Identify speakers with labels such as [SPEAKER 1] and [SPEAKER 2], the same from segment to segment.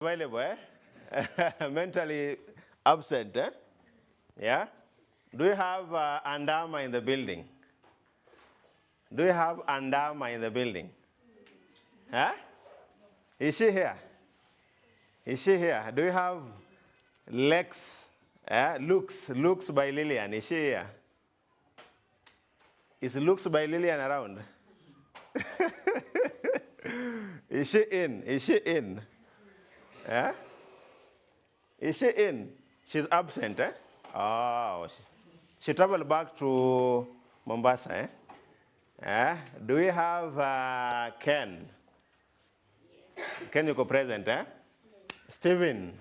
[SPEAKER 1] Available, mentally absent, yeah? Do you have Andama in the building? Do you have Andama in the building? Huh? Is she here? Is she here? Do you have Lex? Looks by Lillian. Is she here? Is Looks by Lillian around? Is she in? Is she in? Yeah? Is she in? She's absent, Oh, she traveled back to Mombasa, Do we have Ken? Ken, you go present, Stephen,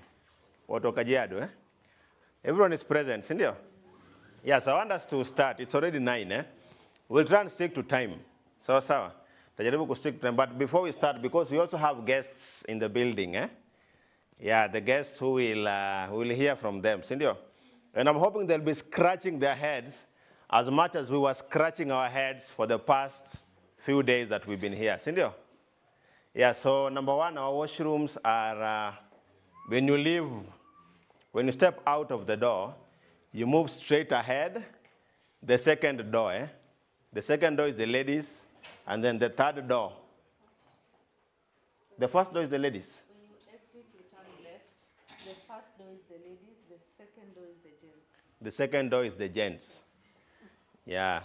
[SPEAKER 1] Kajiado, Everyone is present, Cindy? Yeah, so I want us to start. It's already 9, We'll try and stick to time. So, tajaribu ku stick to time. But before we start, because we also have guests in the building, Yeah, the guests who will hear from them, Cindy. And I'm hoping they'll be scratching their heads as much as we were scratching our heads for the past few days that we've been here, Cindy. Yeah, so number one, our washrooms are, when you step out of the door, you move straight ahead, the second door, The second door is the ladies, and then the third door. The first door is the ladies.
[SPEAKER 2] The first door is the ladies, the second door is the gents.
[SPEAKER 1] The second door is the gents. Yeah.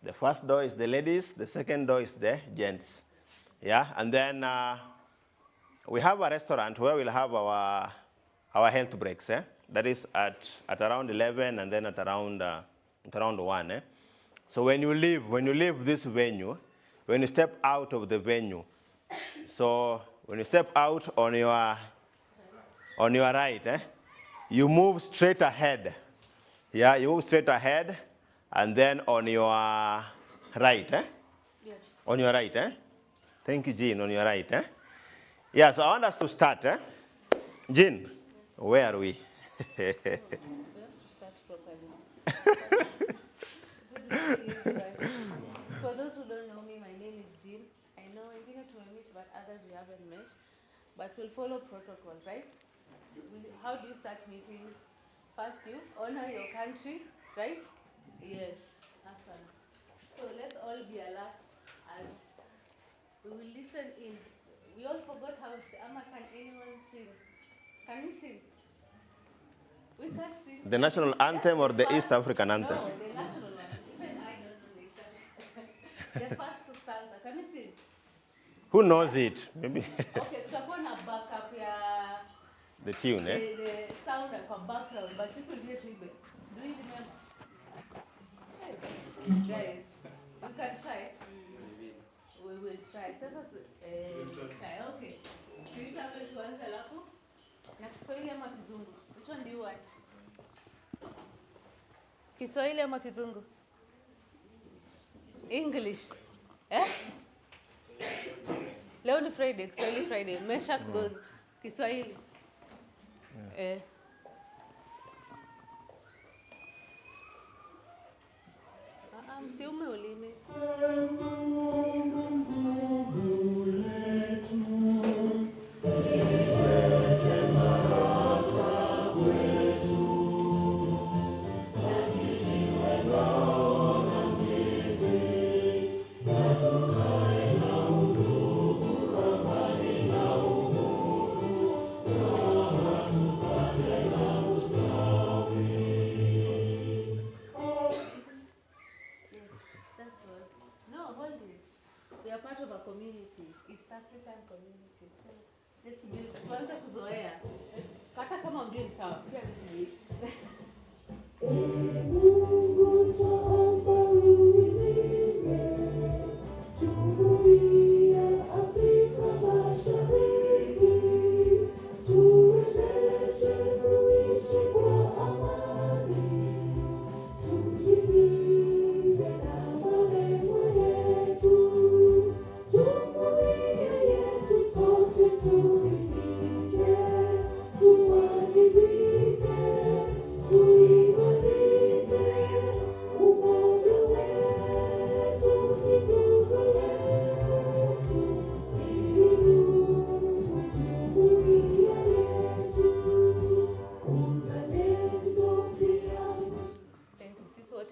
[SPEAKER 1] The first door is the ladies, the second door is the gents. Yeah, and then we have a restaurant where we'll have our health breaks. That is at around 11 and then at around 1. So when you leave this venue, when you step out of the venue, so when you step out on your right, you move straight ahead. Yeah, you move straight ahead, and then on your right,
[SPEAKER 2] Yes.
[SPEAKER 1] On your right, Thank you, Jean, on your right, Yeah, so I want us to start, Jean, where are we?
[SPEAKER 2] We have to start properly. For those who don't know me, my name is Jean. I know I didn't meet, but others we haven't met. But we'll follow protocol, right? How do you start meetings? First, you honor your country, right? Yes. Awesome. So let's all be alert as we will listen in. We all forgot how to, can anyone sing? Can we sing? We can't sing.
[SPEAKER 1] The national anthem or the East African anthem?
[SPEAKER 2] No, the national one. Even I don't know the East African. The first stanza. Can we sing?
[SPEAKER 1] Who knows it? Maybe.
[SPEAKER 2] Okay, tutakuwa na backup ya
[SPEAKER 1] the tune,
[SPEAKER 2] the sound for background, but this will be a tribute. Do you remember? Guys, we can try it. We will try. Try. Okay. Please have it once alafu. Na Kiswahili ama Kizungu? Which one do you want? Kiswahili ama Kizungu? English. Leo ni Friday, Kiswahili Friday. Meshak goes Kiswahili. Msiume ulimi. Community, East African community. So let's build. Kwanza kuzoea. Hata kama mjui sawa. Pia msijui.
[SPEAKER 3] Tuwajibike, tuimarike.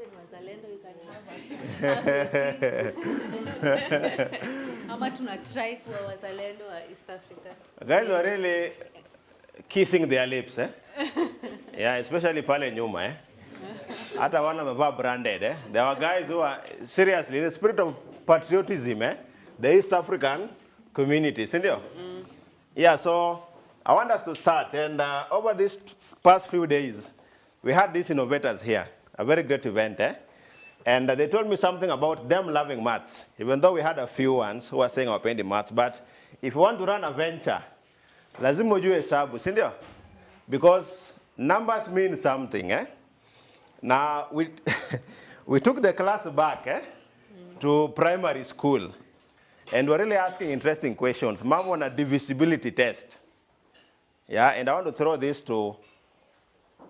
[SPEAKER 2] supported Wazalendo, you can have a Ama tuna try for Wazalendo East Africa.
[SPEAKER 1] Guys were really kissing their lips, eh? Yeah, especially pale nyuma, eh? Hata wana wamevaa branded, eh? There were guys who are seriously in the spirit of patriotism, eh? The East African community, sindio? Yeah, so I want us to start, and over these past few days, we had these innovators here, a very great event, eh? And they told me something about them loving maths, even though we had a few ones who were saying hawapendi maths, but if you want to run a venture, lazima ujue hesabu, si ndio? Because numbers mean something, eh? Now, we took the class back, eh, to primary school, and we're really asking interesting questions. Mom on a divisibility test. Yeah, and I want to throw this to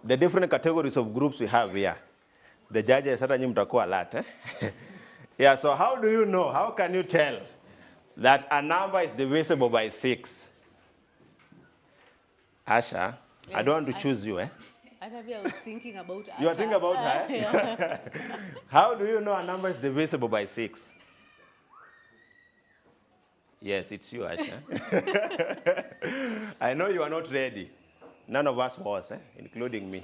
[SPEAKER 1] the different categories of groups we have here. The judges hata nyinyi mtakuwa alert, eh? Yeah, so how do you know, how can you tell that a number is divisible by 6? Asha, yeah, I don't want to choose you, eh?
[SPEAKER 2] I was thinking about Asha.
[SPEAKER 1] You are thinking about her? Yeah. How do you know a number is divisible by 6? Yes, it's you, Asha. I know you are not ready. None of us was, eh? Including me.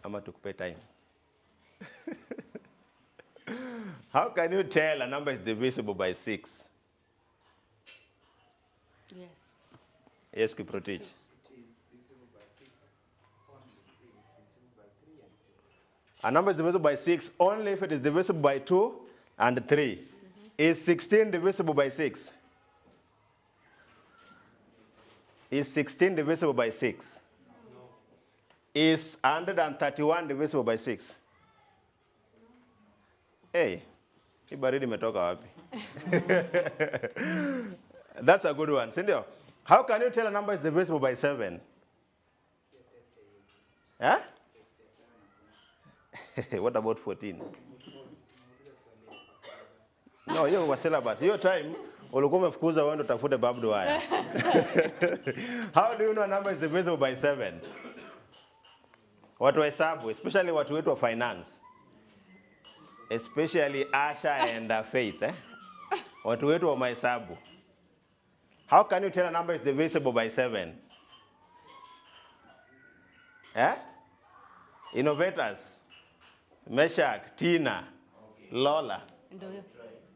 [SPEAKER 1] Ama tukupe time. How can you tell a number is divisible by 6?
[SPEAKER 2] Yes.
[SPEAKER 1] Yes, Kiprotich.
[SPEAKER 3] It is divisible by 6 only if it is divisible by 3 and 2.
[SPEAKER 1] A number is divisible by 6 only if it is divisible by 2 and 3. Is 16 divisible by 6? Is 16 divisible by 6? No. Is 131 divisible by 6? Hey, hii baridi imetoka wapi? That's a good one, sindio? How can you tell a number is divisible by 7? Huh? What about 14? No, hiyo wa syllabus. Hiyo time ulikuwa umefukuza wewe ndo tafute babdu haya. How do you know a number is divisible by 7? Watu wa hesabu, especially watu wetu wa finance. Especially Asha and Faith, eh? Watu wetu wa mahesabu. How can you tell a number is divisible by 7? Eh? Innovators. Meshach, Tina, Lola.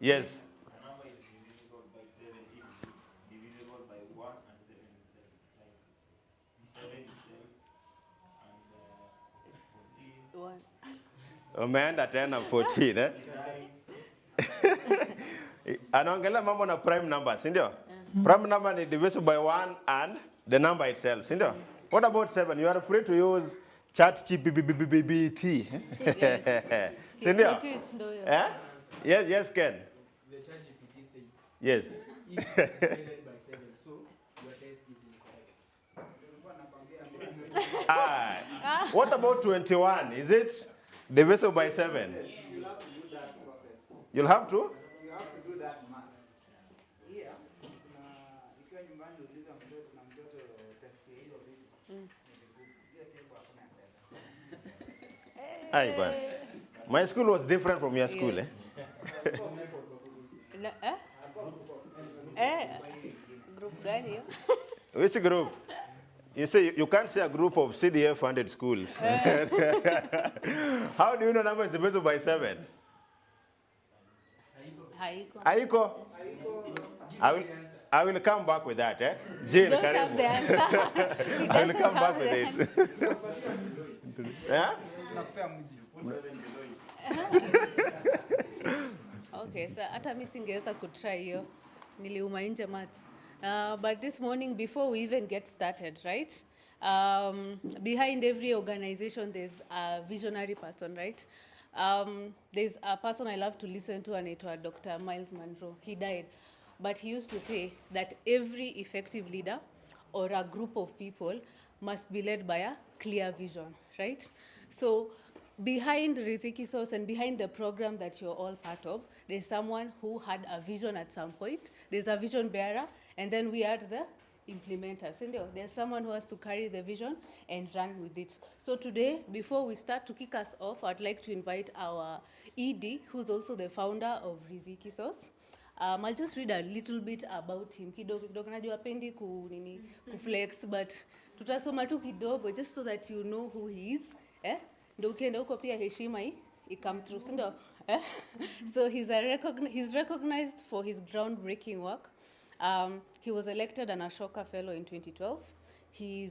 [SPEAKER 1] Yes.
[SPEAKER 3] A number is divisible by 7 if it is divisible by 1 and 7 itself. Like 7 itself and 14.
[SPEAKER 1] Umeenda tena 14, eh? Anaongelea mambo na prime numbers, sindio? Prime number is divisible by 1 and the number itself, sindio? What about 7? You are free to use ChatGPT. Sindio? Eh? Yes, Ken.
[SPEAKER 3] The ChatGPT says
[SPEAKER 1] Yes.
[SPEAKER 3] if it is divided by 7, so your test is incorrect.
[SPEAKER 1] What about 21? Is it divisible by 7?
[SPEAKER 3] You'll have to do that process.
[SPEAKER 1] You'll have to?
[SPEAKER 3] You have to do that math. Here, ikiwa nyumbani uliza mtoto na mtoto test hiyo vipi? Hiyo table hakuna ya 7.
[SPEAKER 1] Aye, bwana. My school was different from your school,
[SPEAKER 2] Yes.
[SPEAKER 1] eh?
[SPEAKER 2] Group gani hiyo?
[SPEAKER 1] Which group? You say you can't say a group of CDF-funded schools. How do you know number is divisible by 7?
[SPEAKER 2] Haiko.
[SPEAKER 1] Aiko? I will come back with that, eh? Jill,
[SPEAKER 2] Don't have the
[SPEAKER 1] karibu.
[SPEAKER 2] answer. He
[SPEAKER 1] I will
[SPEAKER 2] doesn't
[SPEAKER 1] come back
[SPEAKER 2] have
[SPEAKER 1] with
[SPEAKER 2] the
[SPEAKER 1] it. Yeah?
[SPEAKER 2] Okay, so hata mimi singeweza kutry hiyo. Niliuma nje maths. But this morning, before we even get started, right? Behind every organization, there's a visionary person, right? There's a person I love to listen to, anaitwa Dr. Miles Monroe. He died. But he used to say that every effective leader or a group of people must be led by a clear vision, right? So behind Riziki Source and behind the program that you're all part of, there's someone who had a vision at some point. There's a vision bearer, and then we are the implementers. There's someone who has to carry the vision and run with it. So today, before we start to kick us off, I'd like to invite our ED, who's also the founder of Riziki Sauce. I'll just read a little bit about him. Kidogo najua pendi kuflex, but tutasoma tu kidogo just so that you know who he is. Ndio ukienda huko pia heshima come through. So he's recognized for his groundbreaking work. He was elected an Ashoka Fellow in 2012. He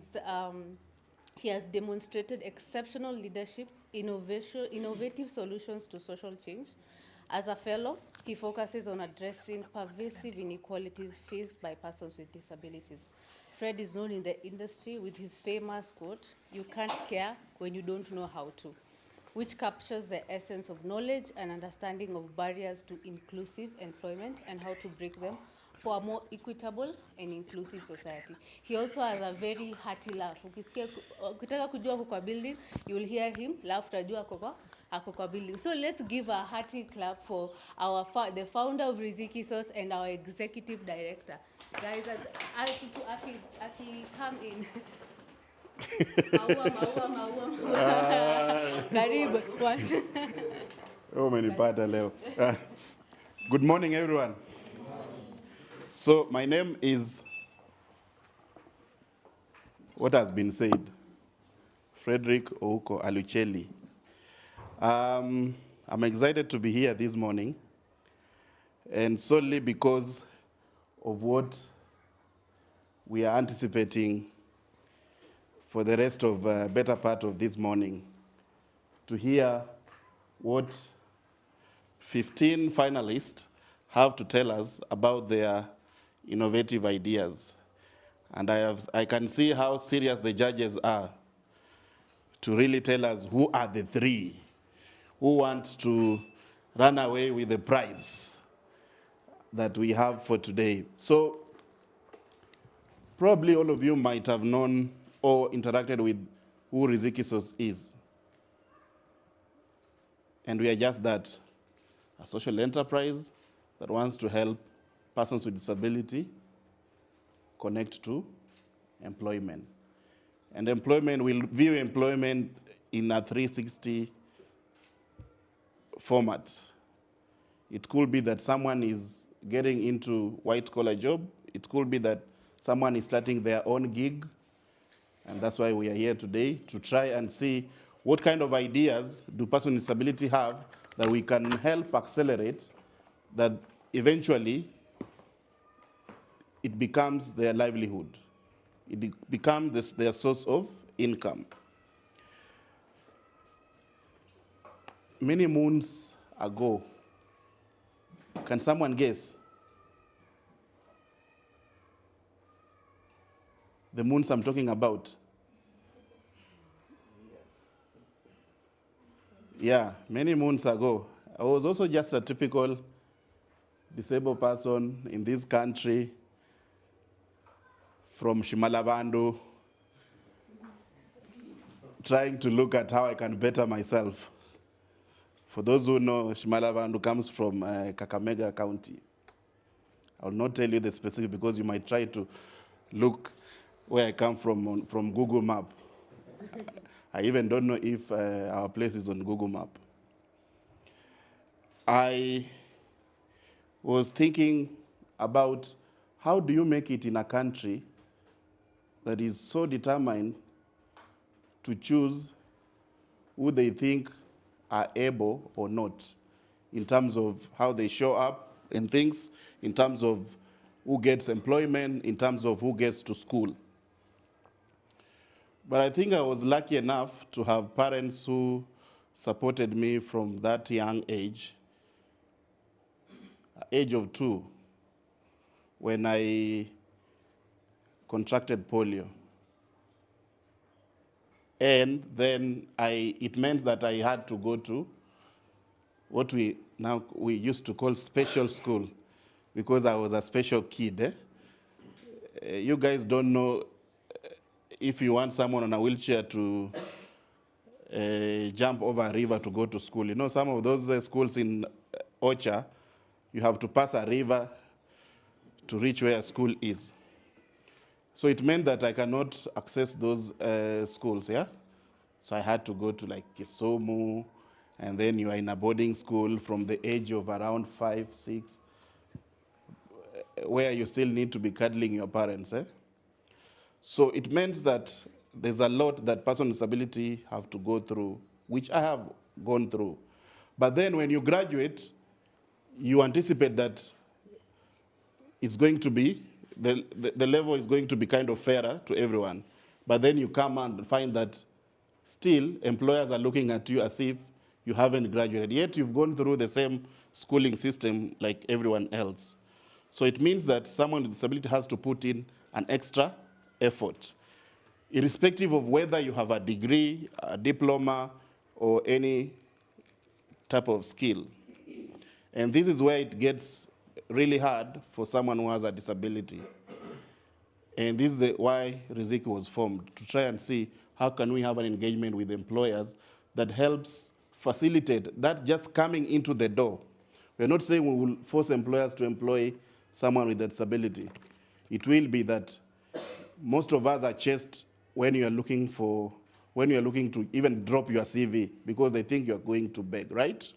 [SPEAKER 2] has demonstrated exceptional leadership, innovative solutions to social change. As a fellow, he focuses on addressing pervasive inequalities faced by persons with disabilities. Fred is known in the industry with his famous quote, "You can't care when you don't know how to," which captures the essence of knowledge and understanding of barriers to inclusive employment and how to break them for a more equitable and inclusive society. He also has a very hearty laugh. Ukitaka kujua kwa building, you will hear him laugh tajua ako kwa building. So let's give a hearty clap for the founder of Riziki Sauce and our executive director. Guys, as Aki come in. Maua. Karibu.
[SPEAKER 4] Umenipata leo. Good morning, everyone. So my name is, what has been said, Frederick Ouko Alucheli. I'm excited to be here this morning, and solely because of what we are anticipating for the rest of better part of this morning, to hear what 15 finalists have to tell us about their innovative ideas. And I can see how serious the judges are to really tell us who are the three who want to run away with the prize that we have for today. So probably all of you might have known or interacted with who Riziki Sauce is. And we are just that, a social enterprise that wants to help persons with disability connect to employment. And employment, we'll view employment in a 360 format. It could be that someone is getting into white-collar job. It could be that someone is starting their own gig. And that's why we are here today, to try and see what kind of ideas do persons with disability have that we can help accelerate, that eventually it becomes their livelihood. It becomes their source of income. Many moons ago, can someone guess? The moons I'm talking about. Yeah, many moons ago. I was also just a typical disabled person in this country from Shimalabandu, trying to look at how I can better myself. For those who know, Shimalabandu comes from Kakamega County. I will not tell you the specific because you might try to look where I come from Google Map. I even don't know if our place is on Google Map. I was thinking about how do you make it in a country that is so determined to choose who they think are able or not, in terms of how they show up in things, in terms of who gets employment, in terms of who gets to school. But I think I was lucky enough to have parents who supported me from that young age of 2, when I contracted polio. And then it meant that I had to go to what we used to call special school, because I was a special kid. You guys don't know if you want someone on a wheelchair to jump over a river to go to school. You know, some of those schools in Ocha, you have to pass a river to reach where school is. So it meant that I cannot access those schools, yeah? So I had to go to like Kisumu, and then you are in a boarding school from the age of around 5, 6, where you still need to be cuddling your parents, eh? So it means that there's a lot that persons with disability have to go through, which I have gone through. But then when you graduate, you anticipate that it's going to be, the level is going to be kind of fairer to everyone. But then you come and find that still employers are looking at you as if you haven't graduated, yet you've gone through the same schooling system like everyone else. So it means that someone with disability has to put in an extra effort, irrespective of whether you have a degree, a diploma, or any type of skill. And this is where it gets really hard for someone who has a disability. And this is why Riziki was formed, to try and see how can we have an engagement with employers that helps facilitate that just coming into the door. We're not saying we will force employers to employ someone with a disability. It will be that most of us are chased when you are looking to even drop your CV because they think you're going to beg, right?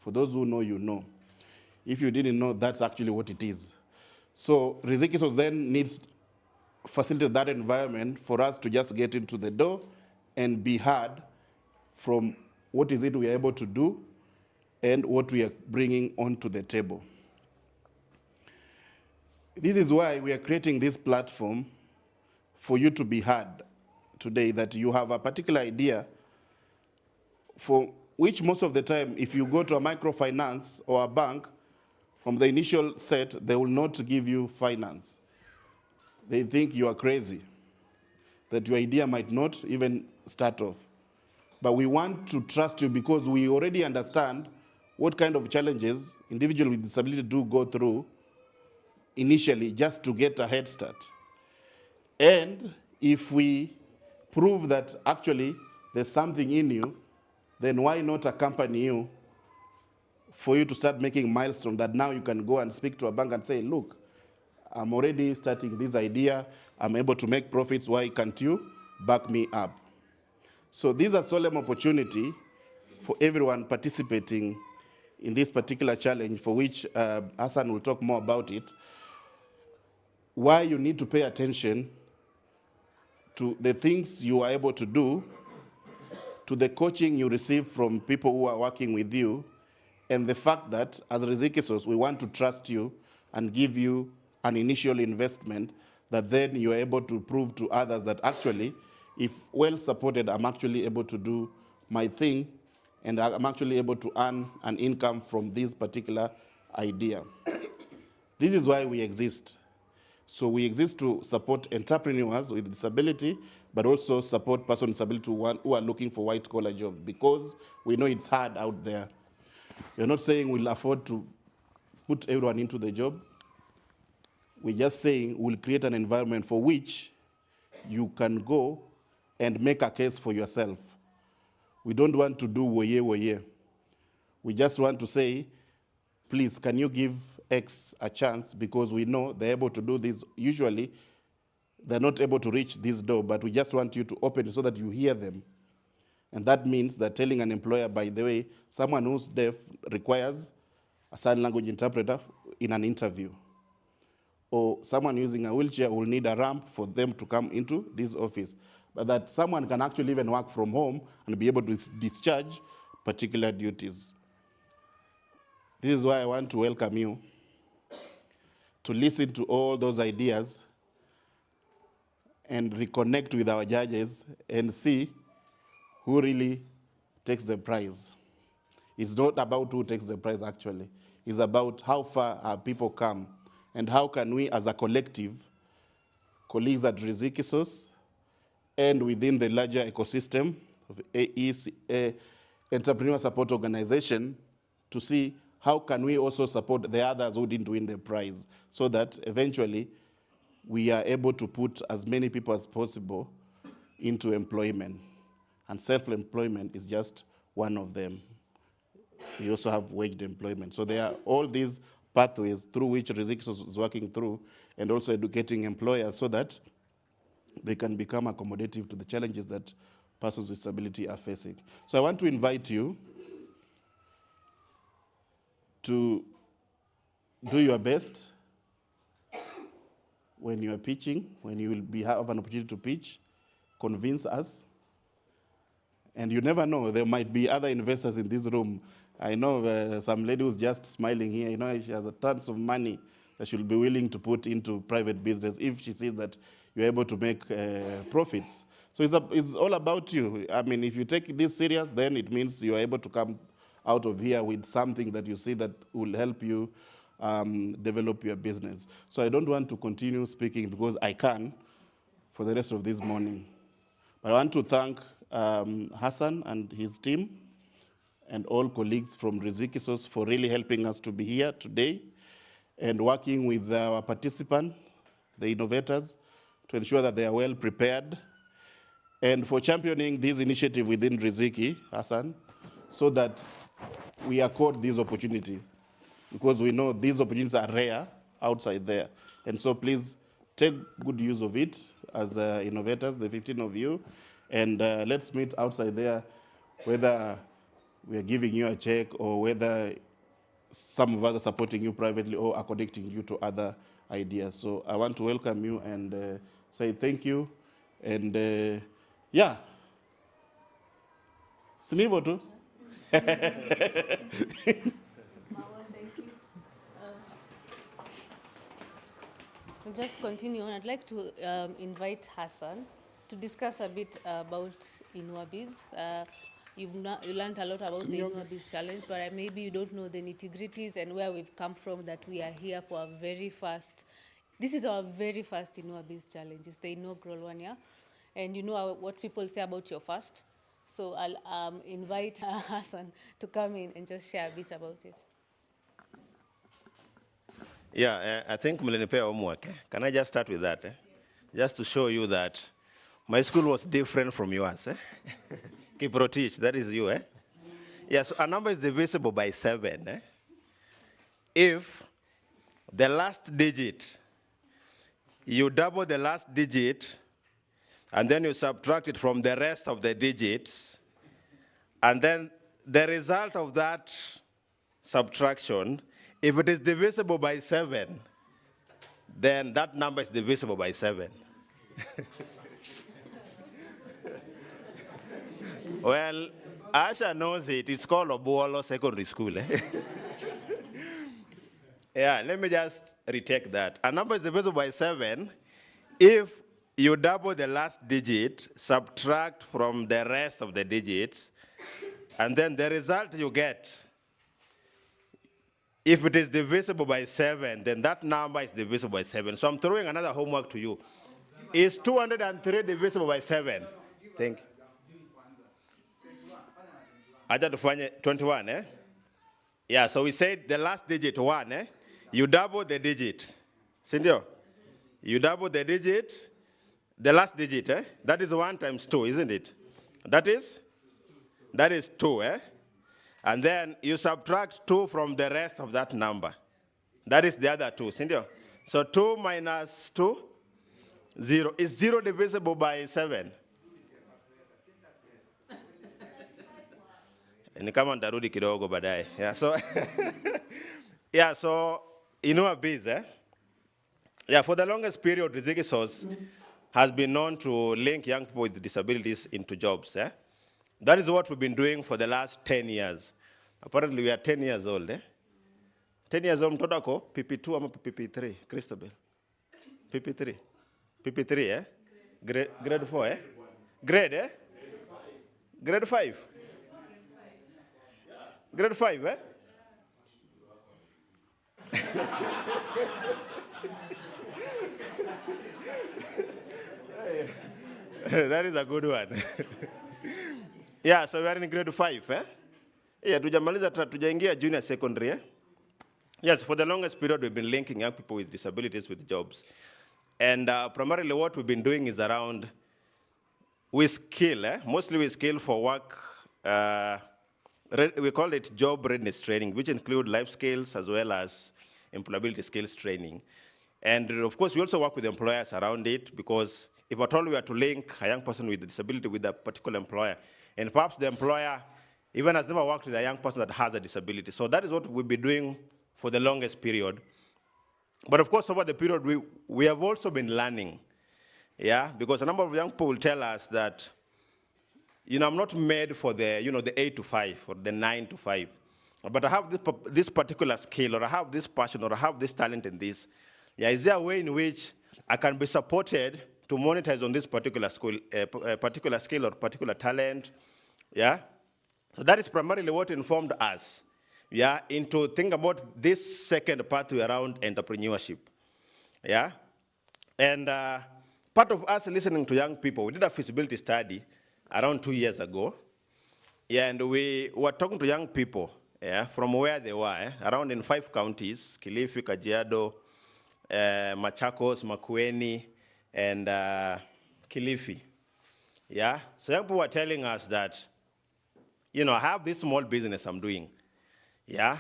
[SPEAKER 4] For those who know, you know. If you didn't know, that's actually what it is. So Riziki then needs to facilitate that environment for us to just get into the door and be heard from what is it we are able to do and what we are bringing onto the table. This is why we are creating this platform for you to be heard today, that you have a particular idea for which most of the time, if you go to a microfinance or a bank, from the initial set, they will not give you finance. They think you are crazy, that your idea might not even start off. But we want to trust you because we already understand what kind of challenges individuals with disability do go through initially just to get a head start. And if we prove that actually there's something in you, then why not accompany you for you to start making milestones that now you can go and speak to a bank and say, look, I'm already starting this idea, I'm able to make profits, why can't you back me up? So this is a solemn opportunity for everyone participating in this particular challenge, for which Hassan will talk more about it, why you need to pay attention to the things you are able to do, to the coaching you receive from people who are working with you, and the fact that as Riziki, we want to trust you and give you an initial investment that then you're able to prove to others that actually, if well supported, I'm actually able to do my thing and I'm actually able to earn an income from this particular idea. This is why we exist. So we exist to support entrepreneurs with disability, but also support persons with disability who are looking for white-collar jobs, because we know it's hard out there. We're not saying we'll afford to put everyone into the job. We're just saying we'll create an environment for which you can go and make a case for yourself. We don't want to do woye woye. We just want to say, please, can you give X a chance, because we know they're able to do this. Usually, they're not able to reach this door, but we just want you to open it so that you hear them. And that means that telling an employer, by the way, someone who's deaf requires a sign language interpreter in an interview. Or someone using a wheelchair will need a ramp for them to come into this office. But that someone can actually even work from home and be able to discharge particular duties. This is why I want to welcome you to listen to all those ideas and reconnect with our judges and see who really takes the prize. It's not about who takes the prize, actually. It's about how far our people come and how can we, as a collective, colleagues at Riziki and within the larger ecosystem of AEC, Entrepreneur Support Organization, to see how can we also support the others who didn't win the prize, so that eventually we are able to put as many people as possible into employment. And self-employment is just one of them. We also have waged employment. So there are all these pathways through which Riziki is working through, and also educating employers so that they can become accommodative to the challenges that persons with disability are facing. So I want to invite you to do your best when you are pitching, when you will have an opportunity to pitch, convince us. And you never know, there might be other investors in this room. I know some lady who's just smiling here, you know, she has tons of money that she'll be willing to put into private business if she sees that you're able to make profits. So it's all about you. I mean, if you take this serious, then it means you're able to come out of here with something that you see that will help you develop your business. So I don't want to continue speaking because I can for the rest of this morning. But I want to thank Hassan and his team and all colleagues from Riziki Source for really helping us to be here today and working with our participants, the innovators, to ensure that they are well prepared, and for championing this initiative within Riziki, Hassan, so that we accord these opportunities, because we know these opportunities are rare outside there. And so please take good use of it as innovators, the 15 of you, and let's meet outside there, whether we are giving you a check or whether some of us are supporting you privately or are connecting you to other ideas. So I want to welcome you and say thank you. And yeah, Sinivo too.
[SPEAKER 2] Marwa, thank you. We'll just continue on. I'd like to invite Hassan to discuss a bit about Inua Biz. You learned a lot about the Inua Biz challenge, but maybe you don't know the nitty-gritties and where we've come from, that we are here for our very first, this is our very first Inua Biz challenge. It's the inaugural one, yeah? And you know what people say about your first. So I'll invite Hassan to come in and just share a bit about it.
[SPEAKER 1] Yeah, I think mlinipea homework. Can I just start with that? Just to show you that my school was different from yours. Kiprotich, that is you. Yes, a number is divisible by 7. If the last digit, you double the last digit, and then you subtract it from the rest of the digits, and then the result of that subtraction, if it is divisible by 7, then that number is divisible by 7. Well, Asha knows it. It's called Obuolo Secondary School. Yeah, let me just retake that. A number is divisible by 7 if you double the last digit, subtract from the rest of the digits, and then the result you get, if it is divisible by 7, then that number is divisible by 7. So I'm throwing another homework to you. Is 203 divisible by 7? Thank you. Aja tufanye 21, Yeah, so we said the last digit 1, You double the digit. Sindio? You double the digit, the last digit, That is 1 times 2, isn't it? That is 2, And then you subtract 2 from the rest of that number. That is the other 2, Sindio? So 2 minus 2, 0. Is 0 divisible by 7? Ni kama ntarudi kidogo baadaye. Yeah, so yeah, so Inua Biz, Yeah, for the longest period, Riziki Source has been known to link young people with disabilities into jobs. That is what we've been doing for the last 10 years. Apparently, we are 10 years old. 10 years old, mtoto ako PP2 ama PP3, Christabel? PP3. PP3, Grade 4, Grade, Grade 5. Grade 5, That is a good one. Yeah, so we are in grade 5, Yeah, tujaingia junior secondary, Yes, for the longest period, we've been linking young people with disabilities with jobs. And primarily what we've been doing is around, we skill, mostly we skill for work, we call it job readiness training, which include life skills as well as employability skills training. And of course, we also work with employers around it because if at all we are to link a young person with a disability with a particular employer. And perhaps the employer even has never worked with a young person that has a disability. So that is what we'll be doing for the longest period. But of course, over the period, we have also been learning, yeah? Because a number of young people will tell us that, I'm not made for the, the 8 to 5 or the 9 to 5. But I have this particular skill, or I have this passion, or I have this talent in this. Yeah, is there a way in which I can be supported to monetize on this particular skill, particular skill or particular talent? Yeah? So that is primarily what informed us, yeah, into think about this second pathway around entrepreneurship. Yeah? And part of us listening to young people, we did a feasibility study around 2 years ago. Yeah, and we were talking to young people, yeah, from where they were, around in 5 counties, Kilifi, Kajiado, Machakos, Makueni, and Kilifi. Yeah? So young people were telling us that, I have this small business I'm doing. Yeah?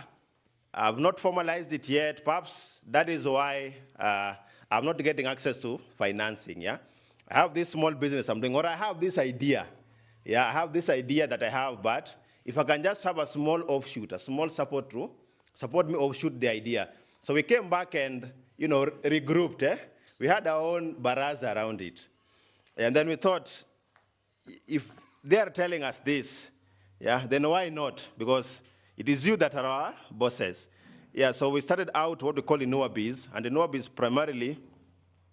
[SPEAKER 1] I've not formalized it yet. Perhaps that is why I'm not getting access to financing, yeah? I have this small business I'm doing, or I have this idea. Yeah, I have this idea that I have, but if I can just have a small offshoot, a small support me offshoot the idea. So we came back and, regrouped. We had our own baraza around it. And then we thought, if they are telling us this, yeah, then why not? Because it is you that are our bosses. Yeah, so we started out what we call Inua Biz, and Inua Biz primarily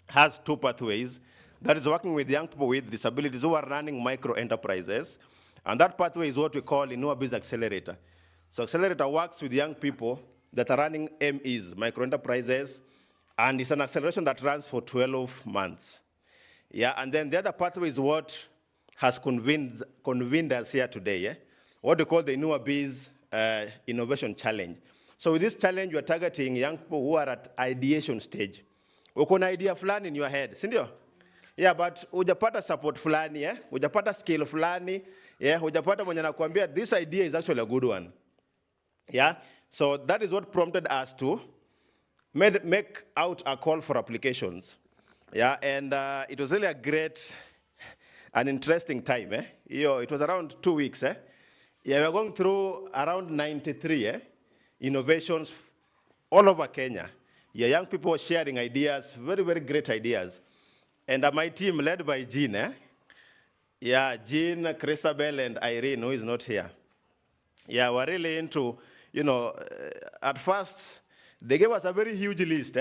[SPEAKER 1] has 2 pathways. That is working with young people with disabilities who are running micro enterprises. And that pathway is what we call Inua Biz Accelerator. So Accelerator works with young people that are running MEs, micro enterprises, and it's an acceleration that runs for 12 months. Yeah, and then the other pathway is what has convened us here today, yeah? What we call the Inua Biz Innovation Challenge. So with this challenge, we're targeting young people who are at ideation stage. Uko na idea fulani in your head, sindio? Yeah, but hujapata support fulani, yeah? Hujapata skill fulani, yeah? Hujapata mwenye nakuambia, this idea is actually a good one. Yeah? So that is what prompted us to make out a call for applications. Yeah, and it was really a great and interesting time, eh? It was around 2 weeks, eh? Yeah, we are going through around 93 innovations all over Kenya. Yeah, young people sharing ideas, very, very great ideas. And my team led by Jean, yeah, Jean, Christabel, and Irene, who is not here. Yeah, we're really into, at first, they gave us a very huge list,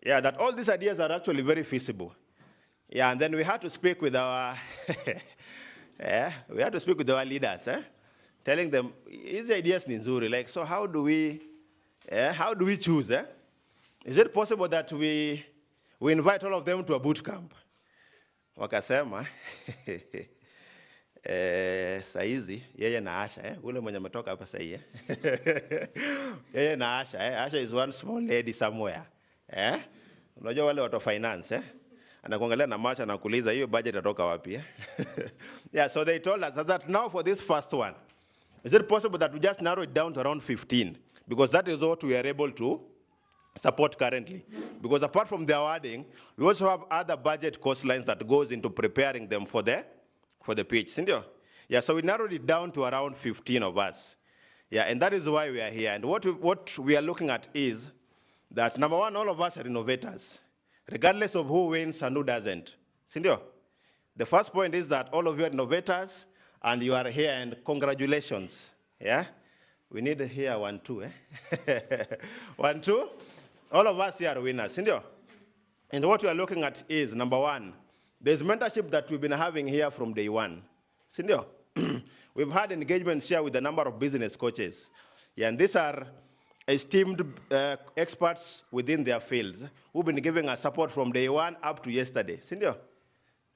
[SPEAKER 1] yeah, that all these ideas are actually very feasible. Yeah, and then we had to speak with our, leaders, telling them, these ideas ni nzuri, like, so how do we choose, Is it possible that we invite all of them to a boot camp? Wakasema, saizi, yeye na Asha, ule mwenye ametoka hapa sahi, yeye na Asha, Asha is one small lady somewhere, unajua wale watu finance, anakuangalia na macho na kuuliza hiyo budget atoka wapi, Yeah, so they told us that now for this first one, is it possible that we just narrow it down to around 15? Because that is what we are able to support currently. Because apart from the awarding, we also have other budget cost lines that goes into preparing them for the pitch. Sindio? Yeah, so we narrowed it down to around 15 of us. Yeah, and that is why we are here. And what we are looking at is that, number one, all of us are innovators, regardless of who wins and who doesn't. Sindio? The first point is that all of you are innovators, and you are here, and congratulations. Yeah? We need to hear 1, 2, 1, 2. All of us here are winners, sindio? And what we are looking at is, number one, there's mentorship that we've been having here from day one, sindio? We've had engagements here with a number of business coaches. Yeah, and these are esteemed experts within their fields who've been giving us support from day one up to yesterday, sindio?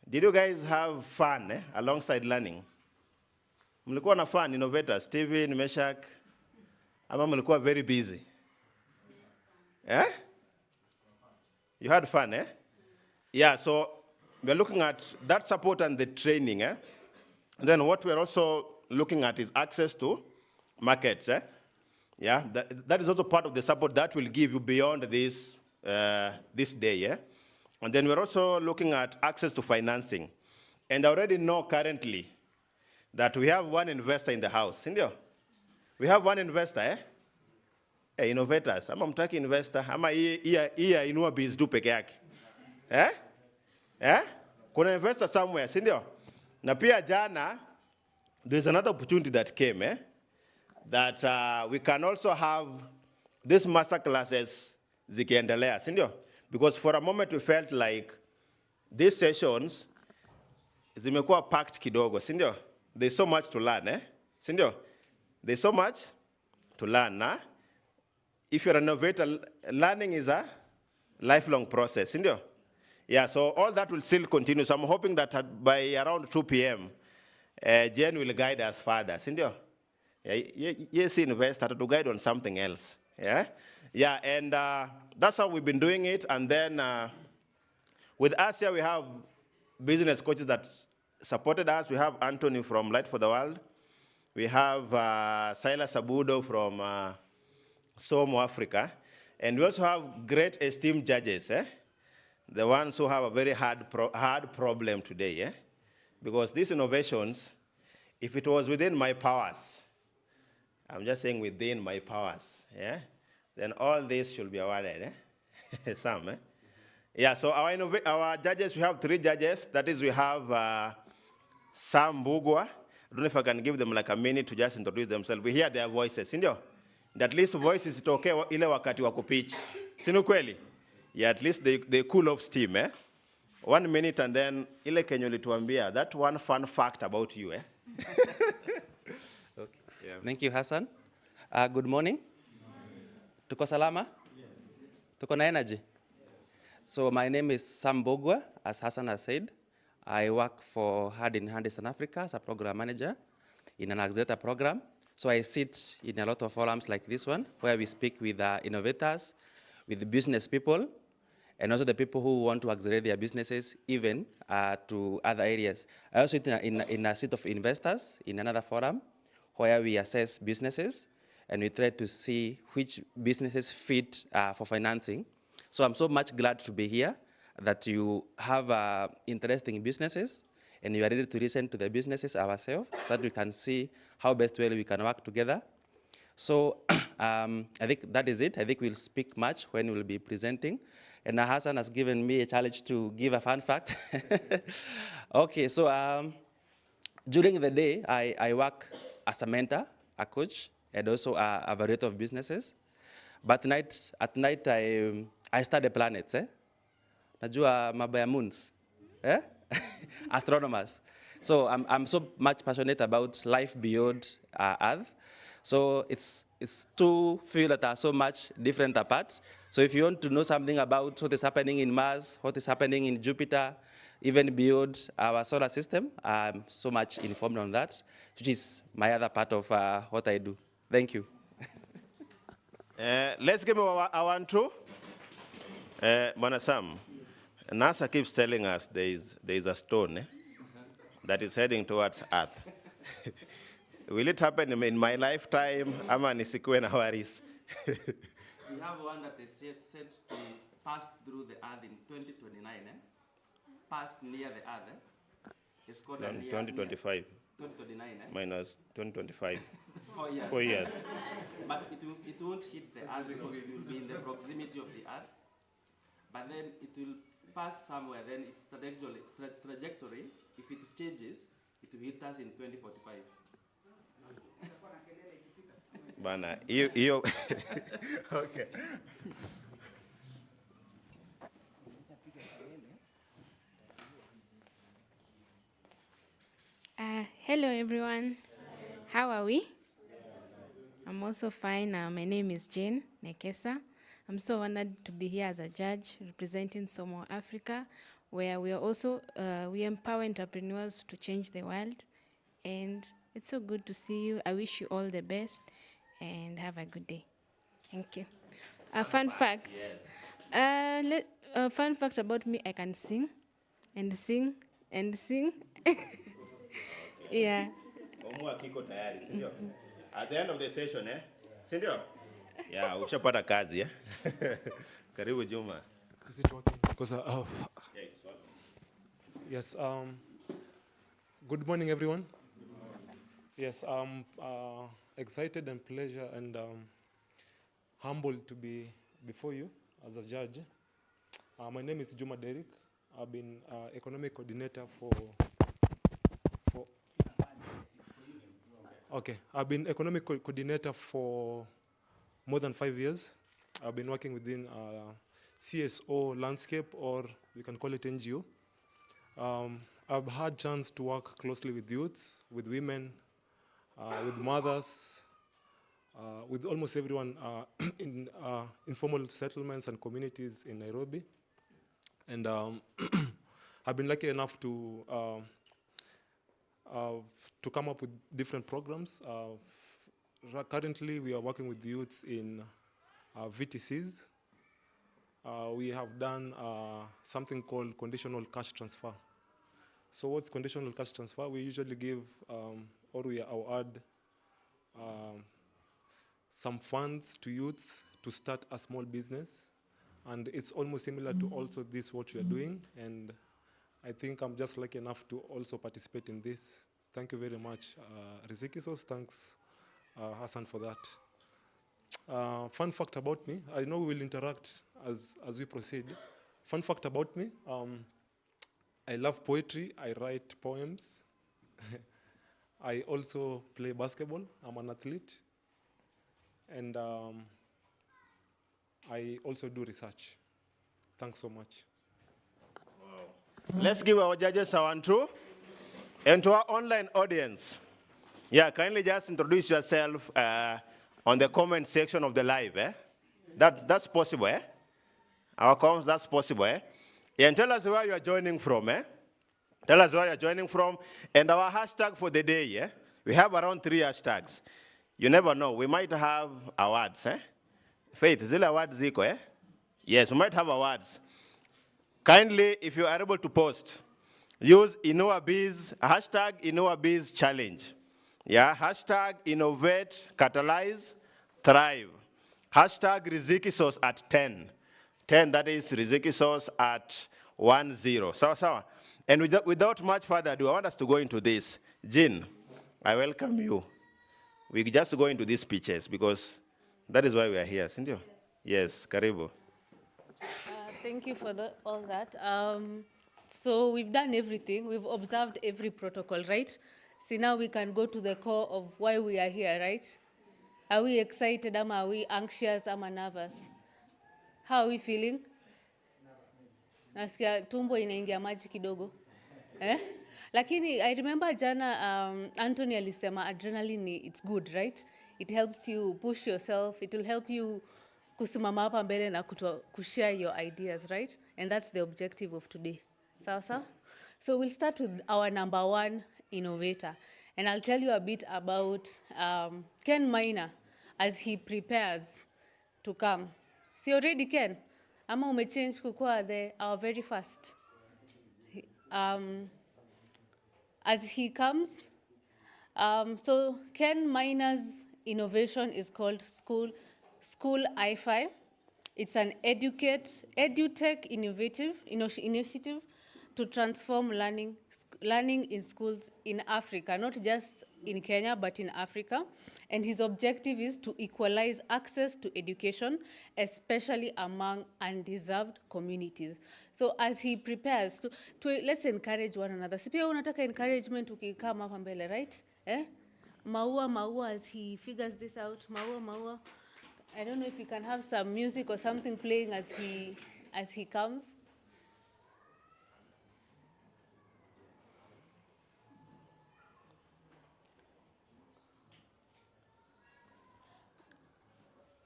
[SPEAKER 1] Did you guys have fun alongside learning? Mlikuwa na fun, innovators, Steven, Meshach, ama mlikuwa very busy? You had fun, Yeah, so we're looking at that support and the training, And then what we're also looking at is access to markets, Yeah, that is also part of the support that will give you beyond this, this day, And then we're also looking at access to financing. And I already know currently that we have one investor in the house, sindio? We have one investor, innovators. Ama mtaki investor, ama iya Inua biz du peke yake. Kuna investor somewhere, sindio? Na pia jana, there's another opportunity that came, that we can also have these master classes zikiendelea, sindio? Because for a moment we felt like these sessions zimekuwa packed kidogo, sindio? There's so much to learn, sindio? There's so much to learn. If you're an innovator, learning is a lifelong process, sindio? Yeah, so all that will still continue. So I'm hoping that by around 2 p.m., Jen will guide us further, sindio? Yes, investor to guide on something else. Yeah, and that's how we've been doing it. And then with us here, we have business coaches that supported us. We have Anthony from Light for the World. We have Silas Abudo from Somo Africa. And we also have great esteemed judges, the ones who have a very hard problem today. Because these innovations, if it was within my powers, I'm just saying within my powers, then all this should be awarded. Some. Yeah, so our judges, we have 3 judges. That is, we have Sam Bugwa. I don't know if I can give them like a minute to just introduce themselves. We hear their voices, sindio? At least voices itoke ile wakati wa kupitch. Sinu kweli? Yeah, at least they cool off steam, 1 minute and then ile kenyo lituambia. That one fun fact about you, Okay. Yeah.
[SPEAKER 5] Thank you, Hassan. Good morning. Tuko salama? Yes. Tuko na energy? Yes. So my name is Sam Bogwa, as Hassan has said. I work for Hand in Hand Eastern Africa as a program manager in an accelerator program. So I sit in a lot of forums like this one, where we speak with innovators, with business people, and also the people who want to accelerate their businesses even to other areas. I also sit in a seat of investors in another forum, where we assess businesses, and we try to see which businesses fit for financing. So I'm so much glad to be here, that you have interesting businesses, and you are ready to listen to the businesses ourselves, so that we can see how best well we can work together. So I think that is it. I think we'll speak much when we'll be presenting. And Hassan has given me a challenge to give a fun fact. Okay, so during the day, I work as a mentor, a coach, and also a variety of businesses. But at night, I study planets. Najua mabaya moons, astronomers. So I'm so much passionate about life beyond Earth. So it's two fields that are so much different apart. So if you want to know something about what is happening in Mars, what is happening in Jupiter, even beyond our solar system, I'm so much informed on that, which is my other part of what I do. Thank you.
[SPEAKER 1] Let's give our 1-2. Mana Sam, NASA keeps telling us there is a stone that is heading towards Earth. Will it happen in my lifetime? Ama nisikuwe na worries.
[SPEAKER 5] We have one that is said to pass through the Earth in 2029. Pass near the Earth. It's called
[SPEAKER 1] 2025.
[SPEAKER 5] 2029.
[SPEAKER 1] Minus 2025.
[SPEAKER 5] 4 years.
[SPEAKER 1] 4 years.
[SPEAKER 5] But it won't hit the Earth because it will be in the proximity of the Earth. But then it will pass somewhere. Then its trajectory, if it changes, it will hit us in 2045.
[SPEAKER 1] Bana, you. Okay.
[SPEAKER 6] Hello everyone. How are we? I'm also fine. My name is Jane Nekesa. I'm so honored to be here as a judge representing Somo Africa, where we are also we empower entrepreneurs to change the world. And it's so good to see you. I wish you all the best and have a good day. Thank you. A fun fact. Yes. A fun fact about me, I can sing and sing and sing. Yeah.
[SPEAKER 1] At the end of the session, sindio? Yeah, ushapata kazi, Karibu Juma.
[SPEAKER 7] Because yes. Good morning, everyone. Yes, I'm excited and pleasure and humbled to be before you as a judge. My name is Juma Derek. I've been economic coordinator for. Okay, I've been economic coordinator for more than 5 years. I've been working within CSO landscape, or you can call it NGO. I've had chance to work closely with youths, with women, with mothers, with almost everyone in informal settlements and communities in Nairobi. And I've been lucky enough to come up with different programs. Currently, we are working with youths in VTCs. We have done something called conditional cash transfer. So what's conditional cash transfer? We usually give or we award some funds to youths to start a small business. And it's almost similar to also this, what we are doing. And I think I'm just lucky enough to also participate in this. Thank you very much, Rizikisos. Thanks, Hassan, for that. Fun fact about me, I know we will interact as we proceed. Fun fact about me, I love poetry, I write poems. I also play basketball, I'm an athlete. And I also do research. Thanks so much.
[SPEAKER 1] Let's give our judges a 1-2. And to our online audience, yeah, kindly just introduce yourself on the comment section of the live. That's possible, Our comments, that's possible, Yeah, and tell us where you are joining from, Tell us where you are joining from. And our hashtag for the day, We have around 3 hashtags. You never know, we might have awards, Faith, zile awards ziko, Yes, we might have awards. Kindly, if you are able to post, use InuaBiz, hashtag InuaBiz challenge. Yeah, hashtag innovate, catalyze, thrive. Hashtag Rizikisos at 10. 10, that is Rizikisos at 10. Sawa. And without much further ado, I want us to go into this. Jean, I welcome you. We just go into these pitches because that is why we are here, isn't it? Yes, karibu.
[SPEAKER 2] Thank you for all that. So we've done everything. We've observed every protocol, right? See, now we can go to the core of why we are here, right? Are we excited? Are we anxious? Am I nervous? How are we feeling? Nasikia tumbo inaingia maji kidogo. Lakini I remember jana Anthony alisema adrenaline, it's good, right? It helps you push yourself. It will help you kusimama hapa mbele na kushare your ideas, right? And that's the objective of today. Sawa? So we'll start with our number 1 innovator. And I'll tell you a bit about Ken Maina as he prepares to come. See already Ken? Ama umechange kukua our very first. As he comes, so Ken Maina's innovation is called School I5. It's an edutech initiative to transform learning in schools in Africa, not just in Kenya, but in Africa. And his objective is to equalize access to education, especially among undeserved communities. So as he prepares to let's encourage one another. Si pia unataka encouragement ukikama hapa mbele, right? Maua as he figures this out. Maua. I don't know if you can have some music or something playing as he comes.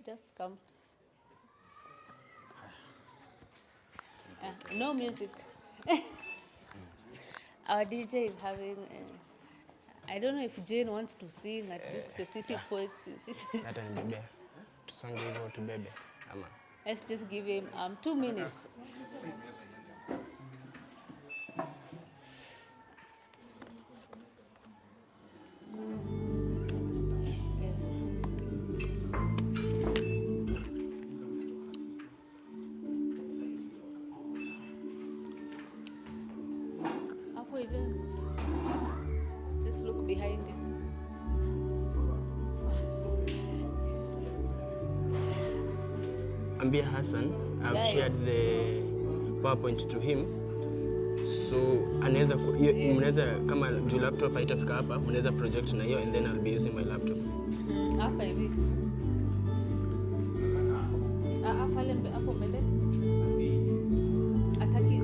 [SPEAKER 2] Just come. No music. Our DJ is having. I don't know if Jane wants to sing at this specific point. Let's just give him 2 minutes.
[SPEAKER 8] ambia Hassan, I've shared the PowerPoint to him. So anaweza mnaweza kama juu laptop haitafika hapa, mnaweza project na hiyo and then I'll be using my laptop.
[SPEAKER 2] Hapa hivi. Pale hapo mbele. Ataki.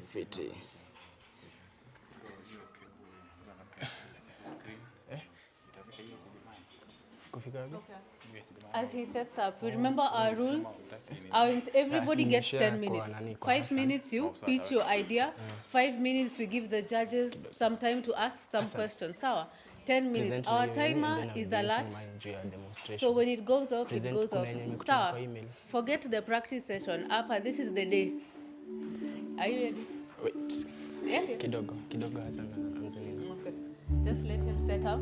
[SPEAKER 8] Fiti.
[SPEAKER 2] As he sets up, we remember our rules. Everybody gets 10 minutes. 5 minutes you pitch your idea. 5 minutes we give the judges some time to ask some questions. Sawa? 10 minutes. Our timer is alert. So when it goes off, it goes off. Sawa? Forget the practice session. Apa, this is the day. Are you ready?
[SPEAKER 8] Wait.
[SPEAKER 2] Yeah.
[SPEAKER 8] Kidogo Hassan answering.
[SPEAKER 2] Okay. Just let him set up.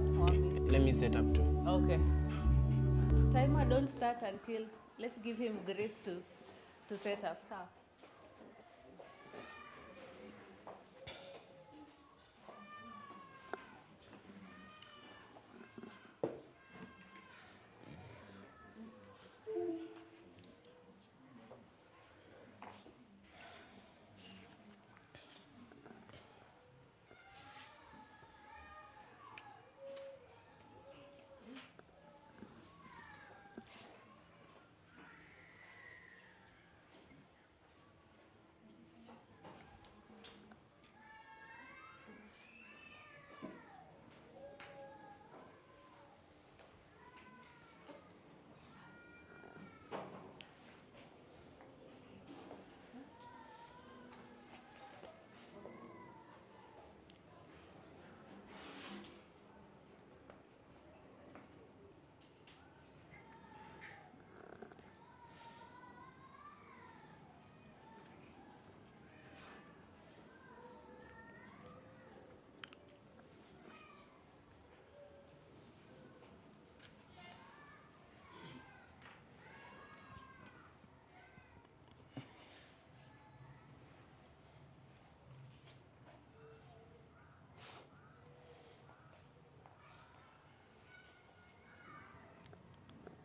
[SPEAKER 8] Let me set up too.
[SPEAKER 2] Okay. Timer don't start until, let's give him grace to set up. Sir.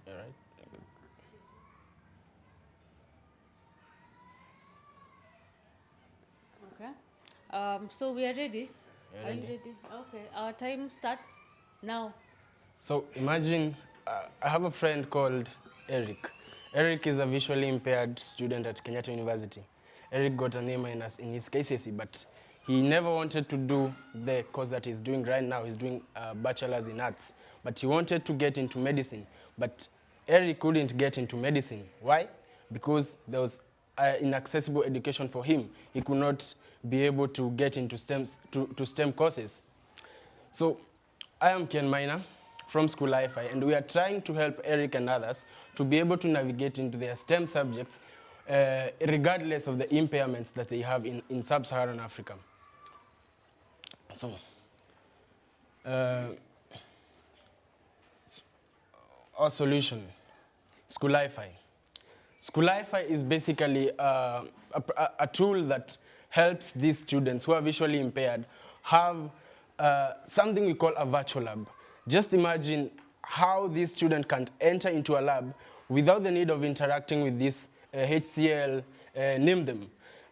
[SPEAKER 8] All right.
[SPEAKER 2] Okay. So we are ready.
[SPEAKER 8] You're
[SPEAKER 2] Are you
[SPEAKER 8] ready?
[SPEAKER 2] ready? Okay. Our time starts now.
[SPEAKER 8] So imagine I have a friend called Eric. Eric is a visually impaired student at Kenyatta University. Eric got an A- in his KCSE, but he never wanted to do the course that he's doing right now. He's doing a bachelor's in arts, but he wanted to get into medicine. But Eric couldn't get into medicine. Why? Because there was inaccessible education for him. He could not be able to get into STEM courses. So I am Ken Minor from School Hi-Fi, and we are trying to help Eric and others to be able to navigate into their STEM subjects regardless of the impairments that they have in sub-Saharan Africa. So, our solution, School Hi-Fi. School Hi-Fi is basically a tool that helps these students who are visually impaired have something we call a virtual lab. Just imagine how this student can enter into a lab without the need of interacting with this HCL NIMDM,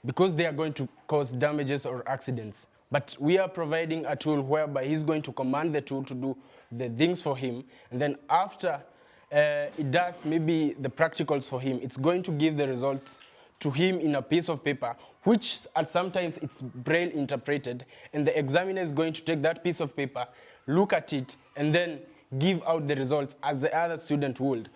[SPEAKER 8] because they are going to cause damages or accidents. But we are providing a tool whereby he's going to command the tool to do the things for him, and then after it does maybe the practicals for him, it's going to give the results to him in a piece of paper, which at sometimes it's braille interpreted, and the examiner is going to take that piece of paper, look at it, and then give out the results as the other student would.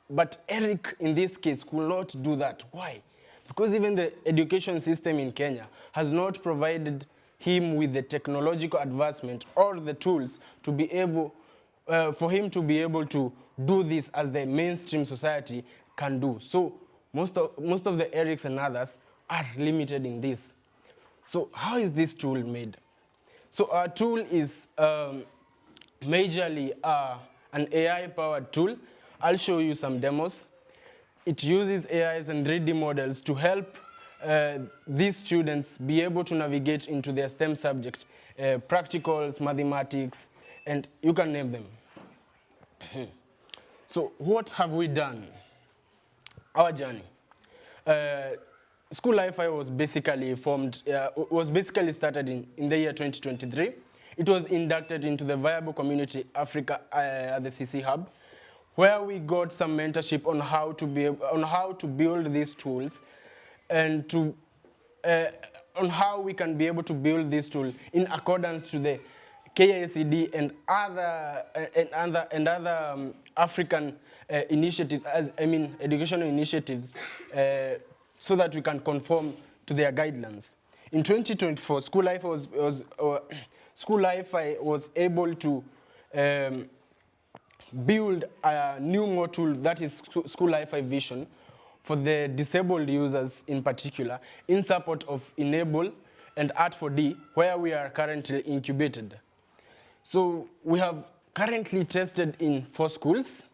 [SPEAKER 8] But Eric, in this case, could not do that. Why? Because even the education system in Kenya has not provided him with the technological advancement or the tools to be able, for him to be able to do this as the mainstream society can do. So most of the Erics and others are limited in this. So how is this tool made? So our tool is majorly an AI-powered tool. I'll show you some demos. It uses AIs and 3D models to help these students be able to navigate into their STEM subjects, practicals, mathematics, and you can name them. So what have we done? Our journey. School Wi-Fi was basically started in the year 2023. It was inducted into the Viable Community Africa at the CC Hub, where we got some mentorship on how to build these tools, and on how we can be able to build this tool in accordance to the KICD and other African initiatives, educational initiatives, so that we can conform to their guidelines. In 2024, School Wi-Fi was able to build a new module, that is School Wi-Fi Vision, for the disabled users in particular, in support of Enable and Art4D, where we are currently incubated. So we have currently tested in 4 schools,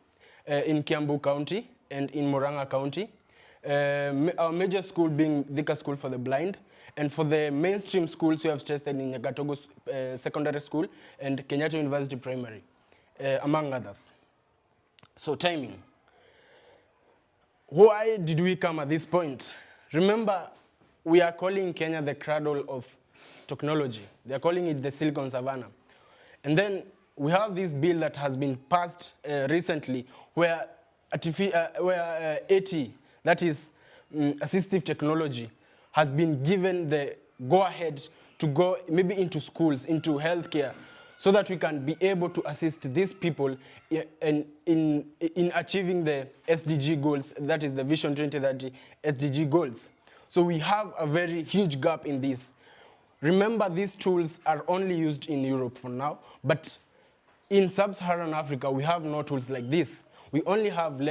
[SPEAKER 8] in Kiambu County and in Murang'a County. Our major school being Thika School for the Blind. And for the mainstream schools, we have tested in Gatogo Secondary School and Kenyatta University Primary, among others. So timing. Why did we come at this point? Remember, we are calling Kenya the cradle of technology. They are calling it the Silicon Savannah. And then we have this bill that has been passed recently where AT, that is assistive technology, has been given the go-ahead to go maybe into schools, into healthcare, so that we can be able to assist these people in achieving the SDG goals, that is the Vision 2030 SDG goals. So we have a very huge gap in this. Remember, these tools are only used in Europe for now, but in sub-Saharan Africa, we have no tools like this. We only have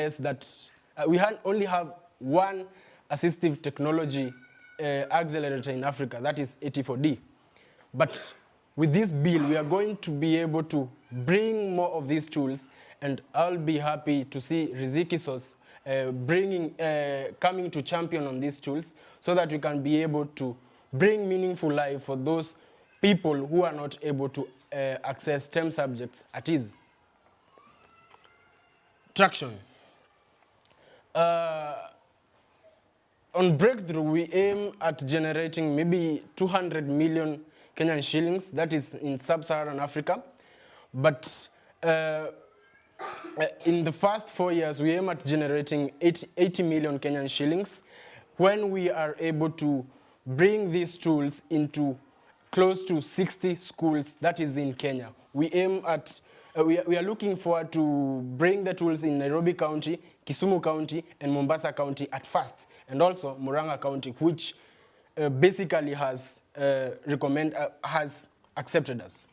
[SPEAKER 8] only have one assistive technology accelerator in Africa, that is AT4D. But with this bill, we are going to be able to bring more of these tools, and I'll be happy to see Riziki Sos coming to champion on these tools, so that we can be able to bring meaningful life for those people who are not able to access STEM subjects at ease. Traction. On Breakthrough, we aim at generating maybe 200 million Kenyan shillings, that is in sub-Saharan Africa. But in the first 4 years, we aim at generating 80 million Kenyan shillings when we are able to bring these tools into close to 60 schools, that is in Kenya. We aim at, we are looking forward to bring the tools in Nairobi County, Kisumu County, and Mombasa County at first, and also Murang'a County, which basically has accepted us.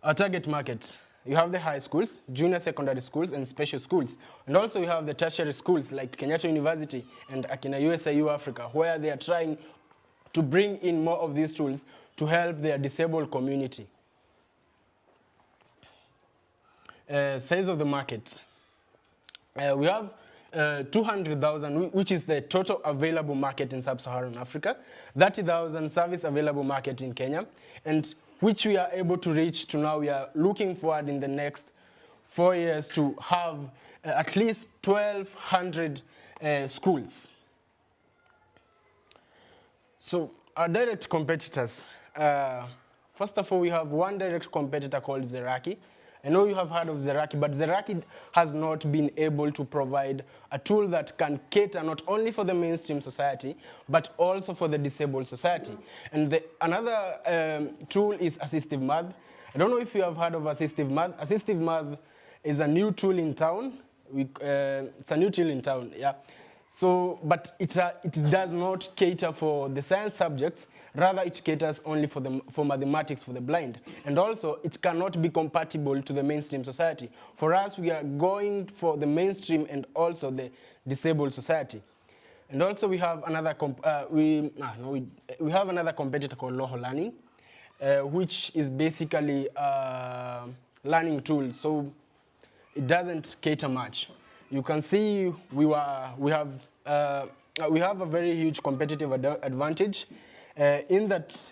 [SPEAKER 8] Our target market. You have the high schools, junior secondary schools, and special schools. And also you have the tertiary schools like Kenyatta University and Akina USIU Africa, where they are trying to bring in more of these tools to help their disabled community. Size of the market. We have 200,000, which is the total available market in sub-Saharan Africa, 30,000 service available market in Kenya, and which we are able to reach to now. We are looking forward in the next 4 years to have at least 1,200 schools. So our direct competitors, first of all, we have one direct competitor called Zeraki. I know you have heard of Zeraki, but Zeraki has not been able to provide a tool that can cater not only for the mainstream society, but also for the disabled society. And another tool is Assistive Math. I don't know if you have heard of Assistive Math. Assistive Math is a new tool in town. It's a new tool in town, yeah. So, but it does not cater for the science subjects. Rather, it caters only for mathematics for the blind. And also, it cannot be compatible to the mainstream society. For us, we are going for the mainstream and also the disabled society. And also, we have another we have another competitor called Loho Learning, which is basically a learning tool. So, it doesn't cater much. You can see we have we have a very huge competitive advantage in that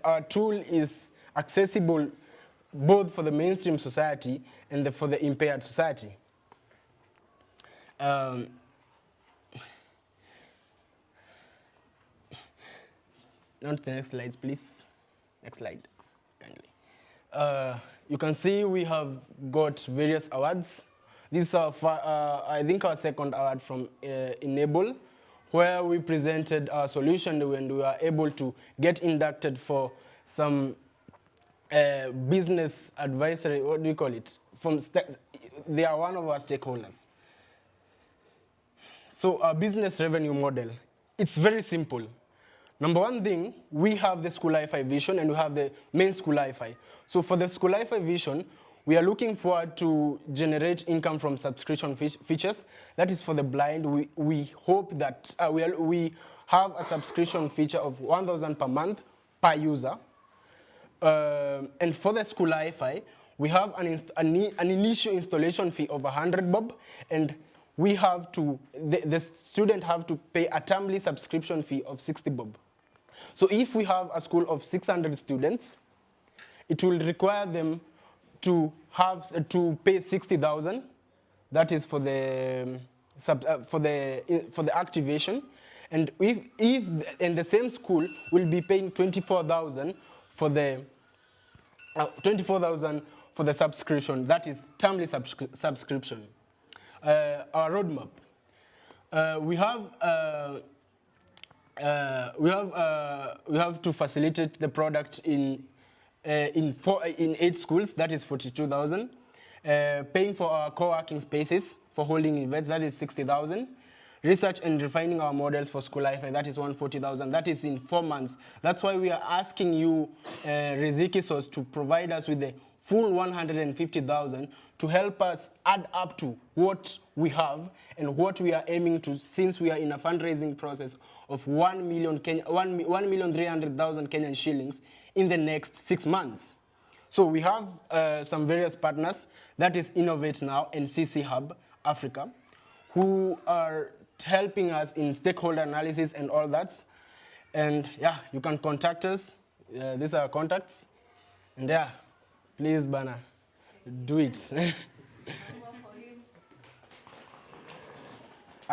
[SPEAKER 8] our tool is accessible both for the mainstream society and for the impaired society. On to the next slides, please. Next slide, kindly. You can see we have got various awards. This is I think our second award from Enable, where we presented our solution and we were able to get inducted for some business advisory, what do you call it? They are one of our stakeholders. So our business revenue model, it's very simple. Number one thing, we have the School Wi-Fi vision and we have the main School Wi-Fi. So for the School Wi-Fi vision, we are looking forward to generate income from subscription features. That is for the blind. We hope that we have a subscription feature of 1,000 per month per user. And for the School Wi-Fi, we have an initial installation fee of 100 bob, and we have to, the student have to pay a termly subscription fee of 60 bob. So if we have a school of 600 students, it will require them to pay 60,000. That is for the activation, and if in the same school will be paying 24,000 for the 24,000 for the subscription. That is termly subscription. Our roadmap. We have to facilitate the product in 8 schools. That is 42,000. Paying for our co-working spaces for holding events. That is 60,000. Research and refining our models for School Wi-Fi. That is 140,000. That is in 4 months. That's why we are asking you, Rezikisos, to provide us with the full 150,000 to help us add up to what we have and what we are aiming to, since we are in a fundraising process of 1,300,000 Kenyan shillings in the next 6 months. So we have some various partners, that is Innovate Now and CC Hub Africa, who are helping us in stakeholder analysis and all that. And yeah, you can contact us. These are our contacts. And yeah, please, Bana, do it.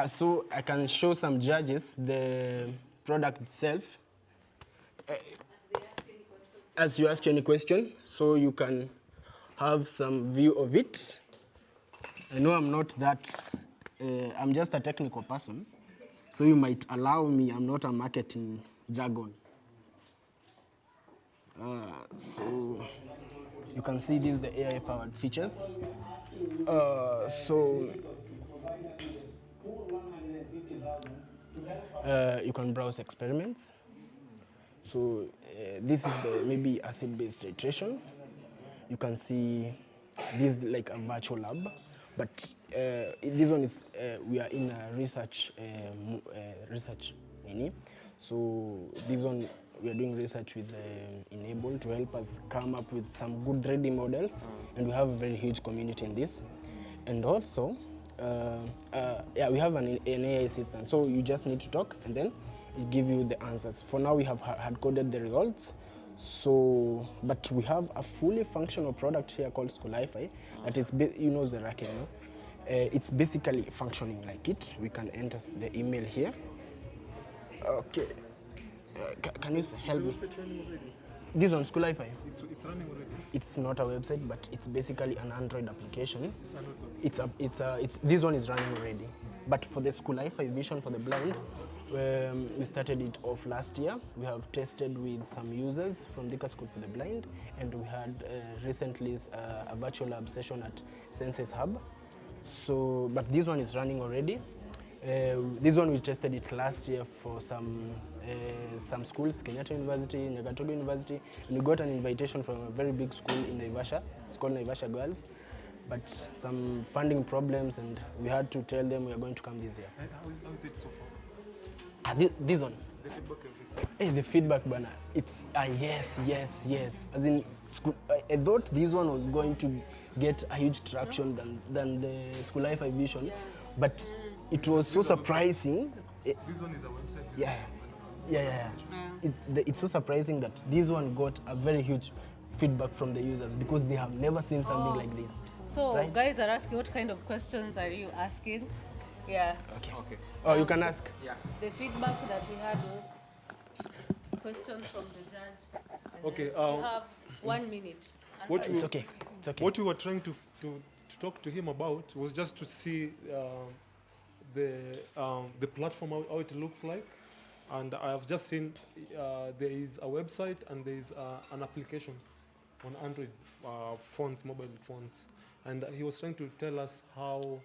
[SPEAKER 8] So I can show some judges the product itself. As you ask any question, so you can have some view of it. I know I'm not that, I'm just a technical person, so you might allow me, I'm not a marketing jargon. So you can see these the AI-powered features. You can browse experiments. So this is the maybe acid-based titration. You can see this like a virtual lab, but this one is we are in a research mini. So this one we are doing research with Enable to help us come up with some good 3D models, and we have a very huge community in this. And also, yeah, we have an AI assistant. So you just need to talk, and then it gives you the answers. For now, we have hard-coded the results. So, but we have a fully functional product here called School Wi-Fi. That is, you know, Zerake, no? It's basically functioning like it. We can enter the email here. Okay. Can you help me? This on School Wi-Fi.
[SPEAKER 7] It's running already.
[SPEAKER 8] It's not a website, but it's basically an Android application. This one is running already. But for the School Wi-Fi vision for the blind, we started it off last year. We have tested with some users from Thika School for the Blind, and we had recently a virtual lab session at Senses Hub. So, but this one is running already. This one we tested it last year for some schools, Kenyatta University, Nyagatogo University, and we got an invitation from a very big school in Naivasha. It's called Naivasha Girls, but some funding problems, and we had to tell them we are going to come this year.
[SPEAKER 7] And how is it so far?
[SPEAKER 8] This one.
[SPEAKER 7] The feedback
[SPEAKER 8] The feedback banner, it's a yes. As in, I thought this one was going to get a huge traction than the School Wi-Fi vision, but it was so surprising.
[SPEAKER 7] This one is a website.
[SPEAKER 8] Yeah. It's so surprising that this one got a very huge feedback from the users because they have never seen something like this.
[SPEAKER 2] So
[SPEAKER 8] right?
[SPEAKER 2] guys are asking, what kind of questions are you asking? Yeah.
[SPEAKER 8] Okay. Oh, you can ask.
[SPEAKER 2] Yeah. The feedback that we had was questions from the judge. And
[SPEAKER 7] Okay.
[SPEAKER 2] we have 1 minute.
[SPEAKER 7] What
[SPEAKER 8] It's okay.
[SPEAKER 7] What we were trying to talk to him about was just to see the platform, how it looks like. And I have just seen there is a website and there is an application on Android phones, mobile phones. And he was trying to tell us how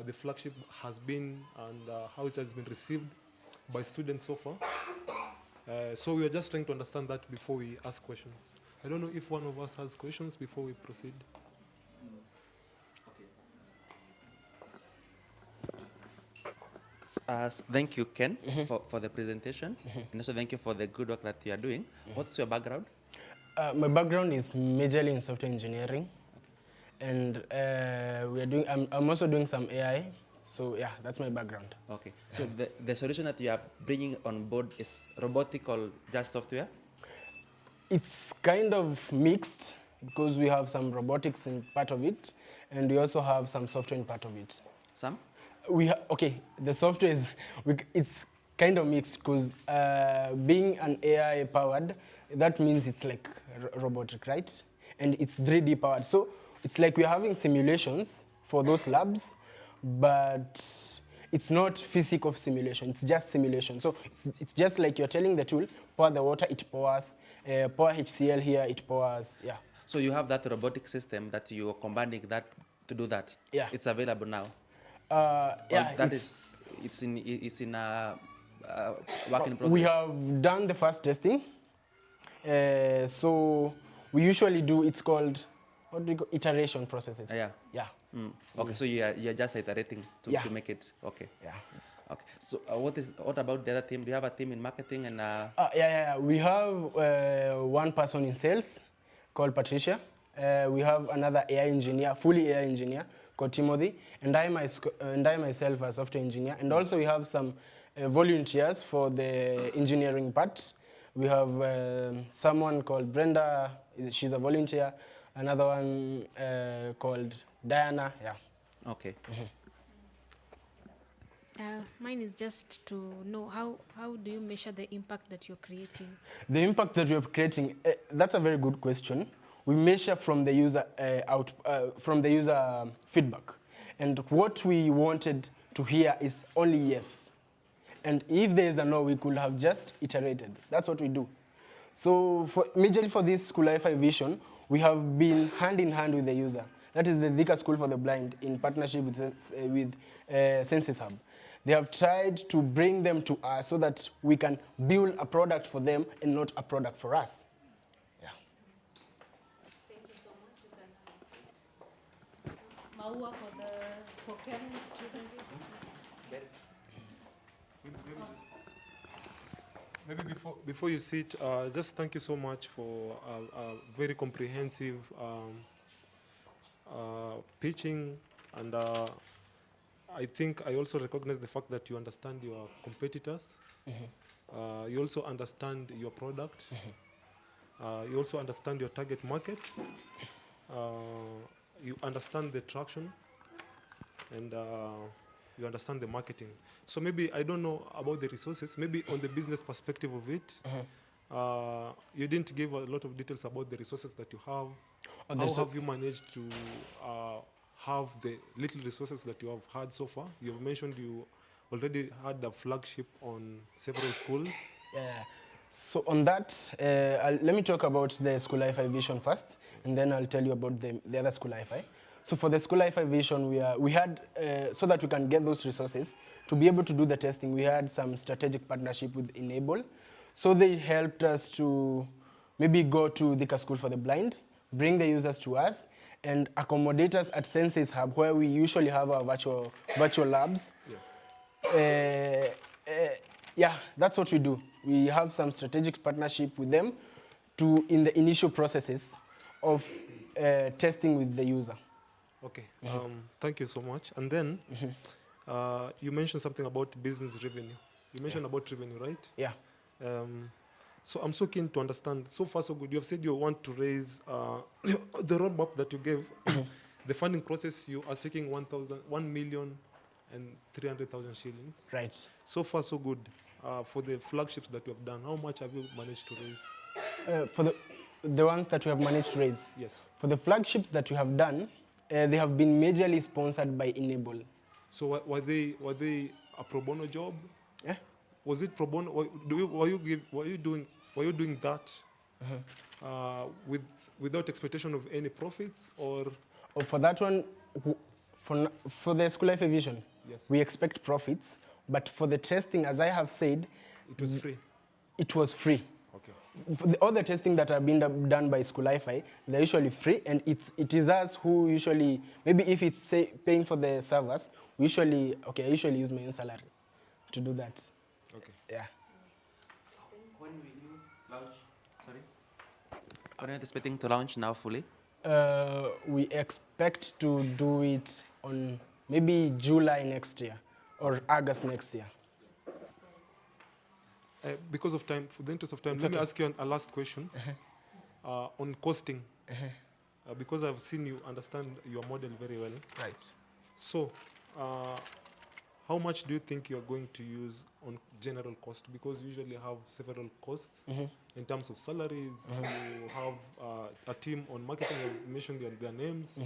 [SPEAKER 7] the flagship has been and how it has been received by students so far. So we are just trying to understand that before we ask questions. I don't know if one of us has questions before we proceed.
[SPEAKER 5] Thank you, Ken, for the presentation. And also thank you for the good work that you are doing. What's your background?
[SPEAKER 8] My background is majorly in software engineering. And I'm also doing some AI. So yeah, that's my background.
[SPEAKER 5] Okay. So the solution that you are bringing on board is robotic or just software?
[SPEAKER 8] It's kind of mixed because we have some robotics in part of it, and we also have some software in part of it.
[SPEAKER 5] Some?
[SPEAKER 8] Okay, the software is, it's kind of mixed because being an AI powered, that means it's like robotic, right? And it's 3D powered. So it's like we're having simulations for those labs, but it's not physical simulation, it's just simulation. So it's just like you're telling the tool, pour the water, it pours, pour HCl here, it pours, yeah.
[SPEAKER 5] So you have that robotic system that you are combining that to do that?
[SPEAKER 8] Yeah.
[SPEAKER 5] It's available now?
[SPEAKER 8] Yeah,
[SPEAKER 5] it's in a work in progress?
[SPEAKER 8] We have done the first testing. So we usually do, it's called, what do you call, iteration processes.
[SPEAKER 5] Yeah.
[SPEAKER 8] Yeah.
[SPEAKER 5] Okay, so you're just iterating to make it, okay.
[SPEAKER 8] Yeah.
[SPEAKER 5] Okay, so what about the other team? Do you have a team in marketing and?
[SPEAKER 8] Yeah. We have one person in sales called Patricia. We have another AI engineer, fully AI engineer called Timothy, and I myself a software engineer. And also we have some volunteers for the engineering part. We have someone called Brenda, she's a volunteer. Another one called Diana, yeah.
[SPEAKER 5] Okay.
[SPEAKER 6] Mine is just to know how do you measure the impact that you're creating?
[SPEAKER 8] The impact that we're creating, that's a very good question. We measure from the user feedback, and what we wanted to hear is only yes. And if there is a no, we could have just iterated. That's what we do. So majorly for this School Wi-Fi vision, we have been hand in hand with the user. That is the Dhika School for the Blind in partnership with Census Hub. They have tried to bring them to us so that we can build a product for them and not a product for us. Yeah.
[SPEAKER 2] Thank you so much. You can have a seat. Maua for Ken's presentation.
[SPEAKER 7] Maybe before you sit, just thank you so much for a very comprehensive pitching, and I think I also recognize the fact that you understand your competitors. You also understand your product. You also understand your target market. You understand the traction, and you understand the marketing. So maybe, I don't know about the resources, maybe on the business perspective of it, you didn't give a lot of details about the resources that you have. How have you managed to have the little resources that you have had so far? You've mentioned you already had a flagship on several schools.
[SPEAKER 8] Yeah. So on that, let me talk about the School Wi-Fi vision first, and then I'll tell you about the other School Wi-Fi. So for the School Wi-Fi vision, we had, so that we can get those resources, to be able to do the testing, we had some strategic partnership with Enable. So they helped us to maybe go to the School for the Blind, bring the users to us, and accommodate us at Census Hub, where we usually have our virtual labs. Yeah. Yeah, that's what we do. We have some strategic partnership with them in the initial processes of testing with the user.
[SPEAKER 7] Okay, thank you so much. And then, You mentioned something about business revenue. You mentioned about revenue, right?
[SPEAKER 8] Yeah.
[SPEAKER 7] So I'm so keen to understand. So far, so good. You have said you want to raise the roadmap that you gave. The funding process, you are seeking 1,300,000 shillings.
[SPEAKER 8] Right.
[SPEAKER 7] So far, so good. For the flagships that you have done, how much have you managed to raise?
[SPEAKER 8] For the ones that we have managed to raise.
[SPEAKER 7] Yes.
[SPEAKER 8] For the flagships that we have done, they have been majorly sponsored by Enable.
[SPEAKER 7] So were they a pro bono job?
[SPEAKER 8] Yeah.
[SPEAKER 7] Was it pro bono? Were you doing that without expectation of any profits, or?
[SPEAKER 8] Oh, for that one, for the School Life Vision,
[SPEAKER 7] Yes.
[SPEAKER 8] we expect profits, but for the testing, as I have said,
[SPEAKER 7] It was free.
[SPEAKER 8] it was free.
[SPEAKER 7] Okay.
[SPEAKER 8] For all the testing that are being done by School Life, they're usually free, and it is us who usually, maybe if it's say paying for the servers, I usually use my own salary to do that.
[SPEAKER 7] Okay.
[SPEAKER 8] Yeah.
[SPEAKER 5] When will you launch? Sorry? When are you expecting to launch now fully?
[SPEAKER 8] We expect to do it on maybe July next year or August next year.
[SPEAKER 7] Because of time, for the interest of time,
[SPEAKER 8] It's
[SPEAKER 7] let me
[SPEAKER 8] okay.
[SPEAKER 7] ask you a last question on costing. Because I've seen you understand your model very well.
[SPEAKER 8] Right.
[SPEAKER 7] So, how much do you think you are going to use on general cost? Because you usually have several costs in terms of salaries. You have a team on marketing. You mentioned their names.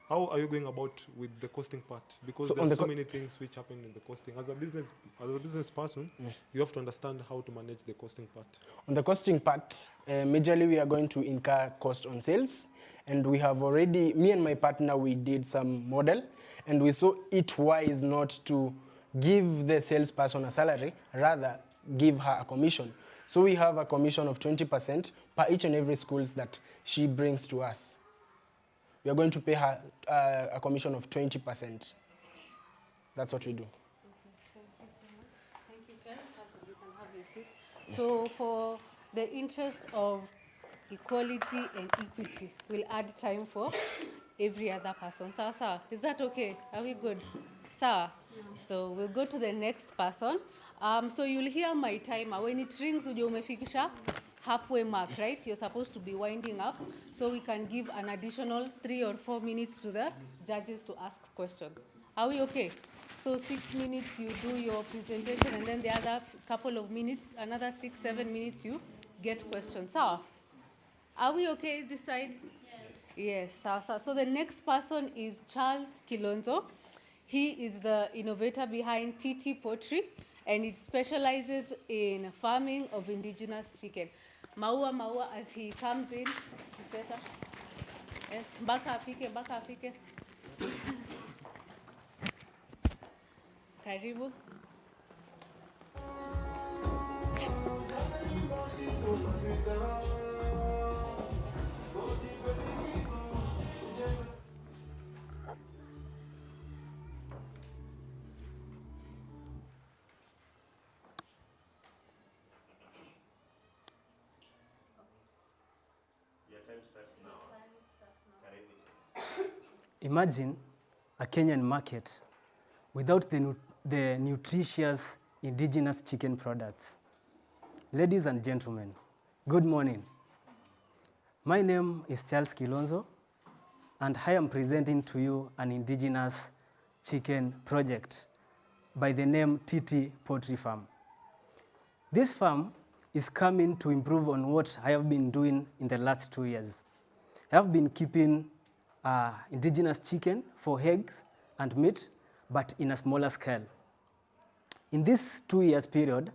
[SPEAKER 7] How are you going about with the costing part? Because
[SPEAKER 8] So on
[SPEAKER 7] there's
[SPEAKER 8] the
[SPEAKER 7] so many things which happen in the costing. As a business person, you have to understand how to manage the costing part.
[SPEAKER 8] On the costing part, majorly we are going to incur cost on sales, and we have already, me and my partner, we did some model, and we saw it wise not to give the salesperson a salary, rather give her a commission. So we have a commission of 20% per each and every schools that she brings to us. We are going to pay her a commission of 20%. That's what we do.
[SPEAKER 2] Thank you, Ken. You can have your seat. So for the interest of equality and equity, we'll add time for every other person. Sawa, is that okay? Are we good? Sawa? So we'll go to the next person. So you'll hear my timer. When it rings, uje umefikisha halfway mark, right? You're supposed to be winding up. So we can give an additional 3 or 4 minutes to the judges to ask questions. Are we okay? So 6 minutes you do your presentation, and then the other couple of minutes, another 6, 7 minutes you get questions. So, are we okay this side? Yes. Yes. So the next person is Charles Kilonzo. He is the innovator behind TT Poultry, and it specializes in farming of indigenous chicken. Maua, as he comes in, yes, baka afike. Karibu.
[SPEAKER 9] Imagine a Kenyan market without the nutritious indigenous chicken products. Ladies and gentlemen, good morning. My name is Charles Kilonzo, and I am presenting to you an indigenous chicken project by the name TT Poultry Farm. This farm is coming to improve on what I have been doing in the last 2 years. I have been keeping indigenous chicken for eggs and meat, but in a smaller scale. In this 2 years period,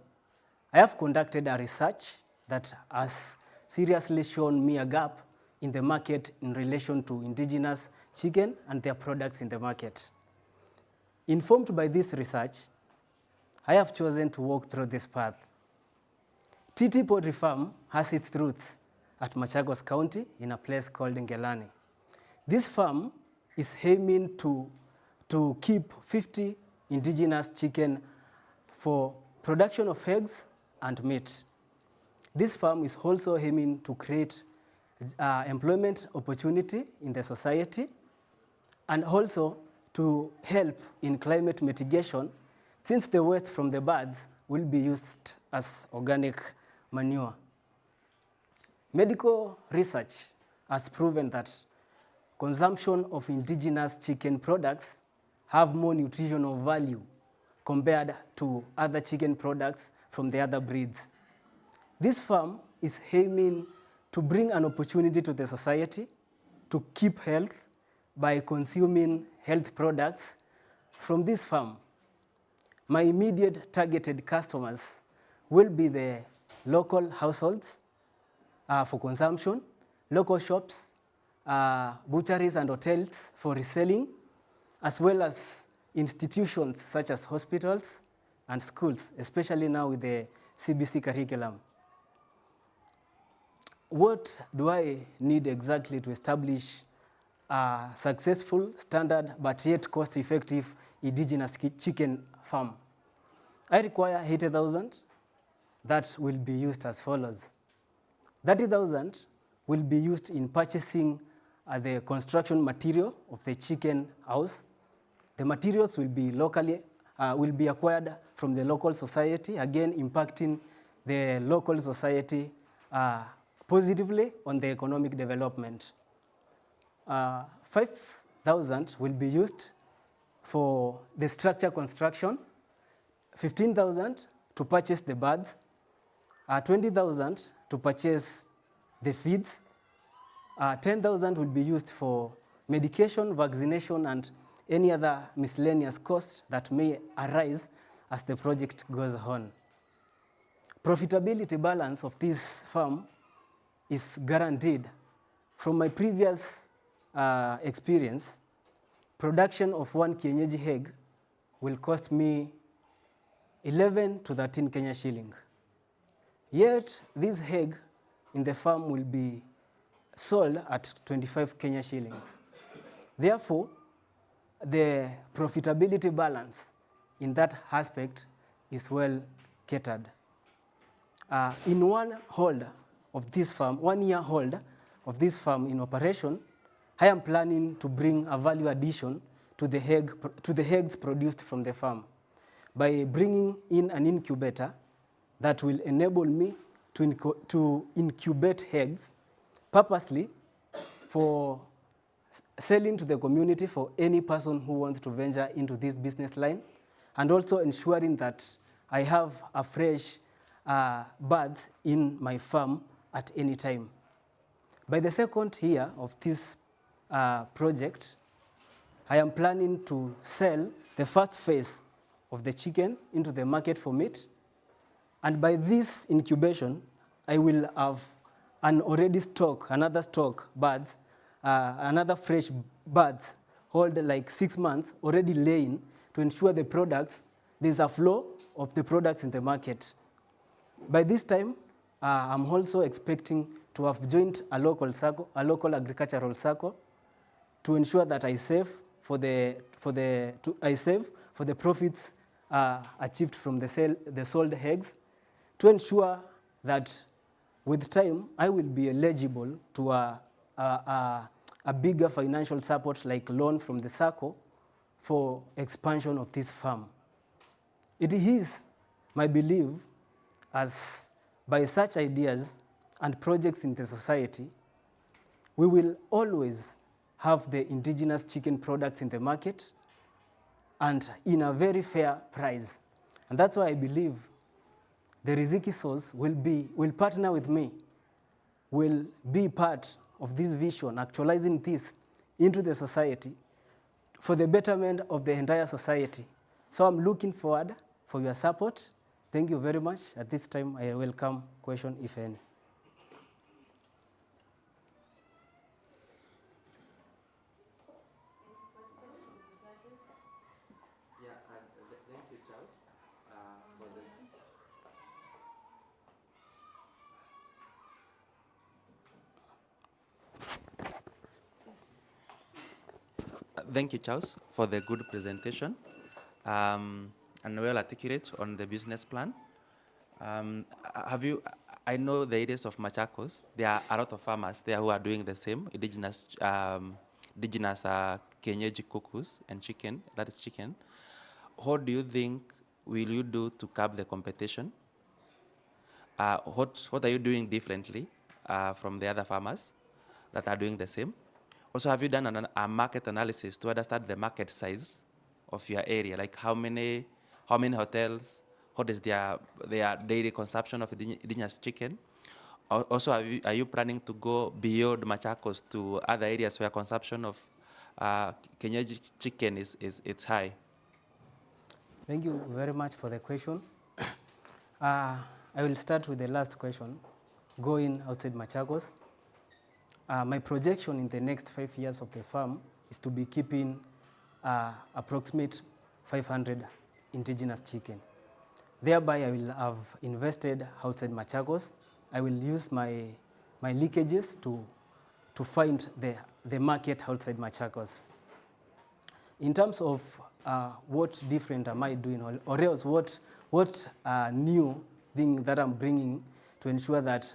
[SPEAKER 9] I have conducted a research that has seriously shown me a gap in the market in relation to indigenous chicken and their products in the market. Informed by this research, I have chosen to walk through this path. TT Poultry Farm has its roots at Machakos County in a place called Ngelani. This farm is aiming to keep 50 indigenous chicken for production of eggs and meat. This farm is also aiming to create employment opportunity in the society and also to help in climate mitigation, since the waste from the birds will be used as organic manure. Medical research has proven that consumption of indigenous chicken products have more nutritional value compared to other chicken products from the other breeds. This farm is aiming to bring an opportunity to the society to keep health by consuming health products from this farm. My immediate targeted customers will be the local households for consumption, local shops, butcheries and hotels for reselling, as well as institutions such as hospitals and schools, especially now with the CBC curriculum. What do I need exactly to establish a successful, standard, but yet cost-effective indigenous chicken farm? I require 80,000 that will be used as follows. 30,000 will be used in purchasing the construction material of the chicken house. The materials will be acquired from the local society, again impacting the local society positively on the economic development. 5,000 will be used for the structure construction, 15,000 to purchase the birds, 20,000 to purchase the feeds, 10,000 will be used for medication, vaccination, and any other miscellaneous costs that may arise as the project goes on. Profitability balance of this farm is guaranteed. From my previous experience, production of 1 kienyeji egg will cost me 11 to 13 Kenya shilling. Yet this egg in the farm will be sold at 25 Kenya shillings. Therefore, the profitability balance in that aspect is well catered. In 1 hold of this farm, 1 year hold of this farm in operation, I am planning to bring a value addition to the eggs produced from the farm by bringing in an incubator that will enable me to incubate eggs purposely for selling to the community for any person who wants to venture into this business line, and also ensuring that I have a fresh birds in my farm at any time. By the 2nd year of this project, I am planning to sell the first phase of the chicken into the market for meat. And by this incubation, I will have another stock birds, another fresh birds, hold like 6 months already laying to ensure the products, there's a flow of the products in the market. By this time, I'm also expecting to have joined a local circle, a local agricultural circle, to ensure that I save for the profits achieved from the sold eggs, to ensure that with time I will be eligible to a bigger financial support like loan from the circle for expansion of this farm. It is my belief, as by such ideas and projects in the society, we will always have the indigenous chicken products in the market and in a very fair price. And that's why I believe the Riziki source will partner with me, will be part of this vision, actualizing this into the society for the betterment of the entire society. So I'm looking forward for your support. Thank you very much. At this time, I welcome question, if any.
[SPEAKER 5] Thank you, Charles, for the... Thank you, Charles, for the good presentation and well articulate on the business plan. I know the areas of Machakos, there are a lot of farmers there who are doing the same, indigenous indigenous kienyeji kukus and chicken, that is chicken, what do you think will you do to curb the competition? What are you doing differently from the other farmers that are doing the same? Also, have you done a market analysis to understand the market size of your area? Like how many hotels, what is their daily consumption of indigenous chicken? Also, are you planning to go beyond Machakos to other areas where consumption of kienyeji chicken is high?
[SPEAKER 9] Thank you very much for the question. I will start with the last question, going outside Machakos. My projection in the next 5 years of the farm is to be keeping approximate 500 indigenous chicken. Thereby, I will have invested outside Machakos. I will use my leakages to find the market outside Machakos. In terms of what different am I doing, or else what new thing that I'm bringing to ensure that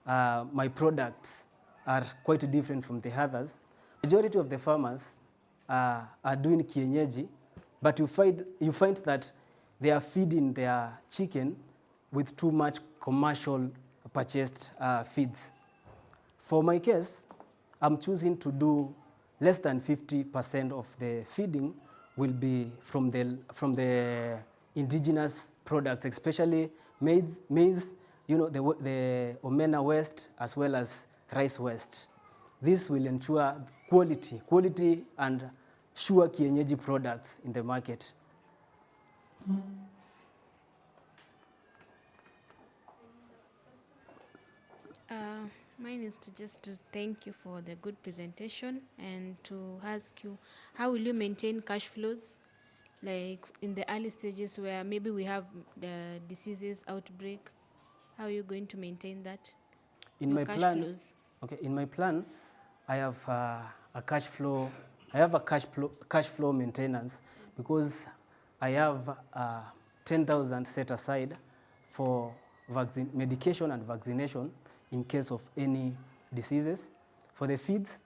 [SPEAKER 9] my products are quite different from the others. Majority of the farmers are doing kienyeji, but you find that they are feeding their chicken with too much commercial purchased feeds. For my case, I'm choosing to do less than 50% of the feeding will be from the indigenous products, especially maize, you know, the omena waste as well as rice waste. This will ensure quality and sure kienyeji products in the market.
[SPEAKER 6] Mine is to thank you for the good presentation and to ask you, how will you maintain cash flows, like in the early stages where maybe we have the diseases outbreak? How are you going to maintain that?
[SPEAKER 9] In my plan, okay. In my plan, I have a cash flow. I have a cash flow maintenance because I have 10,000 set aside for medication and vaccination in case of any diseases. For the feeds,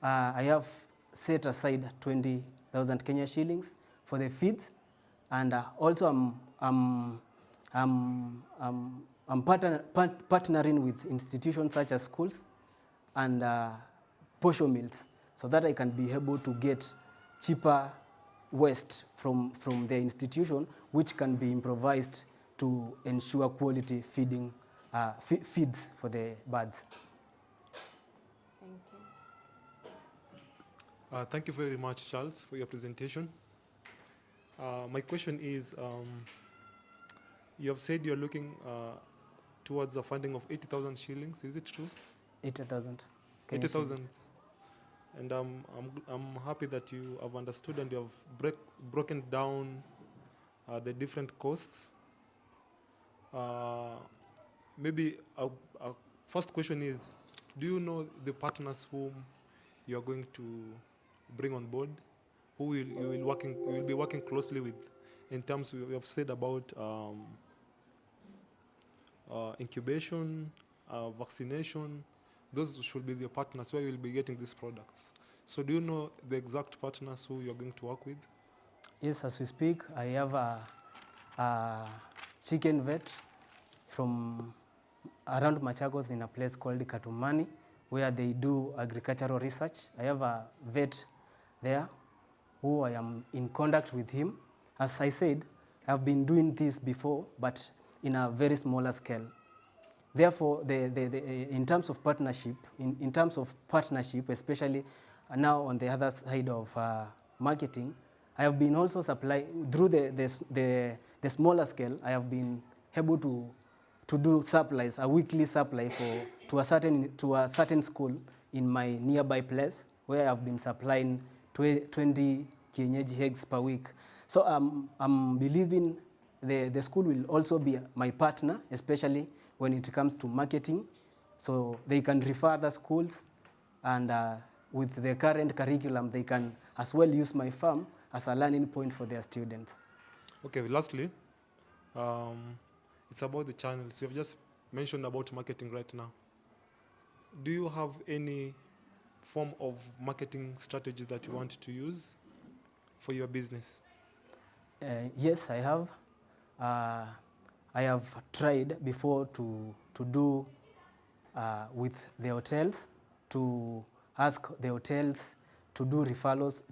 [SPEAKER 9] I have set aside 20,000 Kenya shillings for the feeds, and also I'm partnering with institutions such as schools and posho mills, so that I can be able to get cheaper waste from the institution, which can be improvised to ensure quality feeds for the birds.
[SPEAKER 2] Thank you.
[SPEAKER 7] Thank you very much, Charles, for your presentation. My question is, you have said you're looking towards a funding of 80,000 shillings. Is it true?
[SPEAKER 9] 80,000.
[SPEAKER 7] 80,000. And I'm happy that you have understood and you have broken down the different costs. Maybe a first question is, do you know the partners whom you are going to bring on board, who you will be working closely with, in terms we have said about incubation, vaccination? Those should be the partners where you will be getting these products. So do you know the exact partners who you're going to work with?
[SPEAKER 9] Yes, as we speak, I have a chicken vet from around Machakos in a place called Katumani, where they do agricultural research. I have a vet there who I am in contact with him. As I said, I've been doing this before, but in a very smaller scale. Therefore, in terms of partnership, especially now on the other side of marketing, I have been also supplying through the smaller scale. I have been able to do supplies, a weekly supply to a certain school in my nearby place, where I have been supplying 20 kienyeji eggs per week. So I'm believing the school will also be my partner, especially when it comes to marketing, so they can refer other schools, and with the current curriculum, they can as well use my farm as a learning point for their students.
[SPEAKER 7] Okay, lastly, it's about the channels. You have just mentioned about marketing right now. Do you have any form of marketing strategy that you want to use for your business?
[SPEAKER 9] Yes, I have. I have tried before to do with the hotels, to ask the hotels to do referrals,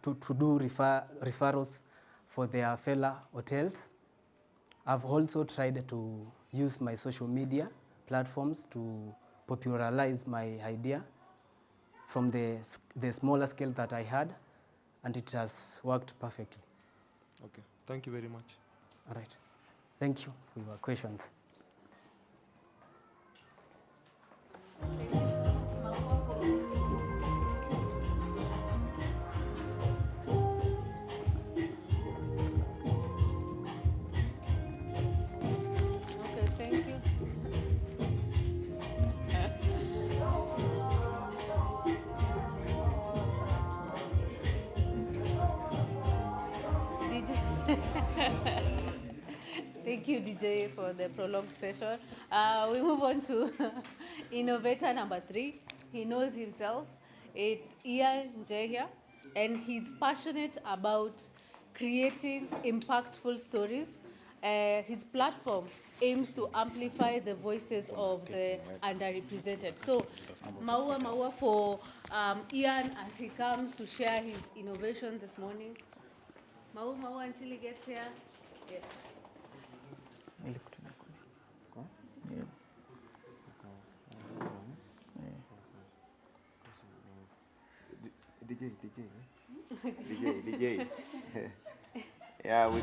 [SPEAKER 9] referrals for their fellow hotels. I've also tried to use my social media platforms to popularize my idea from the smaller scale that I had, and it has worked perfectly.
[SPEAKER 7] Okay, thank you very much.
[SPEAKER 9] All right. Thank you for your questions.
[SPEAKER 2] Thank you, sir. Maua for okay, thank you. DJ. Thank you, DJ, for the prolonged session. We move on to innovator number 3. He knows himself. It's Ian Njehia, and he's passionate about creating impactful stories. His platform aims to amplify the voices of the underrepresented. So, Maua for Ian as he comes to share his innovation this morning. Maua until he gets here. Yes.
[SPEAKER 1] DJ. Yeah, we.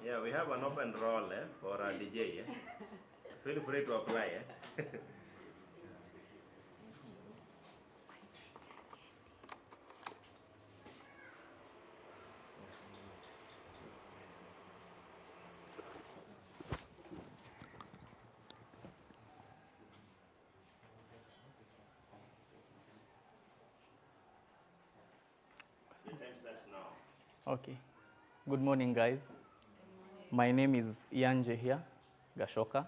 [SPEAKER 1] Yeah, we have an open role for a DJ. Feel free to apply.
[SPEAKER 10] Okay. Good morning, guys. My name is Ian Njehia Gashoka,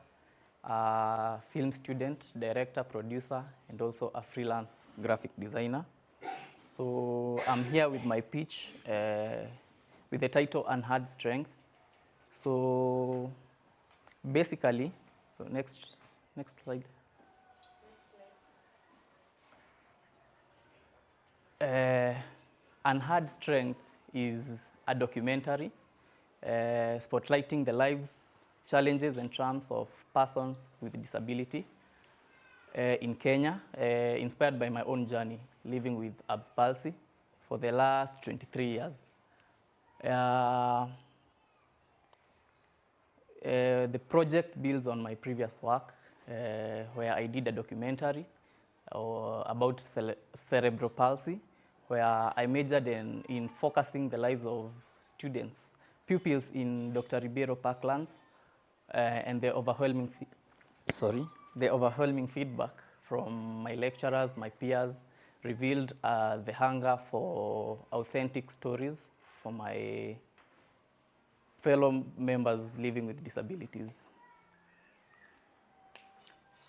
[SPEAKER 10] a film student, director, producer, and also a freelance graphic designer. So I'm here with my pitch with the title Unheard Strength. So basically, so next slide. Unheard Strength is a documentary spotlighting the lives, challenges, and triumphs of persons with disability in Kenya, inspired by my own journey living with Abs palsy for the last 23 years. The project builds on my previous work where I did a documentary about cerebral palsy, where I majored in focusing the lives of students, pupils in Dr. Ribeiro Parklands, and the overwhelming feedback from my lecturers, my peers, revealed the hunger for authentic stories for my fellow members living with disabilities.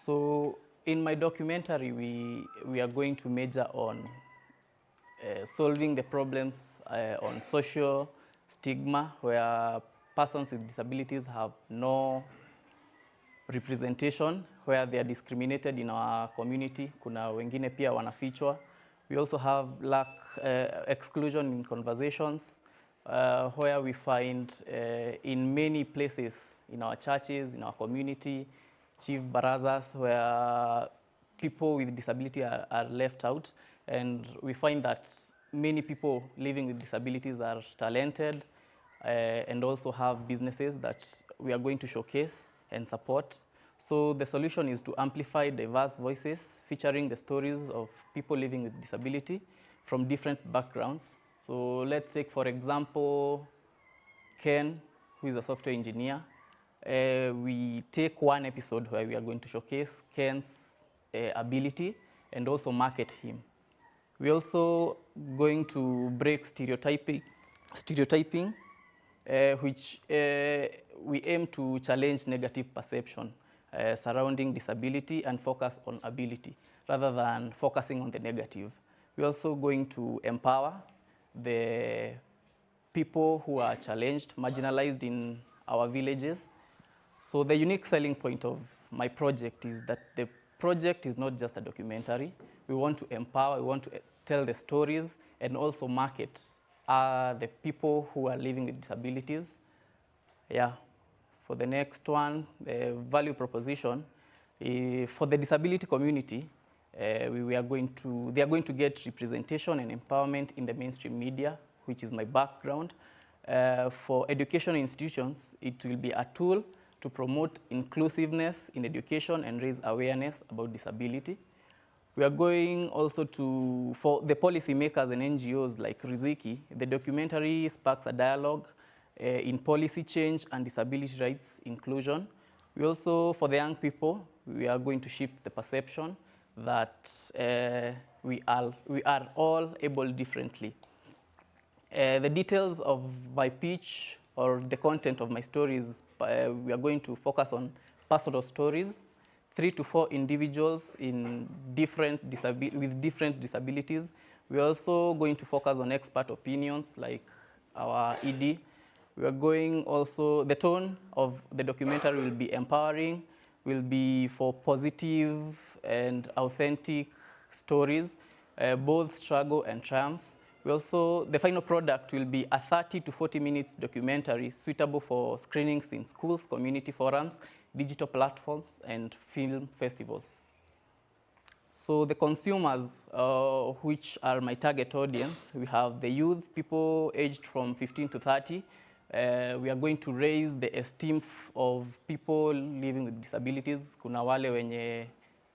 [SPEAKER 10] So in my documentary, we are going to major on solving the problems on social stigma, where persons with disabilities have no representation, where they are discriminated in our community. Kuna wengine pia wanafichwa. We also have exclusion in conversations, where we find in many places in our churches, in our community, chief barazas, where people with disability are left out. And we find that many people living with disabilities are talented and also have businesses that we are going to showcase and support. So the solution is to amplify diverse voices featuring the stories of people living with disability from different backgrounds. So let's take, for example, Ken, who is a software engineer. We take one episode where we are going to showcase Ken's ability and also market him. We're also going to break stereotyping which we aim to challenge negative perception surrounding disability and focus on ability rather than focusing on the negative. We're also going to empower the people who are challenged, marginalized in our villages. So the unique selling point of my project is that the project is not just a documentary. We want to empower, we want to tell the stories and also market the people who are living with disabilities. Yeah. For the next one, the value proposition, for the disability community, they are going to get representation and empowerment in the mainstream media, which is my background. For education institutions, it will be a tool to promote inclusiveness in education and raise awareness about disability. We are going also to, for the policymakers and NGOs like Riziki, the documentary sparks a dialogue in policy change and disability rights inclusion. We also, for the young people, we are going to shift the perception that we are all able differently. The details of my pitch or the content of my stories, we are going to focus on personal stories, 3 to 4 individuals in with different disabilities. We're also going to focus on expert opinions like our ED. We are going also, the tone of the documentary will be empowering, will be for positive and authentic stories, both struggle and triumphs. We also, the final product will be a 30 to 40 minutes documentary suitable for screenings in schools, community forums, digital platforms, and film festivals. So the consumers, which are my target audience, we have the youth, people aged from 15 to 30. We are going to raise the esteem of people living with disabilities. Kuna wale wenye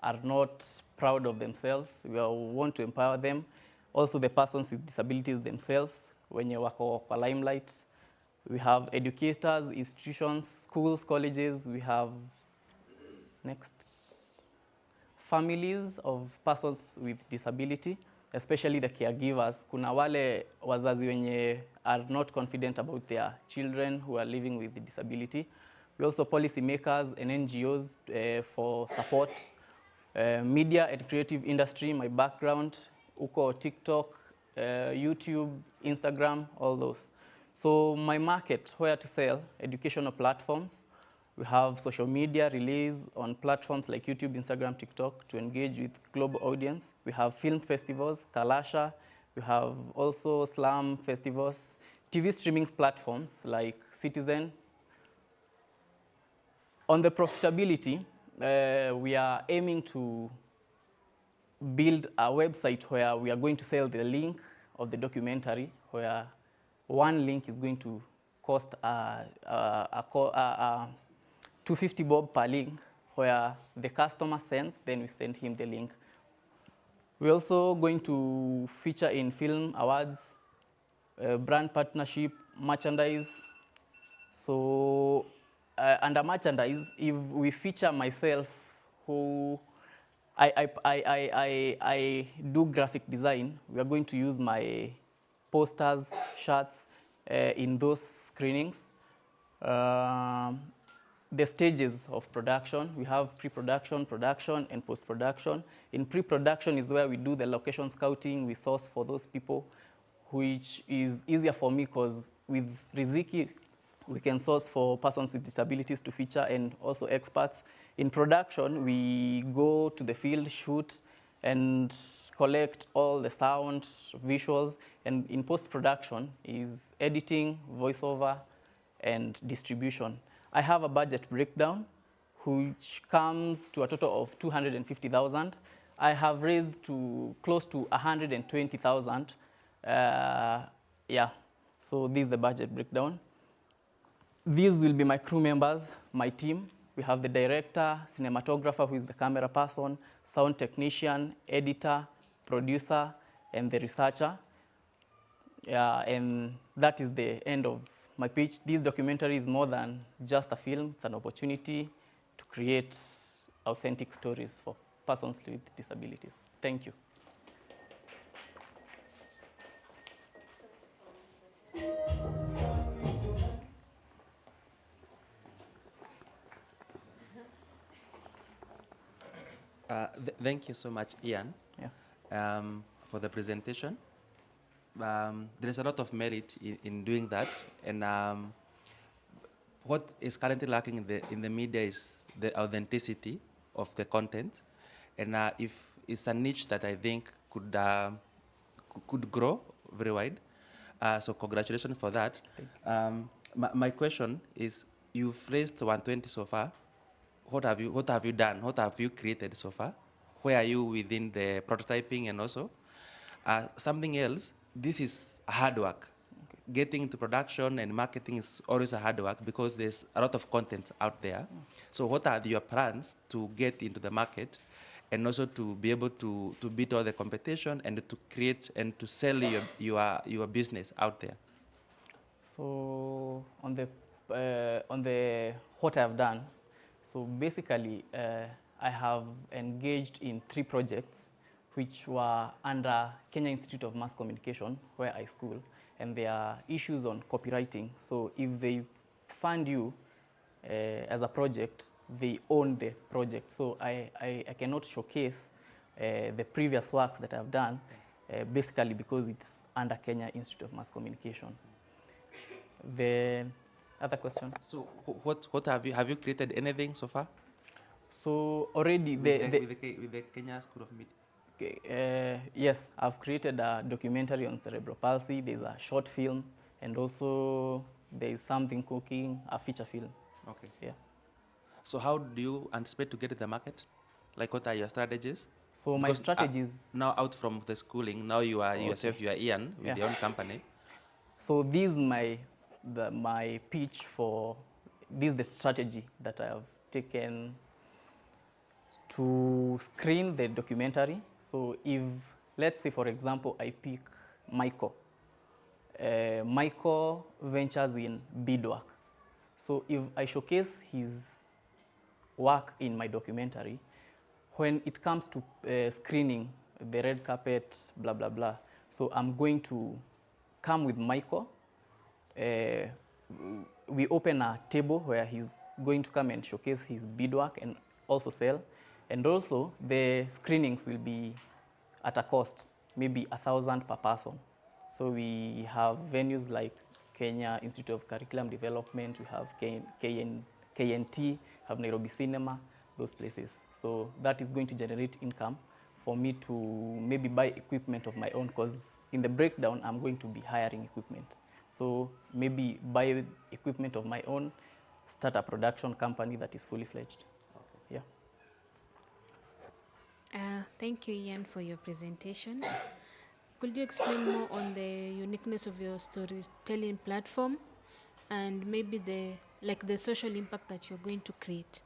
[SPEAKER 10] are not proud of themselves. We want to empower them. Also the persons with disabilities themselves, wenye wako kwa limelight. We have educators, institutions, schools, colleges. We have, next, families of persons with disability, especially the caregivers. Kuna wale wazazi wenye are not confident about their children who are living with disability. We also policymakers and NGOs for support. Media and creative industry, my background, uko TikTok, YouTube, Instagram, all those. So my market, where to sell, educational platforms. We have social media release on platforms like YouTube, Instagram, TikTok to engage with global audience. We have film festivals, Kalasha. We have also slam festivals, TV streaming platforms like Citizen. On the profitability, we are aiming to build a website where we are going to sell the link of the documentary, where one link is going to cost 250 bob per link, where the customer sends, then we send him the link. We're also going to feature in film awards, brand partnership, merchandise. So under merchandise, if we feature myself, who I do graphic design, we are going to use my posters, shirts in those screenings. The stages of production, we have pre-production, production, and post-production. In pre-production is where we do the location scouting, we source for those people, which is easier for me because with Riziki, we can source for persons with disabilities to feature and also experts. In production, we go to the field, shoot, and collect all the sound, visuals, and in post-production is editing, voiceover, and distribution. I have a budget breakdown, which comes to a total of 250,000. I have raised to close to 120,000. Yeah, so this is the budget breakdown. These will be my crew members, my team. We have the director, cinematographer, who is the camera person, sound technician, editor, producer, and the researcher. Yeah, and that is the end of my pitch. This documentary is more than just a film. It's an opportunity to create authentic stories for persons with disabilities. Thank you.
[SPEAKER 5] Thank you so much, Ian, for the presentation. There is a lot of merit in doing that, and what is currently lacking in the media is the authenticity of the content, and if it's a niche that I think could grow very wide. So congratulations for that. My question is, you've raised 120 so far. What have you done? What have you created so far? Where are you within the prototyping, and also something else? This is hard work. Getting into production and marketing is always a hard work because there's a lot of content out there. So what are your plans to get into the market, and also to be able to beat all the competition and to create and to sell your business out there?
[SPEAKER 10] So on the what I've done, so basically I have engaged in 3 projects which were under Kenya Institute of Mass Communication, where I school, and there are issues on copywriting. So if they fund you as a project, they own the project. So I cannot showcase the previous works that I've done, basically because it's under Kenya Institute of Mass Communication. The other question?
[SPEAKER 5] So what have you created anything so far?
[SPEAKER 10] So already
[SPEAKER 5] with the Kenya School of Media.
[SPEAKER 10] Okay, yes, I've created a documentary on cerebral palsy. There's a short film, and also there is something cooking, a feature film.
[SPEAKER 5] Okay.
[SPEAKER 10] Yeah.
[SPEAKER 5] So how do you anticipate to get to the market? Like, what are your strategies?
[SPEAKER 10] So my strategies
[SPEAKER 5] now out from the schooling, now you are yourself, you are Ian with your own company.
[SPEAKER 10] So this is my pitch for this is the strategy that I have taken to screen the documentary. So if, let's say, for example, I pick Michael. Michael ventures in beadwork. So if I showcase his work in my documentary, when it comes to screening, the red carpet, blah, blah, blah, so I'm going to come with Michael. We open a table where he's going to come and showcase his beadwork and also sell. And also, the screenings will be at a cost, maybe 1,000 per person. So we have venues like Kenya Institute of Curriculum Development, we have KNT, have Nairobi Cinema, those places. So that is going to generate income for me to maybe buy equipment of my own, because in the breakdown, I'm going to be hiring equipment. So maybe buy equipment of my own, start a production company that is fully fledged. Okay. Yeah.
[SPEAKER 6] Thank you, Ian, for your presentation. Could you explain more on the uniqueness of your storytelling platform and maybe the social impact that you're going to create?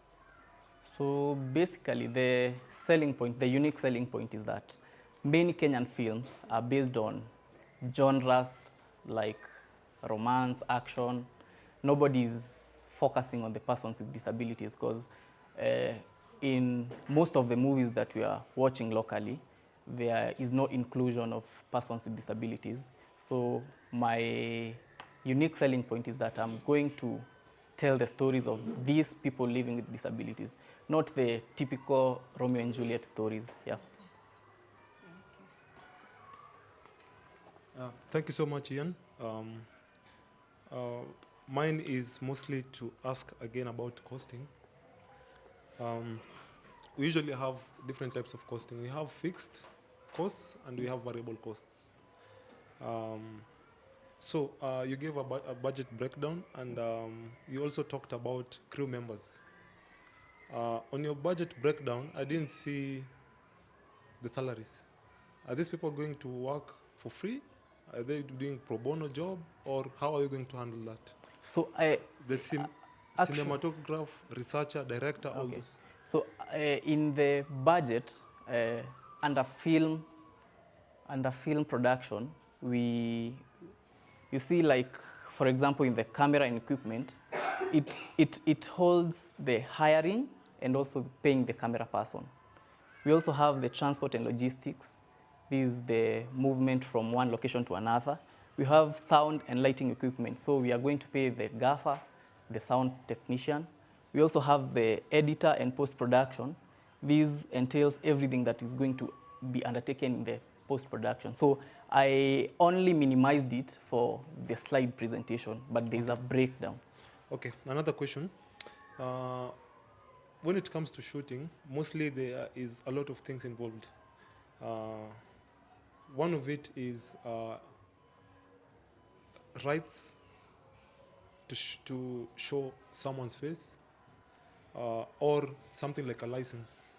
[SPEAKER 10] So basically, the selling point, the unique selling point is that many Kenyan films are based on genres like romance, action. Nobody's focusing on the persons with disabilities, because in most of the movies that we are watching locally, there is no inclusion of persons with disabilities. So my unique selling point is that I'm going to tell the stories of these people living with disabilities, not the typical Romeo and Juliet stories. Yeah.
[SPEAKER 7] Thank you so much, Ian. Mine is mostly to ask again about costing. We usually have different types of costing. We have fixed costs and we have variable costs. So you gave a budget breakdown, and you also talked about crew members. On your budget breakdown, I didn't see the salaries. Are these people going to work for free? Are they doing pro bono job, or how are you going to handle that?
[SPEAKER 10] So
[SPEAKER 7] The cinematograph, researcher, director, all those.
[SPEAKER 10] So in the budget under film production, you see, like, for example, in the camera and equipment, it holds the hiring and also paying the camera person. We also have the transport and logistics. This is the movement from one location to another. We have sound and lighting equipment. So we are going to pay the gaffer, the sound technician. We also have the editor and post-production. This entails everything that is going to be undertaken in the post-production. So I only minimized it for the slide presentation, but there's a breakdown.
[SPEAKER 7] Okay, another question. When it comes to shooting, mostly there is a lot of things involved. One of it is rights to show someone's face, or something like a license.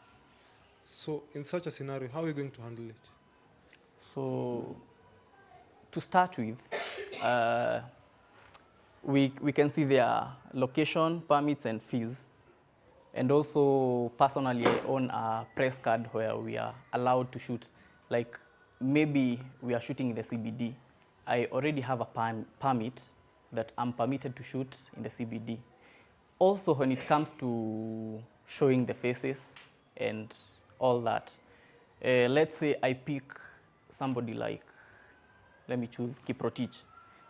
[SPEAKER 7] So in such a scenario, how are you going to handle it?
[SPEAKER 10] So to start with, we can see their location, permits, and fees. And also, personally, I own a press card where we are allowed to shoot. Like, maybe we are shooting in the CBD. I already have a permit that I'm permitted to shoot in the CBD. Also, when it comes to showing the faces and all that, let's say I pick somebody like, let me choose Kiprotich.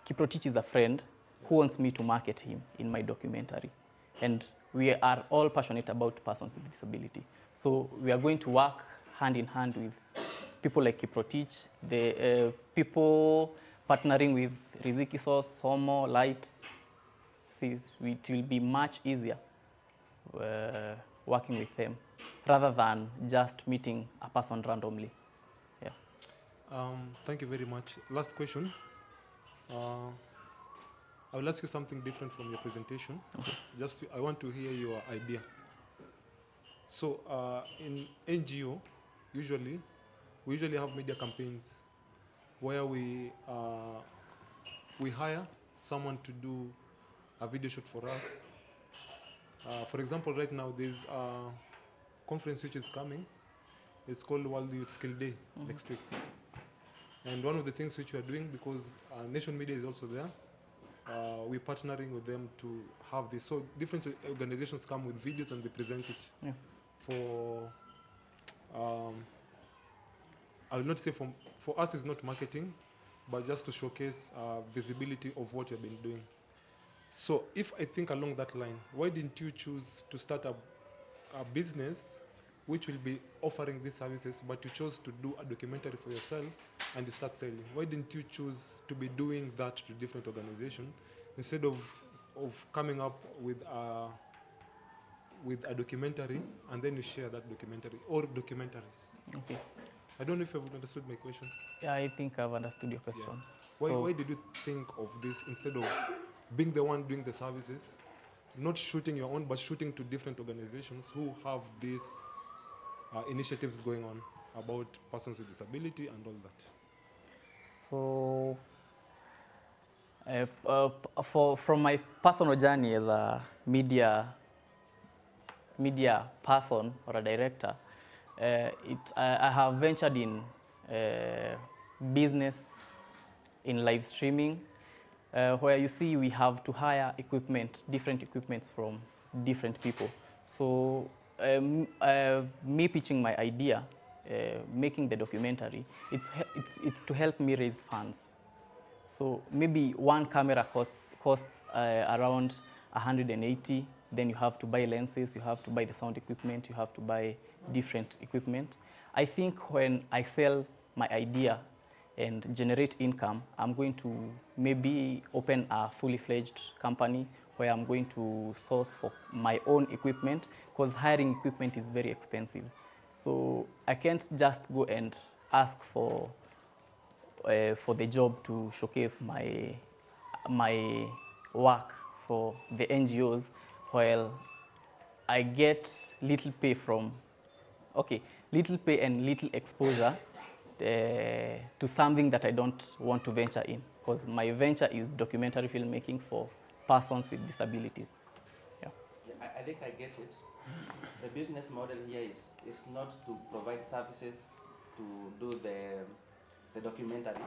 [SPEAKER 10] Kiprotich is a friend who wants me to market him in my documentary. And we are all passionate about persons with disability. So we are going to work hand in hand with people like Kiprotich, the people partnering with Riziki Source, Homo, Light. See, it will be much easier working with them rather than just meeting a person randomly. Yeah.
[SPEAKER 7] Thank you very much. Last question. I will ask you something different from your presentation.
[SPEAKER 10] Okay.
[SPEAKER 7] I want to hear your idea. So in NGO, we usually have media campaigns where we hire someone to do a video shoot for us. For example, right now there's a conference which is coming. It's called World Youth Skill Day next week. And one of the things which we are doing, because Nation Media is also there, we're partnering with them to have this. So different organizations come with videos and they present it.
[SPEAKER 10] Yeah.
[SPEAKER 7] For, I will not say for us it's not marketing, but just to showcase visibility of what you've been doing. So if I think along that line, why didn't you choose to start a business which will be offering these services, but you chose to do a documentary for yourself and you start selling? Why didn't you choose to be doing that to different organizations instead of coming up with a documentary and then you share that documentary or documentaries?
[SPEAKER 10] Okay.
[SPEAKER 7] I don't know if you've understood my question.
[SPEAKER 10] Yeah, I think I've understood your question.
[SPEAKER 7] Yeah. Why did you think of this instead of being the one doing the services, not shooting your own, but shooting to different organizations who have these initiatives going on about persons with disability and all that?
[SPEAKER 10] So, from my personal journey as a media person or a director, I have ventured in business in live streaming, where you see we have to hire different equipments from different people. So me pitching my idea, making the documentary, it's to help me raise funds. So maybe one camera costs around 180. Then you have to buy lenses, you have to buy the sound equipment, you have to buy different equipment. I think when I sell my idea and generate income, I'm going to maybe open a fully fledged company where I'm going to source for my own equipment, because hiring equipment is very expensive. So I can't just go and ask for for the job to showcase my work for the NGOs, while I get little pay from, little pay and little exposure to something that I don't want to venture in, because my venture is documentary filmmaking for persons with disabilities. Yeah.
[SPEAKER 5] I think I get it. The business model here is not to provide services to do the documentary.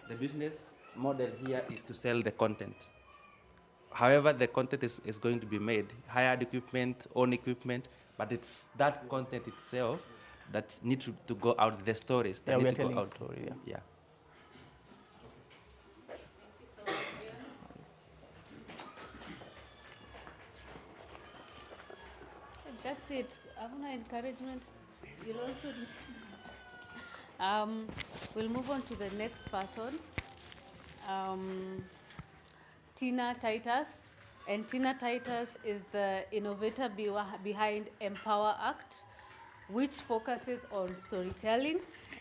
[SPEAKER 5] The business model here is to sell the content. However, the content is going to be made, hired equipment, own equipment, but it's that content itself that needs to go out, the stories that
[SPEAKER 10] Yeah,
[SPEAKER 5] need
[SPEAKER 10] we are
[SPEAKER 5] to go
[SPEAKER 10] telling
[SPEAKER 5] out.
[SPEAKER 10] story, yeah.
[SPEAKER 5] Yeah.
[SPEAKER 2] That's it. Havuna encouragement. You'll also do. We'll move on to the next person. Tina Titus. And Tina Titus is the innovator behind Empower Act, which focuses on storytelling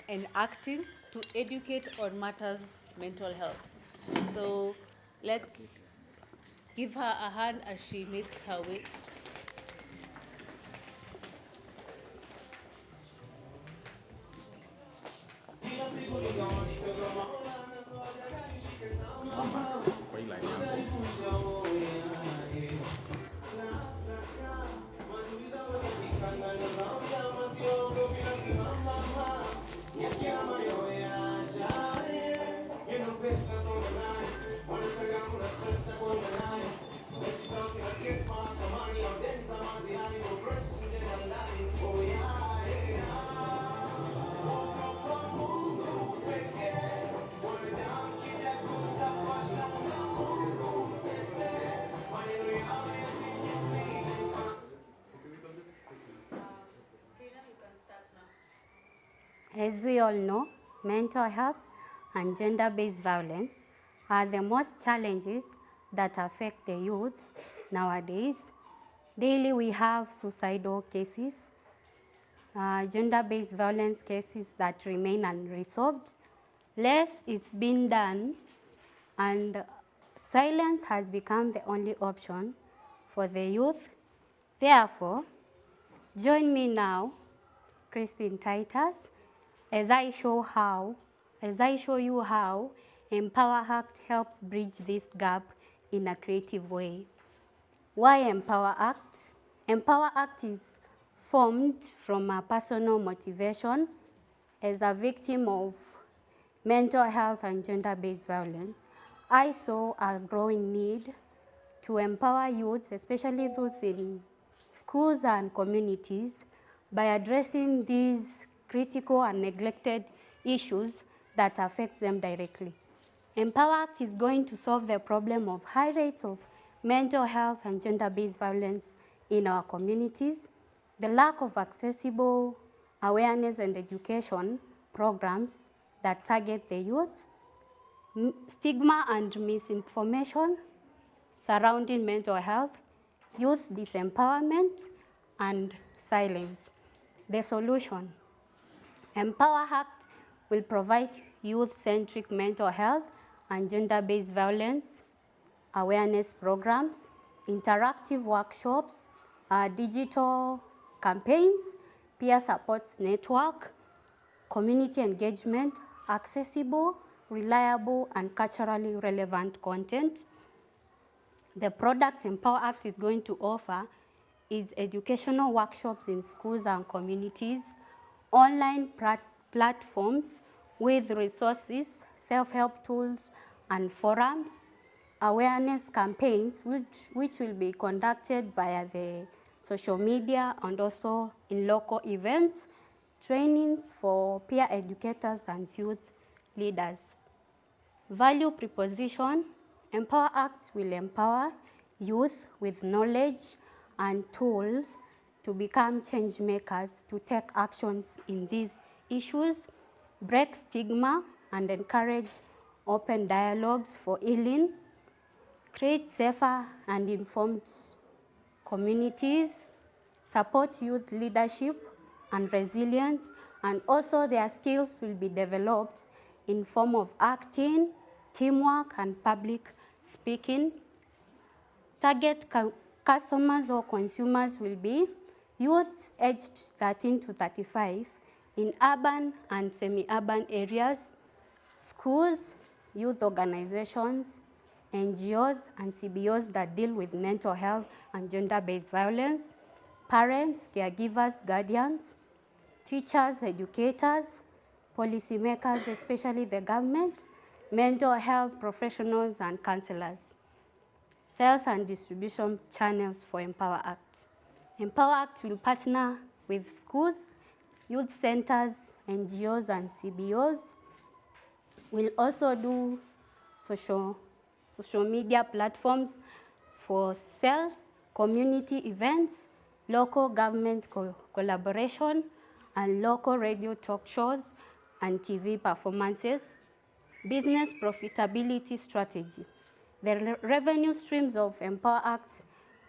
[SPEAKER 2] and acting to educate on matters mental health. So let's give her a hand as she makes her way.
[SPEAKER 11] As we all know, mental health and gender-based violence are the most challenges that affect the youth nowadays. Daily we have suicidal cases, gender-based violence cases that remain unresolved. Less is being done, and silence has become the only option for the youth. Therefore, join me now, Christine Titus, as I show you how Empower Act helps bridge this gap in a creative way. Why Empower Act? Empower Act is formed from a personal motivation. As a victim of mental health and gender-based violence, I saw a growing need to empower youth, especially those in schools and communities, by addressing these critical and neglected issues that affect them directly. Empower Act is going to solve the problem of high rates of mental health and gender-based violence in our communities, the lack of accessible awareness and education programs that target the youth, stigma and misinformation surrounding mental health, youth disempowerment, and silence. The solution: Empower Act will provide youth-centric mental health and gender-based violence awareness programs, interactive workshops, digital campaigns, peer support network, community engagement, accessible, reliable, and culturally relevant content. The product Empower Act is going to offer is educational workshops in schools and communities, online platforms with resources, self-help tools, and forums, awareness campaigns which will be conducted via the social media and also in local events, trainings for peer educators and youth leaders. Value proposition: Empower Act will empower youth with knowledge and tools to become change makers, to take actions in these issues, break stigma and encourage open dialogues for healing, create safer and informed communities, support youth leadership and resilience, and also their skills will be developed in form of acting, teamwork, and public speaking. Target customers or consumers will be youths aged 13 to 35 in urban and semi-urban areas, schools, youth organizations, NGOs, and CBOs that deal with mental health and gender-based violence, parents, caregivers, guardians, teachers, educators, policymakers, especially the government, mental health professionals, and counselors. Sales and distribution channels for Empower Act. Empower Act will partner with schools, youth centers, NGOs, and CBOs. We'll also do social media platforms for sales, community events, local government collaboration, and local radio talk shows and TV performances. Business profitability strategy. The revenue streams of Empower Act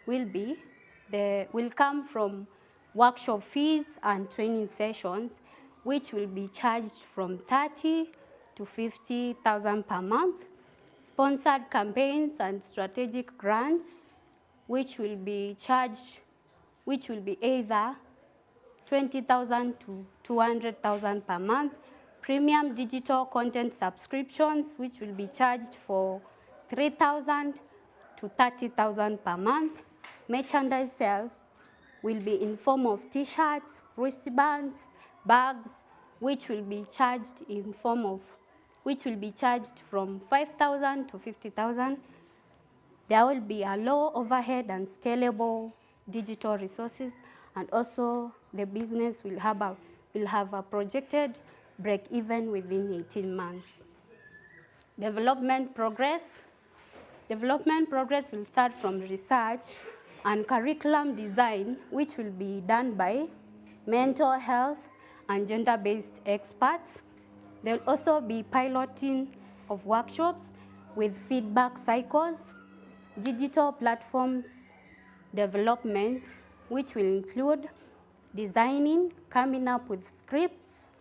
[SPEAKER 11] will come from workshop fees and training sessions, which will be charged from 30 to 50,000 per month. Sponsored campaigns and strategic grants, which will be either 20,000 to 200,000 per month. Premium digital content subscriptions, which will be charged for 3,000 to 30,000 per month. Merchandise sales will be in form of t-shirts, wristbands, bags, which will be charged from 5,000 to 50,000. There will be a low overhead and scalable digital resources, and also the business will have a projected break-even within 18 months. Development progress will start from research and curriculum design, which will be done by mental health and gender-based experts. There will also be piloting of workshops with feedback cycles, digital platforms development, which will include designing, coming up with scripts,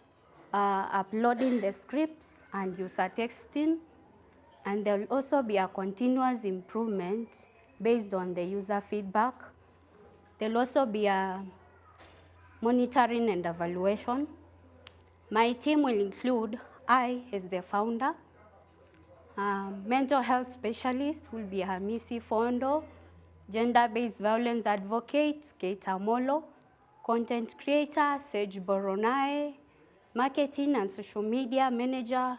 [SPEAKER 11] uploading the scripts, and user testing. And there will also be a continuous improvement based on the user feedback. There will also be a monitoring and evaluation. My team will include I as the founder. Mental health specialist will be Hamisi Fondo. Gender-based violence advocate, Keita Molo. Content creator, Sage Boronae. Marketing and social media manager,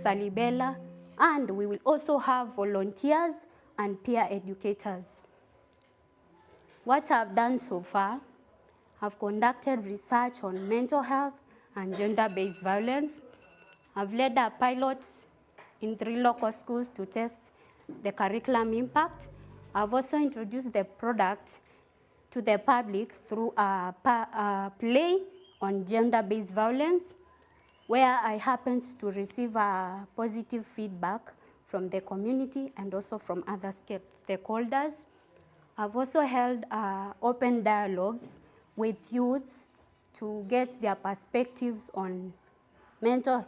[SPEAKER 11] Salibella. And we will also have volunteers and peer educators. What I've done so far, I've conducted research on mental health and gender-based violence. I've led a pilot in 3 local schools to test the curriculum impact. I've also introduced the product to the public through a play on gender-based violence, where I happened to receive a positive feedback from the community and also from other stakeholders. I've also held open dialogues with youths to get their perspectives on mental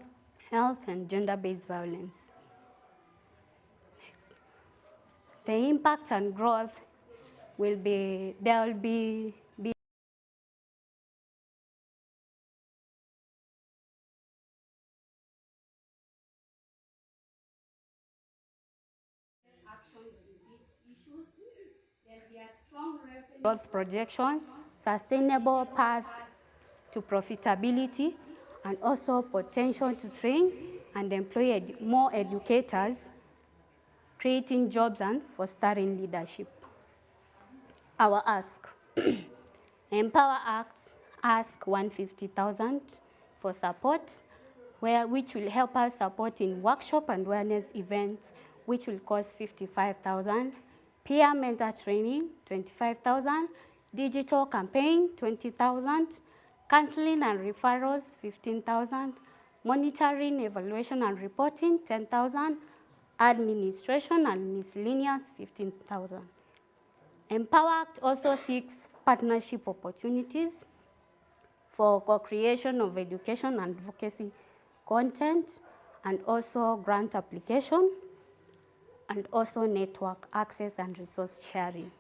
[SPEAKER 11] health and gender-based violence. Next. The impact and growth will be, there will be actions in these issues. There will be a strong growth projection, sustainable path to profitability, and also potential to train and employ more educators, creating jobs and fostering leadership. Our ask. Empower Act ask 150,000 for support, which will help us support in workshop and awareness events, which will cost 55,000. Peer mentor training, 25,000. Digital campaign, 20,000. Counseling and referrals, 15,000. Monitoring, evaluation, and reporting, 10,000. Administration and miscellaneous, 15,000. Empower Act also seeks partnership opportunities for co-creation of education and advocacy content, and also grant application, and also network access and resource sharing.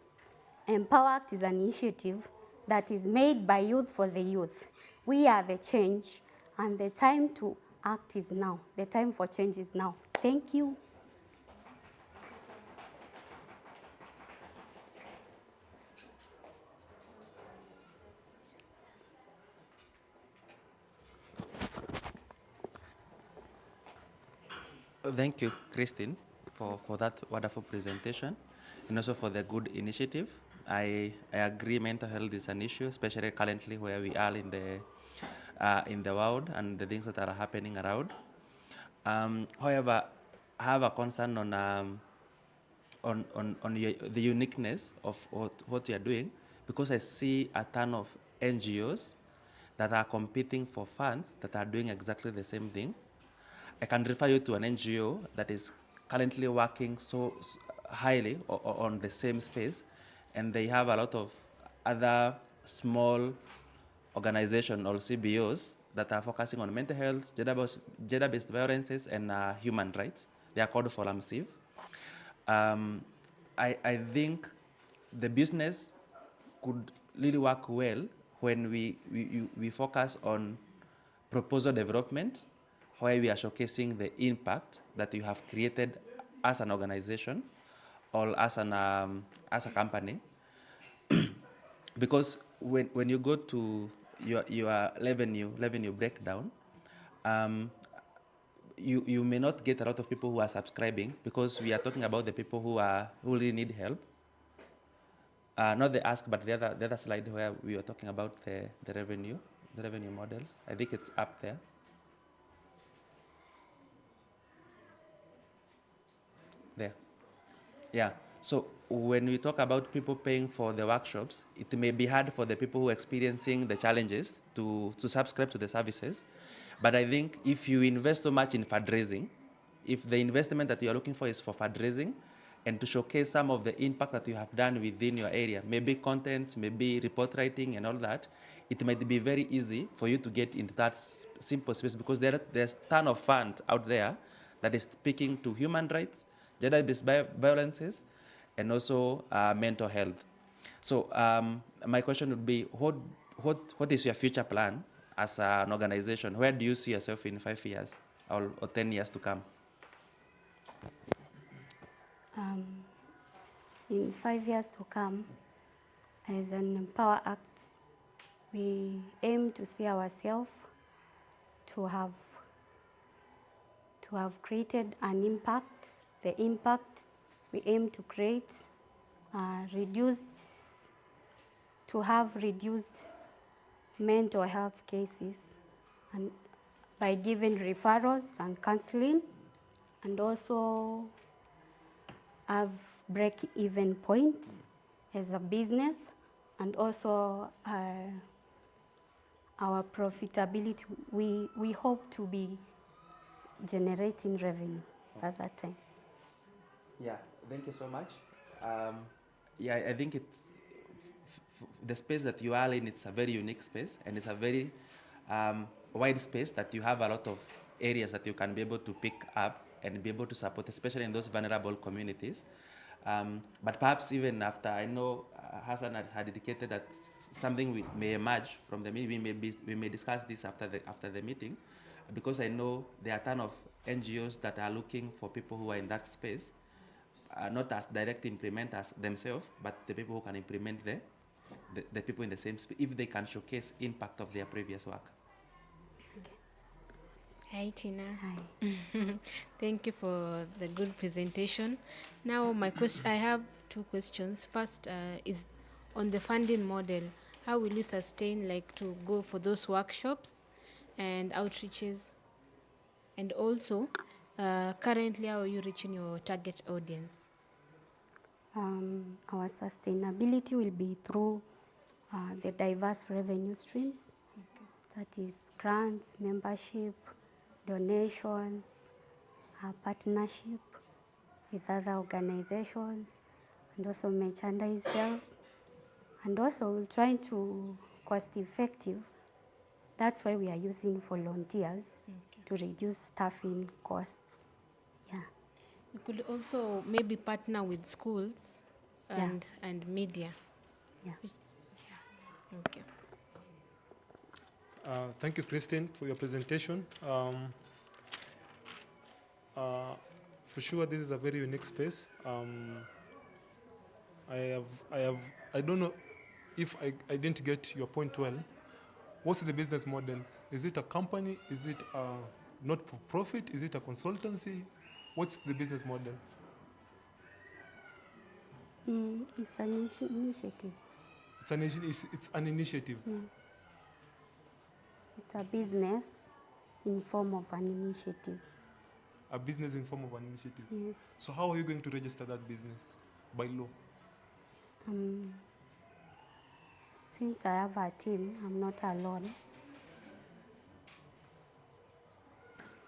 [SPEAKER 11] Empower Act is an initiative that is made by youth for the youth. We are the change, and the time to act is now. The time for change is now. Thank you.
[SPEAKER 5] Thank you, Christine, for that wonderful presentation and also for the good initiative. I agree mental health is an issue, especially currently where we are in the world and the things that are happening around. However, I have a concern on the uniqueness of what you are doing, because I see a ton of NGOs that are competing for funds that are doing exactly the same thing. I can refer you to an NGO that is currently working so highly on the same space, and they have a lot of other small organizations or CBOs that are focusing on mental health, gender-based violences, and human rights. They are called Forum Civ. I think the business could really work well when we focus on proposal development, where we are showcasing the impact that you have created as an organization or as a company. Because when you go to your revenue breakdown, you may not get a lot of people who are subscribing, because we are talking about the people who really need help. Not the ask, but the other slide where we were talking about the revenue models. I think it's up there. There. Yeah. So when we talk about people paying for the workshops, it may be hard for the people who are experiencing the challenges to subscribe to the services. But I think if you invest so much in fundraising, if the investment that you are looking for is for fundraising and to showcase some of the impact that you have done within your area, maybe content, maybe report writing and all that, it might be very easy for you to get into that simple space, because there's a ton of fund out there that is speaking to human rights, gender-based violences, and also mental health. So my question would be, what is your future plan as an organization? Where do you see yourself in 5 years or 10 years to come?
[SPEAKER 11] In 5 years to come, as an Empower Act, we aim to see ourselves to have created an impact. The impact we aim to create, to have reduced mental health cases, and by giving referrals and counseling, and also have break-even points as a business, and also our profitability, we hope to be generating revenue at that time.
[SPEAKER 5] Yeah, thank you so much. Yeah, I think it's the space that you are in. It's a very unique space, and it's a very wide space that you have a lot of areas that you can be able to pick up and be able to support, especially in those vulnerable communities. But perhaps even after, I know Hassan had indicated that something may emerge from the meeting. We may discuss this after the meeting, because I know there are a ton of NGOs that are looking for people who are in that space, not as direct implementers themselves, but the people who can implement the people in the same space, if they can showcase impact of their previous work.
[SPEAKER 6] Hi, Tina.
[SPEAKER 11] Hi.
[SPEAKER 6] Thank you for the good presentation. Now, I have 2 questions. First is on the funding model. How will you sustain, to go for those workshops and outreaches? And also, currently, how are you reaching your target audience?
[SPEAKER 11] Our sustainability will be through the diverse revenue streams. That is grants, membership, donations, partnership with other organizations, and also merchandise sales. And also we're trying to cost effective. That's why we are using volunteers to reduce staffing costs. Yeah.
[SPEAKER 6] You could also maybe partner with schools and media.
[SPEAKER 11] Yeah.
[SPEAKER 6] Okay.
[SPEAKER 7] Thank you, Christine, for your presentation. For sure, this is a very unique space. I don't know if I didn't get your point well. What's the business model? Is it a company? Is it not for profit? Is it a consultancy? What's the business model?
[SPEAKER 11] It's an initiative.
[SPEAKER 7] It's an initiative.
[SPEAKER 11] Yes. It's a business in form of an initiative.
[SPEAKER 7] A business in form of an initiative.
[SPEAKER 11] Yes.
[SPEAKER 7] So how are you going to register that business by law?
[SPEAKER 11] Since I have a team, I'm not alone.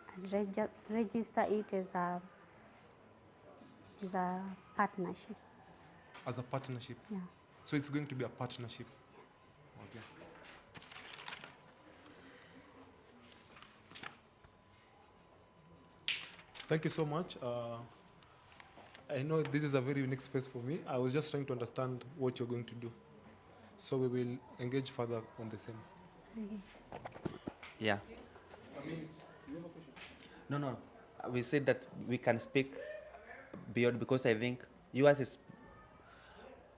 [SPEAKER 11] I'd register it as a partnership.
[SPEAKER 7] As a partnership?
[SPEAKER 11] Yeah.
[SPEAKER 7] So it's going to be a partnership? Okay. Thank you so much. I know this is a very unique space for me. I was just trying to understand what you're going to do. So we will engage further on the same.
[SPEAKER 5] Yeah. No. We said that we can speak beyond, because I think yours is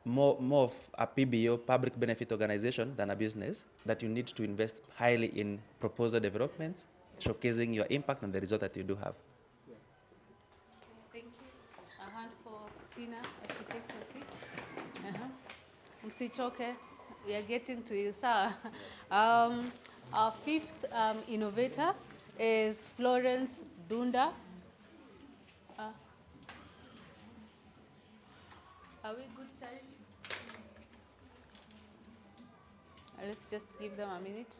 [SPEAKER 5] more of a PBO, public benefit organization, than a business, that you need to invest highly in proposal development, showcasing your impact and the result that you do have.
[SPEAKER 2] Thank you. A hand for Tina as she takes her seat. Msichoke, we are getting to you, sir. Our fifth innovator is Florence Dunda. Are we good, Charlie? Let's just give them a minute.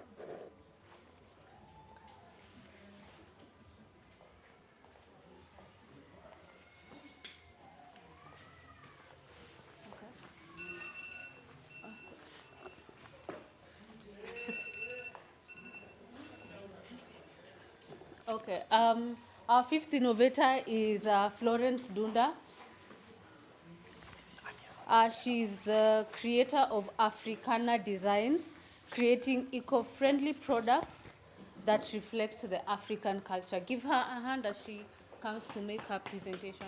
[SPEAKER 2] Okay. Our fifth innovator is Florence Dunda. She's the creator of Africana Designs, creating eco-friendly products that reflect the African culture. Give her a hand as she comes to make her presentation.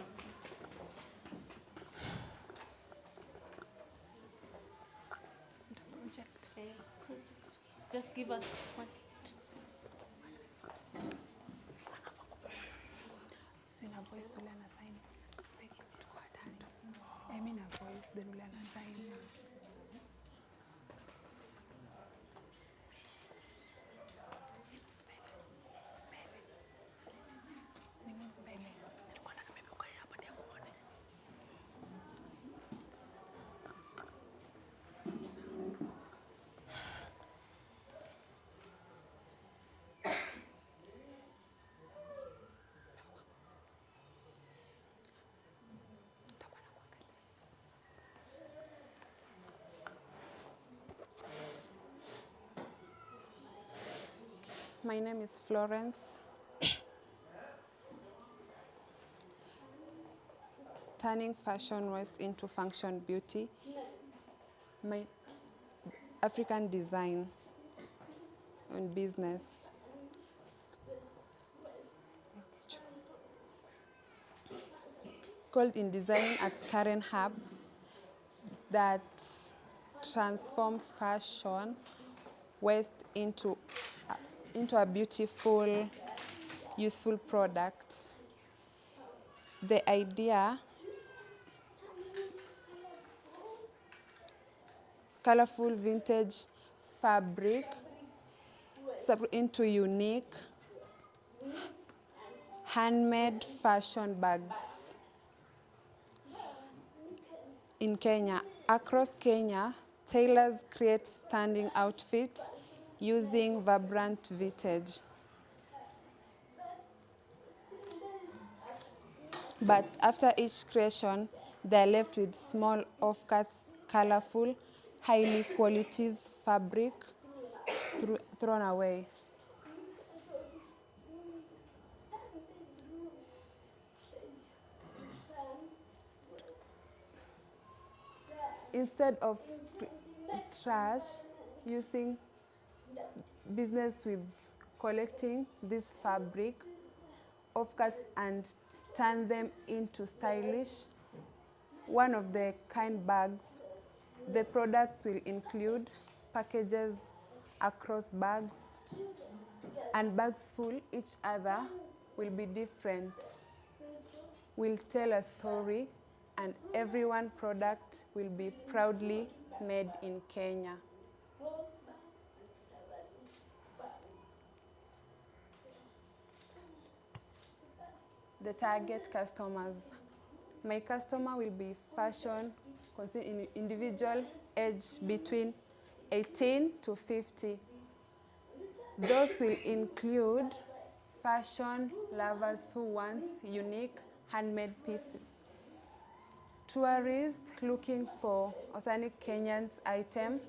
[SPEAKER 2] Just give us one.
[SPEAKER 12] Sina voice ule ana sign. Tuko watatu. Mimi na voice then ule ana sign. My name is Florence. Turning fashion waste into function beauty. My African design and business. Called in design at Karen Hub that transform fashion waste into a beautiful, useful product. The idea, colorful vintage fabric into unique handmade fashion bags. In Kenya, across Kenya, tailors create standing outfits using vibrant vintage. But after each creation, they're left with small offcuts, colorful, highly qualities fabric thrown away. Instead of trash, using business with collecting this fabric offcuts and turn them into stylish, one-of-the-kind bags. The products will include packages across bags and bags full. Each other will be different, will tell a story, and every one product will be proudly made in Kenya. The target customers. My customer will be fashion individual aged between 18 to 50. Those will include fashion lovers who want unique handmade pieces, tourists looking for authentic Kenyan items,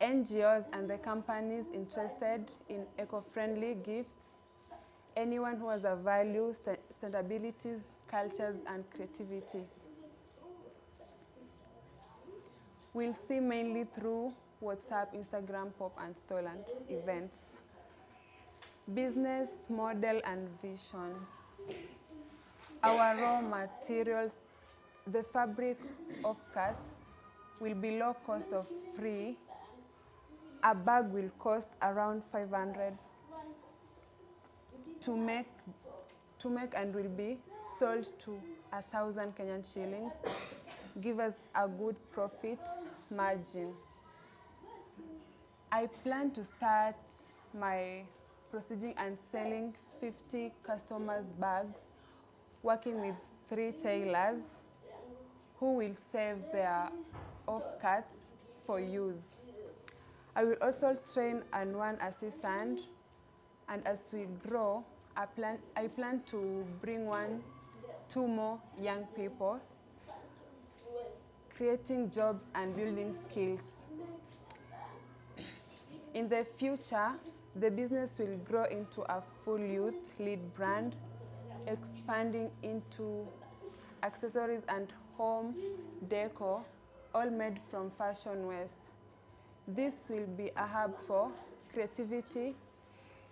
[SPEAKER 12] NGOs and the companies interested in eco-friendly gifts, anyone who has a value, sustainability, cultures, and creativity. We'll see mainly through WhatsApp, Instagram, pop, and stall and events. Business model and visions. Our raw materials, the fabric of cuts will be low cost of free. A bag will cost around 500 to make and will be sold to 1,000 Kenyan shillings. Give us a good profit margin. I plan to start my proceeding and selling 50 customers' bags, working with 3 tailors who will save their offcuts for use. I will also train and one assistant, and as we grow, I plan to bring 2 more young people, creating jobs and building skills. In the future, the business will grow into a full youth-led brand, expanding into accessories and home decor, all made from fashion waste. This will be a hub for creativity,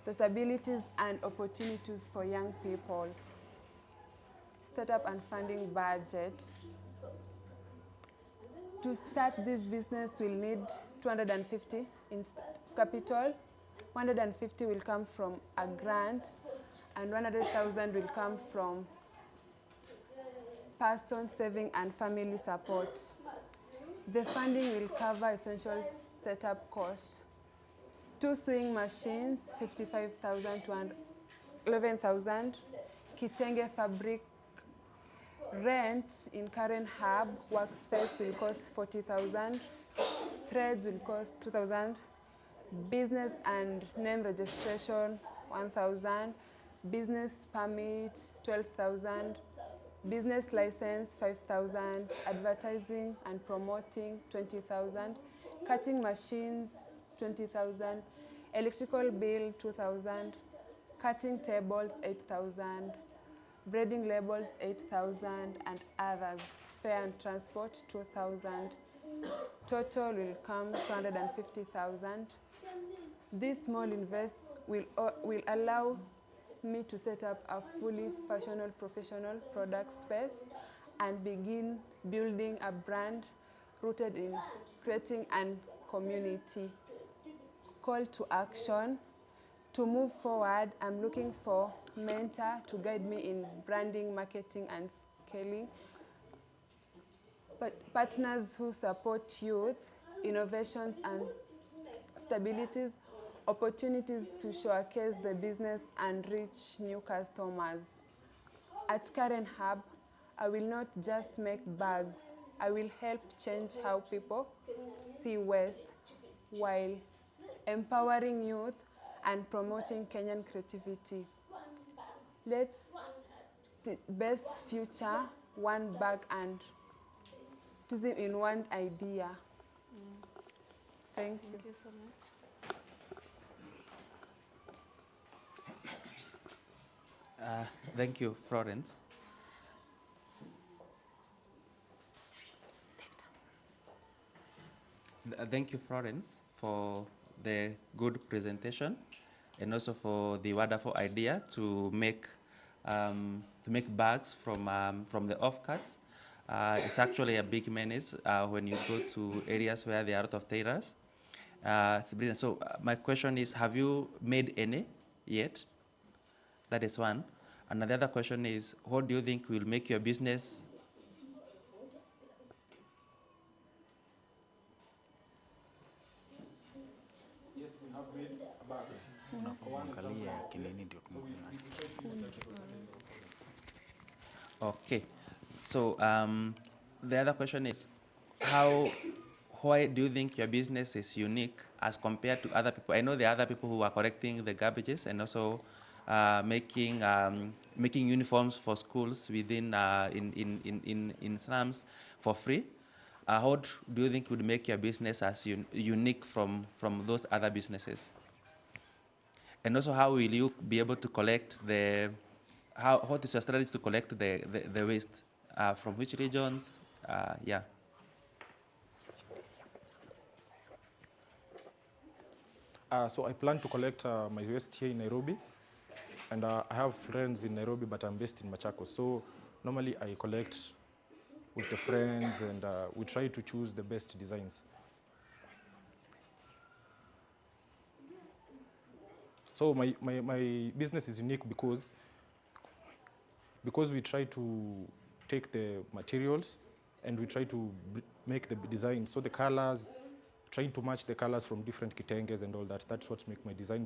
[SPEAKER 12] accessibilities, and opportunities for young people. Startup and funding budget. To start this business, we'll need 250 in capital. 150 will come from a grant, and 100,000 will come from person saving and family support. The funding will cover essential setup costs. 2 sewing machines, 55,000 to 11,000. Kitenge fabric rent in current hub workspace will cost 40,000. Threads will cost 2,000. Business and name registration 1,000. Business permit 12,000. Business license 5,000. Advertising and promoting 20,000. Cutting machines 20,000. Electrical bill 2,000. Cutting tables 8,000. Breading labels 8,000, and others. Fare and transport 2,000. Total will come 250,000. This small invest will allow me to set up a fully functional professional product space and begin building a brand rooted in creating and community. Call to action. To move forward, I'm looking for a mentor to guide me in branding, marketing, and scaling. Partners who support youth, innovations, and stabilities, opportunities to showcase the business and reach new customers. At Current Hub, I will not just make bags, I will help change how people see waste while empowering youth and promoting Kenyan creativity. Let's best future one bag and tourism in one idea. Thank you.
[SPEAKER 2] Thank you so much.
[SPEAKER 5] Thank you, Florence. Thank you, Florence, for the good presentation and also for the wonderful idea to make bags from the offcuts. It's actually a big menace when you go to areas where there are a lot of tailors. It's brilliant. So my question is, have you made any yet? That is one. And the other question is, what do you think will make your business?
[SPEAKER 13] Yes, we have made a bag.
[SPEAKER 5] Okay. So the other question is, why do you think your business is unique as compared to other people? I know there are other people who are collecting the garbages and also making uniforms for schools within in slums for free. How do you think would make your business as unique from those other businesses? And also, how will you be able to collect what is your strategy to collect the waste? From which regions? Yeah.
[SPEAKER 13] So I plan to collect my waste here in Nairobi. And I have friends in Nairobi, but I'm based in Machakos. So normally I collect with the friends and we try to choose the best designs. So my business is unique because we try to take the materials and we try to make the design. So the colors, trying to match the colors from different kitenges and all that. That's what makes my design,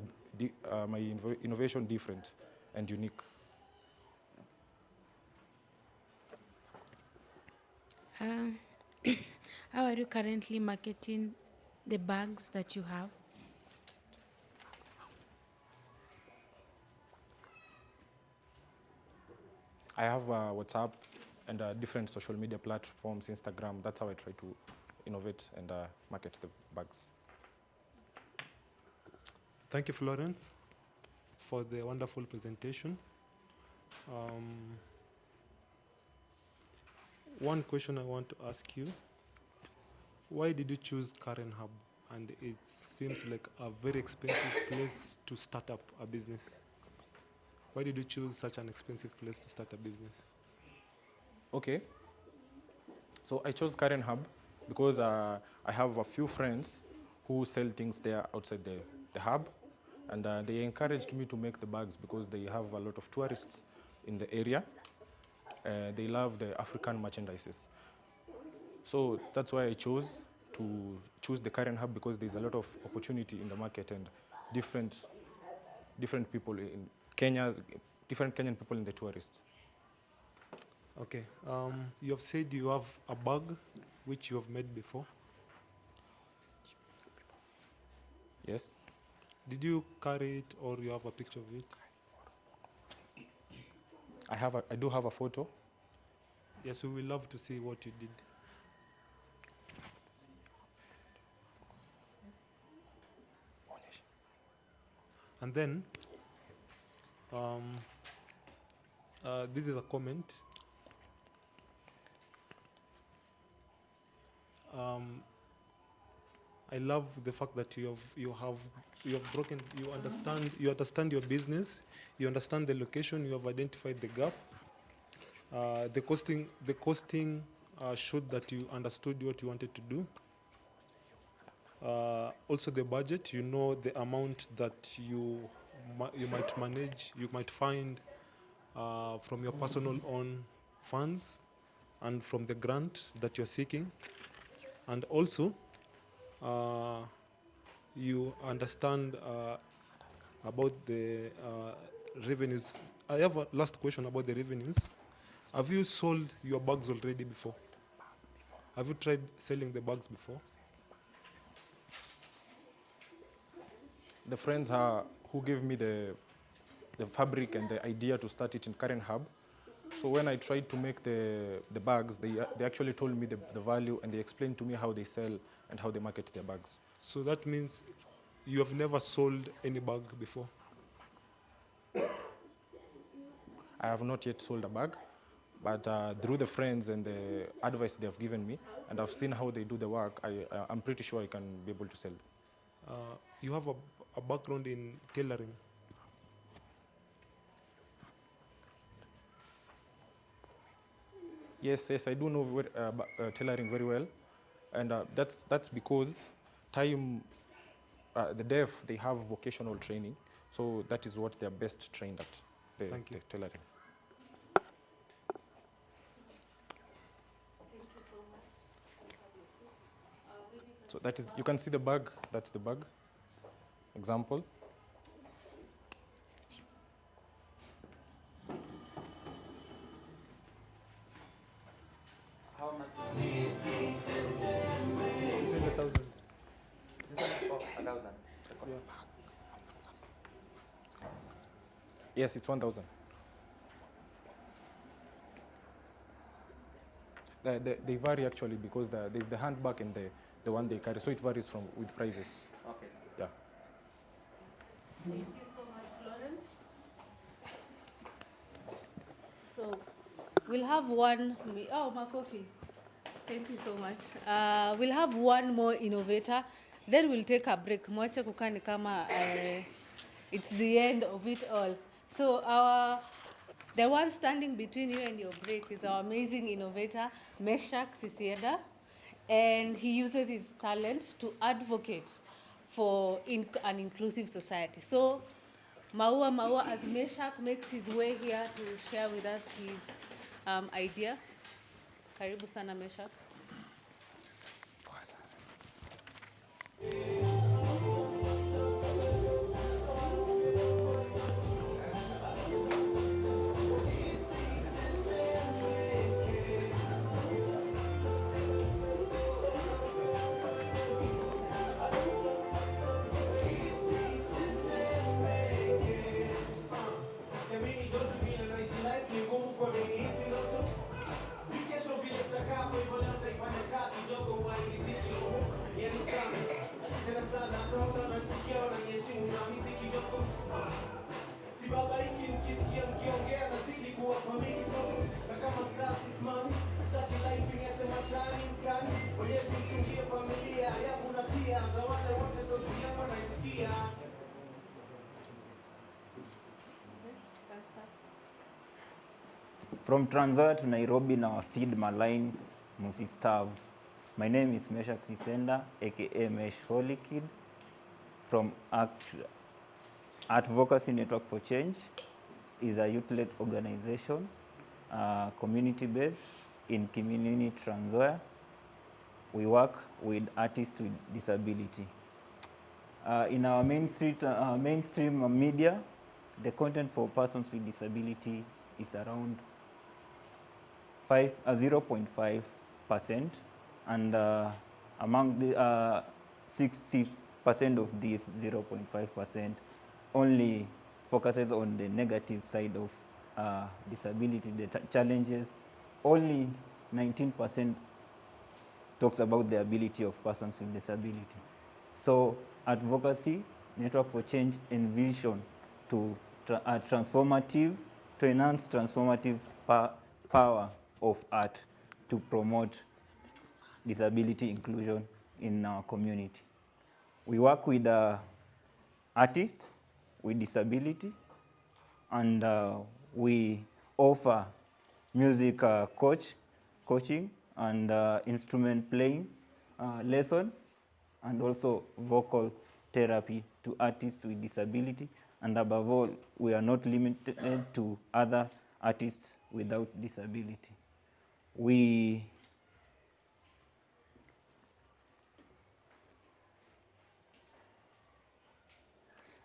[SPEAKER 13] my innovation different and unique.
[SPEAKER 6] How are you currently marketing the bags that you have?
[SPEAKER 13] I have WhatsApp and different social media platforms, Instagram. That's how I try to innovate and market the bags.
[SPEAKER 7] Thank you, Florence, for the wonderful presentation. One question I want to ask you, why did you choose Karen Hub? And it seems like a very expensive place to start up a business. Why did you choose such an expensive place to start a business?
[SPEAKER 13] Okay. So I chose Karen Hub because I have a few friends who sell things there outside the hub. And they encouraged me to make the bags because they have a lot of tourists in the area. They love the African merchandises. So that's why I chose to choose the Karen Hub, because there's a lot of opportunity in the market and different people in Kenya, different Kenyan people in the tourists.
[SPEAKER 7] Okay. You have said you have a bag which you have made before.
[SPEAKER 13] Yes.
[SPEAKER 7] Did you carry it or you have a picture of it?
[SPEAKER 13] I do have a photo.
[SPEAKER 7] Yes, we will love to see what you did. And then, this is a comment. I love the fact that you understand your business, you understand the location, you have identified the gap. The costing showed that you understood what you wanted to do. Also the budget, you know the amount that you might manage, you might find from your personal own funds and from the grant that you're seeking. And also, you understand about the revenues. I have a last question about the revenues. Have you sold your bags already before? Have you tried selling the bags before?
[SPEAKER 13] The friends who gave me the fabric and the idea to start it in Karen Hub. So when I tried to make the bags, they actually told me the value and they explained to me how they sell and how they market their bags.
[SPEAKER 7] So that means you have never sold any bag before?
[SPEAKER 13] I have not yet sold a bag, But through the friends and the advice they have given me, and I've seen how they do the work, I'm pretty sure I can be able to sell.
[SPEAKER 7] You have a background in tailoring.
[SPEAKER 13] Yes, I do know tailoring very well, and that's because the deaf, they have vocational training, so that is what they're best trained at, the tailoring. So that is, you can see the bag, that's the bag, example.
[SPEAKER 3] How much?
[SPEAKER 7] It's in 1,000.
[SPEAKER 5] Oh, 1,000.
[SPEAKER 7] Yeah.
[SPEAKER 13] Yes, it's 1,000. They vary actually because there's the handbag and the one they carry, so it varies with prices.
[SPEAKER 5] Okay.
[SPEAKER 13] Yeah.
[SPEAKER 2] Thank you so much, Florence. So we'll have Makofi. Thank you so much. We'll have one more innovator, then we'll take a break. Mwache kukani kama it's the end of it all. So the one standing between you and your break is our amazing innovator, Meshak Sisieda, and he uses his talent to advocate for an inclusive society. So Maua, as Meshak makes his way here to share with us his idea. Karibu sana Meshak.
[SPEAKER 14] From Trans Nzoia to Nairobi now, feed my lines, must starve. My name is Meshak Sisenda, aka Mesh Holy Kid, from Advocacy Network for Change. Is a youth-led organization, community-based in Kiminini, Trans Nzoia. We work with artists with disability. In our mainstream media, the content for persons with disability is around 0.5%, and among the 60% of this 0.5% only focuses on the negative side of disability, the challenges. Only 19% talks about the ability of persons with disability. So Advocacy Network for Change envision to enhance transformative power of art to promote disability inclusion in our community. We work with artists with disability, and we offer music coaching and instrument playing lesson, and also vocal therapy to artists with disability. And above all, we are not limited to other artists without disability.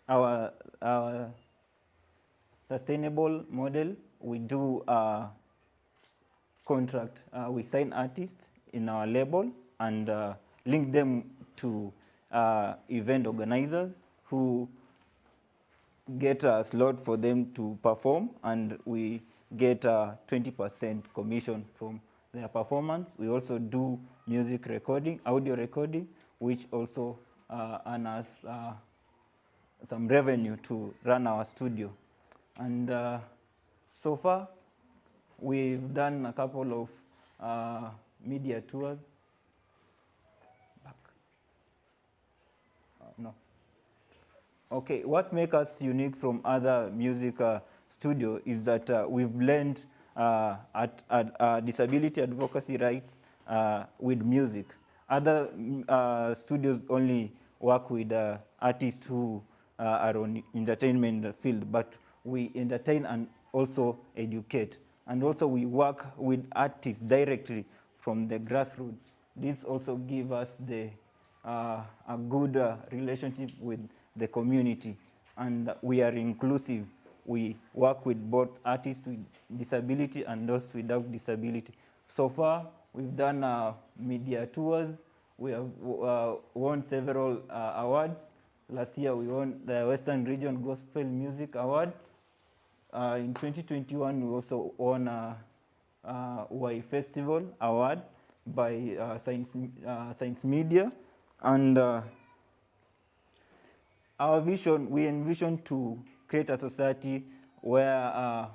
[SPEAKER 14] Our sustainable model, we do contract. We sign artists in our label and link them to event organizers who get a slot for them to perform, and we get a 20% commission from their performance. We also do music recording, audio recording, which also earn us some revenue to run our studio. And so far, we've done a couple of media tours. Back. No. Okay, what makes us unique from other music studio is that we've blend disability advocacy rights with music. Other studios only work with artists who are on entertainment field, but we entertain and also educate. And also we work with artists directly from the grassroots. This also gives us a good relationship with the community, and we are inclusive. We work with both artists with disability and those without disability. So far, we've done media tours. We have won several awards. Last year, we won the Western Region Gospel Music Award. In 2021, we also won a Y Festival Award by Science Media. And our vision, we envision to create a society where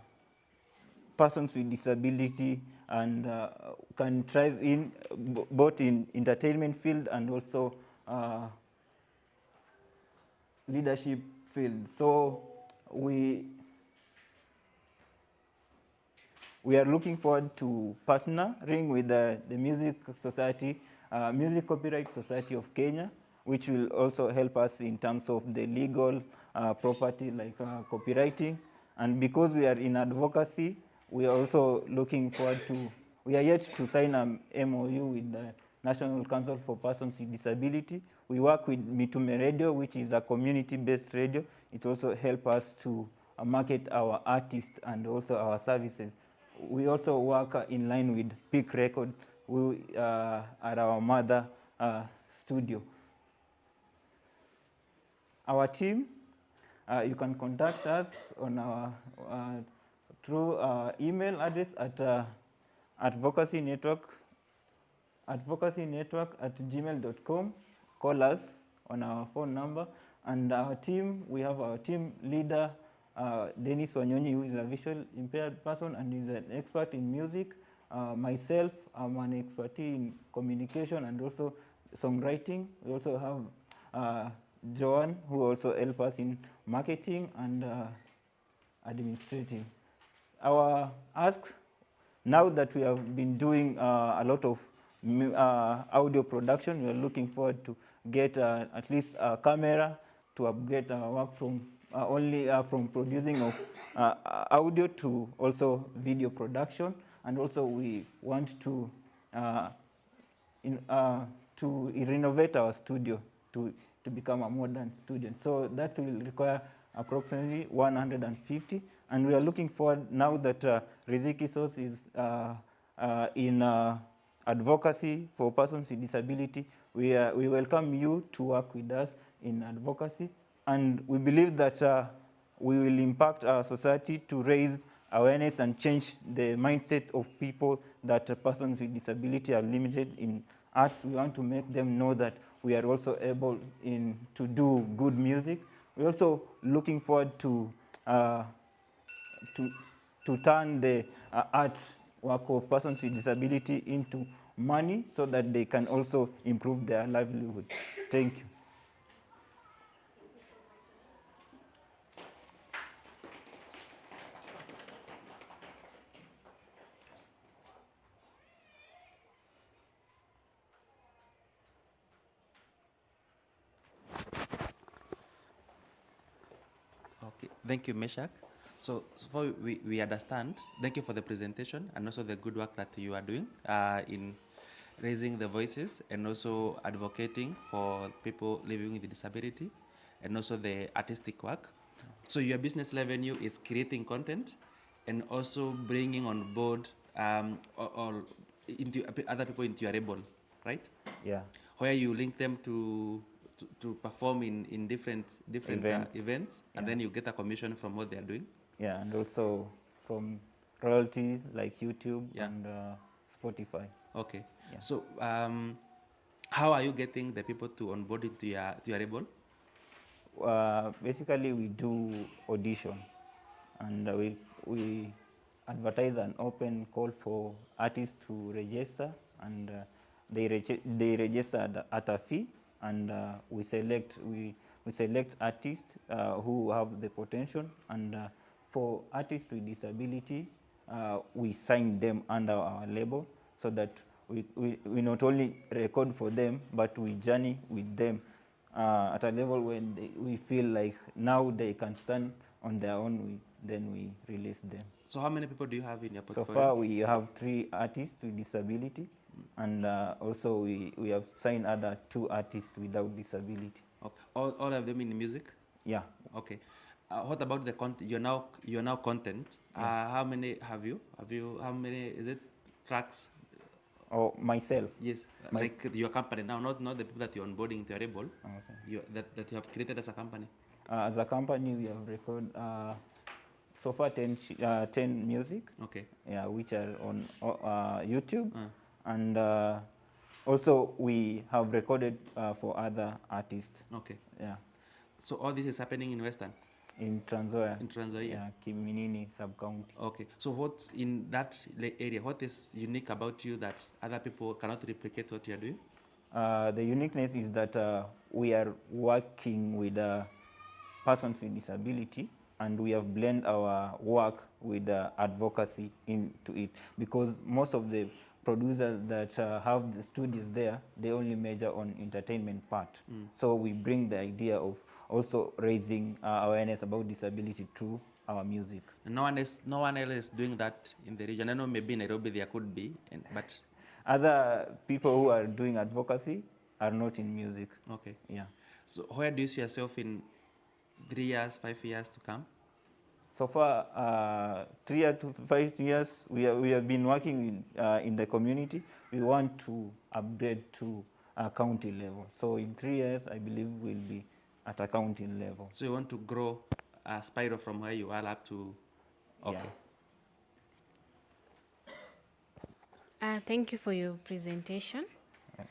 [SPEAKER 14] persons with disability and can thrive in both in entertainment field and also leadership field. So we are looking forward to partnering with the Music Society, Music Copyright Society of Kenya, which will also help us in terms of the legal property like copywriting. And because we are in advocacy, we are also looking forward to, we are yet to sign an MOU with the National Council for Persons with Disability. We work with Mitume Radio, which is a community-based radio. It also helps us to market our artists and also our services. We also work in line with Peak Records, who are our mother studio. Our team, you can contact us on our through our email address at advocacynetwork@gmail.com. Call us on our phone number. And our team, we have our team leader, Dennis Wanyonyi, who is a visual impaired person and is an expert in music. Myself, I'm an expert in communication and also songwriting. We also have Joan, who also helps us in marketing and administrating. Our asks, now that we have been doing a lot of audio production, we are looking forward to get at least a camera to upgrade our work from only from producing of audio to also video production. And also we want to renovate our studio to become a modern studio. So that will require approximately 150. And we are looking forward now that Riziki Source is in advocacy for persons with disability. We welcome you to work with us in advocacy. And we believe that we will impact our society to raise awareness and change the mindset of people that persons with disability are limited in art. We want to make them know that we are also able to do good music. We're also looking forward to turn the art work of persons with disability into money so that they can also improve their livelihood. Thank you.
[SPEAKER 5] Okay, thank you, Meshach. So far we understand. Thank you for the presentation and also the good work that you are doing in raising the voices and also advocating for people living with disability and also the artistic work. So your business revenue is creating content and also bringing on board or into other people into your label, right?
[SPEAKER 14] Yeah.
[SPEAKER 5] Where you link them to perform in different events and then you get a commission from what they are doing.
[SPEAKER 14] Yeah, and also from royalties like YouTube and Spotify.
[SPEAKER 5] Okay. Yeah. So how are you getting the people to onboard into your label?
[SPEAKER 14] Basically, we do audition, and we advertise an open call for artists to register, and they register at a fee, and we select artists who have the potential, and for artists with disability, we sign them under our label, so that we not only record for them, but we journey with them at a level when we feel like now they can stand on their own, then we release them.
[SPEAKER 5] So how many people do you have in your portfolio?
[SPEAKER 14] So far we have 3 artists with disability, and also we have signed other 2 artists without disability.
[SPEAKER 5] Okay. All of them in music?
[SPEAKER 14] Yeah.
[SPEAKER 5] Okay. What about the content? You're now content.
[SPEAKER 14] Yeah.
[SPEAKER 5] How many have you? How many is it tracks?
[SPEAKER 14] Oh, myself.
[SPEAKER 5] Yes. Like your company now, not the people that you're onboarding into your label. Okay. That you have created as a company.
[SPEAKER 14] As a company, we have recorded so far 10 music.
[SPEAKER 5] Okay.
[SPEAKER 14] Yeah, which are on YouTube, and also we have recorded for other artists.
[SPEAKER 5] Okay.
[SPEAKER 14] Yeah.
[SPEAKER 5] So all this is happening in Western?
[SPEAKER 14] In Trans Nzoia.
[SPEAKER 5] In Trans Nzoia?
[SPEAKER 14] Yeah, Kiminini sub-county.
[SPEAKER 5] Okay. So what in that area, what is unique about you that other people cannot replicate what you are doing?
[SPEAKER 14] The uniqueness is that we are working with persons with disability, and we have blended our work with advocacy into it, because most of the producers that have the studios there, they only measure on entertainment part. So we bring the idea of also raising awareness about disability through our music.
[SPEAKER 5] No one else is doing that in the region. I know maybe in Nairobi there could be, but
[SPEAKER 14] other people who are doing advocacy are not in music.
[SPEAKER 5] Okay.
[SPEAKER 14] Yeah.
[SPEAKER 5] So where do you see yourself in 3 years, 5 years to come?
[SPEAKER 14] So far, 3 to 5 years, we have been working in the community. We want to upgrade to a county level. So in 3 years, I believe we'll be at a county level.
[SPEAKER 5] So you want to grow a spiral from where you are up to, okay.
[SPEAKER 6] Yeah. Thank you for your presentation. Okay.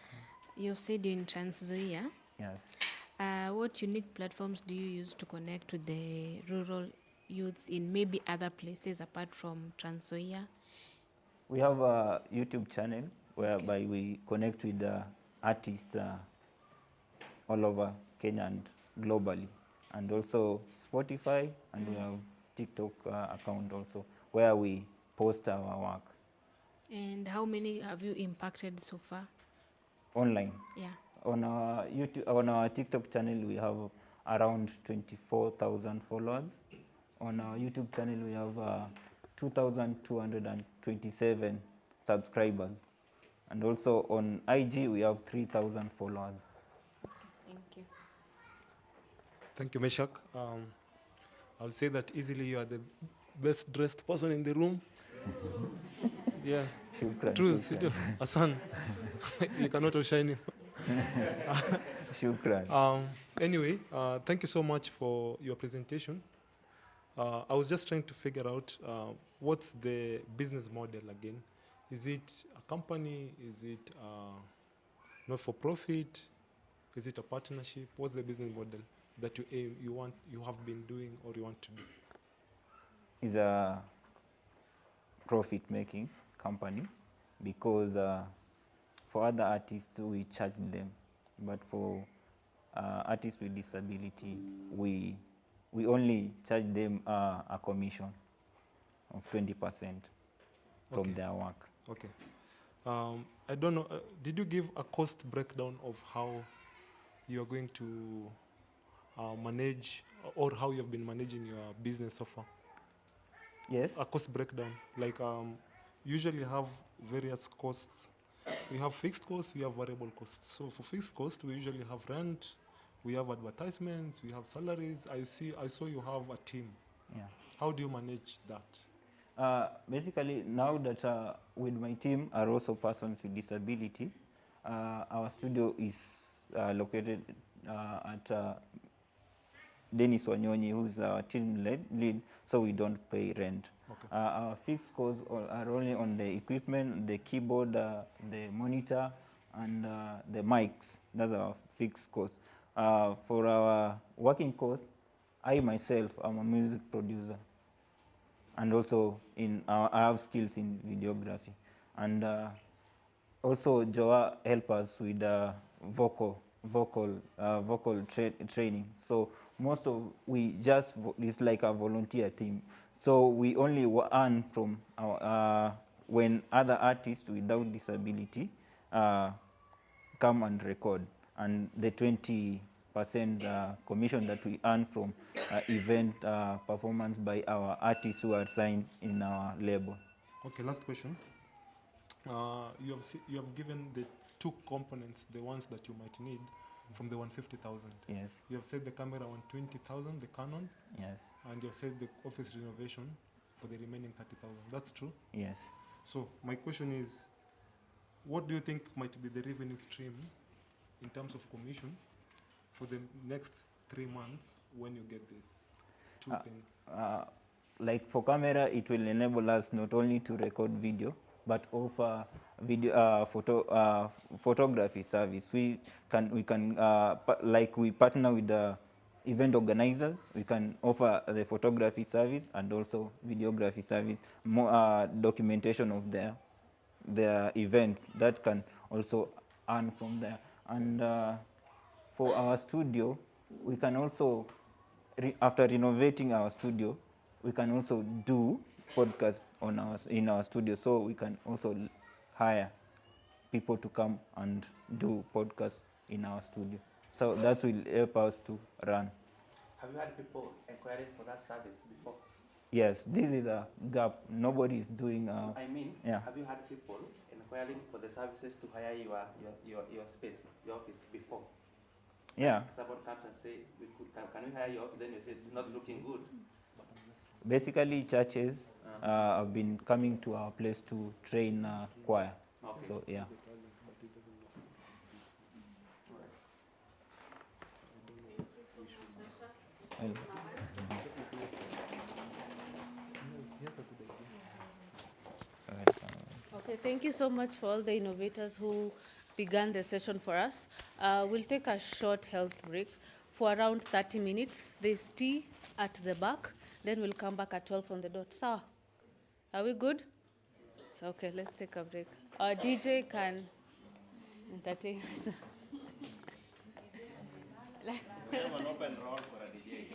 [SPEAKER 6] You've said you're in Trans Nzoia.
[SPEAKER 14] Yes.
[SPEAKER 6] What unique platforms do you use to connect with the rural youths in maybe other places apart from Trans Nzoia?
[SPEAKER 14] We have a YouTube channel whereby we connect with artists all over Kenya and globally, and also Spotify, and we have TikTok account also where we post our work.
[SPEAKER 6] And how many have you impacted so far?
[SPEAKER 14] Online.
[SPEAKER 6] Yeah.
[SPEAKER 14] On our YouTube, on our TikTok channel, we have around 24,000 followers. On our YouTube channel, we have 2,227 subscribers. And also on IG, we have 3,000 followers.
[SPEAKER 6] Thank you.
[SPEAKER 7] Thank you, Meshak. I'll say that easily you are the best dressed person in the room. Yeah.
[SPEAKER 14] Shukran.
[SPEAKER 7] True,
[SPEAKER 14] Shukran.
[SPEAKER 7] Hassan. You cannot outshine him.
[SPEAKER 14] Shukran.
[SPEAKER 7] Anyway, thank you so much for your presentation. I was just trying to figure out what's the business model again. Is it a company? Is it not for profit? Is it a partnership? What's the business model that you have been doing or you want to do?
[SPEAKER 14] It's a profit-making company, because for other artists we charge them, but for artists with disability we only charge them a commission of 20% from their work.
[SPEAKER 7] Okay. I don't know, did you give a cost breakdown of how you are going to manage, or how you have been managing your business so far?
[SPEAKER 14] Yes.
[SPEAKER 7] A cost breakdown. Like usually have various costs. We have fixed costs, we have variable costs. So for fixed cost, we usually have rent, we have advertisements, we have salaries. I saw you have a team.
[SPEAKER 14] Yeah.
[SPEAKER 7] How do you manage that?
[SPEAKER 14] Basically, now that with my team are also persons with disability, our studio is located at Dennis Wanyonyi, who's our team lead, so we don't pay rent.
[SPEAKER 7] Okay.
[SPEAKER 14] Our fixed costs are only on the equipment, the keyboard, the monitor, and the mics. That's our fixed cost. For our working cost, I myself am a music producer. and also I have skills in videography. And also Joa help us with vocal training. So most of it's like a volunteer team. So we only earn from our when other artists without disability come and record, and the 20% commission that we earn from event performance by our artists who are signed in our label.
[SPEAKER 7] Okay, last question. You have given the two components, the ones that you might need from the 150,000.
[SPEAKER 14] Yes.
[SPEAKER 7] You have said the camera 120,000, the Canon.
[SPEAKER 14] Yes.
[SPEAKER 7] And you have said the office renovation for the remaining 30,000. That's true?
[SPEAKER 14] Yes.
[SPEAKER 7] So my question is, what do you think might be the revenue stream in terms of commission for the next 3 months when you get these two things?
[SPEAKER 14] Like for camera, it will enable us not only to record video, but offer video photography service. We partner with the event organizers. We can offer the photography service and also videography service, more documentation of their event that can also earn from there. And for our studio, we can also, after renovating our studio, we can also do podcasts in our studio. So we can also hire people to come and do podcasts in our studio. So that will help us to run.
[SPEAKER 5] Have you had people inquiring for that service before?
[SPEAKER 14] Yes, this is a gap. Nobody is doing.
[SPEAKER 5] Yeah. Have you had people inquiring for the services to hire your space, your office before?
[SPEAKER 14] Yeah.
[SPEAKER 5] Someone comes and say, can we hire your office? Then you say it's not looking good.
[SPEAKER 14] Basically, churches have been coming to our place to train choir.
[SPEAKER 5] Okay.
[SPEAKER 14] So yeah.
[SPEAKER 2] Okay, thank you so much for all the innovators who began the session for us. We'll take a short health break for around 30 minutes. There's tea at the back. Then we'll come back at 12 on the dot. So, are we good? So, okay, let's take a break. Our DJ can entertain us.
[SPEAKER 1] We have an open role for a DJ.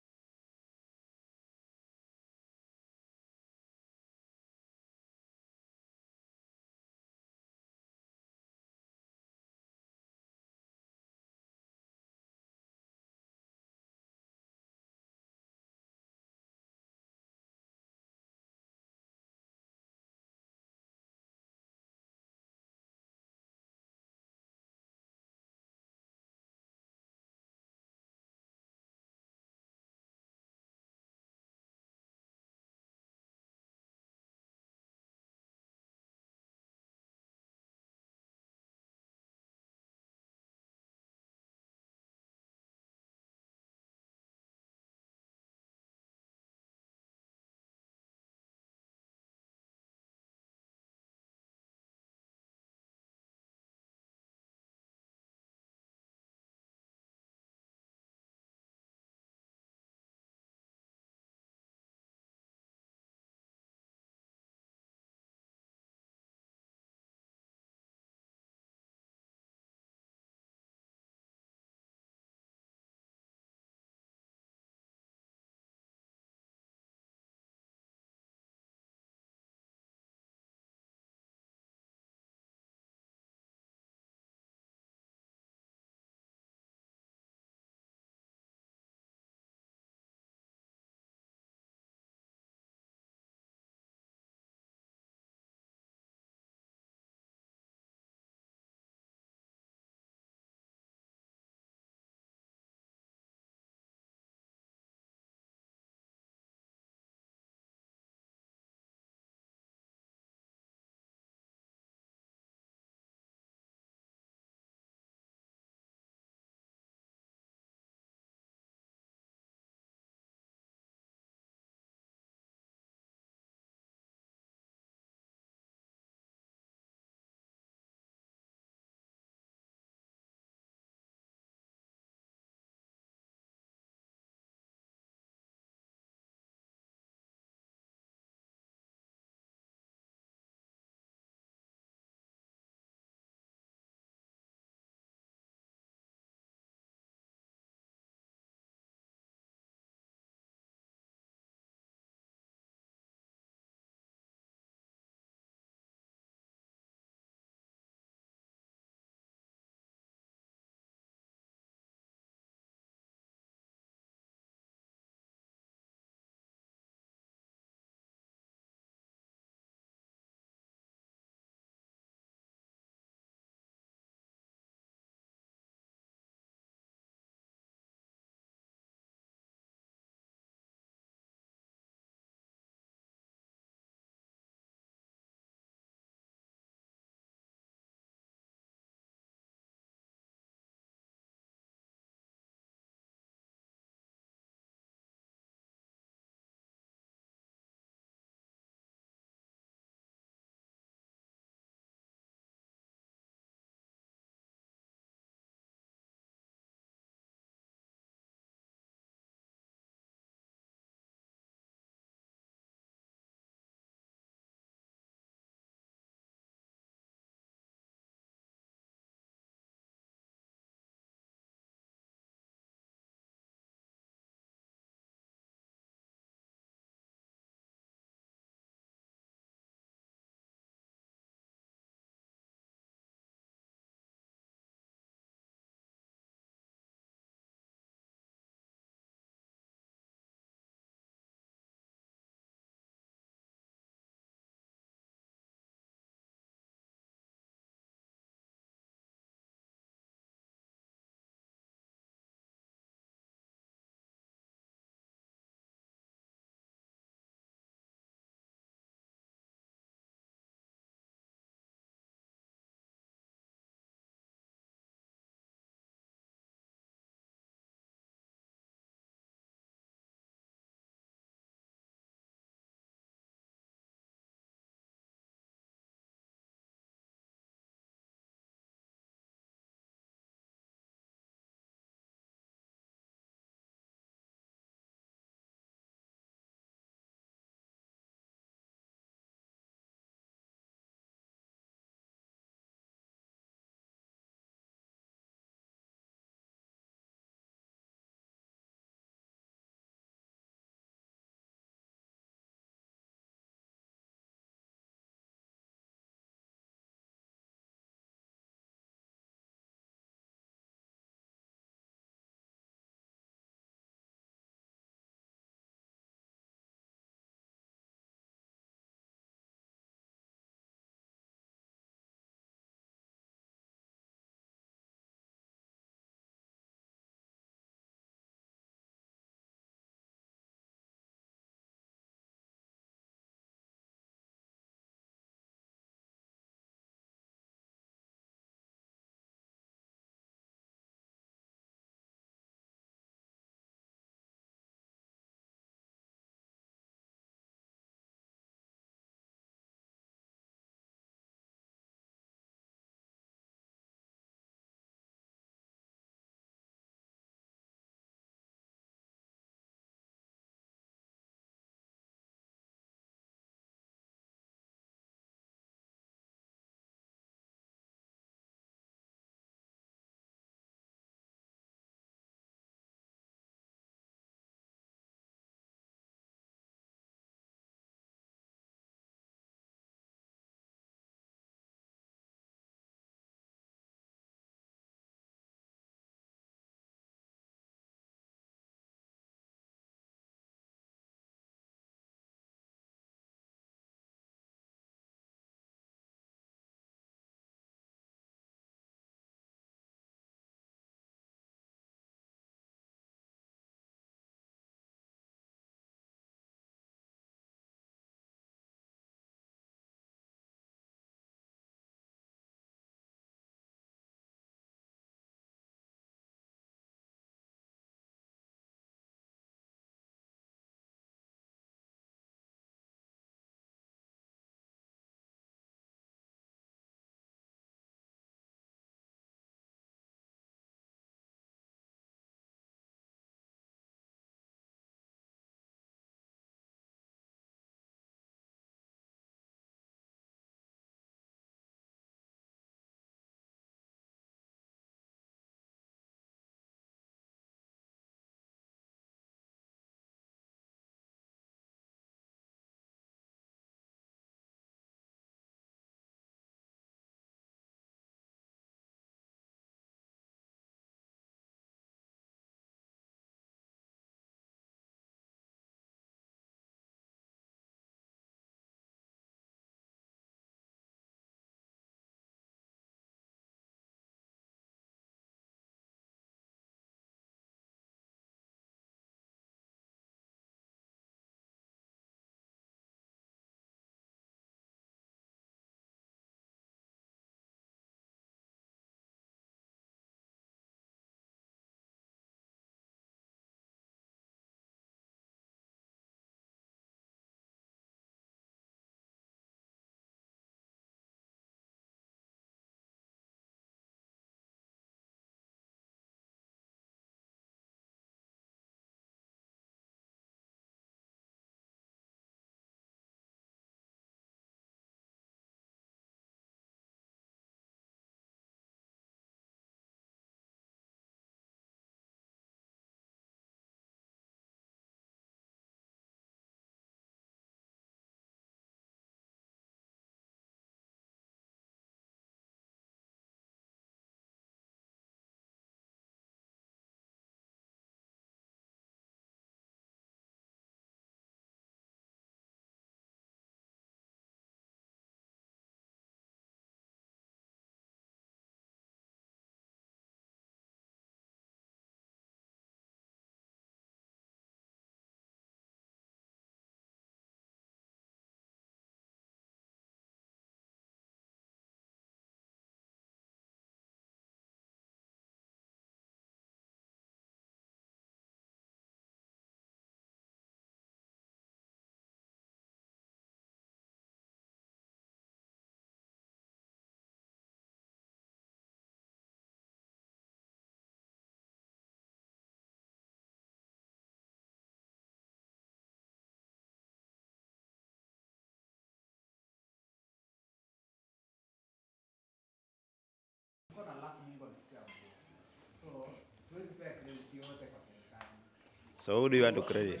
[SPEAKER 1] So who do you want to credit?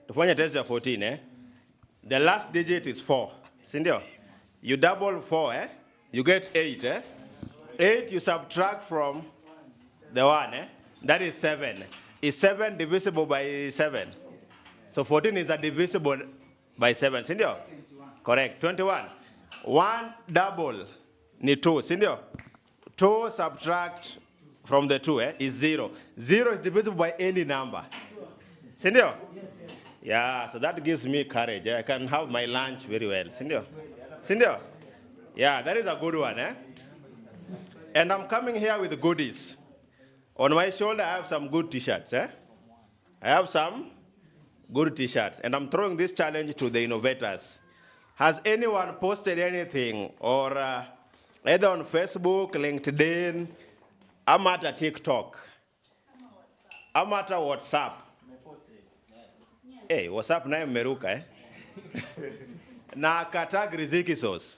[SPEAKER 1] Tufanye test ya 14, eh? The last digit is 4. Sindio? You double 4, eh? You get 8, eh? 8 you subtract from the 1, eh? That is 7. Is 7 divisible by 7? So 14 is a divisible by 7, sindio? Correct. 21. 1 double ni 2, sindio? 2 subtract from the 2, is 0. 0 is divisible by any number. Sindio? Yeah, so that gives me courage. I can have my lunch very well. Sindio? Sindio? Yeah, that is a good one, eh? And I'm coming here with goodies. On my shoulder, I have some good t-shirts, eh? I have some good t-shirts. And I'm throwing this challenge to the innovators. Has anyone posted anything or either on Facebook, LinkedIn, I'm at a TikTok, I'm at a WhatsApp? Hey, WhatsApp naye mmeruka, eh? Na katag riziki sauce.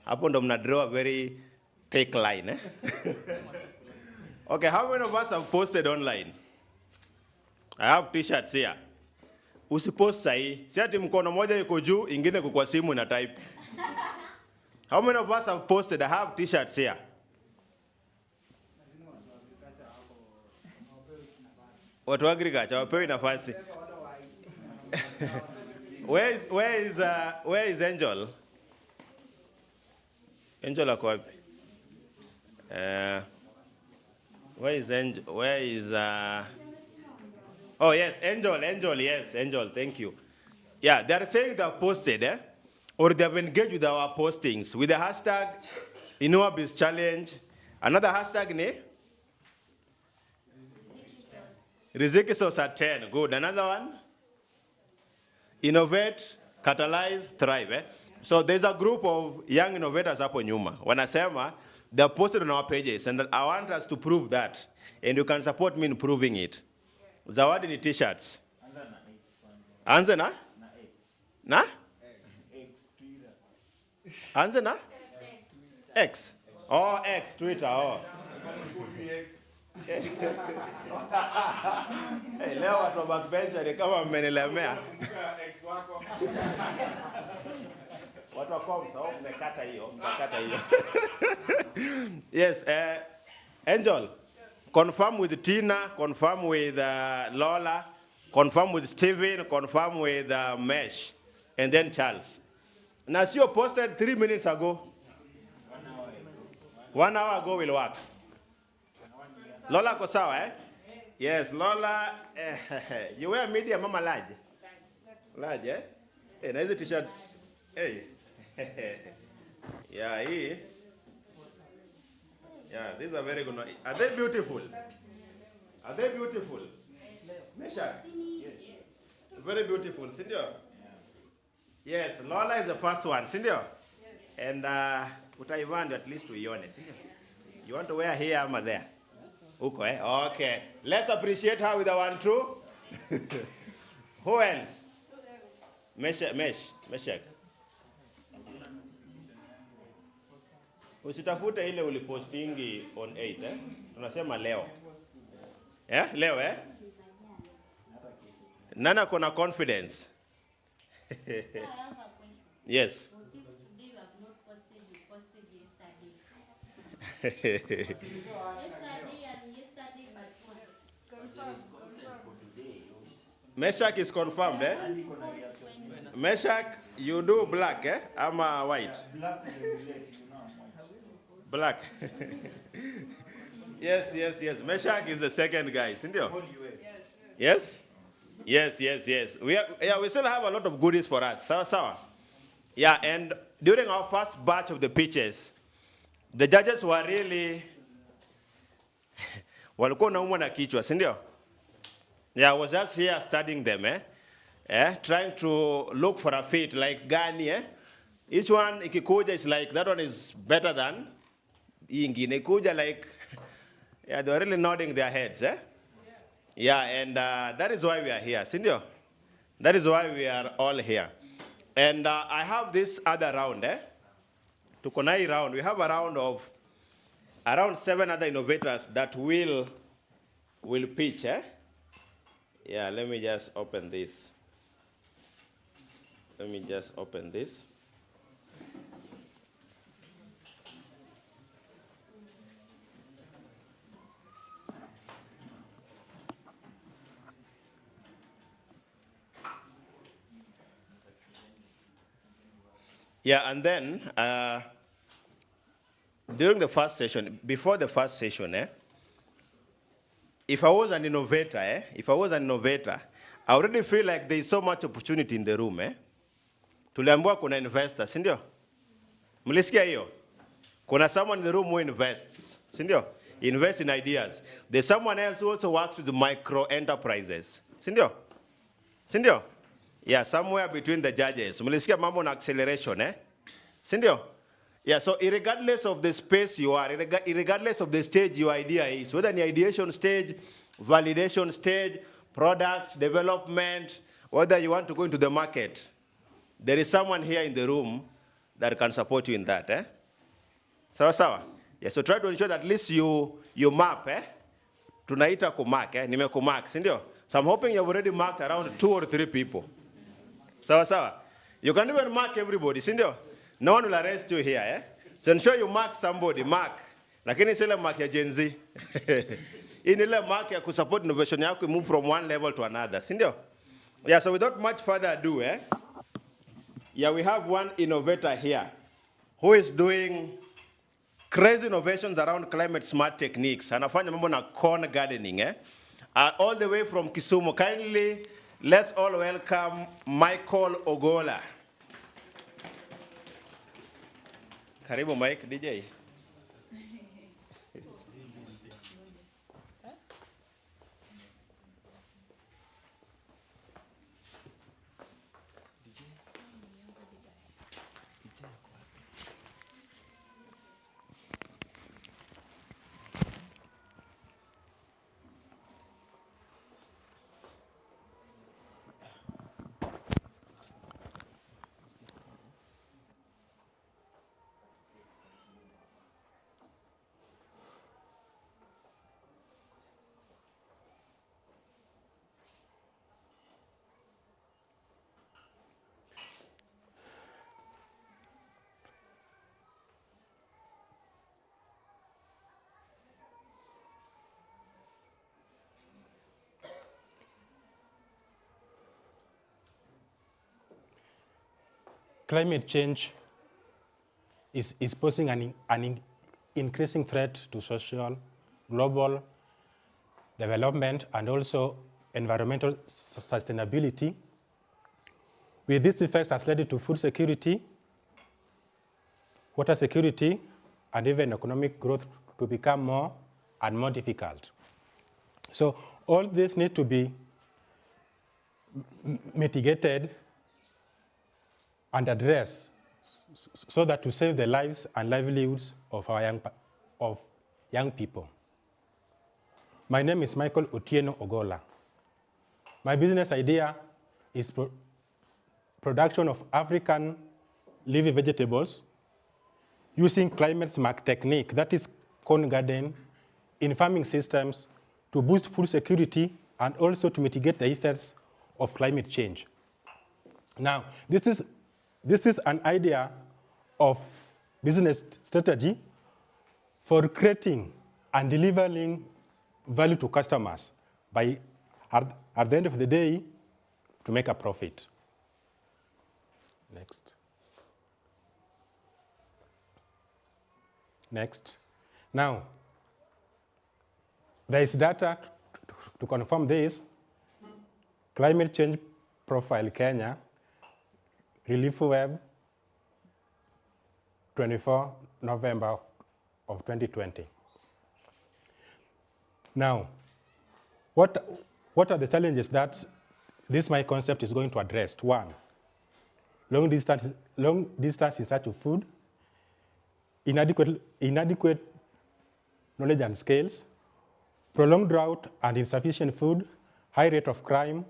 [SPEAKER 1] Hapo ndo mna draw a very thick line, eh? Okay, how many of us have posted online? I have t-shirts here. Usipost sahi. Si ati mkono moja yuko juu, ingine kwa simu na type. How many of us have posted? I have t-shirts here. Watu wa agriculture wapewi nafasi. Where is Angel? Angel ako wapi? Where is Angel? Where is Oh yes, Angel, yes, Angel, thank you. Yeah, they are saying they have posted, eh? Or they have engaged with our postings with the hashtag Inua Biz Challenge. Another hashtag ne? Riziki Sauce at 10. Good. Another one? Innovate, Catalyze, Thrive. Eh? So there's a group of young innovators hapo nyuma. Wanasema, they're posted on our pages, and I want us to prove that. And you can support me in proving it. Zawadi ni t-shirts. Anze na? Na? Anze na? X. Oh, X, Twitter, oh. Hey, leo watu wa backbencher ni kama mmenilemea. Watu wa comms, oh, mmekata hiyo. Yes, Angel, confirm with Tina, confirm with Lola, confirm with Steven, confirm with Mesh, and then Charles. Now, you posted 3 minutes ago. 1 hour ago will work. Lola ko sawa, eh? Yes, Lola, you wear medium, mama large. Large, eh? Hey, nice t-shirts. Hey. Yeah, yeah, these are very good. Are they beautiful? Are they beautiful? Mesha? Yes. Very beautiful, Sindio? Yes, Lola is the first one, Sindio? And utaivanda at least uione, Sindio? You want to wear here ama there? Uko, eh? Okay. Let's appreciate her with a 1, 2. Who else? Meshach. Usitafute ile ulipostingi on 8, eh? Tunasema leo. Leo, eh? Nana kona confidence. Yes. Meshach is confirmed, eh? Meshach, you do black, eh? Ama white? Black. Yes. Meshach is the second guy, Sindio? Yes? Yes. We still have a lot of goodies for us. Sawa. Yeah, and during our first batch of the pitches, the judges were really walikuwa naumwa na kichwa, Sindio? Yeah, I was just here studying them, trying to look for a fit like gani, eh? Each one ikikuja is like that one is better than ingine kuja like they were really nodding their heads, eh? Yeah, and that is why we are here, Sindio? That is why we are all here. And I have this other round, Tukonai round. We have a round of around 7 other innovators that will will pitch, eh? Yeah, let me just open this. Let me just open this. Yeah, and then during the first session, before the first session, if I was an innovator, I already feel like there is so much opportunity in the room. Tuliambiwa kuna investors, si ndio? Mlisikia hiyo? Kuna someone in the room who invests, si ndio? Invest in ideas. There's someone else who also works with micro enterprises, si ndio? Si ndio? Yeah, somewhere between the judges. Mlisikia mambo na acceleration, si ndio? Yeah, so regardless of the space you are, regardless of the stage your idea is, whether in the ideation stage, validation stage, product development, whether you want to go into the market, there is someone here in the room that can support you in that. Sawa sawa? Yeah, so try to ensure that at least you map. Tunaita kumark, nimekumark, si ndio? So I'm hoping you've already marked around 2 or 3 people. Sawa sawa? You can even mark everybody, si ndio? No one will arrest you here, So ensure you mark somebody, mark. Lakini sile mark ya Gen Z. Inile mark ya kusupport innovation yako move from one level to another, si ndio? Yeah, so without much further ado, yeah, we have one innovator here who is doing crazy innovations around climate smart techniques. Anafanya mambo na corn gardening, all the way from Kisumu. Kindly, let's all welcome Michael Ogola. Karibu Mike, DJ.
[SPEAKER 15] Climate change is posing an increasing threat to social, global development, and also environmental sustainability. With these effects has led to food security, water security, and even economic growth to become more and more difficult. So all this need to be mitigated and addressed so that to save the lives and livelihoods of our young people. My name is Michael Otieno Ogola. My business idea is production of African leafy vegetables using climate smart technique, that is corn garden, in farming systems to boost food security and also to mitigate the effects of climate change. Now, this is an idea of business strategy for creating and delivering value to customers by, at the end of the day, to make a profit. Next. Next. Now, there is data to confirm this. Climate change profile Kenya, Relief Web, 24 November of 2020. Now, what are the challenges that this my concept is going to address? One, long distance in search of food, inadequate knowledge and skills, prolonged drought and insufficient food, high rate of crime,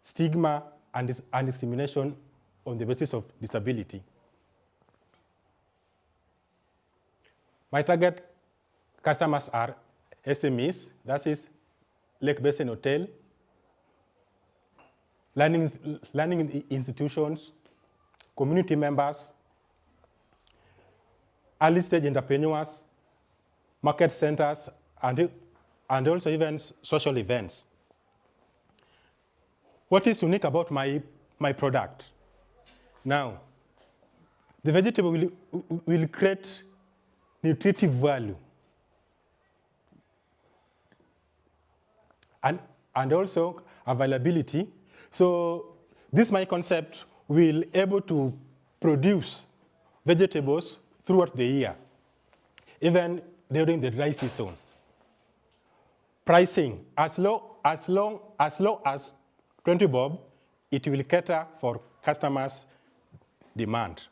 [SPEAKER 15] stigma and discrimination on the basis of disability. My target customers are SMEs, that is Lake Basin Hotel, learning institutions, community members, early stage entrepreneurs, market centers, and also even social events. What is unique about my product? Now, the vegetable will create nutritive value and also availability. So this my concept will able to produce vegetables throughout the year, even during the dry season. Pricing, as low as 20 bob, it will cater for customers' demand.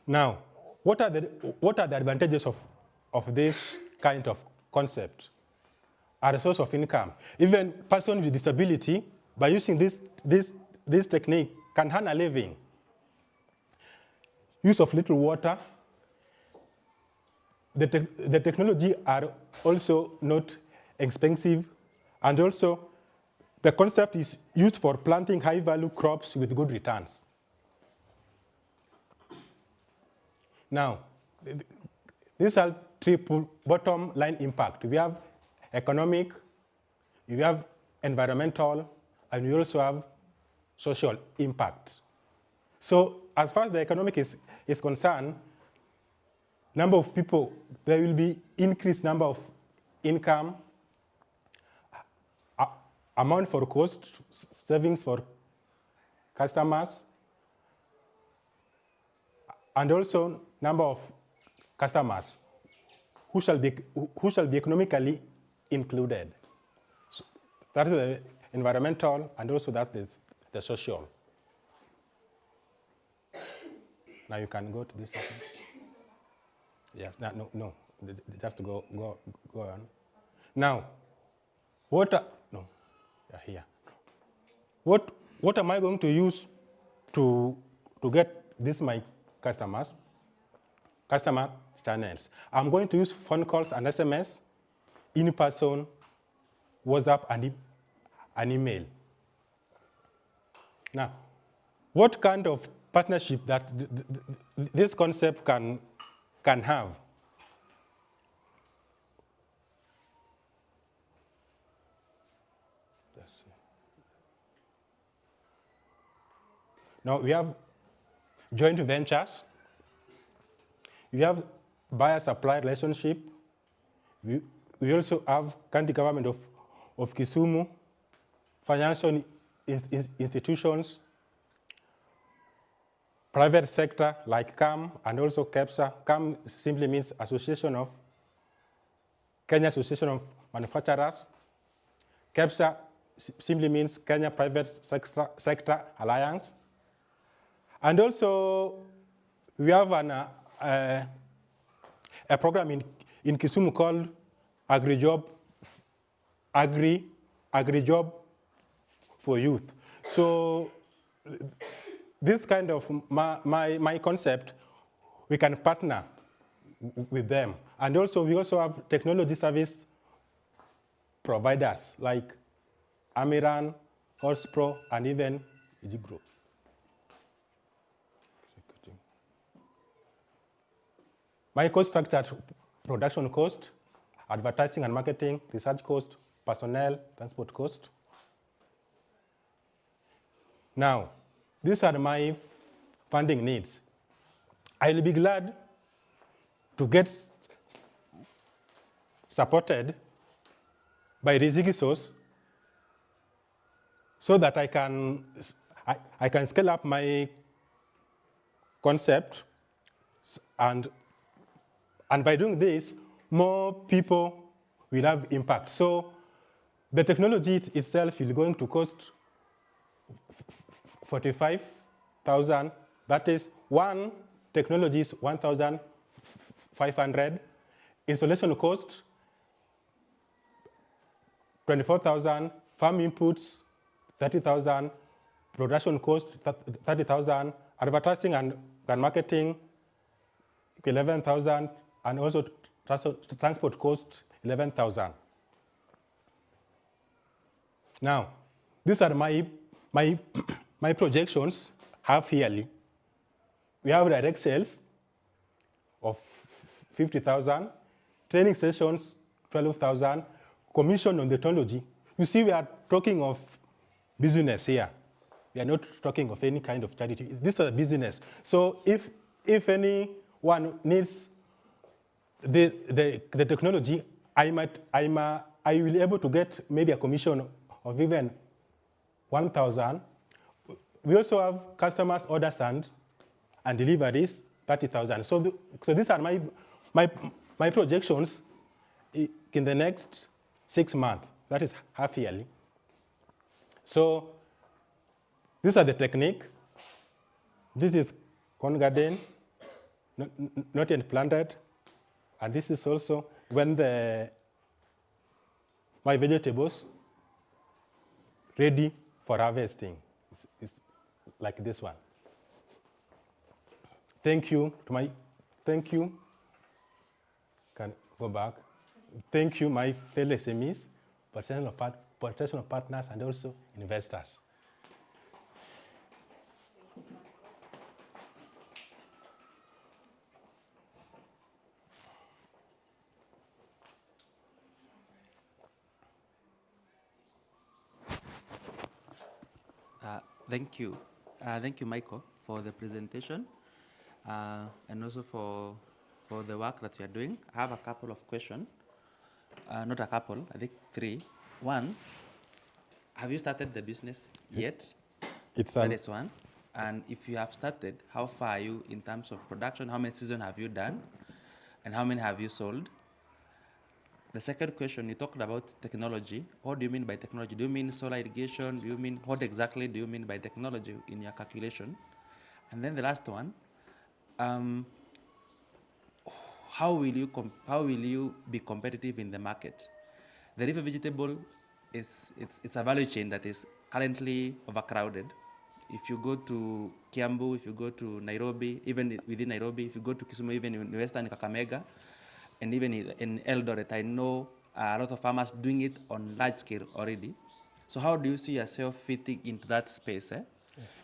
[SPEAKER 15] Now, what are the advantages of this kind of concept? Are a source of income. Even person with disability, by using this technique, can earn a living. Use of little water. The technology are also not expensive, and also the concept is used for planting high-value crops with good returns. Now, these are three bottom line impact. We have economic, we have environmental, and we also have social impact. So as far as the economic is concerned, number of people, there will be increased number of income, amount for cost, savings for customers, and also number of customers who shall be economically included. So that is the environmental, and also that is the social. Now you can go to this second. Yes, no, just go on. Now, what am I going to use to get this my customer channels? I'm going to use phone calls and SMS, in-person, WhatsApp, and email. Now, what kind of partnership that this concept can have? Now, we have joint ventures. We have buyer-supply relationship. We also have county government of Kisumu, financial institutions, private sector like CAM, and also KEPSA. CAM simply means Association of Kenya Association of Manufacturers. KEPSA simply means Kenya Private Sector Alliance. And also, we have a program in Kisumu called AgriJob for Youth. So this kind of my concept, we can partner with them. And also, we also have technology service providers like Amiran, Horspro, and even Group. My cost structure: production cost, advertising and marketing, research cost, personnel, transport cost. Now, these are my funding needs. I'll be glad to get supported by Rizigisos so that I can scale up my concept, and by doing this, more people will have impact. So the technology itself is going to cost 45,000. That is, one technology is 1,500. Installation cost 24,000. Farm inputs 30,000. Production cost 30,000. Advertising and marketing 11,000, and also transport cost 11,000. Now, these are my projections half yearly. We have direct sales of 50,000, training sessions 12,000, commission on the technology. You see, we are talking of business here. We are not talking of any kind of charity. This is a business. So if anyone needs the technology, I will be able to get maybe a commission of even 1,000. We also have customers orders and deliveries 30,000. So these are my projections in the next 6 months. That is half yearly. So these are the technique. This is corn garden, not yet planted. And this is also when my vegetables ready for harvesting. It's like this one. Thank you thank you. Can go back. Thank you, my fellow SMEs, potential partners, and also investors.
[SPEAKER 5] Thank you. Thank you, Michael, for the presentation and also for the work that you are doing. I have a couple of questions. Not a couple, I think 3. One, have you started the business yet? That is one. And if you have started, how far are you in terms of production? How many seasons have you done? And how many have you sold? The second question, you talked about technology. What do you mean by technology? Do you mean solar irrigation? Do you mean, what exactly do you mean by technology in your calculation? And then the last one, how will you be competitive in the market? The river vegetable it's a value chain that is currently overcrowded. If you go to Kiambu, if you go to Nairobi, even within Nairobi, if you go to Kisumu, even in Western Kakamega, and even in Eldoret, I know a lot of farmers doing it on large scale already. So how do you see yourself fitting into that space? Yes.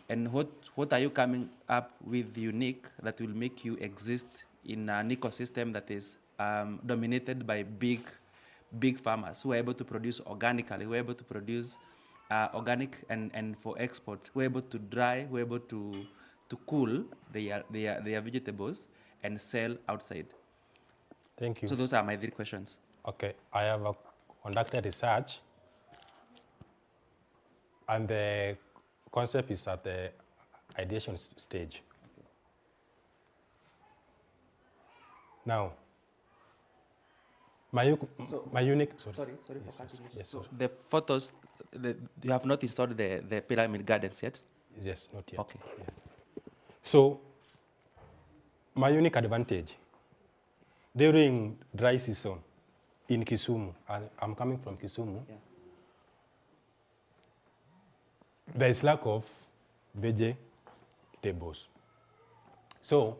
[SPEAKER 5] And what are you coming up with unique that will make you exist in an ecosystem that is dominated by big farmers who are able to produce organically, who are able to produce organic and for export, who are able to dry, who are able to cool their vegetables and sell outside?
[SPEAKER 15] Thank you.
[SPEAKER 5] So those are my 3 questions.
[SPEAKER 15] Okay, I have conducted research, and the concept is at the ideation stage. Now, my unique.
[SPEAKER 5] Sorry for cutting you.
[SPEAKER 15] Yes,
[SPEAKER 5] so the photos, you have not installed the pyramid gardens yet?
[SPEAKER 15] Yes, not yet.
[SPEAKER 5] Okay.
[SPEAKER 15] Yeah. So, my unique advantage during dry season in Kisumu, I'm coming from Kisumu,
[SPEAKER 5] yeah.
[SPEAKER 15] There is lack of vegetables. So,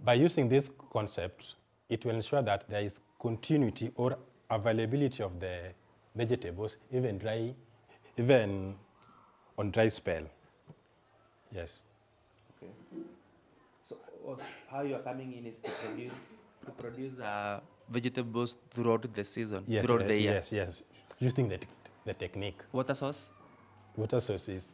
[SPEAKER 15] by using this concept, it will ensure that there is continuity or availability of the vegetables, even on dry spell. Yes.
[SPEAKER 5] Okay. So how you are coming in is to produce vegetables throughout the season,
[SPEAKER 15] yes,
[SPEAKER 5] throughout the year.
[SPEAKER 15] Yes. Using the technique.
[SPEAKER 5] Water source?
[SPEAKER 15] Water source is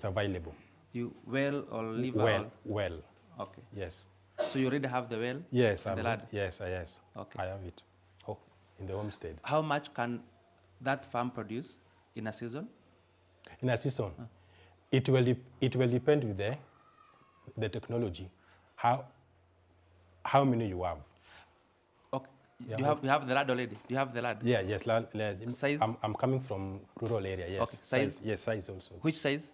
[SPEAKER 15] available.
[SPEAKER 5] You well or liver?
[SPEAKER 15] Well.
[SPEAKER 5] Okay.
[SPEAKER 15] Yes.
[SPEAKER 5] So you already have the well?
[SPEAKER 15] Yes,
[SPEAKER 5] the lad?
[SPEAKER 15] Yes.
[SPEAKER 5] Okay.
[SPEAKER 15] I have it. Oh, in the homestead.
[SPEAKER 5] How much can that farm produce in a season?
[SPEAKER 15] In a season, it will depend with the technology. How many you have?
[SPEAKER 5] Okay. Yeah, you have the lad already. Do you have the lad?
[SPEAKER 15] Yeah. Yes.
[SPEAKER 5] Size?
[SPEAKER 15] I'm coming from rural area. Yes.
[SPEAKER 5] Okay. Size?
[SPEAKER 15] Yes. Size also.
[SPEAKER 5] Which size?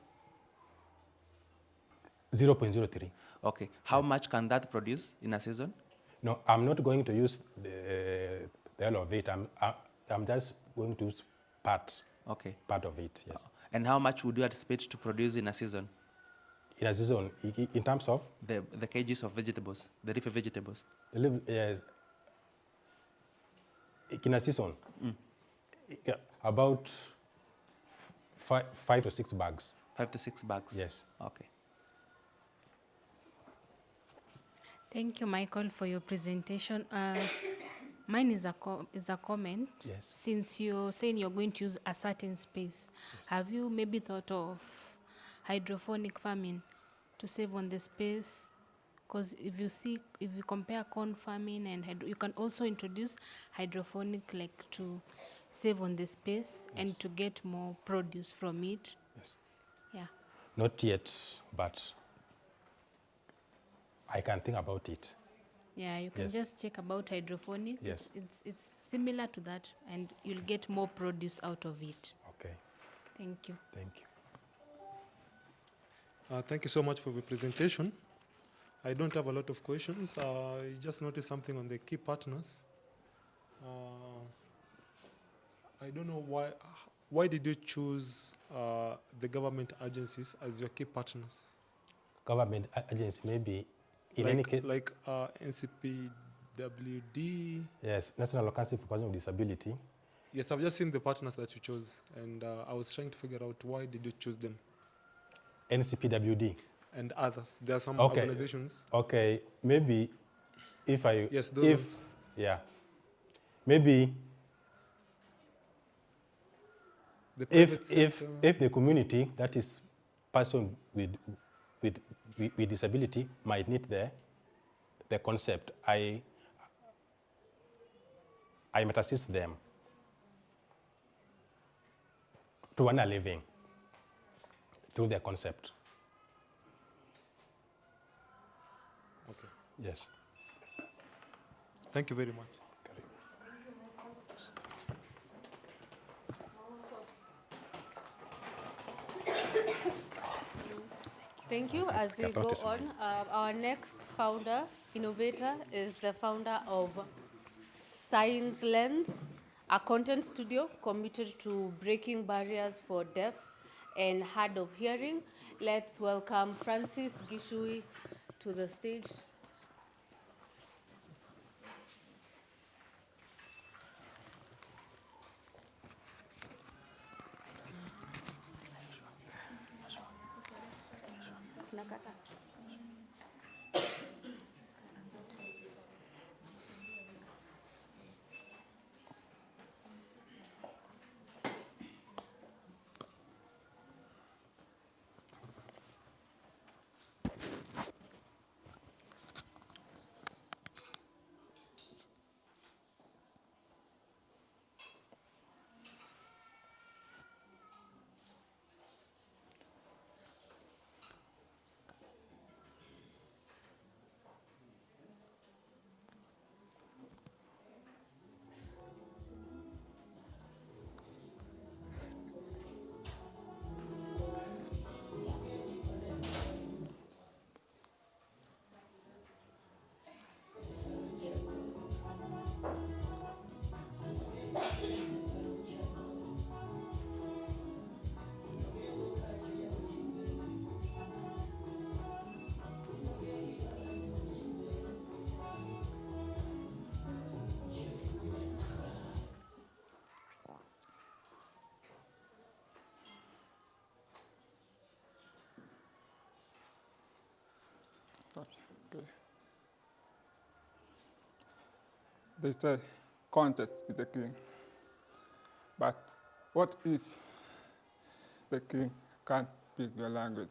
[SPEAKER 15] 0.03.
[SPEAKER 5] Okay. How much can that produce in a season?
[SPEAKER 15] No, I'm not going to use the all of it. I'm just going to use part.
[SPEAKER 5] Okay.
[SPEAKER 15] Part of it. Yes.
[SPEAKER 5] And how much would you anticipate to produce in a season?
[SPEAKER 15] in a season, in terms of?
[SPEAKER 5] The kgs of vegetables, the leafy vegetables.
[SPEAKER 15] In a season, about 5 to 6 bags.
[SPEAKER 5] 5 to 6 bags?
[SPEAKER 15] Yes.
[SPEAKER 5] Okay.
[SPEAKER 6] Thank you, Michael, for your presentation. Mine is a comment.
[SPEAKER 15] Yes.
[SPEAKER 6] Since you're saying you're going to use a certain space, have you maybe thought of hydroponic farming to save on the space? Because if you compare corn farming and you can also introduce hydroponic to save on the space and to get more produce from it.
[SPEAKER 15] Yes.
[SPEAKER 6] Yeah.
[SPEAKER 15] Not yet, but I can think about it.
[SPEAKER 6] Yeah, you can just check about hydroponic.
[SPEAKER 15] Yes.
[SPEAKER 6] It's similar to that, and you'll get more produce out of it.
[SPEAKER 15] Okay.
[SPEAKER 6] Thank you.
[SPEAKER 15] Thank you.
[SPEAKER 7] Thank you so much for the presentation. I don't have a lot of questions. I just noticed something on the key partners. I don't know why did you choose the government agencies as your key partners?
[SPEAKER 15] Government agency, maybe in any case.
[SPEAKER 7] Like NCPWD?
[SPEAKER 15] Yes, National Council for Persons with Disability.
[SPEAKER 7] Yes, I've just seen the partners that you chose, and I was trying to figure out why did you choose them?
[SPEAKER 15] NCPWD.
[SPEAKER 7] And others. There are some organizations.
[SPEAKER 15] Okay, maybe if I...
[SPEAKER 7] Yes, those ones.
[SPEAKER 15] Yeah. Maybe if the community, that is person with disability, might need the concept, I might assist them to earn a living through their concept.
[SPEAKER 7] Okay.
[SPEAKER 15] Yes.
[SPEAKER 7] Thank you very much.
[SPEAKER 2] Thank you. As we go on, our next founder, innovator, is the founder of Science Lens, a content studio committed to breaking barriers for deaf and hard of hearing. Let's welcome Francis Gishui to the stage.
[SPEAKER 16] Okay. They say content is the king. But what if the king can't speak your language?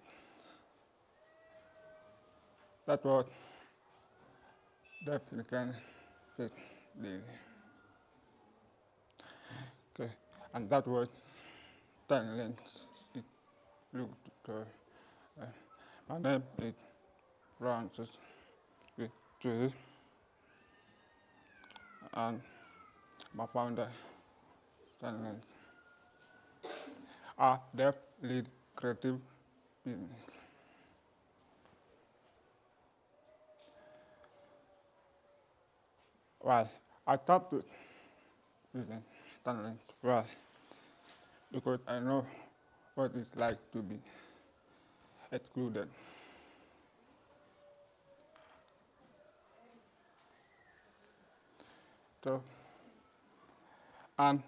[SPEAKER 16] That's what definitely can fit daily. Okay, and that was talents. It looked my name is Francis with G, and my founder, Talent, are deaf lead creative business. Why? I thought that business talent. Why? Because I know what it's like to be excluded. So, and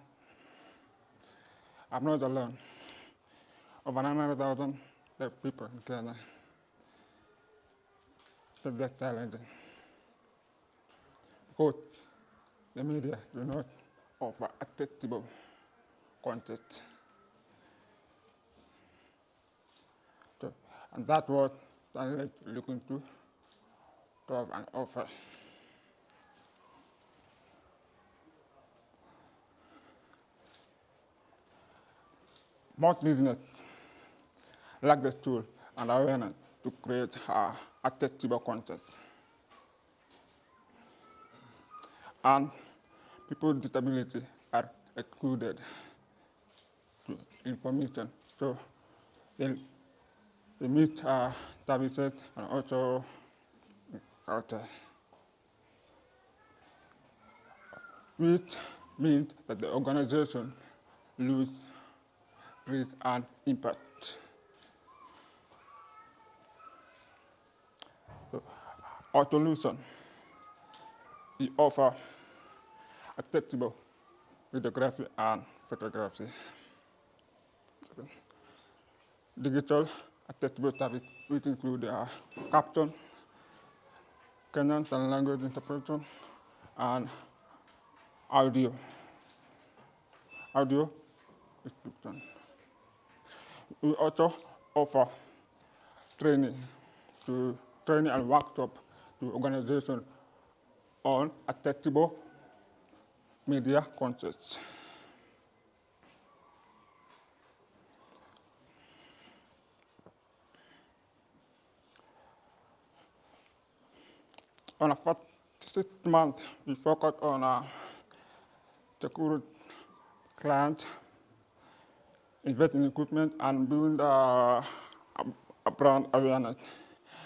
[SPEAKER 16] I'm not alone. Over 900,000 people in Kenya face this challenge because the media do not offer accessible content. So, and that's what I'm looking to have an offer. Most business lack the tool and awareness to create accessible content. And people with disability are excluded to information. So they meet services and also culture, which means that the organization lose reach and impact. So our solution, we offer accessible videography and photography. Digital accessible service, which include caption, Kenyan and language interpretation, and audio description. We also offer training and workshop to organizations on accessible media concepts. On the first 6 months, we focus on security clients, invest in equipment, and build a brand awareness.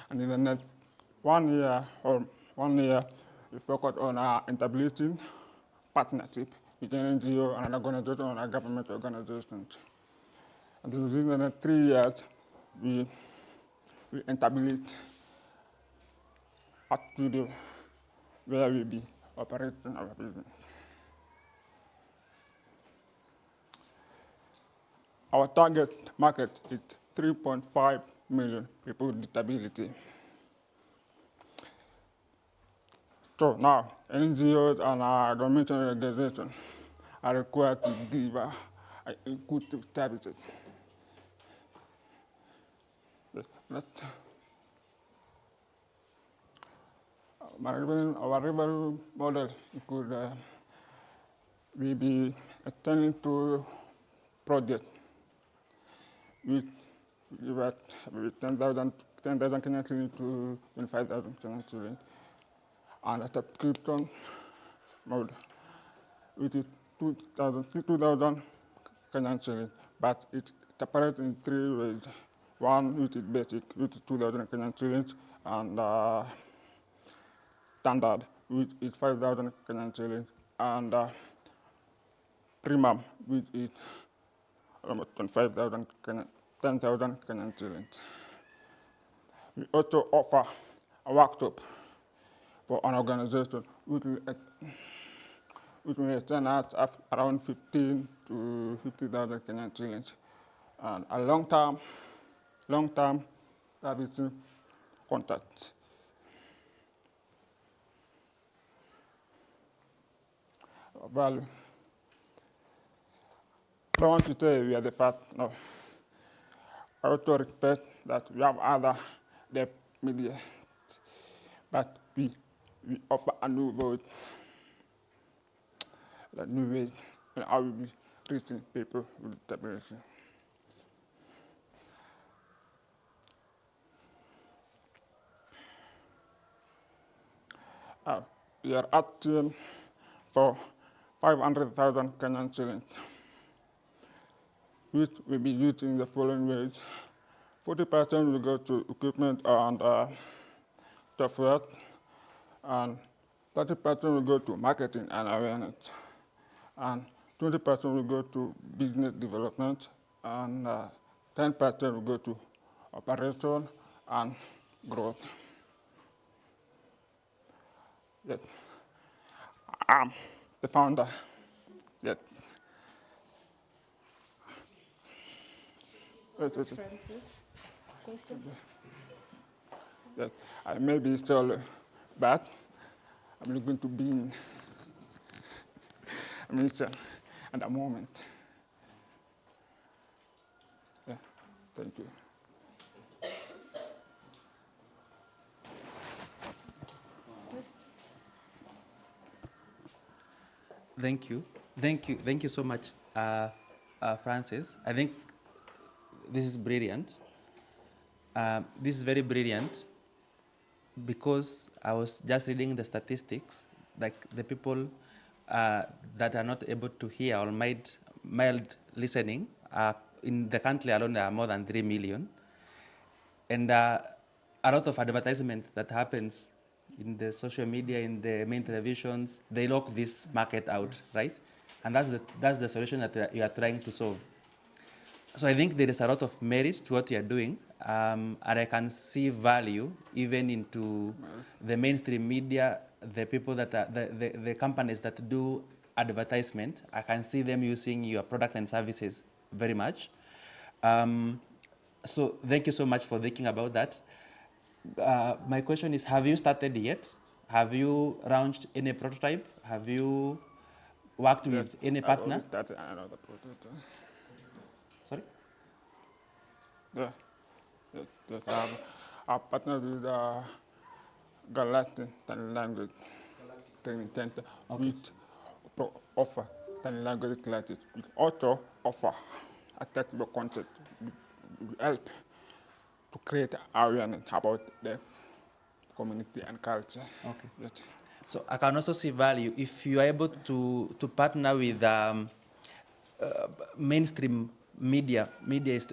[SPEAKER 16] And in the next 1 year, we focus on establishing partnership with an NGO and an organization and a government organizations. And within the next 3 years, we establish a studio where we'll be operating our business. Our target market is 3.5 million people with disability. So now, NGOs and governmental organizations are required to give good services. Our revenue model could be extending to projects with about 10,000 Kenyan shillings to 25,000 Kenyan shillings, and a subscription mode, which is 2,000 Kenyan shillings, but it's separated in 3 ways. One, which is basic, which is 2,000 Kenyan shillings, and standard, which is 5,000 Kenyan shillings, and premium, which is almost 25,000 10,000 Kenyan shillings. We also offer a workshop for an organization which will extend out around 15 to 50,000 Kenyan shillings, and a long-term service contracts. Value. I want to say we are the first. No. I also respect that we have other deaf media, but we offer a new voice, a new ways, and how we be reaching people with disability. We are asking for 500,000 Kenyan shillings, which will be used in the following ways. 40% will go to equipment and software, and 30% will go to marketing and awareness, and 20% will go to business development, and 10% will go to operation, and growth. Yes. I'm the founder. Yes.
[SPEAKER 2] Francis, question?
[SPEAKER 16] Yes. I may be still bad. I'm looking to be in a minister at the moment. Yeah. Thank you.
[SPEAKER 5] Thank you. Thank you so much, Francis. I think this is brilliant. This is very brilliant because I was just reading the statistics, like the people that are not able to hear or mild listening in the country alone there are more than 3 million. And a lot of advertisement that happens in the social media, in the main televisions, they lock this market out, right? And that's the solution that you are trying to solve. So I think there is a lot of merit to what you are doing, and I can see value even into the mainstream media, the people that are, the companies that do advertisement. I can see them using your product and services very much. So thank you so much for thinking about that. My question is, have you started yet? Have you launched any prototype? Have you worked with any partner?
[SPEAKER 16] Started another prototype.
[SPEAKER 5] Sorry?
[SPEAKER 16] Yeah. Yes. I partnered with Galactic Language Training Center, which offer language classes, which also offer a technical content help to create awareness about the community and culture.
[SPEAKER 5] Okay.
[SPEAKER 16] Yes.
[SPEAKER 5] So I can also see value if you are able to partner with mainstream media.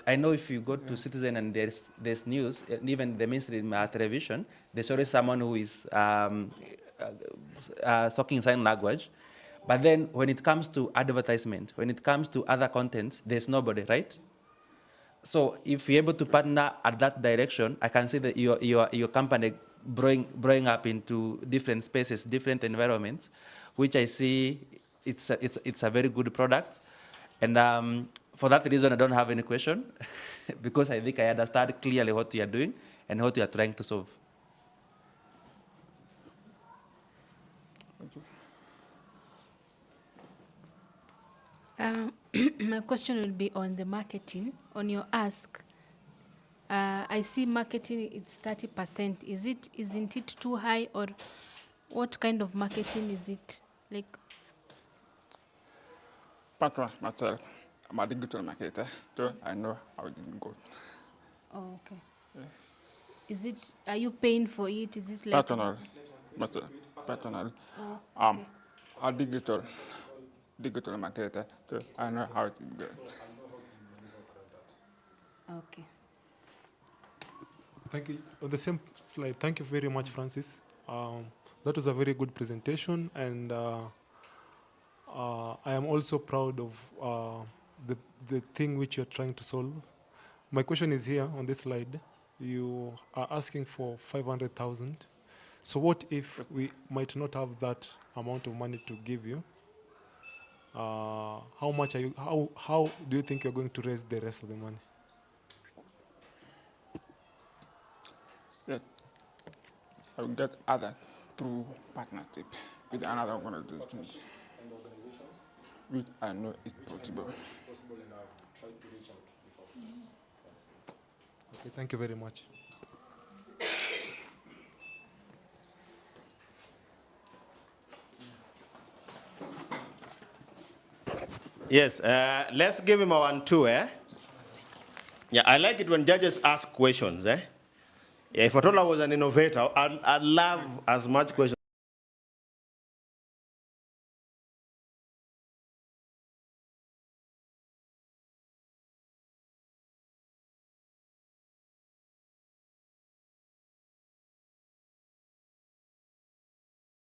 [SPEAKER 5] I know if you go to Citizen and there's news, and even the mainstream television, there's always someone who is talking sign language. But then when it comes to advertisement, when it comes to other contents, there's nobody, right? So if you're able to partner at that direction, I can see that your company growing up into different spaces, different environments, which I see it's a very good product. And for that reason, I don't have any question because I think I understand clearly what you are doing and what you are trying to solve.
[SPEAKER 16] Thank you.
[SPEAKER 6] My question will be on the marketing. On your ask, I see marketing, it's 30%. Isn't it too high, or what kind of marketing is it? Like,
[SPEAKER 16] Partner myself, I'm a digital marketer, so I know how it goes.
[SPEAKER 6] oh, okay. Yeah. Are you paying for it? Is it like
[SPEAKER 16] Personal.
[SPEAKER 6] Oh, okay.
[SPEAKER 16] A digital marketer, so I know how it goes.
[SPEAKER 6] Okay.
[SPEAKER 7] Thank you. On the same slide, thank you very much, Francis. That was a very good presentation, and I am also proud of the thing which you're trying to solve. My question is here on this slide. You are asking for 500,000. So what if we might not have that amount of money to give you? How much are you? How do you think you're going to raise the rest of the money?
[SPEAKER 16] Yes. I will get other through partnership with another organization, which I know is possible.
[SPEAKER 7] Okay, thank you very much.
[SPEAKER 1] Yes, let's give him a 1-2, eh? Yeah, I like it when judges ask questions, eh? Yeah, if Otola was an innovator, I'd love as much questions.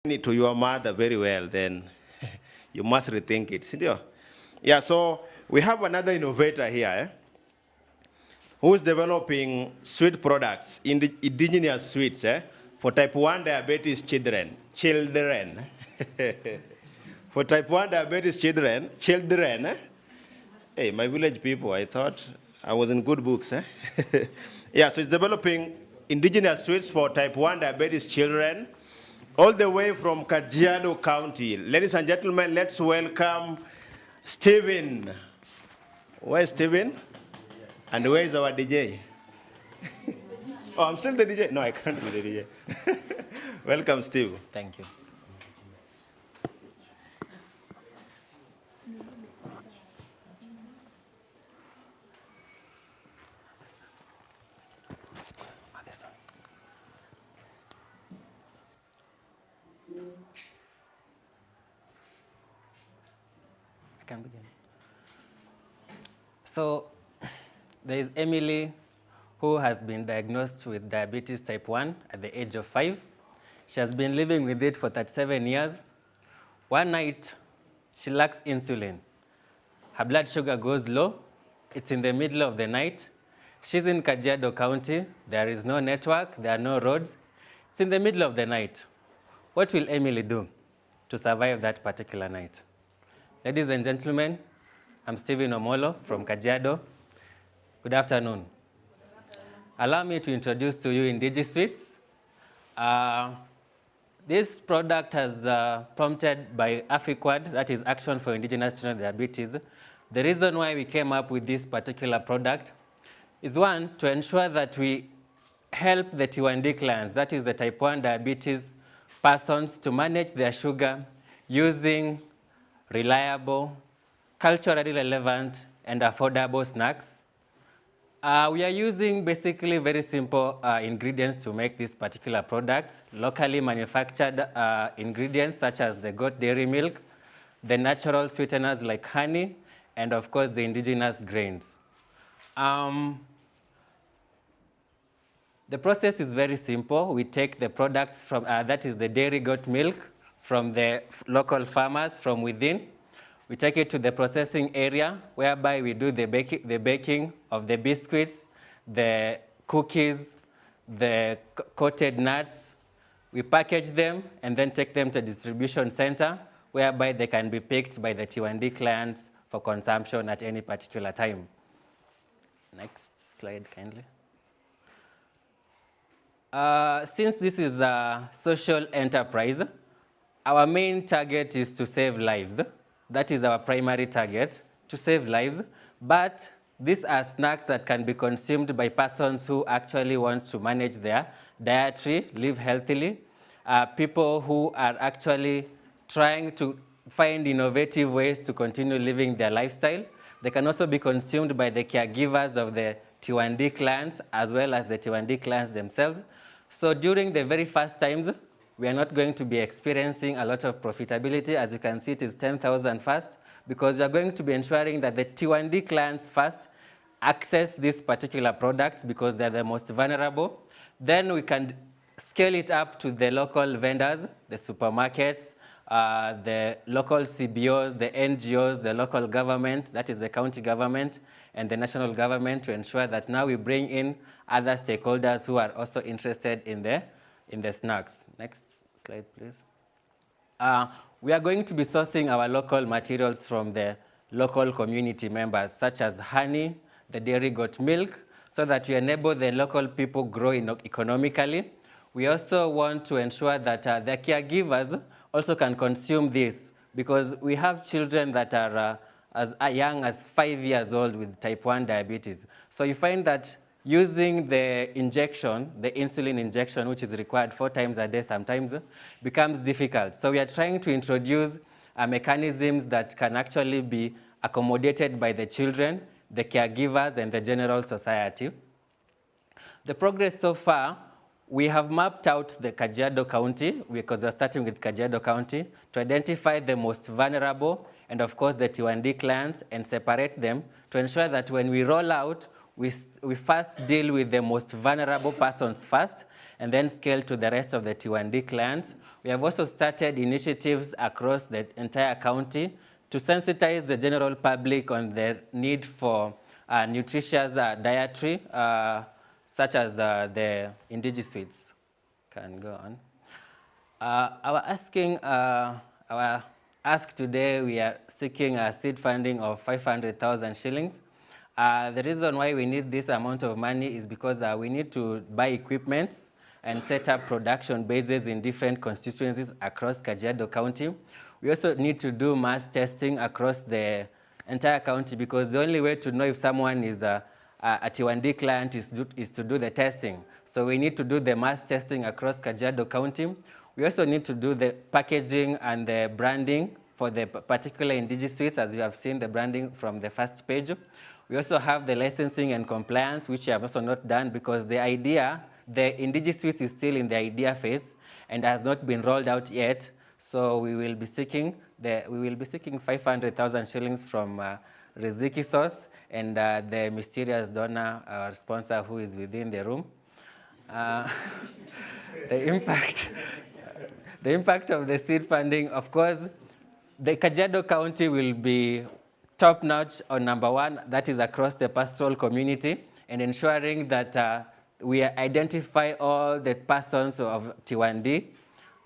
[SPEAKER 1] To your mother very well, then you must rethink it. Yeah, so we have another innovator here. who is developing sweet products, indigenous sweets, for type 1 diabetes children. For type 1 diabetes children. Hey, my village people, I thought I was in good books. Yeah, so it's developing indigenous sweets for type 1 diabetes children, all the way from Kajiado County. Ladies and gentlemen, let's welcome Stephen. Where's Stephen? And where is our DJ? Oh, I'm still the DJ? No, I can't be the DJ. Welcome, Steve.
[SPEAKER 17] Thank you. I can begin. So there is Emily, who has been diagnosed with diabetes type 1 at the age of 5. She has been living with it for 37 years. One night, she lacks insulin. Her blood sugar goes low. It's in the middle of the night. She's in Kajiado County. There is no network. There are no roads. It's in the middle of the night. What will Emily do to survive that particular night? Ladies and gentlemen, I'm Stephen Omolo from Kajiado. Good afternoon. Allow me to introduce to you IndigiSweets. This product has prompted by AFIQUAD, that is Action for Indigenous Children with Diabetes. The reason why we came up with this particular product is, one, to ensure that we help the T1D clients, that is the type 1 diabetes persons, to manage their sugar using reliable, culturally relevant, and affordable snacks. We are using basically very simple ingredients to make this particular product, locally manufactured ingredients such as the goat dairy milk, the natural sweeteners like honey, and of course the indigenous grains. The process is very simple. We take the products from, that is the dairy goat milk, from the local farmers from within. We take it to the processing area, whereby we do the baking of the biscuits, the cookies, the coated nuts. We package them and then take them to the distribution center, whereby they can be picked by the T1D clients for consumption at any particular time. Next slide, kindly. Since this is a social enterprise, our main target is to save lives. That is our primary target, to save lives. But these are snacks that can be consumed by persons who actually want to manage their dietary, live healthily, people who are actually trying to find innovative ways to continue living their lifestyle. They can also be consumed by the caregivers of the T1D clients, as well as the T1D clients themselves. So during the very first times, we are not going to be experiencing a lot of profitability. As you can see, it is 10,000 first, because we are going to be ensuring that the T1D clients first access these particular products because they're the most vulnerable. Then we can scale it up to the local vendors, the supermarkets, the local CBOs, the NGOs, the local government, that is the county government, and the national government, to ensure that now we bring in other stakeholders who are also interested in the snacks. Next slide, please. We are going to be sourcing our local materials from the local community members, such as honey, the dairy goat milk, so that we enable the local people grow economically. We also want to ensure that the caregivers also can consume this, because we have children that are as young as 5 years old with type 1 diabetes. So you find that using the injection, the insulin injection, which is required 4 times a day sometimes, becomes difficult. So we are trying to introduce mechanisms that can actually be accommodated by the children, the caregivers, and the general society. The progress so far, we have mapped out the Kajiado County, because we're starting with Kajiado County, to identify the most vulnerable and of course the T1D clients, and separate them to ensure that when we roll out, we first deal with the most vulnerable persons first, and then scale to the rest of the T1D clients. We have also started initiatives across the entire county to sensitize the general public on the need for nutritious dietary, such as the indigenous sweets. Can go on. Our ask today, we are seeking a seed funding of 500,000 shillings. The reason why we need this amount of money is because we need to buy equipment and set up production bases in different constituencies across Kajiado County. We also need to do mass testing across the entire county, because the only way to know if someone is a T1D client is to do the testing. So we need to do the mass testing across Kajiado County. We also need to do the packaging and the branding for the particular indigenous sweets, as you have seen the branding from the first page. We also have the licensing and compliance, which we have also not done, because the indigenous sweets is still in the idea phase and has not been rolled out yet. So we will be seeking 500,000 shillings from Riziki Source and the mysterious donor, our sponsor, who is within the room. The impact of the seed funding, of course, the Kajiado County will be top-notch on #1, that is across the pastoral community, and ensuring that we identify all the persons of T1D.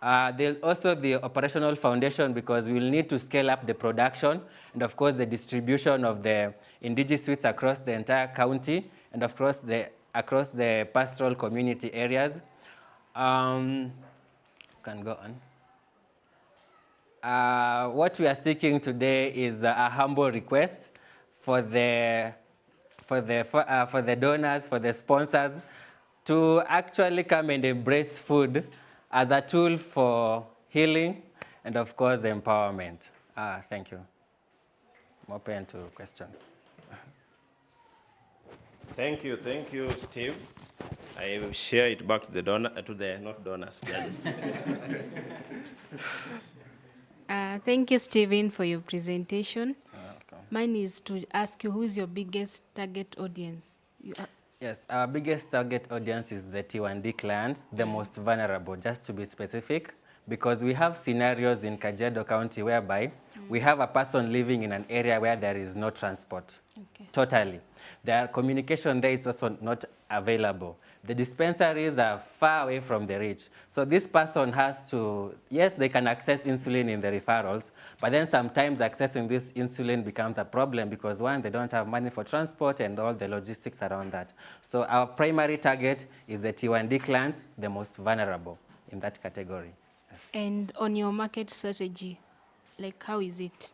[SPEAKER 17] There'll also be operational foundation, because we'll need to scale up the production and, of course, the distribution of the indigenous sweets across the entire county and, of course, across the pastoral community areas. Can go on. What we are seeking today is a humble request for the donors, for the sponsors, to actually come and embrace food as a tool for healing and, of course, empowerment. Thank you. I'm open to questions.
[SPEAKER 1] Thank you, Steve. I will share it back to the not donors, judges.
[SPEAKER 6] Thank you, Stephen, for your presentation. Mine is to ask you, who is your biggest target audience?
[SPEAKER 17] Yes, our biggest target audience is the T1D clients, the most vulnerable, just to be specific, because we have scenarios in Kajiado County whereby we have a person living in an area where there is no transport. Totally. Their communication there is also not available. The dispensaries are far away from the reach. So this person has to, yes, they can access insulin in the referrals, but then sometimes accessing this insulin becomes a problem, because one, they don't have money for transport and all the logistics around that. So our primary target is the T1D clients, the most vulnerable in that category. Yes.
[SPEAKER 6] And on your market strategy, like, how is it?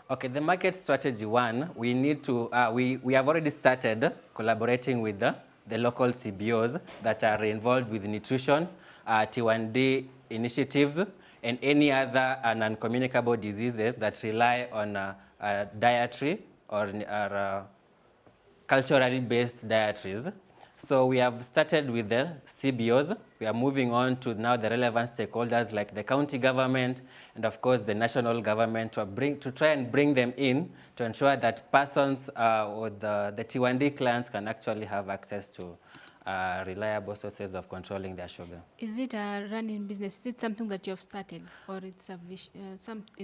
[SPEAKER 17] Okay, the market strategy one, we need to, we have already started collaborating with the local CBOs that are involved with nutrition, T1D initiatives, and any other non-communicable diseases that rely on dietary or culturally based dietaries. So we have started with the CBOs. We are moving on to now the relevant stakeholders like the county government and, of course, the national government to try and bring them in to ensure that persons or the T1D clients can actually have access to reliable sources of controlling their sugar.
[SPEAKER 6] Is it a running business? Is it something that you have started, or it's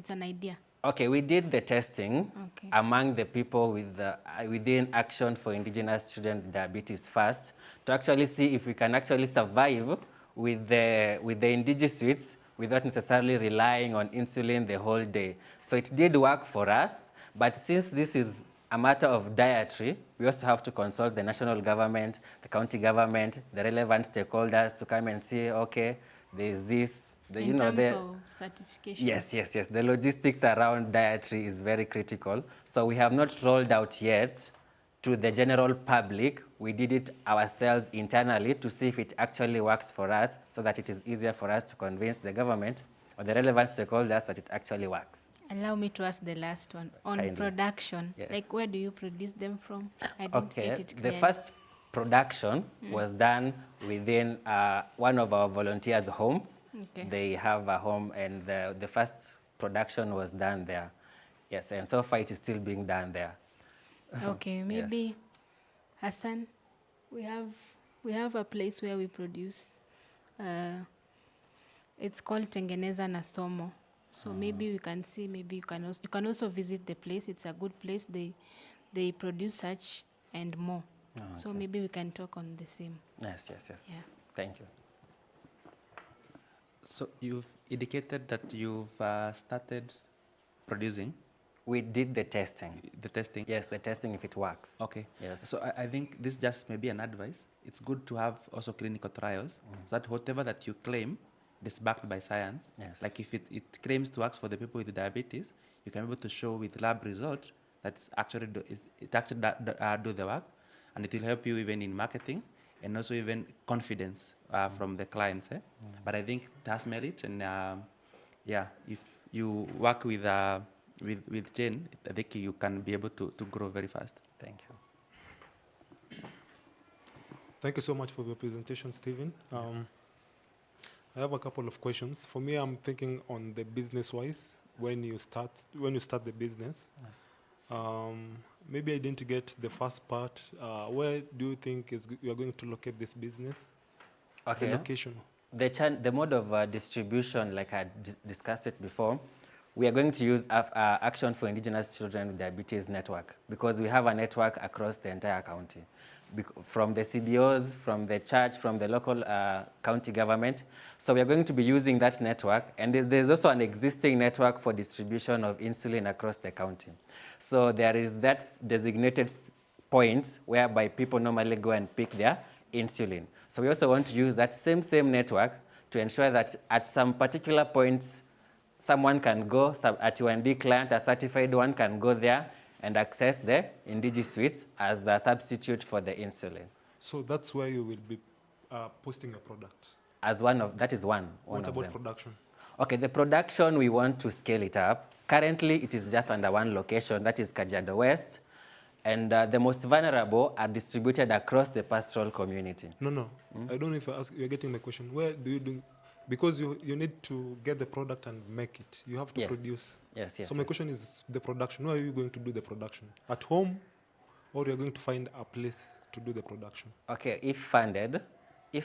[SPEAKER 6] an idea?
[SPEAKER 17] Okay, we did the testing among the people within Action for Indigenous Children with Diabetes First to actually see if we can actually survive with the indigenous sweets without necessarily relying on insulin the whole day. So it did work for us, but since this is a matter of dietary, we also have to consult the national government, the county government, the relevant stakeholders to come and see, okay, there's this.
[SPEAKER 6] In terms of certification?
[SPEAKER 17] Yes. The logistics around dietary is very critical. So we have not rolled out yet to the general public. We did it ourselves internally to see if it actually works for us, so that it is easier for us to convince the government or the relevant stakeholders that it actually works.
[SPEAKER 6] Allow me to ask the last one. On production, like, where do you produce them from? I didn't get it clearly.
[SPEAKER 17] The first production was done within one of our volunteers' homes. They have a home, and the first production was done there. Yes, and so far it is still being done there.
[SPEAKER 6] Okay, maybe Hassan, we have a place where we produce. It's called Tengeneza na Somo. So maybe we can see. Maybe you can also visit the place. It's a good place. they produce such and more.
[SPEAKER 17] Oh,
[SPEAKER 6] So
[SPEAKER 17] okay.
[SPEAKER 6] maybe we can talk on the same.
[SPEAKER 17] Yes, yes, yes.
[SPEAKER 6] Yeah.
[SPEAKER 17] Thank you.
[SPEAKER 5] So you've indicated that you've started producing.
[SPEAKER 17] We did the testing.
[SPEAKER 5] The testing?
[SPEAKER 17] Yes, the testing if it works.
[SPEAKER 5] Okay.
[SPEAKER 17] Yes.
[SPEAKER 5] So I think this just maybe an advice. It's good to have also clinical trials so that whatever that you claim is backed by science.
[SPEAKER 17] Yes.
[SPEAKER 5] Like if it claims to work for the people with diabetes, you can be able to show with lab results that it actually do the work, and it will help you even in marketing and also even confidence from the clients. But I think it has merit, and yeah, if you work with Jane, I think you can be able to grow very fast.
[SPEAKER 17] Thank you.
[SPEAKER 7] Thank you so much for your presentation, Stephen. I have a couple of questions. For me, I'm thinking on the business-wise, when you start the business.
[SPEAKER 17] Yes.
[SPEAKER 7] Maybe I didn't get the first part. Where do you think you are going to locate this business?
[SPEAKER 17] Okay.
[SPEAKER 7] The location.
[SPEAKER 17] The mode of distribution, like I discussed it before, we are going to use Action for Indigenous Children with Diabetes Network, because we have a network across the entire county. From the CBOs, from the church, from the local county government. So we are going to be using that network, and there's also an existing network for distribution of insulin across the county. So there is that designated point whereby people normally go and pick their insulin. So we also want to use that same network to ensure that at some particular points, someone can go, a T1D client, a certified one can go there and access the Indigi Suites as a substitute for the insulin.
[SPEAKER 7] So that's where you will be posting your product.
[SPEAKER 17] That is one
[SPEAKER 7] What
[SPEAKER 17] of
[SPEAKER 7] about
[SPEAKER 17] them.
[SPEAKER 7] production?
[SPEAKER 17] Okay, the production, we want to scale it up. Currently, it is just under one location, that is Kajiado West. And the most vulnerable are distributed across the pastoral community.
[SPEAKER 7] No. I don't know if you're getting my question. Where do you do? Because you need to get the product and make it. You have to produce.
[SPEAKER 17] Yes.
[SPEAKER 7] So my question is the production. Where are you going to do the production? At home, or you're going to find a place to do the production?
[SPEAKER 17] Okay, if funded, we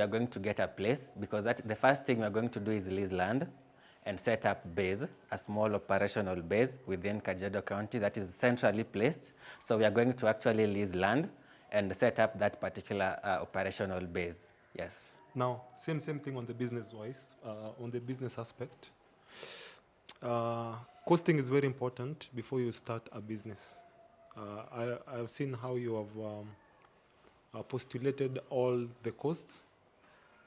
[SPEAKER 17] are going to get a place, because the first thing we are going to do is lease land and set up a small operational base within Kajiado County that is centrally placed. So we are going to actually lease land and set up that particular operational base. Yes.
[SPEAKER 7] Now, same thing on the business-wise, on the business aspect. Costing is very important before you start a business. I've seen how you have postulated all the costs,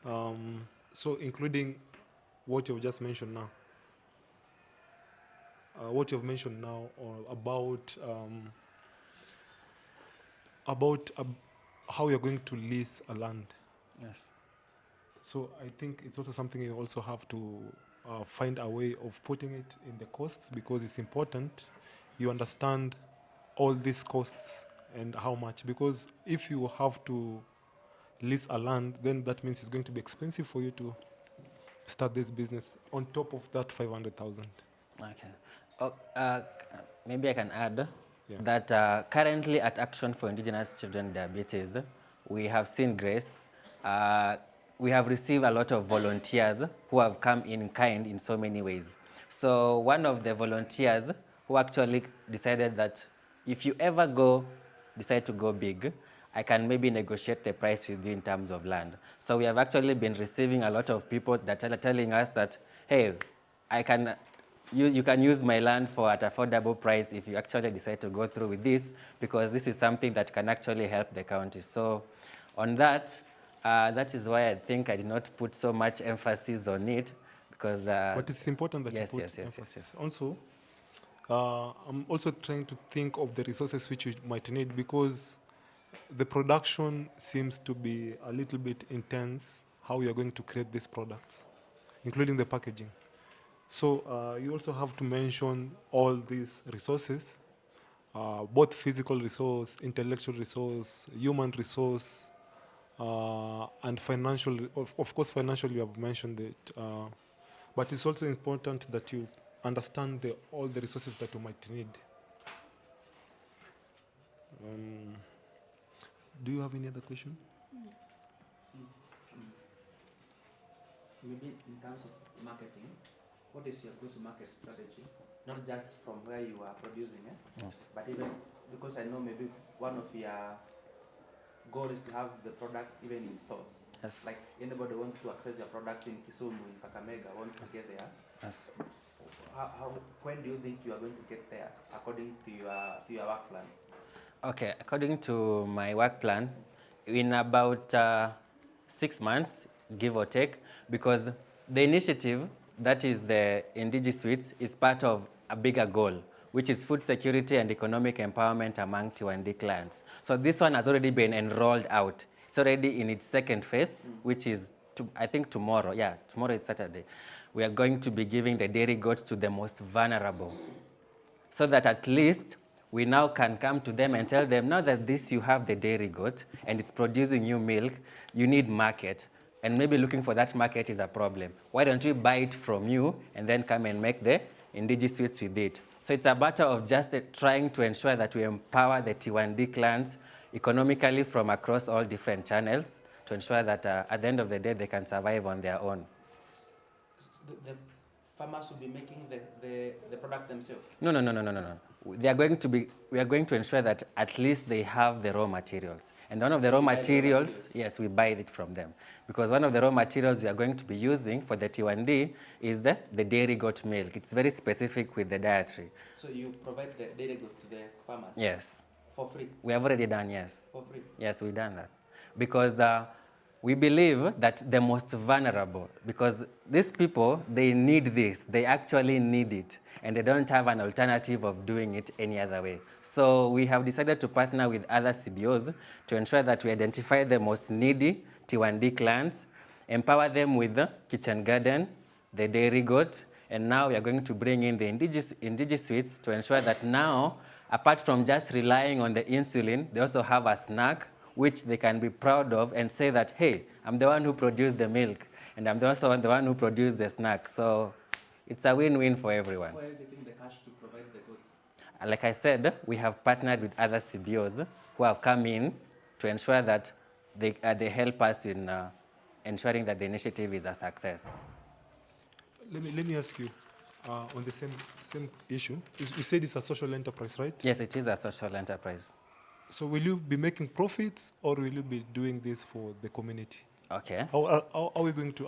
[SPEAKER 7] so including what you've just mentioned now. What you've mentioned now about how you're going to lease a land.
[SPEAKER 17] Yes.
[SPEAKER 7] So I think it's also something you also have to find a way of putting it in the costs, because it's important you understand all these costs and how much. Because if you have to lease a land, then that means it's going to be expensive for you to start this business on top of that 500,000.
[SPEAKER 17] Okay. Maybe I can add that currently at Action for Indigenous Children Diabetes, we have seen grace. We have received a lot of volunteers who have come in kind in so many ways. So one of the volunteers who actually decided that if you ever decide to go big, I can maybe negotiate the price with you in terms of land. So we have actually been receiving a lot of people that are telling us that, hey, you can use my land for at affordable price if you actually decide to go through with this, because this is something that can actually help the county. So on that, that is why I think I did not put so much emphasis on it, because...
[SPEAKER 7] but it's important that you put emphasis. Yes. Also, I'm also trying to think of the resources which you might need, because the production seems to be a little bit intense, how you're going to create these products, including the packaging. So you also have to mention all these resources, both physical resource, intellectual resource, human resource, and financial. Of course, financially you have mentioned it, but it's also important that you understand all the resources that you might need. Do you have any other question?
[SPEAKER 5] Maybe in terms of marketing, what is your go-to-market strategy? Not just from where you are producing it,
[SPEAKER 17] yes,
[SPEAKER 5] but even because I know maybe one of your goal is to have the product even in stores.
[SPEAKER 17] Yes.
[SPEAKER 5] Like anybody want to access your product in Kisumu, in Kakamega, want to get there.
[SPEAKER 17] Yes.
[SPEAKER 5] When do you think you are going to get there, according to your work plan?
[SPEAKER 17] Okay, according to my work plan, in about 6 months, give or take, because the initiative, that is the Indigi Suites, is part of a bigger goal, which is food security and economic empowerment among T1D clients. So this one has already been enrolled out. It's already in its second phase, which is, I think tomorrow. Yeah, tomorrow is Saturday. We are going to be giving the dairy goats to the most vulnerable, so that at least we now can come to them and tell them, now that this you have the dairy goat and it's producing you milk, you need market. And maybe looking for that market is a problem. Why don't we buy it from you and then come and make the Indigi Suites with it? So it's a matter of just trying to ensure that we empower the T1D clans economically from across all different channels to ensure that at the end of the day, they can survive on their own.
[SPEAKER 5] The farmers will be making the product themselves?
[SPEAKER 17] No. We are going to ensure that at least they have the raw materials. And one of the raw materials, yes, we buy it from them. Because one of the raw materials we are going to be using for the T1D is the dairy goat milk. It's very specific with the dietary.
[SPEAKER 5] So you provide the dairy goat to the farmers?
[SPEAKER 17] Yes.
[SPEAKER 5] For free?
[SPEAKER 17] We have already done, yes.
[SPEAKER 5] For free?
[SPEAKER 17] Yes, we've done that. Because we believe that the most vulnerable, because these people, they need this. They actually need it. And they don't have an alternative of doing it any other way. So we have decided to partner with other CBOs to ensure that we identify the most needy T1D clans, empower them with the kitchen garden, the dairy goat, and now we are going to bring in the Indigi Suites to ensure that now, apart from just relying on the insulin, they also have a snack which they can be proud of and say that, hey, I'm the one who produced the milk, and I'm also the one who produced the snack. So it's a win-win for everyone.
[SPEAKER 5] Where are you getting the cash to provide the goods?
[SPEAKER 17] Like I said, we have partnered with other CBOs who have come in to ensure that they help us in ensuring that the initiative is a success.
[SPEAKER 7] Let me ask you, on the same issue. You said it's a social enterprise, right?
[SPEAKER 17] Yes, it is a social enterprise.
[SPEAKER 7] So will you be making profits, or will you be doing this for the community?
[SPEAKER 17] Okay.
[SPEAKER 7] How are we going to,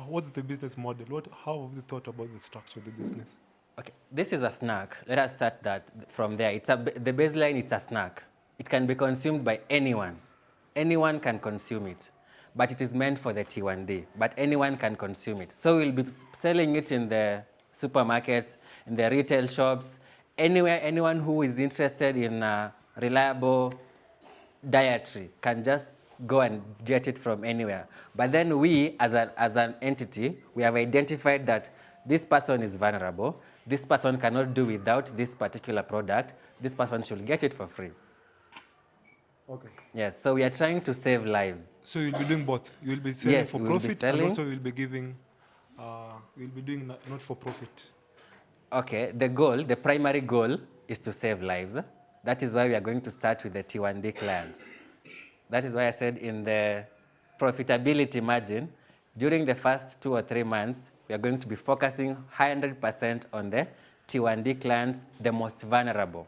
[SPEAKER 7] what's the business model? How have you thought about the structure of the business?
[SPEAKER 17] Okay, this is a snack. Let us start that from there. The baseline, it's a snack. It can be consumed by anyone. Anyone can consume it. But it is meant for the T1D. But anyone can consume it. So we'll be selling it in the supermarkets, in the retail shops, anywhere. Anyone who is interested in reliable dietary can just go and get it from anywhere. But then we, as an entity, we have identified that this person is vulnerable. This person cannot do without this particular product. This person should get it for free.
[SPEAKER 7] Okay.
[SPEAKER 17] Yes, so we are trying to save lives.
[SPEAKER 7] So you'll be doing both. You'll be selling for profit, and
[SPEAKER 17] selling.
[SPEAKER 7] also you'll be giving, you'll be doing not for profit.
[SPEAKER 17] Okay, the primary goal is to save lives. That is why we are going to start with the T1D clients. That is why I said in the profitability margin, during the first 2 or 3 months, we are going to be focusing 100% on the T1D clients, the most vulnerable.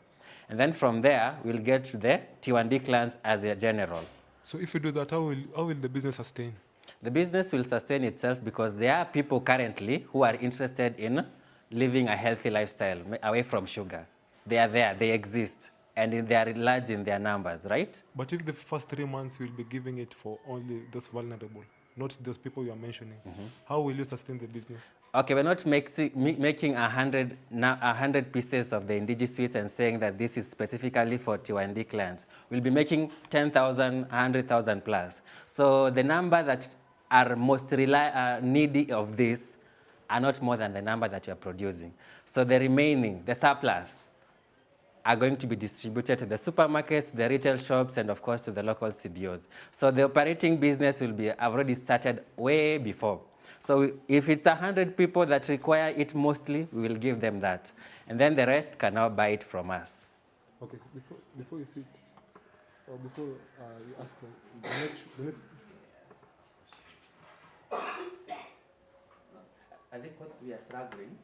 [SPEAKER 17] And then from there, we'll get to the T1D clients as a general.
[SPEAKER 7] So if you do that, how will the business sustain?
[SPEAKER 17] The business will sustain itself because there are people currently who are interested in living a healthy lifestyle away from sugar. They are there, they exist, and they are large in their numbers, right?
[SPEAKER 7] But if the first 3 months you'll be giving it for only those vulnerable, not those people you are mentioning, how will you sustain the business?
[SPEAKER 17] Okay, we're not making 100 pieces of the Indigi Suites and saying that this is specifically for T1D clients. We'll be making 10,000, 100,000 plus. So the number that are most needy of this are not more than the number that you're producing. So the remaining, the surplus, are going to be distributed to the supermarkets, the retail shops, and of course to the local CBOs. So the operating business will be already started way before. So if it's 100 people that require it mostly, we will give them that. And then the rest can now buy it from us.
[SPEAKER 7] Okay, so before you sit, or before you ask the next
[SPEAKER 5] I think what we are struggling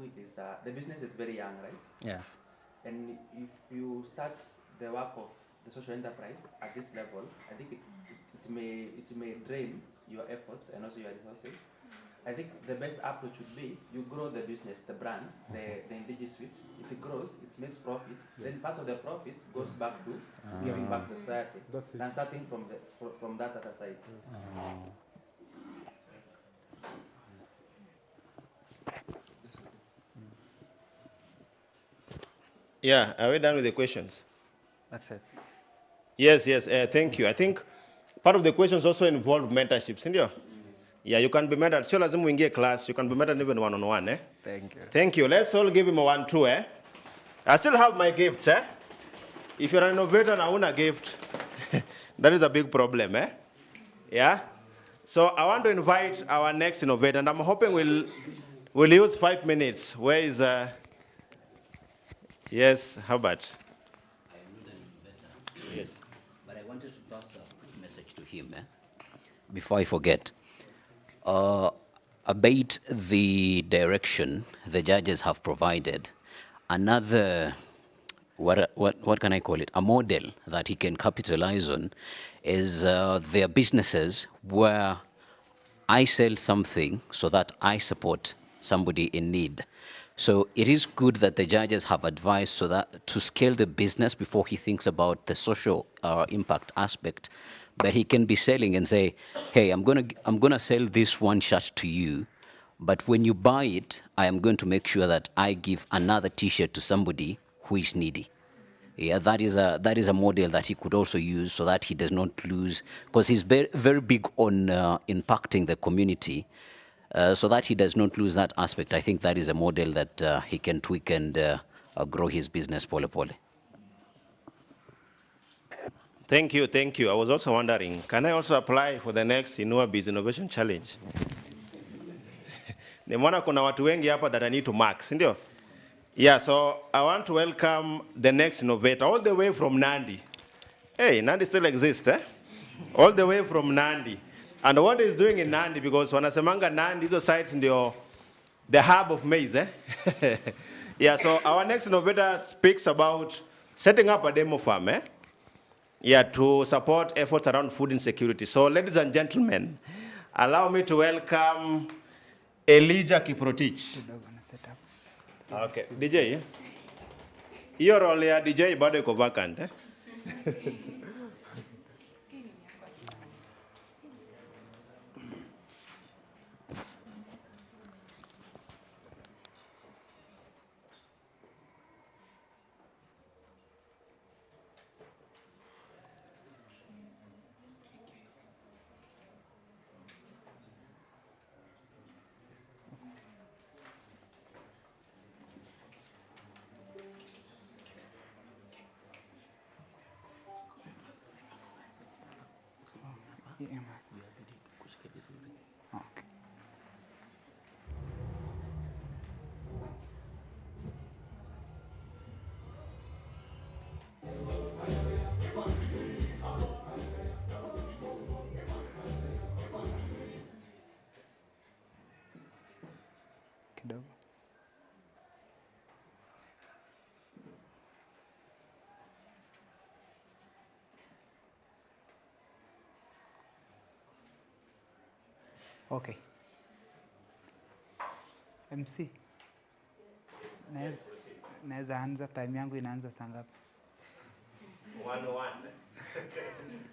[SPEAKER 5] with is the business is very young, right?
[SPEAKER 17] Yes.
[SPEAKER 5] And if you start the work of the social enterprise at this level, I think it may drain your efforts and also your resources. I think the best approach would be you grow the business, the brand, the indigenous suite. If it grows, it makes profit. Then part of the profit goes back to giving back to society.
[SPEAKER 7] That's it.
[SPEAKER 5] And starting from that other side.
[SPEAKER 1] Yeah, are we done with the questions?
[SPEAKER 17] That's it.
[SPEAKER 1] Yes, yes, thank you. I think part of the questions also involve mentorships, isn't it? Yeah, you can be mentored. Sio lazima uingie class, you can be mentored even one-on-one, eh?
[SPEAKER 17] Thank you.
[SPEAKER 1] Thank you. Let's all give him a 1-2, eh? I still have my gifts, eh? If you're an innovator and I want a gift, that is a big problem, eh? Yeah? So I want to invite our next innovator, and I'm hoping we'll use 5 minutes. Where is, yes, Herbert? Yes.
[SPEAKER 18] But I wanted to pass a quick message to him, before I forget. About the direction the judges have provided, another, what can I call it, a model that he can capitalize on is their businesses where I sell something so that I support somebody in need. So it is good that the judges have advised so that to scale the business before he thinks about the social impact aspect. But he can be selling and say, hey, I'm gonna sell this one shirt to you, but when you buy it, I am going to make sure that I give another T-shirt to somebody who is needy. Yeah, that is a model that he could also use so that he does not lose, because he's very, very big on impacting the community, so that he does not lose that aspect. I think that is a model that he can tweak and grow his business pole pole.
[SPEAKER 1] Thank you, thank you. I was also wondering, can I also apply for the next Inua Biz Innovation Challenge? Nimeona kuna watu wengi hapa that I need to mark, si ndio? Yeah, so I want to welcome the next innovator all the way from Nandi. Hey, Nandi still exists, eh? All the way from Nandi. And what he's doing in Nandi, because wanasemanga Nandi, hizo sites ndio the hub of maize, eh? Yeah, so our next innovator speaks about setting up a demo farm, eh? Yeah, to support efforts around food insecurity. So, ladies and gentlemen, allow me to welcome Elijah Kiprotich. Okay, DJ, hiyo role ya DJ bado iko vacant, eh?
[SPEAKER 3] Kidogo. Okay. MC. Naweza anza, time yangu inaanza saa ngapi?
[SPEAKER 1] 101.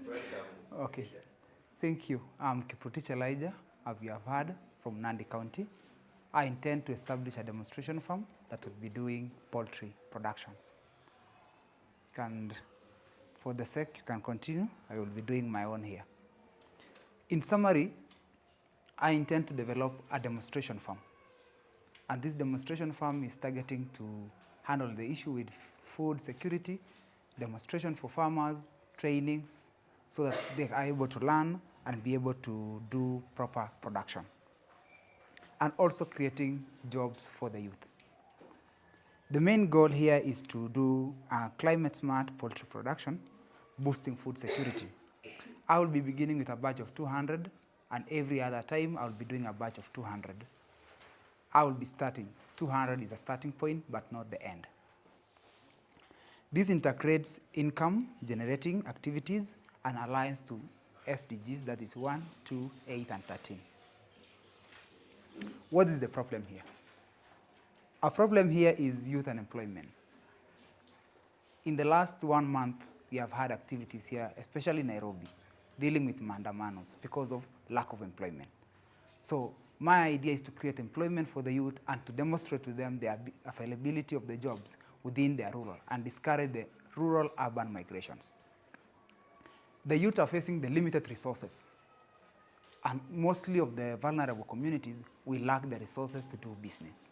[SPEAKER 1] Welcome.
[SPEAKER 3] Okay. Thank you. I'm Kiprotich Elijah, as you have heard, from Nandi County. I intend to establish a demonstration farm that will be doing poultry production. And for the sake, you can continue. I will be doing my own here. In summary, I intend to develop a demonstration farm. And this demonstration farm is targeting to handle the issue with food security, demonstration for farmers, trainings, so that they are able to learn and be able to do proper production. And also creating jobs for the youth. The main goal here is to do climate smart poultry production, boosting food security. I will be beginning with a batch of 200, and every other time I will be doing a batch of 200. I will be starting. 200 is a starting point, but not the end. This integrates income generating activities and aligns to SDGs, that is 1, 2, 8, and 13. What is the problem here? Our problem here is youth unemployment. In the last 1 month, we have had activities here, especially in Nairobi, dealing with mandamanos because of lack of employment. So my idea is to create employment for the youth and to demonstrate to them the availability of the jobs within their rural and discourage the rural-urban migrations. The youth are facing the limited resources, and mostly of the vulnerable communities will lack the resources to do business.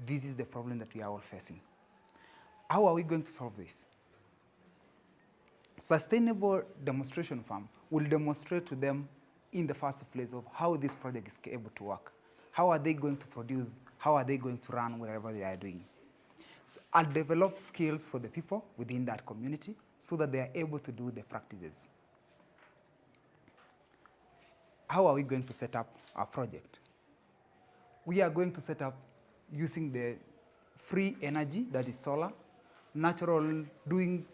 [SPEAKER 3] This is the problem that we are all facing. How are we going to solve this? Sustainable demonstration farm will demonstrate to them in the first place of how this project is able to work. How are they going to produce? How are they going to run wherever they are doing? So I'll develop skills for the people within that community so that they are able to do the practices. How are we going to set up our project? We are going to set up using the free energy, that is solar, natural, doing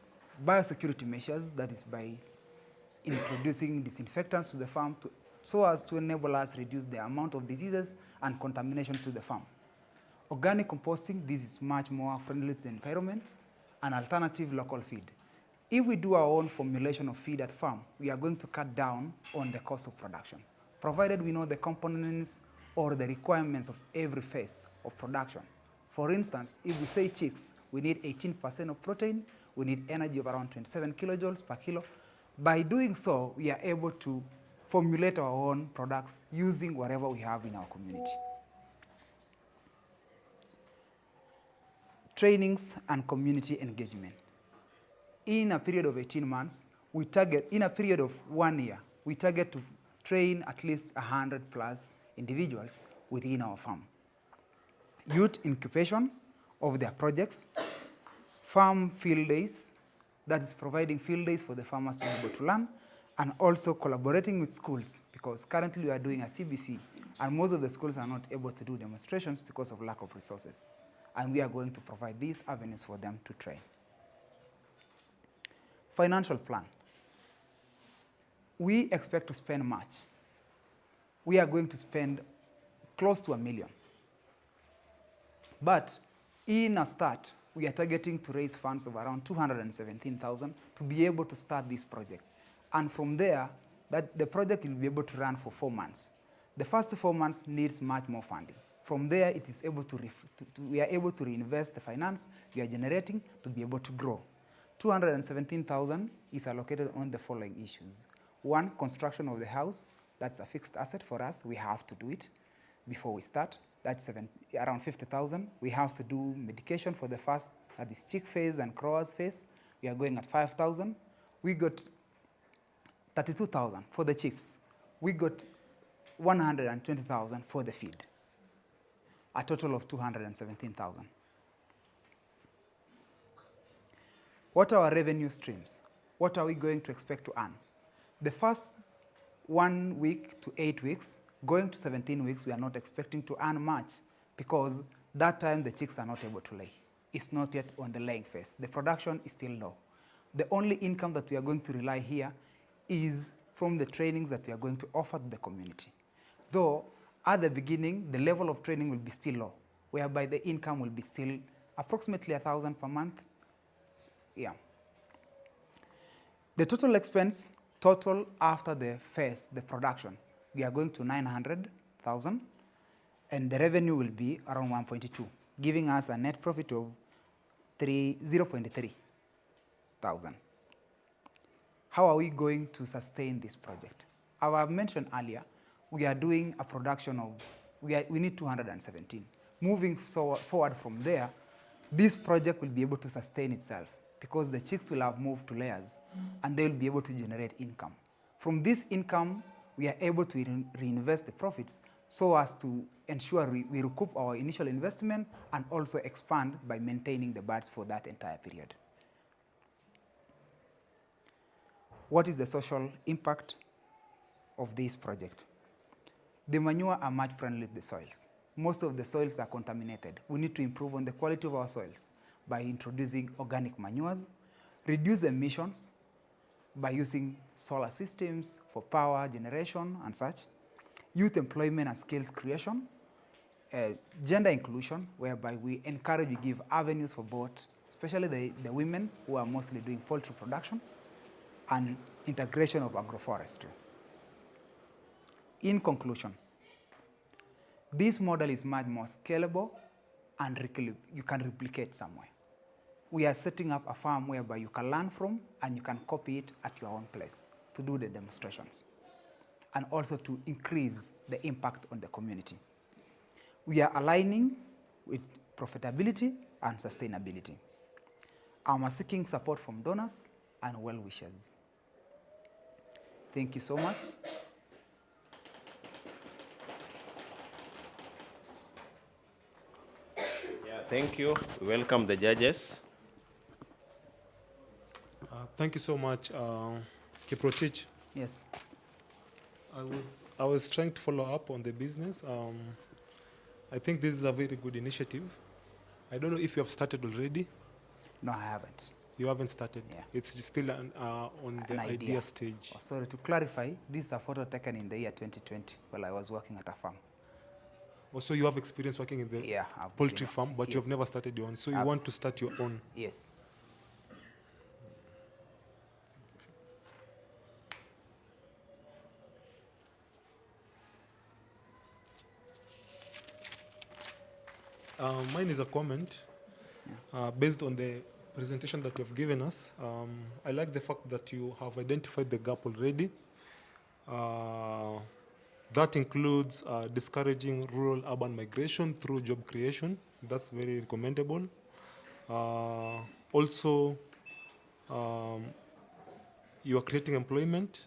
[SPEAKER 3] biosecurity measures, that is by introducing disinfectants to the farm so as to enable us to reduce the amount of diseases and contamination to the farm. Organic composting, this is much more friendly to the environment, and alternative local feed. If we do our own formulation of feed at farm, we are going to cut down on the cost of production, provided we know the components or the requirements of every phase of production. For instance, if we say chicks, we need 18% of protein, we need energy of around 27 kilojoules per kilo. By doing so, we are able to formulate our own products using whatever we have in our community. Trainings and community engagement. In a period of 18 months, we target, in a period of 1 year, we target to train at least 100 plus individuals within our farm. Youth incubation of their projects, farm field days, that is providing field days for the farmers to be able to learn, and also collaborating with schools, because currently we are doing a CBC, and most of the schools are not able to do demonstrations because of lack of resources. And we are going to provide these avenues for them to train. Financial plan. We expect to spend much. We are going to spend close to $1 million. But in a start, we are targeting to raise funds of around 217,000 to be able to start this project. And from there, the project will be able to run for 4 months. The first 4 months needs much more funding. From there, it is able to we are able to reinvest the finance we are generating to be able to grow. 217,000 is allocated on the following issues. 1, construction of the house. That's a fixed asset for us. We have to do it before we start. That's around 50,000. We have to do medication for the first, that is chick phase and crowers phase. We are going at 5,000. We got 32,000 for the chicks. We got 120,000 for the feed. A total of 217,000. What are our revenue streams? What are we going to expect to earn? The first 1 week to 8 weeks, going to 17 weeks, we are not expecting to earn much because that time the chicks are not able to lay. It's not yet on the laying phase. The production is still low. The only income that we are going to rely here is from the trainings that we are going to offer to the community. Though at the beginning, the level of training will be still low, whereby the income will be still approximately 1,000 per month. Yeah. The total expense, total after the phase, the production, we are going to 900,000, and the revenue will be around 1.2, giving us a net profit of 0.3 thousand. How are we going to sustain this project? As I mentioned earlier, we are doing a production of, we need 217. Moving forward from there, this project will be able to sustain itself because the chicks will have moved to layers and they will be able to generate income. From this income, we are able to reinvest the profits so as to ensure we recoup our initial investment and also expand by maintaining the birds for that entire period. What is the social impact of this project? The manure are much friendly with the soils. Most of the soils are contaminated. We need to improve on the quality of our soils. by introducing organic manures, reduce emissions by using solar systems for power generation and such, youth employment and skills creation, gender inclusion, whereby we encourage, we give avenues for both, especially the women who are mostly doing poultry production, and integration of agroforestry. In conclusion, this model is much more scalable and you can replicate somewhere. We are setting up a farm whereby you can learn from and you can copy it at your own place to do the demonstrations and also to increase the impact on the community. We are aligning with profitability and sustainability. I'm seeking support from donors and well-wishers. Thank you so much.
[SPEAKER 1] Yeah, thank you. We welcome the judges.
[SPEAKER 7] Thank you so much, Kiprotich.
[SPEAKER 3] Yes.
[SPEAKER 7] I was trying to follow up on the business. I think this is a very good initiative. I don't know if you have started already.
[SPEAKER 3] No, I haven't.
[SPEAKER 7] You haven't started?
[SPEAKER 3] Yeah.
[SPEAKER 7] It's still on the idea stage.
[SPEAKER 3] Oh, sorry, to clarify, this is a photo taken in the year 2020 while I was working at a farm.
[SPEAKER 7] Oh, so you have experience working in the poultry farm, but you have never started your own. So you want to start your own?
[SPEAKER 3] Yes.
[SPEAKER 7] Mine is a comment based on the presentation that you have given us. I like the fact that you have identified the gap already. That includes discouraging rural-urban migration through job creation. That's very recommendable. Also, you are creating employment,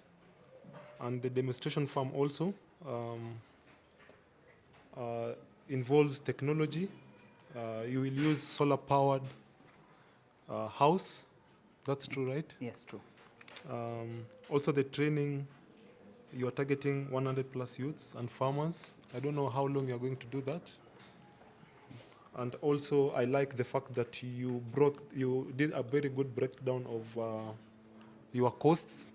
[SPEAKER 7] and the demonstration farm also involves technology. You will use solar-powered house. That's true, right?
[SPEAKER 3] Yes, true.
[SPEAKER 7] Also, the training, you are targeting 100 plus youths and farmers. I don't know how long you are going to do that. And also, I like the fact that you did a very good breakdown of your costs,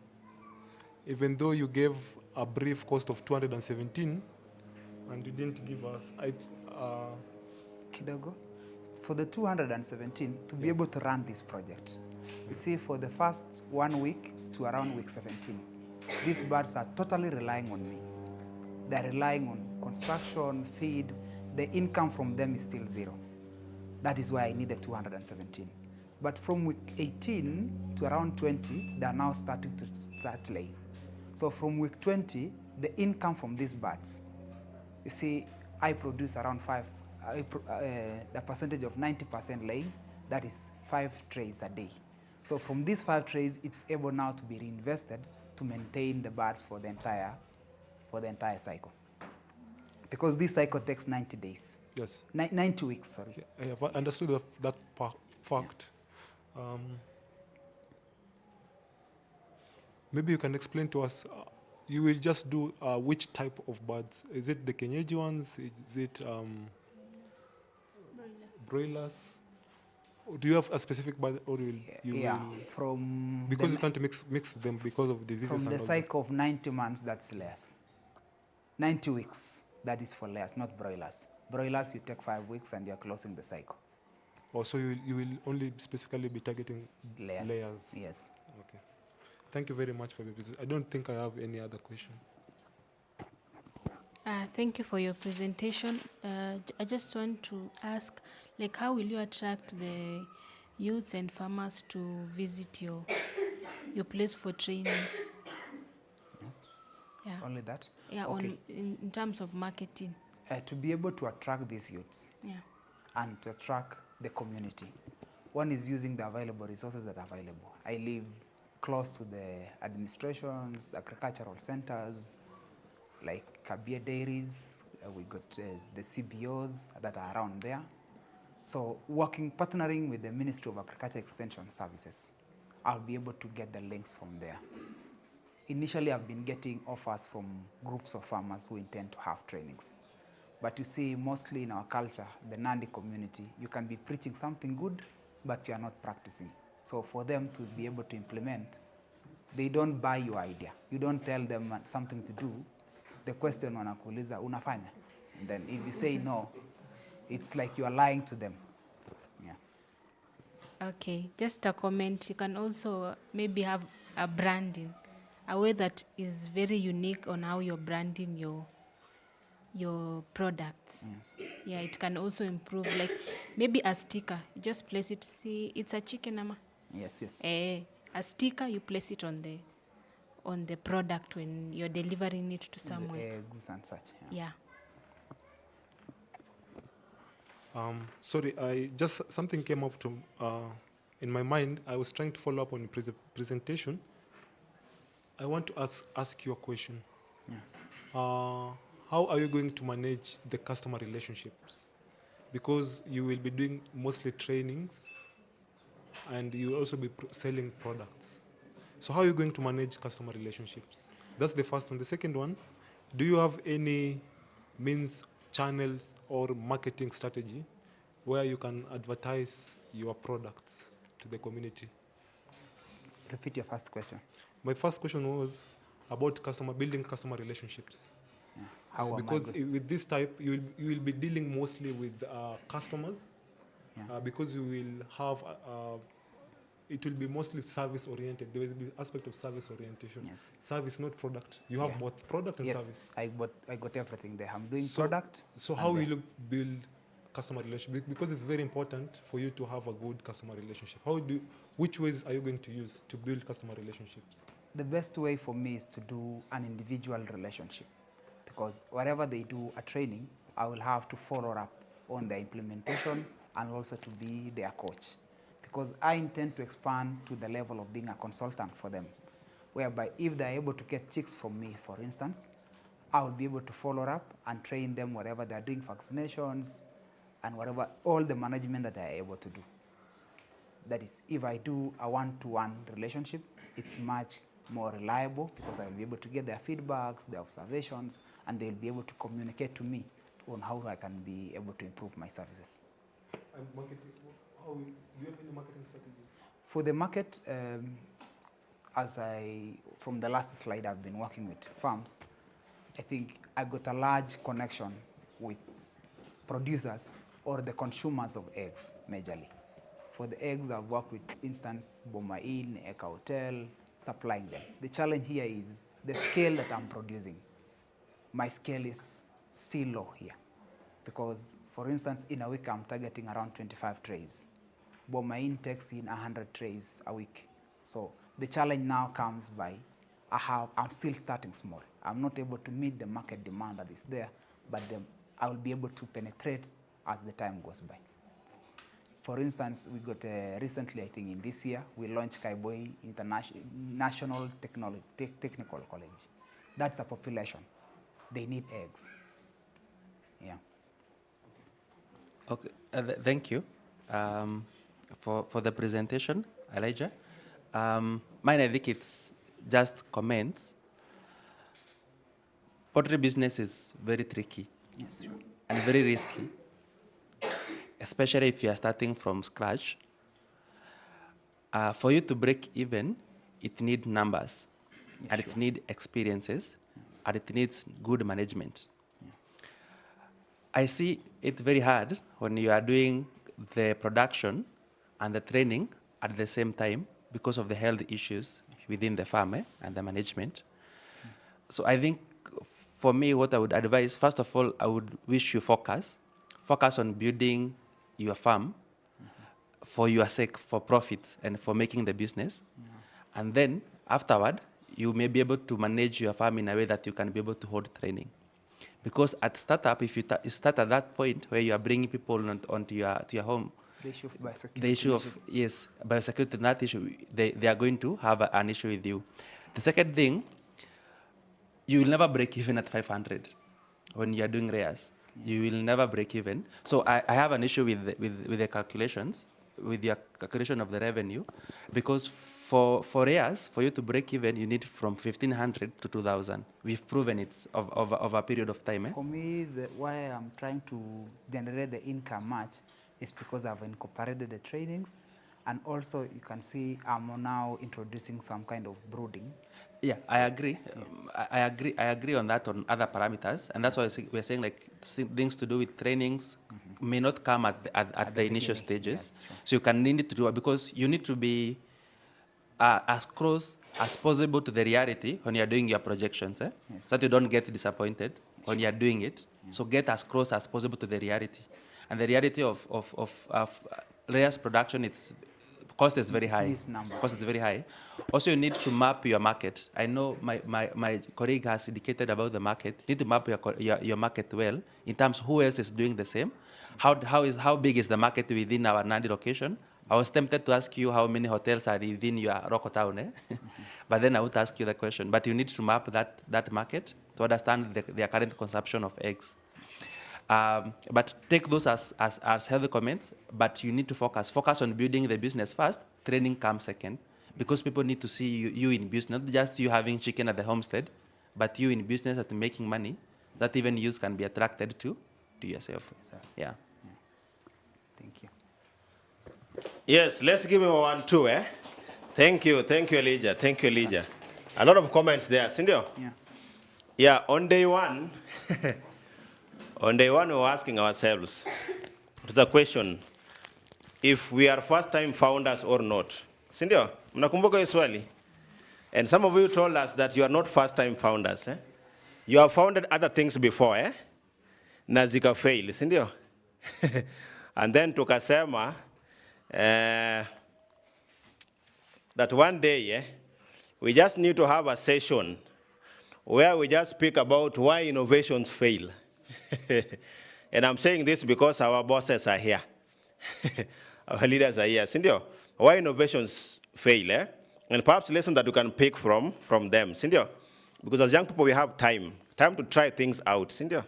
[SPEAKER 7] even though you gave a brief cost of 217, and you didn't give us.
[SPEAKER 3] Kidogo. For the 217, to be able to run this project, you see, for the first 1 week to around week 17, these birds are totally relying on me. They're relying on construction, feed. The income from them is still zero. That is why I needed 217. But from week 18 to around 20, they are now starting to start laying. So from week 20, the income from these birds, you see, I produce around the percentage of 90% laying, that is 5 trays a day. So from these 5 trays, it's able now to be reinvested to maintain the birds for the entire cycle. Because this cycle takes 90 days.
[SPEAKER 7] Yes.
[SPEAKER 3] 90 weeks, sorry.
[SPEAKER 7] I have understood that fact. Maybe you can explain to us, you will just do which type of birds? Is it the Kenyeji ones? Is it broilers? Or do you have a specific bird, or you will,
[SPEAKER 3] from
[SPEAKER 7] because you can't mix them because of diseases?
[SPEAKER 3] From
[SPEAKER 7] and
[SPEAKER 3] the cycle of 90 months, that's layers. 90 weeks, that is for layers, not broilers. Broilers, you take 5 weeks and you're closing the cycle.
[SPEAKER 7] Oh, so you will only specifically be targeting layers?
[SPEAKER 3] Yes.
[SPEAKER 7] Okay. Thank you very much for your visit. I don't think I have any other question.
[SPEAKER 6] Thank you for your presentation. I just want to ask, like, how will you attract the youths and farmers to visit your place for training?
[SPEAKER 3] Yes.
[SPEAKER 6] Yeah.
[SPEAKER 3] Only that?
[SPEAKER 6] Yeah,
[SPEAKER 3] okay.
[SPEAKER 6] In terms of marketing.
[SPEAKER 3] To be able to attract these youths and to attract the community, one is using the available resources that are available. I live close to the administrations, agricultural centers, like Kabia dairies. We got the CBOs that are around there. So partnering with the Ministry of Agriculture Extension Services, I'll be able to get the links from there. Initially, I've been getting offers from groups of farmers who intend to have trainings. But you see, mostly in our culture, the Nandi community, you can be preaching something good, but you are not practicing. So for them to be able to implement, they don't buy your idea. You don't tell them something to do. The question wanakuuliza unafanya. And then if you say no, it's like you are lying to them. Yeah.
[SPEAKER 6] Okay, just a comment. You can also maybe have a branding, a way that is very unique on how you're branding your products.
[SPEAKER 3] Yes.
[SPEAKER 6] Yeah, it can also improve, like maybe a sticker. You just place it, see, it's a chicken ama.
[SPEAKER 3] Yes, yes.
[SPEAKER 6] A sticker, you place it on the product when you're delivering it to someone.
[SPEAKER 3] The eggs and such.
[SPEAKER 6] Yeah.
[SPEAKER 7] Sorry, something came up to in my mind. I was trying to follow up on the presentation. I want to ask you a question.
[SPEAKER 3] Yeah.
[SPEAKER 7] How are you going to manage the customer relationships? Because you will be doing mostly trainings, and you will also be selling products. So how are you going to manage customer relationships? That's the first one. The second one, do you have any means, channels, or marketing strategy where you can advertise your products to the community?
[SPEAKER 3] Repeat your first question.
[SPEAKER 7] My first question was about building customer relationships.
[SPEAKER 3] Yeah. How
[SPEAKER 7] because with this type, you will be dealing mostly with customers, because you will have, it will be mostly service oriented. There will be aspect of service orientation.
[SPEAKER 3] Yes.
[SPEAKER 7] Service, not product. You have both product and service.
[SPEAKER 3] I got everything there. I'm doing product.
[SPEAKER 7] So how will you build customer relationship? Because it's very important for you to have a good customer relationship. Which ways are you going to use to build customer relationships?
[SPEAKER 3] The best way for me is to do an individual relationship, because wherever they do a training, I will have to follow up on the implementation and also to be their coach, because I intend to expand to the level of being a consultant for them, whereby if they're able to get chicks from me, for instance, I will be able to follow up and train them wherever they're doing vaccinations and whatever, all the management that they're able to do. That is, if I do a one-to-one relationship, it's much more reliable because I'll be able to get their feedbacks, their observations, and they'll be able to communicate to me on how I can be able to improve my services.
[SPEAKER 7] And marketing, do you have any marketing strategy?
[SPEAKER 3] For the market, from the last slide, I've been working with farms. I think I got a large connection with producers or the consumers of eggs, majorly. For the eggs, I've worked with, instance, Boma Inn, Eka Hotel, supplying them. The challenge here is the scale that I'm producing. My scale is still low here because, for instance, in a week, I'm targeting around 25 trays. Boma Inn takes in 100 trays a week. So the challenge now comes by, I'm still starting small. I'm not able to meet the market demand that is there, but I will be able to penetrate as the time goes by. For instance, we got recently, I think in this year, we launched Kaiboi National Technical College. That's a population. They need eggs. Yeah.
[SPEAKER 5] Okay, thank you for the presentation, Elijah. Mine, I think it's just comments. Poultry business is very tricky.
[SPEAKER 3] Yes, sure.
[SPEAKER 5] And very risky, especially if you are starting from scratch. For you to break even, it needs numbers, and it needs experiences, and it needs good management. I see it very hard when you are doing the production and the training at the same time because of the health issues within the farm and the management. So I think for me, what I would advise, first of all, I would wish you focus on building your farm for your sake, for profits and for making the business. And then afterward, you may be able to manage your farm in a way that you can be able to hold training. Because at startup, if you start at that point where you are bringing people onto your home,
[SPEAKER 3] The issue of biosecurity.
[SPEAKER 5] the issue of, yes, biosecurity, that issue, they are going to have an issue with you. The second thing, you will never break even at 500 when you are doing rears. You will never break even. So I have an issue with the calculations, with your calculation of the revenue, because for rears, for you to break even, you need from 1,500 to 2,000. We've proven it over a period of time.
[SPEAKER 3] For me, why I'm trying to generate the income much is because I've incorporated the trainings And also you can see I'm now introducing some kind of brooding.
[SPEAKER 5] Yeah, I agree. I agree on that on other parameters, and that's why we're saying like things to do with trainings may not come at the initial stages.
[SPEAKER 3] Yes, sure.
[SPEAKER 5] So you can need to do it because you need to be as close as possible to the reality when you're doing your projections, so that you don't get disappointed when you're doing it. So get as close as possible to the reality. And the reality of layers production, it's cost is very
[SPEAKER 3] It's
[SPEAKER 5] high.
[SPEAKER 3] this number.
[SPEAKER 5] Cost is very high. Also, you need to map your market. I know my colleague has indicated about the market. You need to map your market well in terms of who else is doing the same. How big is the market within our Nandi location? I was tempted to ask you how many hotels are within your Roko town, but then I would ask you the question. But you need to map that market to understand their current consumption of eggs. But take those as healthy comments, but you need to focus on building the business first, training comes second, because people need to see you in business, not just you having chicken at the homestead, but you in business and making money, that even youth can be attracted to yourself. Yeah.
[SPEAKER 3] Thank you.
[SPEAKER 1] Yes, let's give him 1, 2, eh? Thank you, Elijah. Thank you, Elijah. A lot of comments there, Cindy.
[SPEAKER 3] Yeah.
[SPEAKER 1] Yeah, on day one, we were asking ourselves, it's a question, if we are first-time founders or not. Cindy, mnakumbuka hiyo swali? And some of you told us that you are not first-time founders. You have founded other things before, na zika fail, Cindy. And then tukasema, that one day, we just need to have a session where we just speak about why innovations fail. And I'm saying this because our bosses are here. Our leaders are here. Cindy, why innovations fail, and perhaps lessons that you can pick from them. Cindy, because as young people, we have time to try things out. Cindy.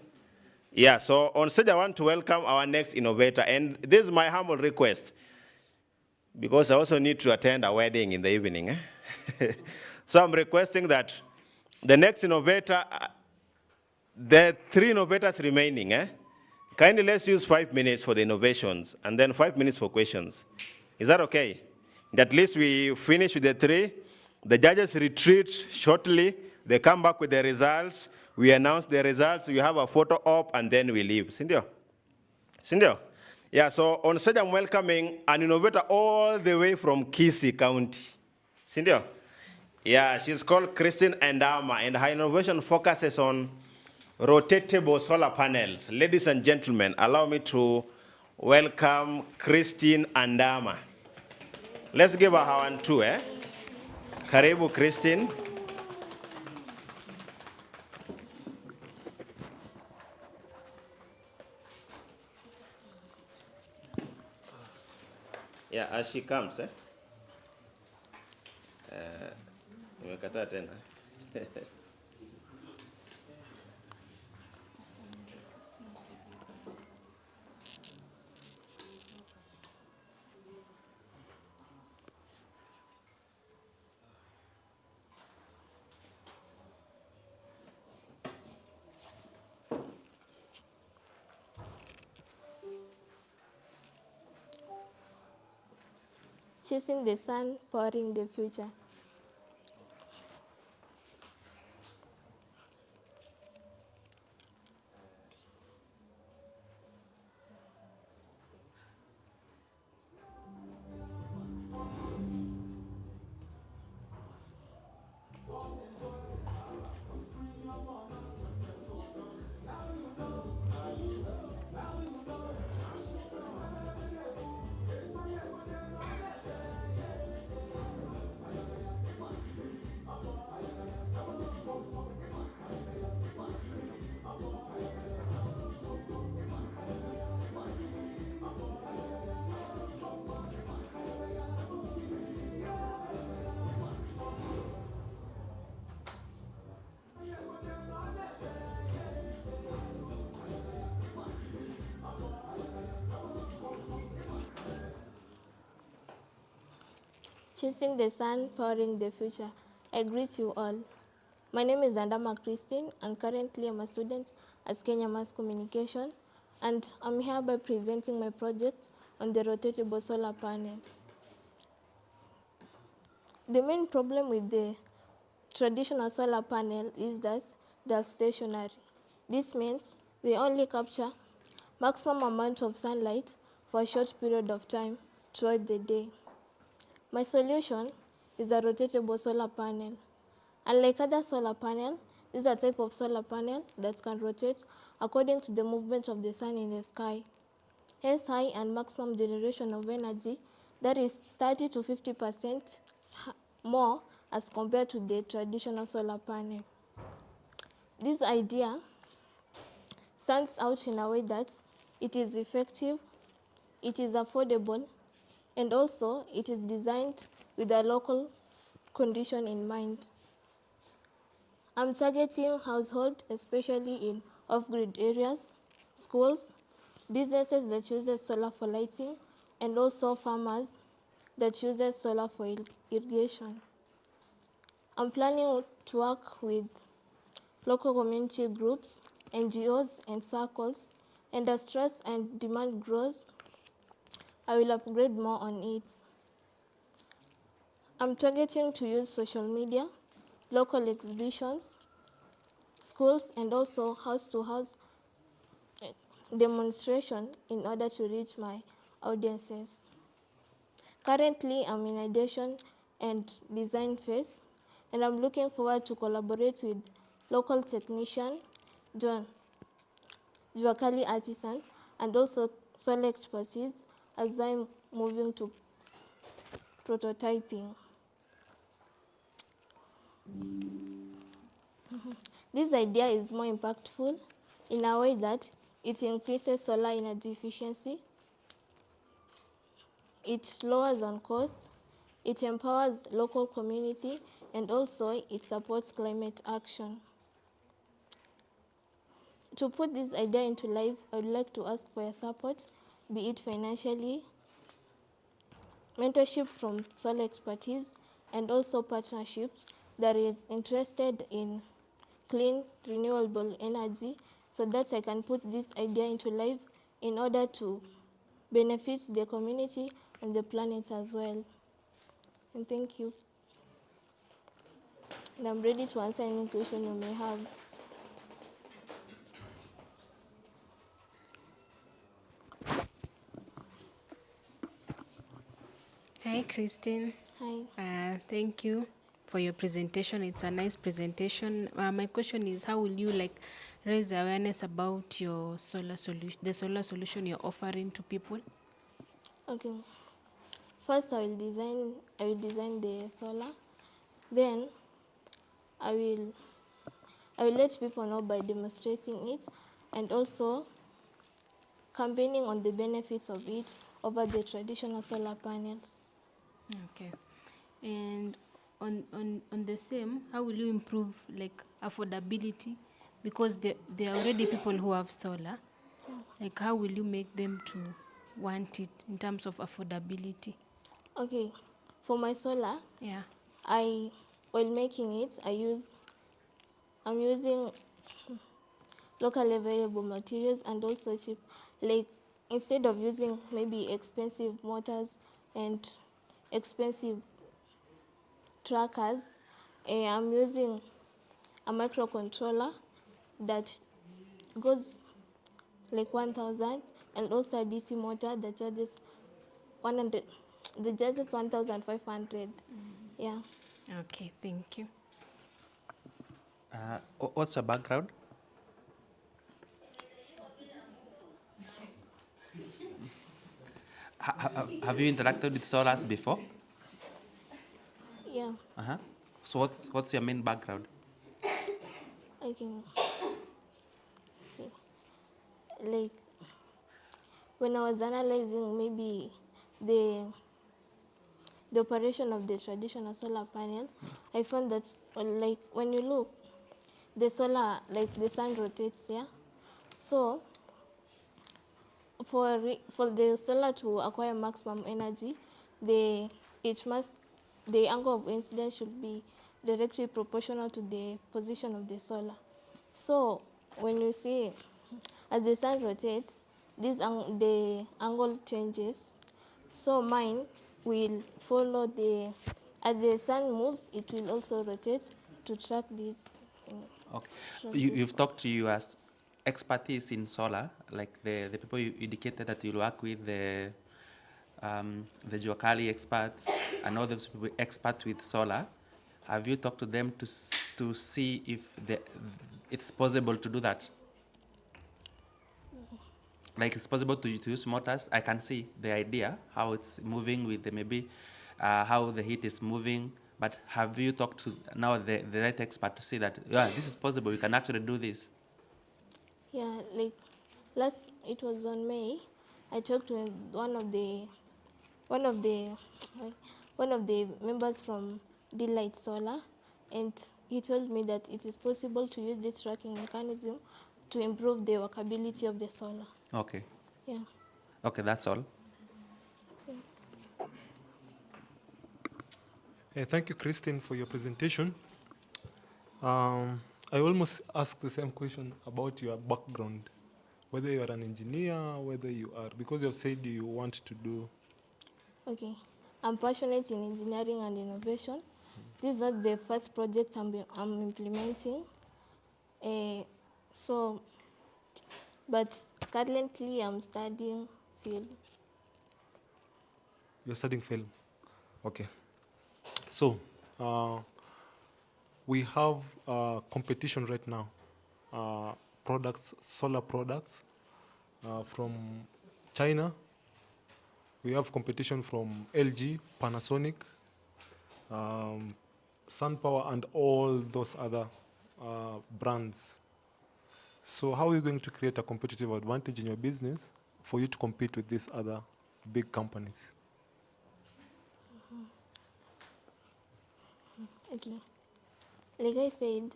[SPEAKER 1] Yeah, so on stage, I want to welcome our next innovator. And this is my humble request, because I also need to attend a wedding in the evening. So I'm requesting that the next innovator, the 3 innovators remaining, kindly let's use 5 minutes for the innovations and then 5 minutes for questions. Is that okay? At least we finish with the 3. The judges retreat shortly. They come back with the results. We announce the results. We have a photo op, and then we leave. Cindy? Yeah, so on stage I'm welcoming an innovator all the way from Kisii County. Cindy? Yeah, she's called Christine Ndama, and her innovation focuses on rotatable solar panels. Ladies and gentlemen, allow me to welcome Christine Ndama. Let's give her 1, 2, Karibu, Christine. Yeah, as she comes, nimekataa tena.
[SPEAKER 19] Chasing the sun, powering the future. Chasing the sun, powering the future. I greet you all. My name is Ndama Christine, and currently I'm a student at Kenya Mass Communication, and I'm hereby presenting my project on the rotatable solar panel. The main problem with the traditional solar panel is that they're stationary. This means they only capture maximum amount of sunlight for a short period of time throughout the day. My solution is a rotatable solar panel. Unlike other solar panel, this is a type of solar panel that can rotate according to the movement of the sun in the sky. Hence, high and maximum generation of energy, that is 30 to 50% more as compared to the traditional solar panel. This idea stands out in a way that it is effective, it is affordable, and also it is designed with a local condition in mind. I'm targeting households, especially in off-grid areas, schools, businesses that uses solar for lighting, and also farmers that uses solar for irrigation. I'm planning to work with local community groups, NGOs, and circles, and as trust and demand grows, I will upgrade more on it. I'm targeting to use social media, local exhibitions, schools, and also house-to-house demonstration in order to reach my audiences. Currently, I'm in ideation and design phase, and I'm looking forward to collaborate with local technicians, Juakali artisans, and also solar expertise as I'm moving to prototyping. This idea is more impactful in a way that it increases solar energy efficiency, it lowers on cost, it empowers local community, and also it supports climate action. To put this idea into life, I would like to ask for your support, be it financially, mentorship from solar expertise, and also partnerships that are interested in clean, renewable energy so that I can put this idea into life in order to benefit the community and the planet as well. And thank you. And I'm ready to answer any question you may have.
[SPEAKER 6] Hi, Christine.
[SPEAKER 19] Hi.
[SPEAKER 6] Thank you for your presentation. It's a nice presentation. My question is, how will you raise awareness about your solar solution, the solar solution you're offering to people?
[SPEAKER 19] Okay. First, I will design the solar. Then, I will let people know by demonstrating it, and also campaigning on the benefits of it over the traditional solar panels.
[SPEAKER 6] Okay. And on the same, how will you improve affordability? Because there are already people who have solar. How will you make them to want it in terms of affordability?
[SPEAKER 19] Okay. For my solar,
[SPEAKER 6] yeah,
[SPEAKER 19] while making it, I'm using locally available materials and also cheap. Instead of using maybe expensive motors and expensive trackers, I'm using a microcontroller that goes 1,000, and also a DC motor that charges 100. The charges 1,500. Yeah.
[SPEAKER 6] Okay, thank you.
[SPEAKER 5] What's your background? Have you interacted with solars before?
[SPEAKER 19] Yeah.
[SPEAKER 5] So what's your main background?
[SPEAKER 19] When I was analyzing maybe the operation of the traditional solar panels, I found that when you look, the solar, the sun rotates, yeah? So for the solar to acquire maximum energy, the angle of incidence should be directly proportional to the position of the solar. So when you see, as the sun rotates, the angle changes. So mine will follow the As the sun moves, it will also rotate to track this.
[SPEAKER 5] Okay.
[SPEAKER 19] track
[SPEAKER 5] You,
[SPEAKER 19] this.
[SPEAKER 5] you've talked to your expertise in solar, like the people you indicated that you'll work with, the Juakali experts and all those people experts with solar. Have you talked to them to see if it's possible to do that? Like it's possible to use motors. I can see the idea, how it's moving with the maybe how the heat is moving. But have you talked to now the right expert to see that, yeah, this is possible, you can actually do this?
[SPEAKER 19] Yeah, like it was on May, I talked to one of the members from Delight Solar, and he told me that it is possible to use this tracking mechanism to improve the workability of the solar.
[SPEAKER 5] Okay.
[SPEAKER 19] Yeah.
[SPEAKER 5] Okay, that's all.
[SPEAKER 7] Thank you, Christine, for your presentation. I almost asked the same question about your background, whether you are an engineer, whether you are, because you have said you want to do.
[SPEAKER 19] Okay. I'm passionate in engineering and innovation. This is not the first project I'm implementing. But currently I'm studying film.
[SPEAKER 7] You're studying film. Okay. So, we have competition right now. Solar products from China. We have competition from LG, Panasonic, SunPower, and all those other brands. So how are you going to create a competitive advantage in your business for you to compete with these other big companies?
[SPEAKER 19] Okay. Like I said,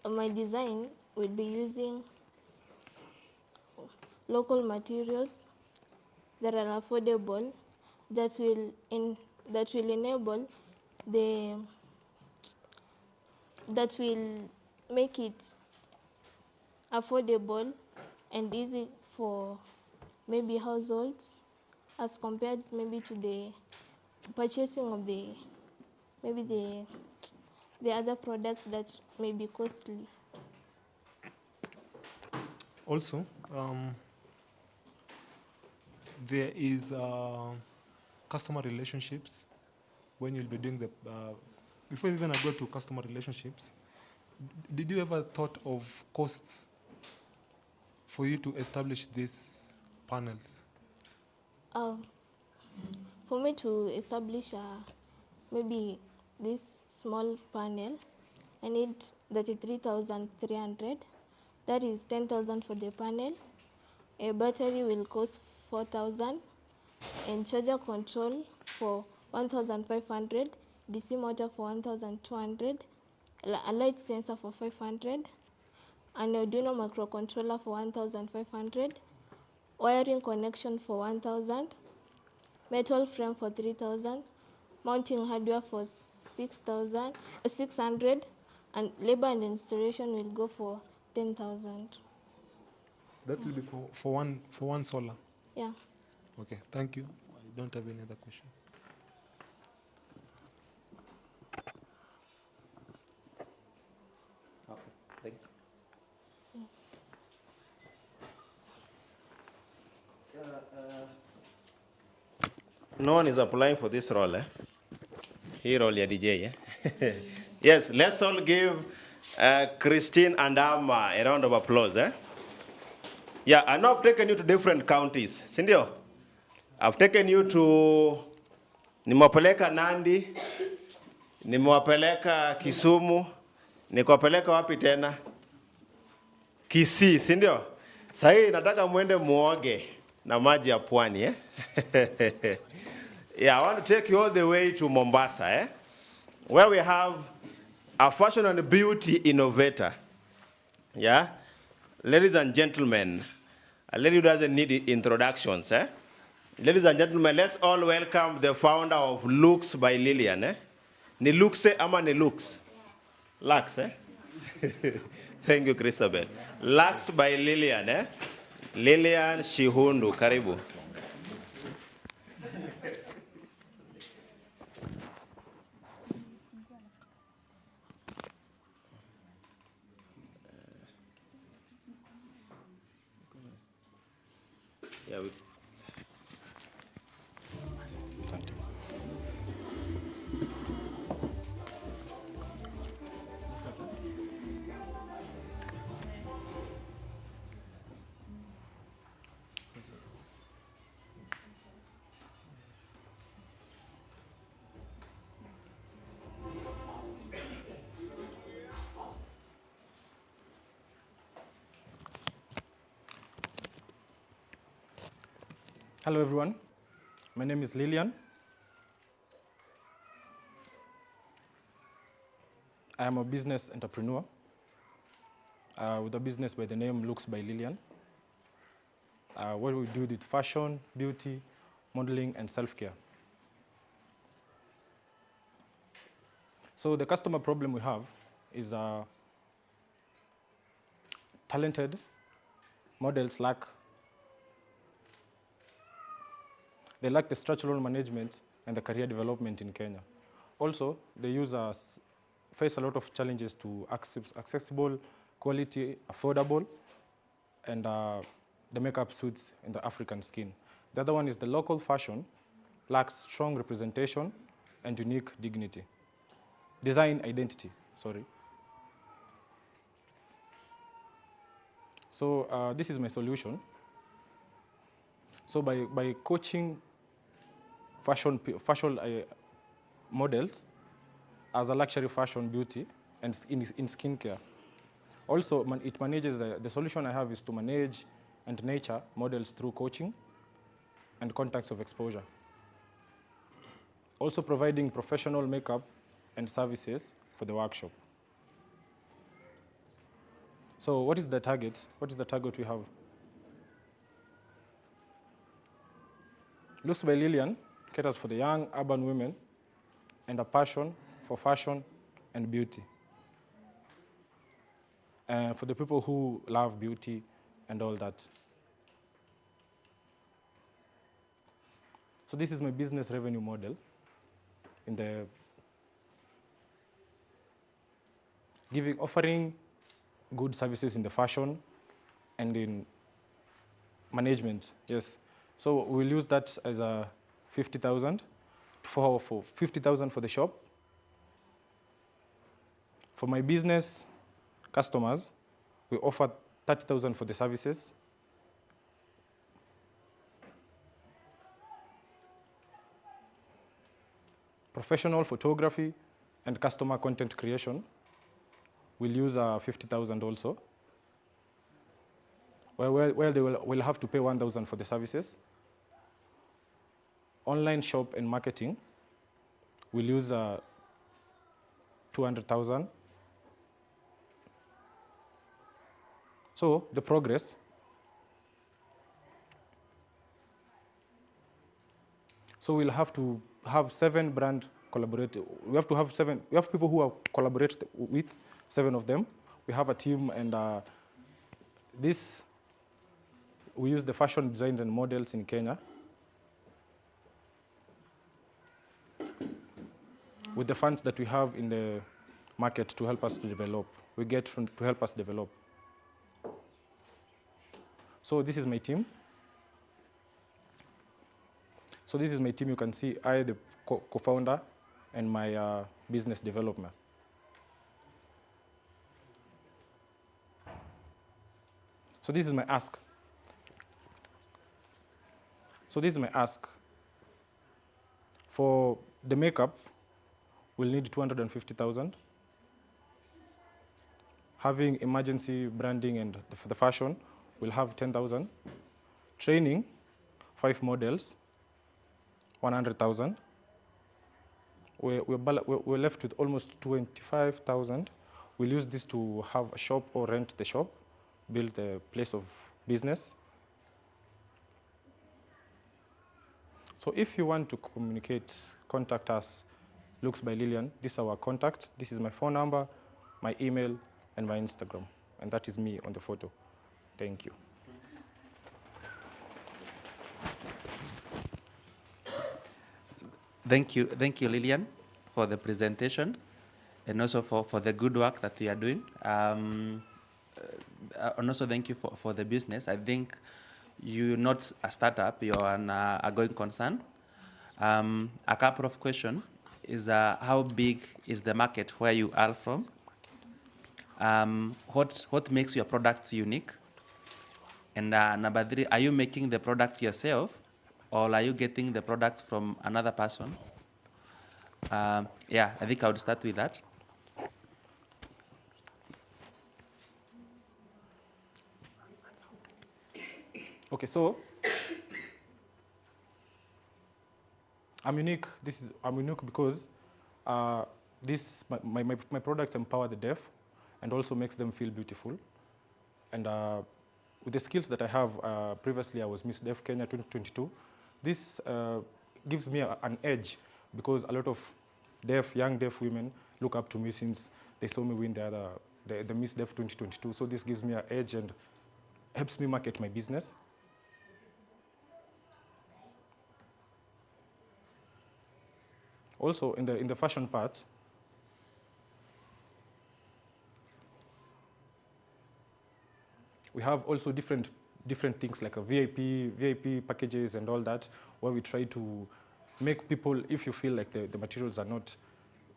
[SPEAKER 19] my design will be using local materials that are affordable, that will enable that will make it affordable and easy for maybe households, as compared maybe to the purchasing of the other products that may be costly.
[SPEAKER 7] Also, there is customer relationships when you'll be doing the, before even I go to customer relationships, did you ever thought of costs for you to establish these panels?
[SPEAKER 19] For me to establish maybe this small panel, I need 33,300. That is 10,000 for the panel. A battery will cost 4,000, and charger control for 1,500, DC motor for 1,200, a light sensor for 500, an Arduino microcontroller for 1,500, wiring connection for 1,000, metal frame for 3,000, mounting hardware for 600, and labor and installation will go for 10,000.
[SPEAKER 7] That will be for one solar?
[SPEAKER 19] Yeah.
[SPEAKER 7] Okay, thank you. I don't have any other question.
[SPEAKER 5] Okay, thank you.
[SPEAKER 1] No one is applying for this role, eh? He role, yeah, DJ, eh? Yes, let's all give Christine and Amma a round of applause, eh? Yeah, I know I've taken you to different counties, sindio? I've taken you to nimewapeleka Nandi, nimewapeleka Kisumu, nikawapeleka wapi tena? Kisii, sindio? Sahi nataka muende muoge na maji ya pwani, eh? Yeah, I want to take you all the way to Mombasa, eh? Where we have a fashion and beauty innovator. Yeah? Ladies and gentlemen, a lady who doesn't need introductions, eh? Ladies and gentlemen, let's all welcome the founder of Lux by Lillian, eh? Ni Luxe ama ni Lux? Lux, eh? Thank you, Christabel. Lux by Lillian, eh? Lillian Shihundu, karibu. Yeah, we,
[SPEAKER 13] Hello, everyone. My name is Lillian. I am a business entrepreneur with a business by the name Looks by Lillian. What we do with fashion, beauty, modeling, and self-care. So the customer problem we have is talented models lack the structural management and the career development in Kenya. Also, the users face a lot of challenges to accessible, quality, affordable, and the makeup suits in the African skin. The other one is the local fashion lacks strong representation and unique dignity. Design identity, sorry. So this is my solution. So by coaching fashion models as a luxury fashion beauty and in skincare. Also, it manages, the solution I have is to manage and nurture models through coaching and contacts of exposure. Also providing professional makeup and services for the workshop. So what is the target? What is the target we have? Looks by Lillian caters for the young urban women and a passion for fashion and beauty. For the people who love beauty and all that. So this is my business revenue model in the offering good services in the fashion and in management, yes. So we'll use that as a 50,000 for 50,000 for the shop. For my business customers, we offer 30,000 for the services. Professional photography and customer content creation, we'll use 50,000 also, where they will have to pay 1,000 for the services. Online shop and marketing, we'll use 200,000. So the progress. So we'll have to have 7 brand collaborators. We have to have 7. We have people who are collaborated with, 7 of them. We have a team, and we use the fashion designers and models in Kenya with the funds that we have in the market to help us to develop. We get to help us develop. So this is my team. So this is my team. You can see I, the co-founder, and my business development. So this is my ask. So this is my ask. For the makeup, we'll need 250,000. Having emergency branding and for the fashion, we'll have 10,000. Training, 5 models, 100,000. We're left with almost 25,000. We'll use this to have a shop or rent the shop, build a place of business. So if you want to communicate, contact us, Looks by Lillian. This is our contact. This is my phone number, my email, and my Instagram. And that is me on the photo. Thank you.
[SPEAKER 5] Thank you, Lillian, for the presentation and also for the good work that we are doing. And also thank you for the business. I think you're not a startup, you're a going concern. A couple of questions is how big is the market where you are from? What makes your product unique? And number 3, are you making the product yourself, or are you getting the product from another person? Yeah, I think I would start with that.
[SPEAKER 13] Okay, so I'm unique. I'm unique because my products empower the deaf and also makes them feel beautiful. And with the skills that I have, previously I was Miss Deaf Kenya 2022. This gives me an edge because a lot of young deaf women look up to me since they saw me win the Miss Deaf 2022. So this gives me an edge and helps me market my business. Also, in the fashion part, we have also different things like a VIP packages and all that, where we try to make people, if you feel like the materials are not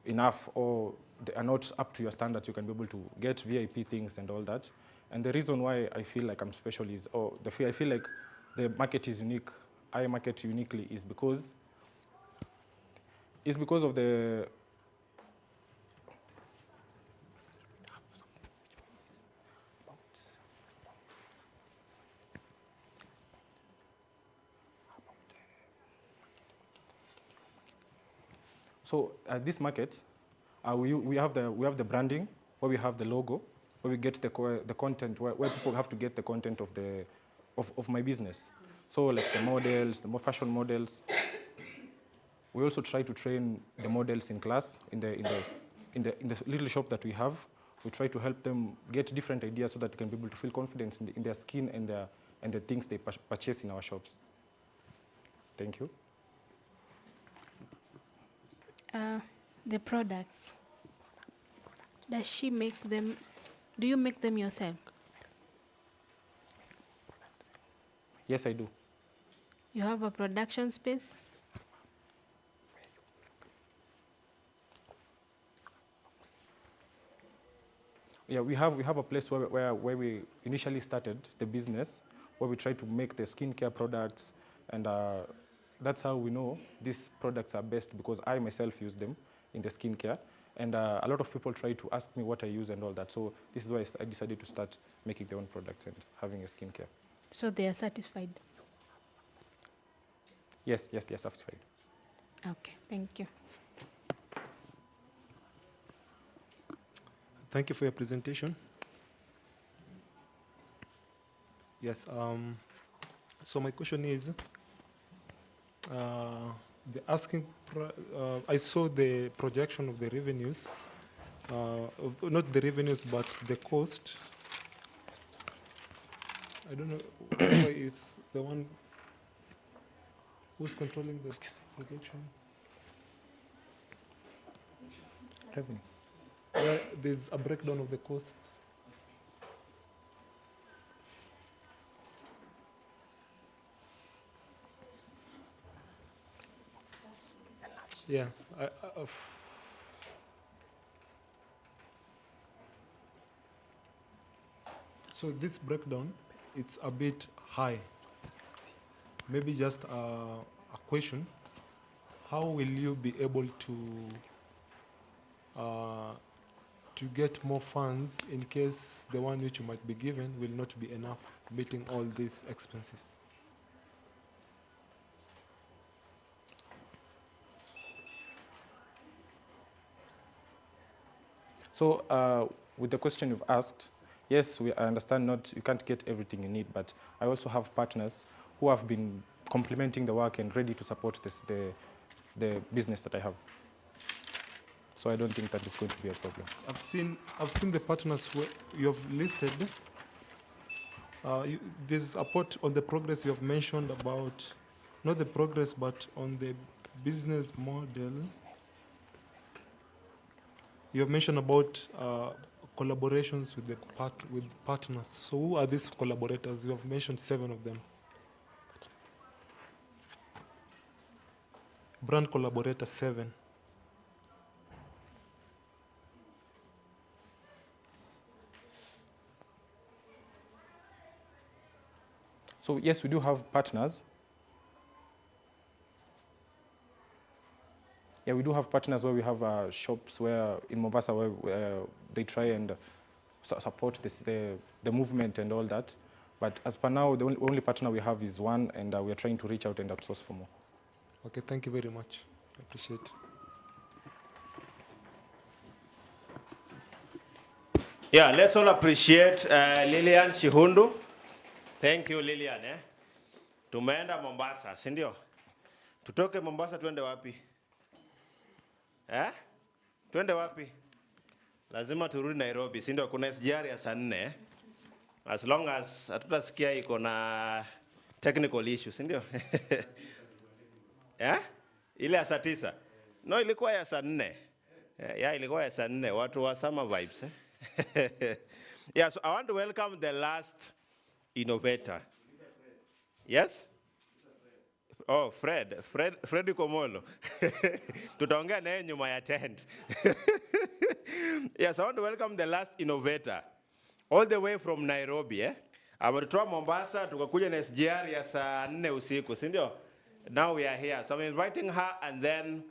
[SPEAKER 13] enough or they are not up to your standards, you can be able to get VIP things and all that. And the reason why I feel like I'm special is, I feel like the market is unique, I market uniquely, is because of the So at this market, we have the branding, where we have the logo, where we get the content, where people have to get the content of my business. So like the models, the more fashion models. We also try to train the models in class in the little shop that we have. We try to help them get different ideas so that they can be able to feel confidence in their skin and the things they purchase in our shops. Thank you.
[SPEAKER 6] The products, does she make them? Do you make them yourself?
[SPEAKER 13] Yes, I do.
[SPEAKER 6] You have a production space?
[SPEAKER 13] Yeah, we have a place where we initially started the business, where we try to make the skincare products, and that's how we know these products are best, because I myself use them in the skincare, and a lot of people try to ask me what I use and all that. So this is why I decided to start making their own products and having a skincare.
[SPEAKER 6] So they are satisfied?
[SPEAKER 13] Yes, they are satisfied.
[SPEAKER 6] Okay, thank you.
[SPEAKER 7] Thank you for your presentation. Yes, so my question is, I saw the projection of the revenues, not the revenues, but the cost. I don't know who is the one who's controlling the projection.
[SPEAKER 13] Revenue.
[SPEAKER 7] Yeah, there's a breakdown of the costs. Yeah, so this breakdown, it's a bit high. Maybe just a question: how will you be able to get more funds in case the one which you might be given will not be enough, meeting all these expenses?
[SPEAKER 13] So with the question you've asked, yes, I understand you can't get everything you need, but I also have partners who have been complementing the work and ready to support the business that I have. So I don't think that is going to be a problem.
[SPEAKER 7] I've seen the partners you have listed. There's a part on the progress you have mentioned about, not the progress, but on the business model. You have mentioned about collaborations with partners. So who are these collaborators? You have mentioned 7 of them. Brand collaborator 7.
[SPEAKER 13] So yes, we do have partners. Yeah, we do have partners where we have shops where in Mombasa where they try and support the movement and all that. But as per now, the only partner we have is one, and we are trying to reach out and outsource for more.
[SPEAKER 7] Okay, thank you very much. I appreciate it.
[SPEAKER 1] Yeah, let's all appreciate Lilian Shihundu. Thank you, Lilian. Tumeenda Mombasa, si ndio? Tutoke Mombasa tuende wapi? Tuende wapi? Lazima turudi Nairobi, si ndio? Kuna SGR ya saa 4. As long as hatutasikia iko na technical issues, si ndio? Ile ya saa 9. No, ilikuwa ya saa 4. Yeah, ilikuwa ya saa 4. Watu wa summer vibes. Yeah, so I want to welcome the last innovator. Yes? Oh, Fred Komolo. Tutaongea naye nyuma ya tent. Yes, I want to welcome the last innovator. All the way from Nairobi, Ametoa Mombasa, tukakuja na SGR ya saa 4 usiku, si ndio? Now we are here. So I'm inviting her, and then,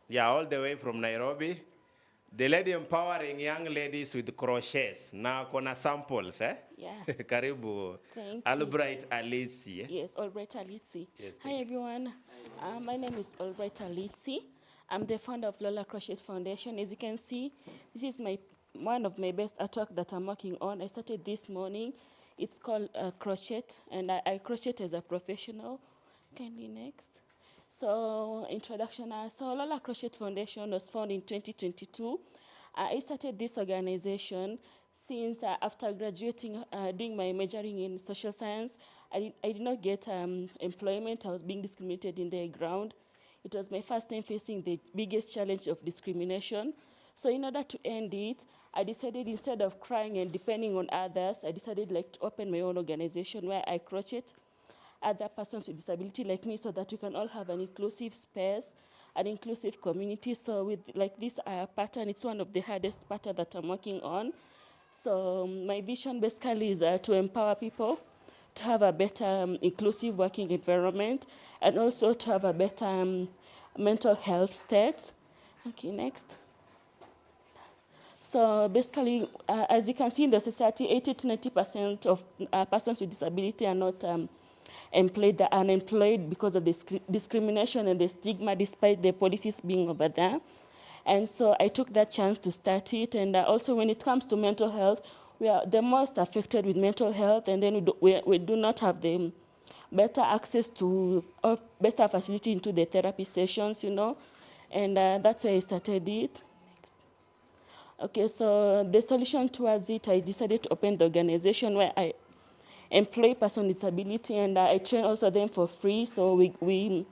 [SPEAKER 1] yeah, all the way from Nairobi. The lady empowering young ladies with crochets. Now, kona samples,
[SPEAKER 20] Yeah.
[SPEAKER 1] Karibu.
[SPEAKER 20] Thank you.
[SPEAKER 1] Albright Alisi.
[SPEAKER 20] Yes, Albright Alisi.
[SPEAKER 1] Yes,
[SPEAKER 20] Hi, everyone. My name is Albright Alisi. I'm the founder of Lola Crochet Foundation. As you can see, this is one of my best artwork that I'm working on. I started this morning. It's called crochet, and I crochet as a professional. Kindly next. So, introduction. So, Lola Crochet Foundation was founded in 2022. I started this organization since after graduating, doing my majoring in social science. I did not get employment. I was being discriminated in the ground. It was my first time facing the biggest challenge of discrimination. So in order to end it, I decided instead of crying and depending on others, I decided to open my own organization where I crochet other persons with disability like me so that we can all have an inclusive space, an inclusive community. So with this pattern, it's one of the hardest pattern that I'm working on. So my vision basically is to empower people to have a better inclusive working environment and also to have a better mental health state. Okay, next. So basically, as you can see in the society, 80 to 90% of persons with disability are not employed, they're unemployed because of the discrimination and the stigma despite the policies being over there. And so I took that chance to start it. And also when it comes to mental health, we are the most affected with mental health, and then we do not have the better access to better facility into the therapy sessions, and that's why I started it. Next. Okay, so the solution towards it, I decided to open the organization where I employ persons with disability, and I train also them for free. So we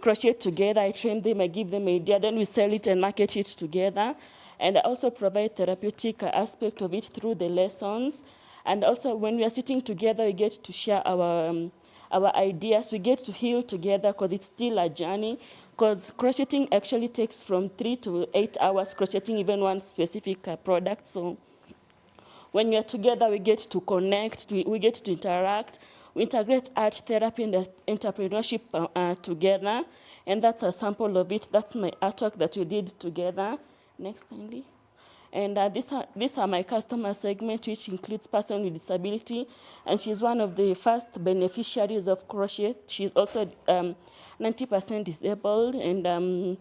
[SPEAKER 20] crochet together, I train them, I give them an idea, then we sell it and market it together. And I also provide therapeutic aspect of it through the lessons. And also when we are sitting together, we get to share our ideas, we get to heal together because it's still a journey. Because crocheting actually takes from 3 to 8 hours, crocheting even one specific product. So when we are together, we get to connect, we get to interact. We integrate art therapy and entrepreneurship together. And that's a sample of it. That's my artwork that we did together. Next, kindly. And these are my customer segment, which includes person with disability. And she's one of the first beneficiaries of crochet. She's also 90% disabled and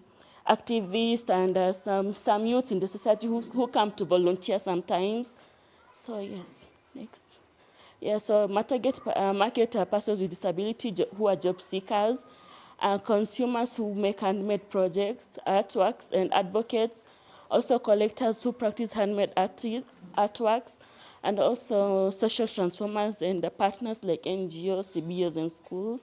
[SPEAKER 20] activist, and some youths in the society who come to volunteer sometimes. So yes, next. Yeah, so my target market are persons with disability who are job seekers, consumers who make handmade projects, artworks, and advocates, also collectors who practice handmade artworks, and also social transformers and partners like NGOs, CBOs, and schools.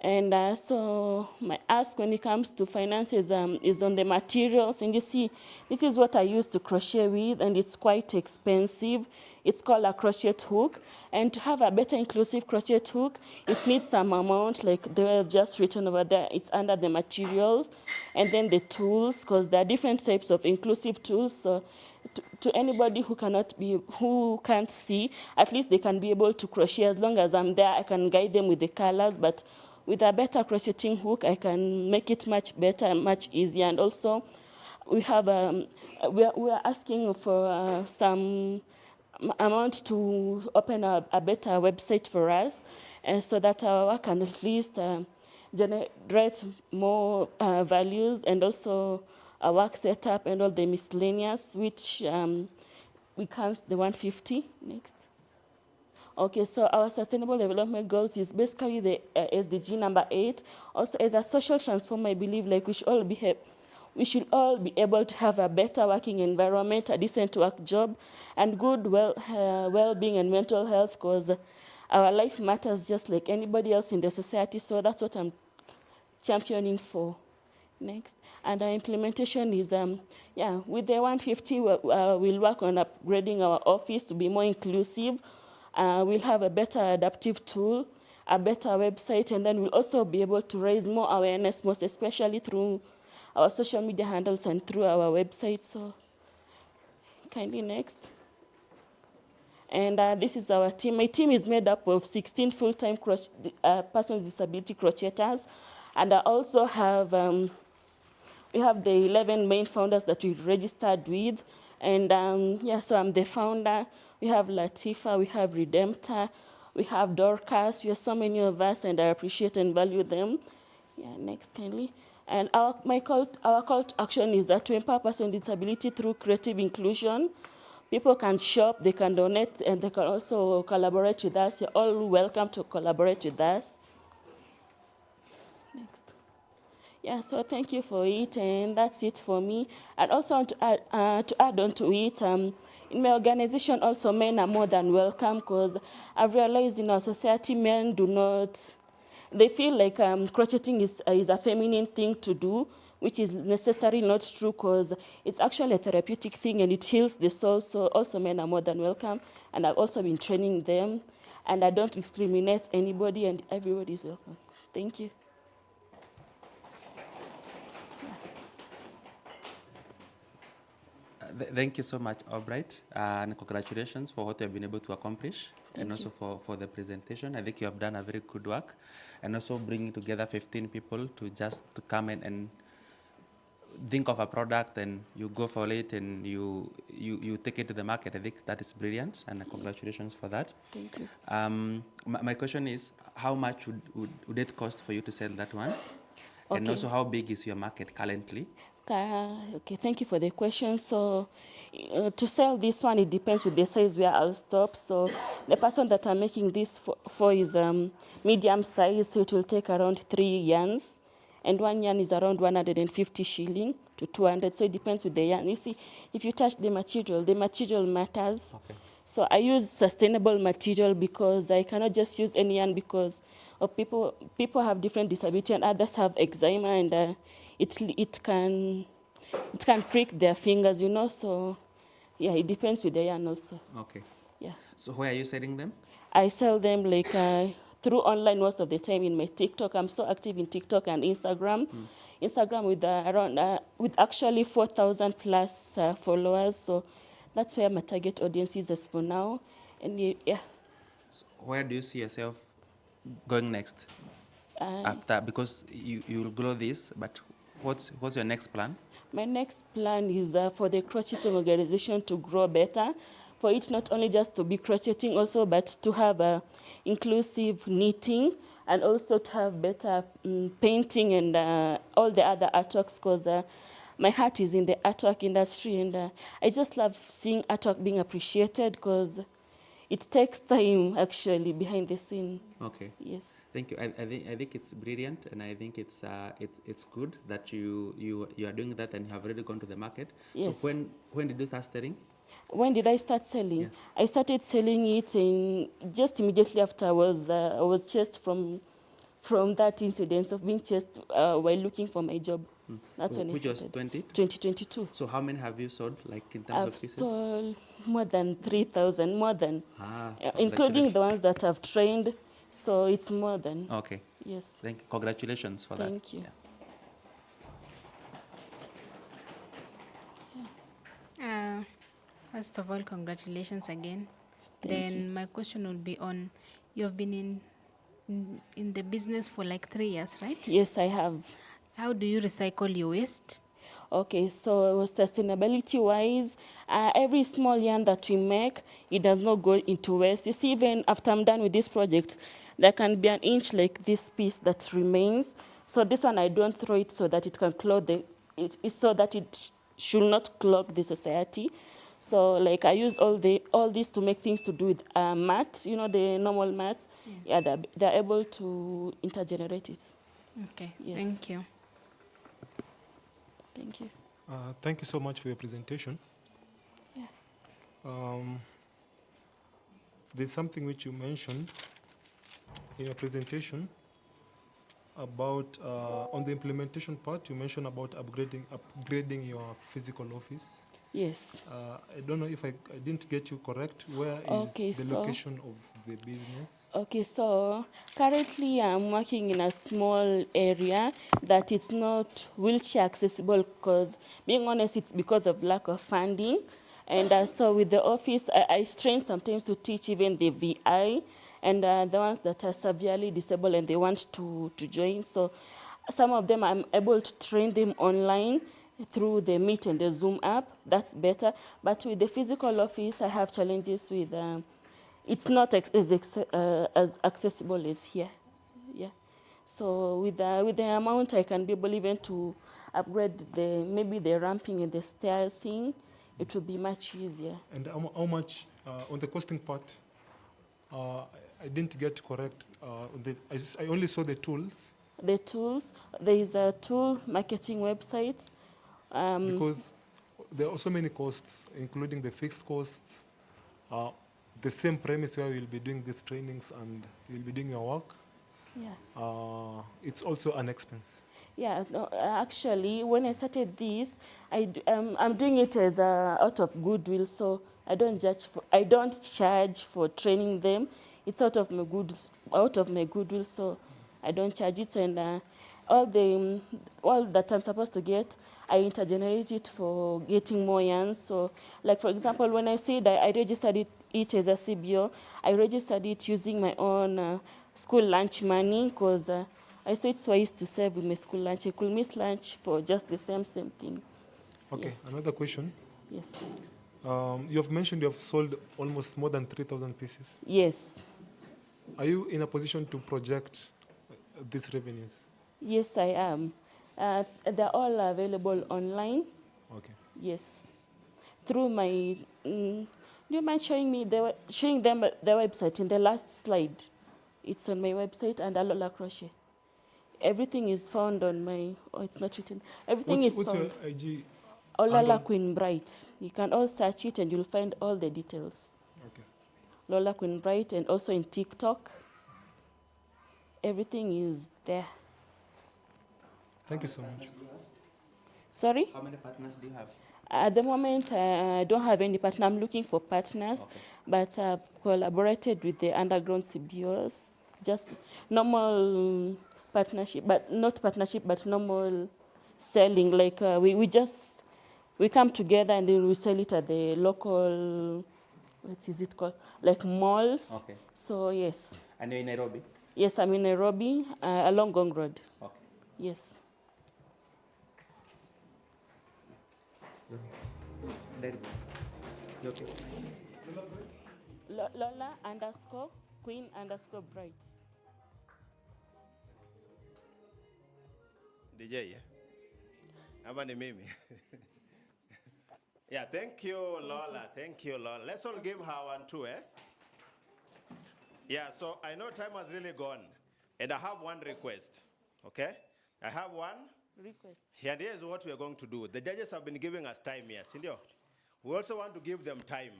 [SPEAKER 20] And so my ask when it comes to finances is on the materials. And you see, this is what I use to crochet with, and it's quite expensive. It's called a crochet hook. And to have a better inclusive crochet hook, it needs some amount, like they have just written over there, it's under the materials. And then the tools, because there are different types of inclusive tools. So to anybody who can't see, at least they can be able to crochet. As long as I'm there, I can guide them with the colors. But with a better crocheting hook, I can make it much better and much easier. And also, we have we are asking for some amount to open a better website for us, so that our work can at least generate more values, and also a work setup and all the miscellaneous, which becomes the 150 next. Okay, so our Sustainable Development Goals is basically the SDG number 8. Also, as a social transformer, I believe like we should all be able to have a better working environment, a decent work job, and good well-being and mental health, because our life matters just like anybody else in the society. So that's what I'm championing for. Next. And our implementation is, with the 150, we'll work on upgrading our office to be more inclusive. We'll have a better adaptive tool, a better website, and then we'll also be able to raise more awareness, most especially through our social media handles and through our website. So kindly next. And this is our team. My team is made up of 16 full-time persons with disability crocheters. And I also have, we have the 11 main founders that we registered with. And so I'm the founder. We have Latifa, we have Redemptor, we have Dorcas. We have so many of us, and I appreciate and value them. Yeah, next, kindly. And our call to action is that to empower persons with disability through creative inclusion. People can shop, they can donate, and they can also collaborate with us. You're all welcome to collaborate with us. Next. Yeah, so thank you for it, and that's it for me. And also to add on to it, in my organization also men are more than welcome, because I've realized in our society men do not, they feel like crocheting is a feminine thing to do, which is necessarily not true, because it's actually a therapeutic thing and it heals the soul. So also men are more than welcome, and I've also been training them, and I don't discriminate anybody, and everybody is welcome. Thank you.
[SPEAKER 5] Thank you so much, Albright, and congratulations for what you have been able to accomplish, and also for the presentation. I think you have done a very good work, and also bringing together 15 people to come in and think of a product, and you go for it, and you take it to the market. I think that is brilliant, and congratulations for that.
[SPEAKER 20] Thank you.
[SPEAKER 5] My question is, how much would it cost for you to sell that one?
[SPEAKER 20] Okay.
[SPEAKER 5] And also, how big is your market currently?
[SPEAKER 20] Okay, thank you for the question. So to sell this one, it depends with the size where I'll stop. So the person that I'm making this for is medium size, so it will take around 3 yarns. And 1 yarn is around 150 shilling to 200. So it depends with the yarn. You see, if you touch the material matters. Okay. So I use sustainable material because I cannot just use any yarn, because of people have different disability, and others have eczema, and it can prick their fingers, you know. So yeah, it depends with the yarn also.
[SPEAKER 5] Okay.
[SPEAKER 20] Yeah.
[SPEAKER 5] So where are you selling them?
[SPEAKER 20] I sell them like through online most of the time in my TikTok. I'm so active in TikTok and Instagram. Instagram with actually 4,000 plus followers. So that's where my target audience is as for now. And yeah.
[SPEAKER 5] So where do you see yourself going next? After, because you will grow this, but what's your next plan?
[SPEAKER 20] My next plan is for the crocheting organization to grow better, for it not only just to be crocheting also, but to have inclusive knitting, and also to have better painting and all the other artworks, because my heart is in the artwork industry, and I just love seeing artwork being appreciated, because it takes time actually behind the scene. Okay. Yes.
[SPEAKER 5] Thank you. I think it's brilliant, and I think it's good that you are doing that, and you have already gone to the market.
[SPEAKER 20] Yes.
[SPEAKER 5] So when did you start selling?
[SPEAKER 20] When did I start selling? Yeah. I started selling it just immediately after I was chased from from that incident of being chased while looking for my job. That's when it
[SPEAKER 5] Which was
[SPEAKER 20] started.
[SPEAKER 5] 20?
[SPEAKER 20] 2022.
[SPEAKER 5] So how many have you sold, like in terms
[SPEAKER 20] I've
[SPEAKER 5] of pieces?
[SPEAKER 20] sold more than 3,000, more than, including
[SPEAKER 5] Congratulations.
[SPEAKER 20] the ones that I've trained. So it's more than.
[SPEAKER 5] Okay.
[SPEAKER 20] Yes.
[SPEAKER 5] Congratulations for that.
[SPEAKER 20] Thank you.
[SPEAKER 6] First of all, congratulations again.
[SPEAKER 20] Thank
[SPEAKER 6] Then my question will be on, you've been in the business for like 3 years, right?
[SPEAKER 20] Yes, I have.
[SPEAKER 6] How do you recycle your waste?
[SPEAKER 20] Okay, so sustainability-wise, every small yarn that we make, it does not go into waste. You see, even after I'm done with this project, there can be an inch like this piece that remains. So this one, I don't throw it so that it can clog so that it should not clog the society. So like I use all this to make things to do with mats, you know, the normal mats.
[SPEAKER 6] Yes.
[SPEAKER 20] Yeah, they're able to intergenerate it.
[SPEAKER 6] Okay,
[SPEAKER 20] Yes.
[SPEAKER 6] thank you.
[SPEAKER 20] Thank you.
[SPEAKER 7] Thank you so much for your presentation.
[SPEAKER 20] Yeah.
[SPEAKER 7] There's something which you mentioned in your presentation about, on the implementation part, you mentioned about upgrading your physical office.
[SPEAKER 20] Yes.
[SPEAKER 7] I don't know if I didn't get you correct. Where is the location of the business?
[SPEAKER 20] Okay, so currently I'm working in a small area that it's not wheelchair accessible because, being honest, it's because of lack of funding. And so with the office, I strain sometimes to teach even the VI and the ones that are severely disabled and they want to join. So some of them I'm able to train them online through the Meet and the Zoom app. That's better. But with the physical office, I have challenges with it's not as accessible as here. Yeah. So with the amount, I can be able even to upgrade maybe the ramping and the stairsing. It will be much easier.
[SPEAKER 7] And how much, on the costing part, I didn't get correct. I only saw the tools.
[SPEAKER 20] The tools, there is a tool marketing website.
[SPEAKER 7] Because there are so many costs, including the fixed costs, the same premise where we'll be doing these trainings and you'll be doing your work.
[SPEAKER 20] Yeah.
[SPEAKER 7] It's also an expense.
[SPEAKER 20] Yeah, no, actually, when I started this, I'm doing it as out of goodwill. So I don't charge for training them. It's out of my goodwill. So I don't charge it, and all that I'm supposed to get, I intergenerate it for getting more yarns. So, like for example, when I said I registered it as a CBO, I registered it using my own school lunch money because I saw it's wise to save with my school lunch. I could miss lunch for just the same thing.
[SPEAKER 7] Okay,
[SPEAKER 20] Yes.
[SPEAKER 7] Another question.
[SPEAKER 20] Yes.
[SPEAKER 7] You have mentioned you have sold almost more than 3,000 pieces.
[SPEAKER 20] Yes.
[SPEAKER 7] Are you in a position to project these revenues?
[SPEAKER 20] Yes, I am. They're all available online.
[SPEAKER 7] Okay.
[SPEAKER 20] Yes. Through my, do you mind showing them the website in the last slide? It's on my website and Alola Crochet. Everything is found on my, it's not written. Everything is found.
[SPEAKER 7] What's your IG?
[SPEAKER 20] Lola Queen Bright. You can all search it and you'll find all the details.
[SPEAKER 7] Okay.
[SPEAKER 20] Lola Queen Bright, and also in TikTok. Everything is there.
[SPEAKER 7] Thank you so much.
[SPEAKER 20] Sorry?
[SPEAKER 5] How many partners do you have?
[SPEAKER 20] At the moment, I don't have any partner. I'm looking for partners, but I've collaborated with the underground CBOs. Just normal partnership, but not partnership, but normal selling. Like we come together and then we sell it at the local, what is it called? Like malls.
[SPEAKER 5] Okay.
[SPEAKER 20] So yes.
[SPEAKER 5] And you're in Nairobi?
[SPEAKER 20] Yes, I'm in Nairobi, along Gong Road.
[SPEAKER 5] Okay.
[SPEAKER 20] Yes.
[SPEAKER 5] You okay?
[SPEAKER 20] Lola_Queen_Bright.
[SPEAKER 1] DJ, yeah? Ama ni mimi? Yeah, thank you, Lola. Thank you, Lola. Let's all give her one too, eh? Yeah, so I know time has really gone, and I have one request, okay? I have one
[SPEAKER 20] request.
[SPEAKER 1] And here's what we are going to do. The judges have been giving us time here, Sindio. We also want to give them time.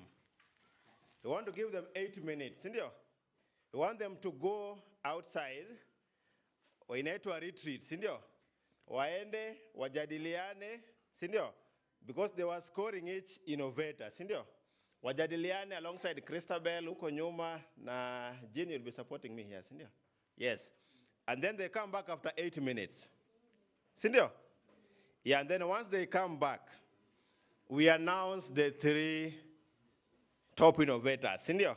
[SPEAKER 1] We want to give them 8 minutes, Sindio. We want them to go outside inaitwa retreat, si ndio? Waende, wajadiliane, si ndio? Because they were scoring each innovator, si ndio? Wajadiliane alongside Christabel huko nyuma, na Jean will be supporting me here, si ndio? Yes. And then they come back after 8 minutes. Si ndio? Yeah, and then once they come back, we announce the 3 top innovators, si ndio?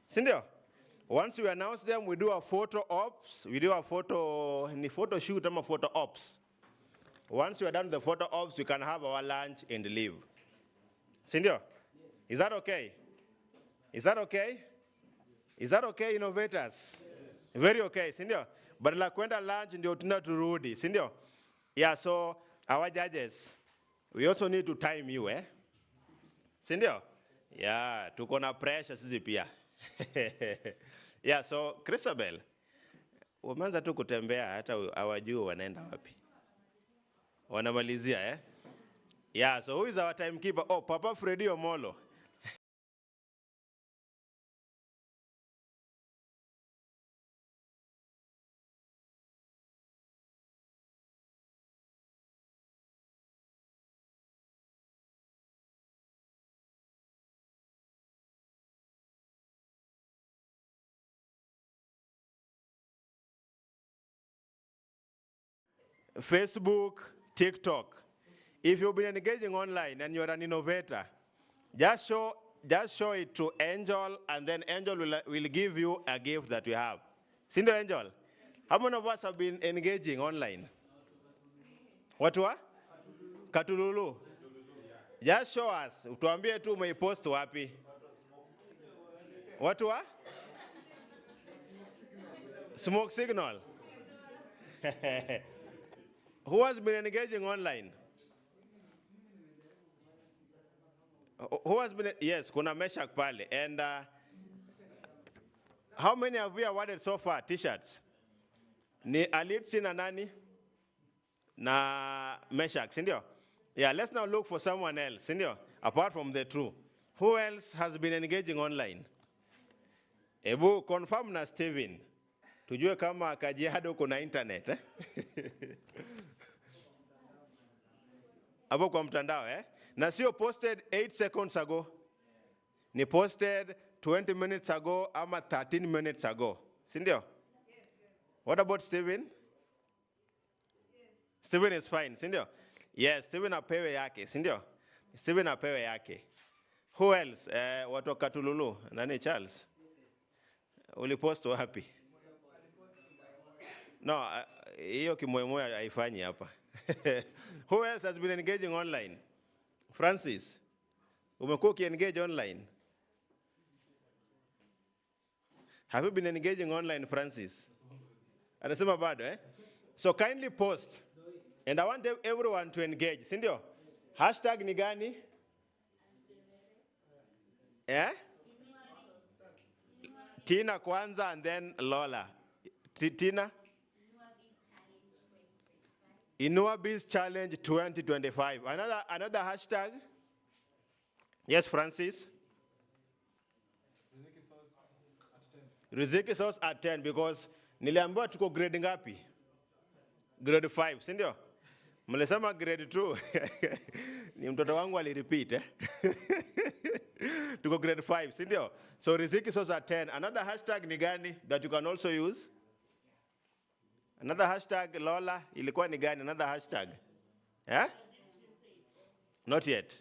[SPEAKER 1] Si ndio? Once we announce them, we do a photo ops. We do a photo shoot or photo ops. Once we are done with the photo ops, we can have our lunch and leave. Si ndio? Is that okay? Is that okay? Is that okay, innovators? Yes. Very okay, si ndio? But la kwenda lunch ndio tuna turudi, si ndio? Yeah, so our judges, we also need to time you, eh? Si ndio? Yeah, tuko na pressure sisi pia. Yeah, so Christabel, umeanza tu kutembea hata hawajui wanaenda wapi. Wanamalizia, eh? Yeah, so who is our timekeeper? Oh, Papa Freddy Omolo. Facebook, TikTok. If you've been engaging online and you're an innovator, just show it to Angel, and then Angel will give you a gift that we have. Sindo Angel, how many of us have been engaging online? What wa? Katululu. Just show us. Tuambie tu umeipost wapi. What wa? Smoke signal. Who has been engaging online? Who has been? Yes, kuna Meshak pale. And how many have we awarded so far t-shirts? Ni Alitsi na nani? Na Meshak, sindio? Yeah, let's now look for someone else, sindio? Apart from the two. Who else has been engaging online? Ebu confirm na Steven. Tujue kama Kajiado kuna internet, eh? Hapo kwa mtandao, eh? Na sio posted 8 seconds ago. Ni posted 20 minutes ago ama 13 minutes ago. Sindio? Yes. What about Steven? Yes. Steven is fine, sindio? Yes, Steven apewe yake, sindio? Steven apewe yake. Who else? Watu wa Katululu, nani Charles? Ulipost wapi? No, hiyo kimoyomoyo haifanyi hapa. Who else has been engaging online? Francis, umekuwa ukiengage online? Have you been engaging online, Francis? Anasema bado, eh? So kindly post. And I want everyone to engage, sindio? Hashtag ni gani? Eh? Tina kwanza and then Lola. Tina? Inua Biz Challenge 2025. Another hashtag? Yes, Francis? Riziki Sauce at 10 because niliambiwa tuko grade ngapi? Grade 5, si ndio? Mlisema grade 2. Ni mtoto wangu alirepeat, eh? Tuko grade 5, si ndio? So Riziki Sauce at 10. Another hashtag ni gani that you can also use? Another hashtag, Lola, ilikuwa ni gani? Another hashtag. Yeah? Not yet.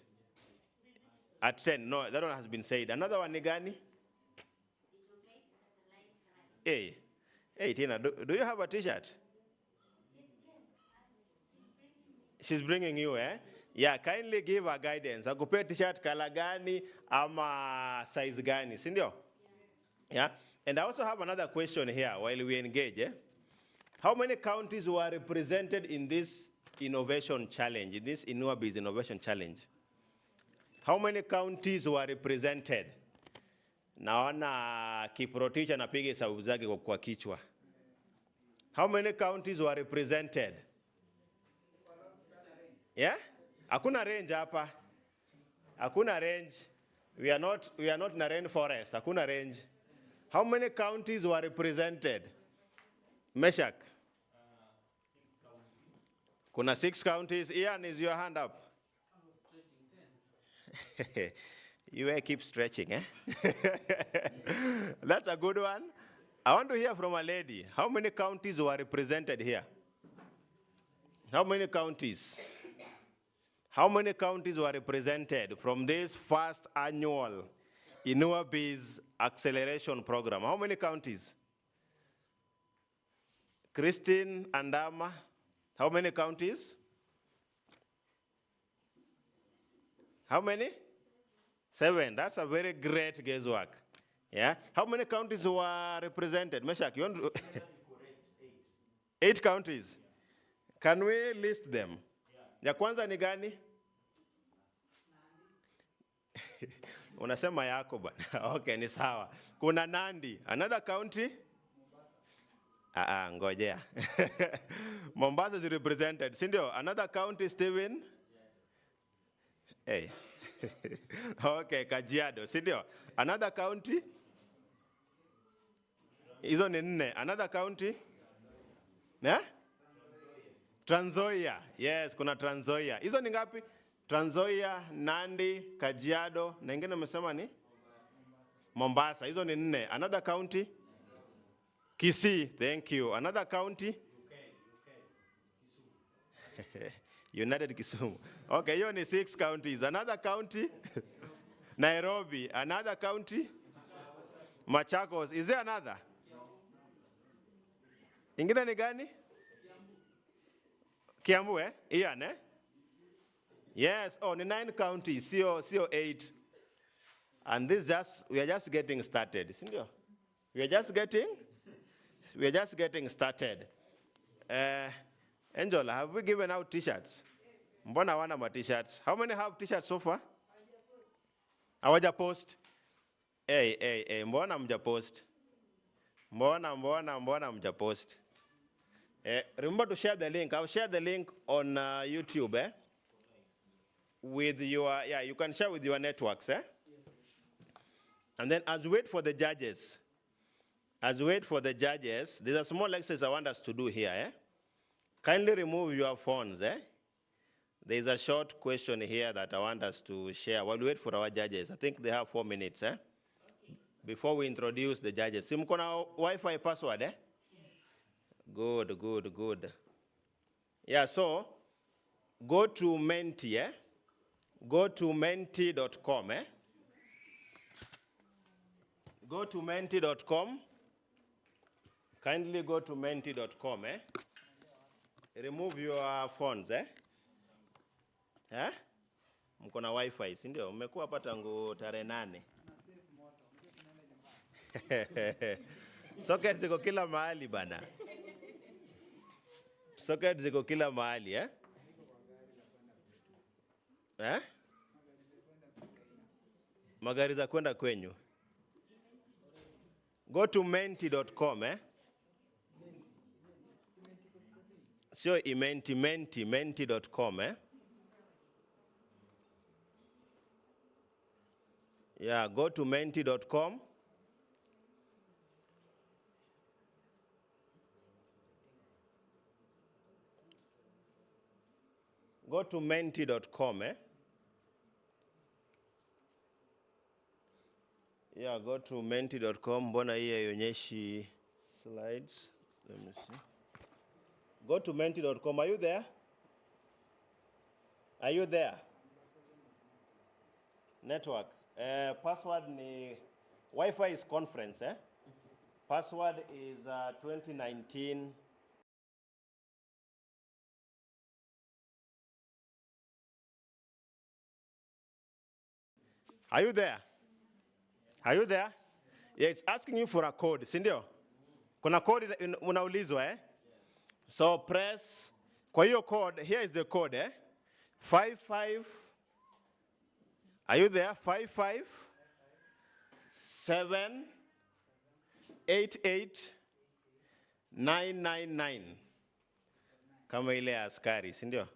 [SPEAKER 1] At 10, no, that one has been said. Another one ni gani? Hey, Tina, do you have a t-shirt? She's bringing you, eh? Yeah, kindly give her guidance. Akupe t-shirt color gani ama size gani, sindio? Yeah? And I also have another question here while we engage, eh? How many counties were represented in this innovation challenge, in this Inua Biz Innovation Challenge? How many counties were represented? Naona Kiprotich anapiga hesabu zake kwa kichwa. How many counties were represented? Yeah? Hakuna range hapa. Hakuna range. We are not in a rainforest. Hakuna range. How many counties were represented? Meshak. Kuna 6 counties. Ian, is your hand up? You keep stretching, eh? That's a good one. I want to hear from a lady. How many counties were represented here? How many counties? How many counties were represented from this first annual Inua Biz Acceleration Program? How many counties? Christine and Amma, how many counties? How many? 7. That's a very great guesswork. Yeah. How many counties were represented? Meshach, you want to? 8 counties. Can we list them? Ya kwanza ni gani? Unasema yako bana. Okay, ni sawa. Kuna Nandi. Another county? Ngojea. Mombasa is represented. Sindio, another county, Steven? Hey. Okay, Kajiado. Sindio, another county? Hizo ni 4. Another county? Yeah? Trans Nzoia. Yes, kuna Trans Nzoia. Hizo ni ngapi? Trans Nzoia, Nandi, Kajiado, na ingine umesema ni? Mombasa. Hizo ni 4. Another county? Kisii. Thank you. Another county? United Kisumu. Okay, hiyo ni 6 counties. Another county? Nairobi. Another county? Machakos. Is there another? Ingine ni gani? Kiambu, eh? Ian, eh? Yes, ni 9 counties, sio 8. And we are just getting started, sindio? We are just getting started. Angel, have we given out t-shirts? Mbona wana ma t-shirts? How many have t-shirts so far? Hawaja post? Hey, mbona mja post? Mbona mja post? Remember to share the link. I'll share the link on YouTube, eh? With your, you can share with your networks, eh? And then as we wait for the judges, there's a small exercise I want us to do here, eh? Kindly remove your phones, eh? There's a short question here that I want us to share while we wait for our judges. I think they have 4 minutes, eh? Before we introduce the judges. Simkona Wi-Fi password, eh? Good. Yeah, so go to Menti, eh? Go to menti.com, eh? Go to menti.com. Kindly go to menti.com, eh? Remove your phones, eh? Eh? Mkona Wi-Fi, si ndio? Mmekuwa hapa tangu tarehe 8. Socket ziko kila mahali bana. Socket ziko kila mahali, eh? Eh? Magari za kwenda kwenyu. Go to menti.com, eh? Sio menti.com, eh? Yeah, go to menti.com. Go to menti.com, eh? Yeah, go to menti.com. Mbona hii haionyeshi slides? Let me see. Go to menti.com. Are you there? Are you there? Network. Password ni Wi-Fi is conference, eh? Password is 2019. Are you there? Are you there? Yeah, it's asking you for a code, sindio? Kuna code unaulizwa, eh? So press, kwa hiyo code, here is the code, eh? 55, are you there? 55 7 88 999. Kama ile askari, sindio?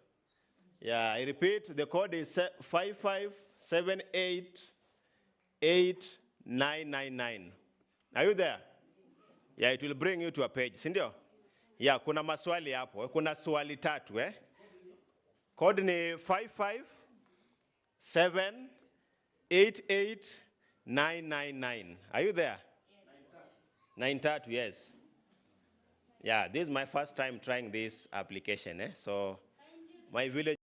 [SPEAKER 1] Yeah, I repeat, the code is 55788 Are you there? Yeah, it will bring you to a page, sindio? Yeah, kuna maswali hapo. Kuna swali 3, eh? Code ni 5578899. Are you there? Yes. 9 yes. Yeah, this is my first time trying this application. So my village.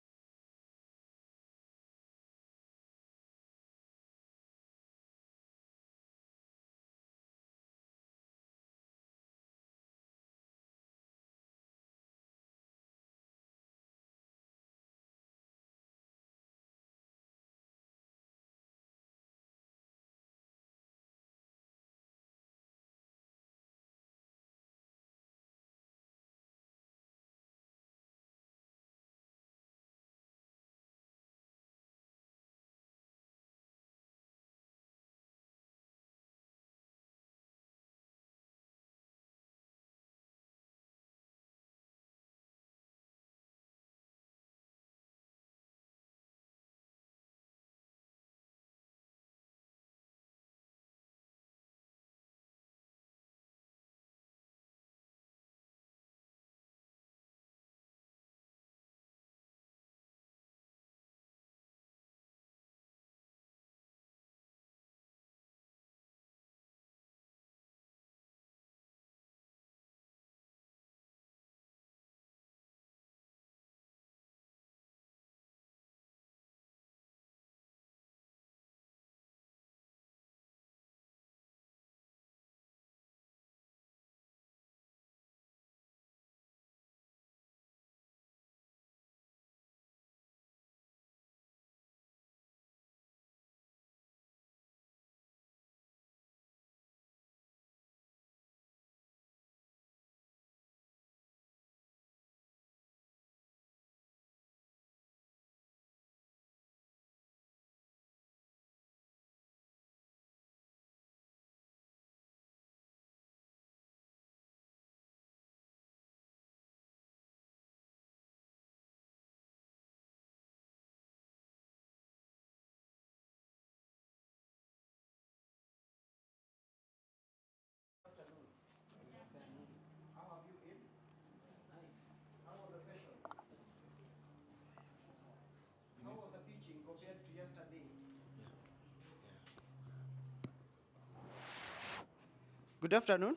[SPEAKER 21] Good afternoon.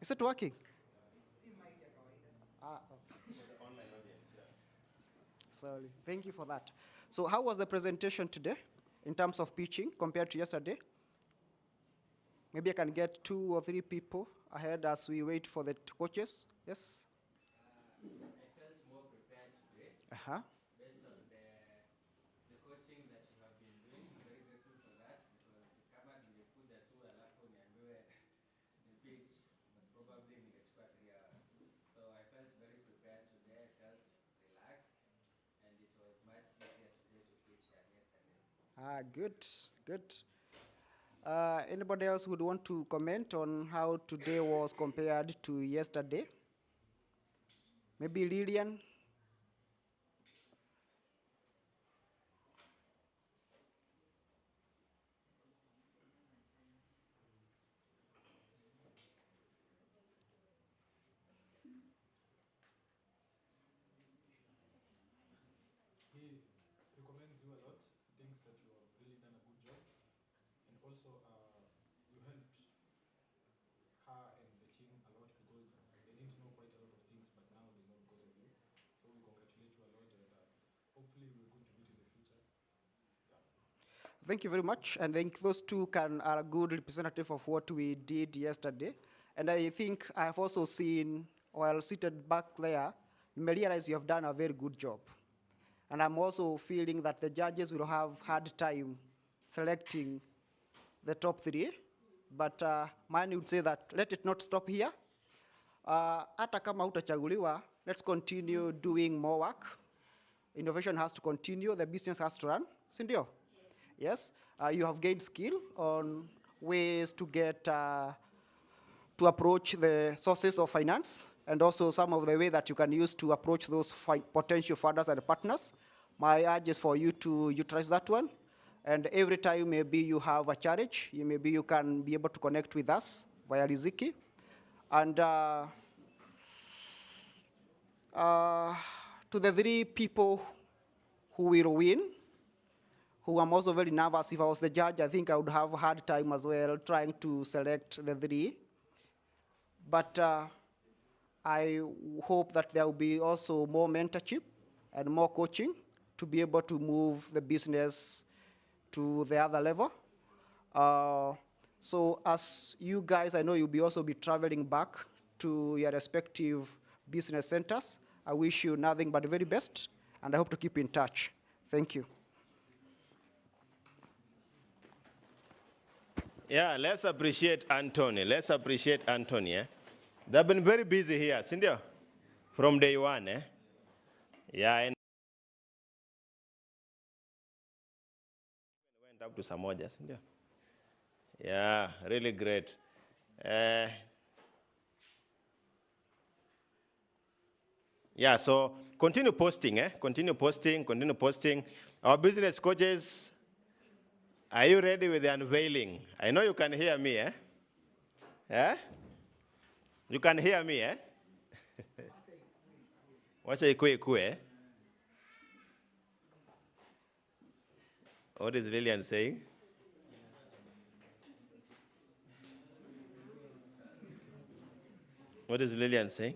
[SPEAKER 21] Is it working? Sorry, thank you for that. So how was the presentation today in terms of pitching compared to yesterday? Maybe I can get 2 or 3 people ahead as we wait for the coaches. Yes?
[SPEAKER 17] I felt more prepared today.
[SPEAKER 21] Uh-huh.
[SPEAKER 17] Based on the coaching that you have been doing. I'm very grateful for that because kama ningekuja tu alafu niambiwe ni pitch, most probably ningechukua 3 hours. So I felt very prepared today. I felt relaxed and it was much easier today to pitch than yesterday.
[SPEAKER 21] Good, good. Anybody else would want to comment on how today was compared to yesterday? Maybe Lillian?
[SPEAKER 13] He recommends you a lot, thinks that you have really done a good job, and also you helped her and the team a lot because they didn't know quite a lot of things, but now they know because of you. So we congratulate you a lot, and hopefully we're going to meet in the future. Yeah.
[SPEAKER 21] Thank you very much. And I think those two are a good representative of what we did yesterday. And I think I've also seen, while seated back there, you may realize you have done a very good job. And I'm also feeling that the judges will have hard time selecting the top 3. But mine would say that let it not stop here. Hata kama hutachaguliwa, let's continue doing more work. Innovation has to continue, the business has to run. Sindio? Yes, you have gained skill on ways to get, to approach the sources of finance, and also some of the way that you can use to approach those potential funders and partners. My urge is for you to utilize that one. And every time maybe you have a challenge, maybe you can be able to connect with us via Riziki. And to the 3 people who will win, who I'm also very nervous. If I was the judge, I think I would have a hard time as well trying to select the 3. But I hope that there will be also more mentorship and more coaching to be able to move the business to the other level. So as you guys, I know you'll also be traveling back to your respective business centers. I wish you nothing but the very best, and I hope to keep in touch. Thank you.
[SPEAKER 1] Yeah, let's appreciate Anthony. Let's appreciate Anthony. Eh? They've been very busy here, Cynthia, from day one. Eh? Yeah, and went up to Samoja, Cynthia. Yeah, really great. Yeah, so continue posting, Continue posting, continue posting. Our business coaches, are you ready with the unveiling? I know you can hear me, eh? Yeah? You can hear me, eh? What is What is Lillian saying? What is Lillian saying?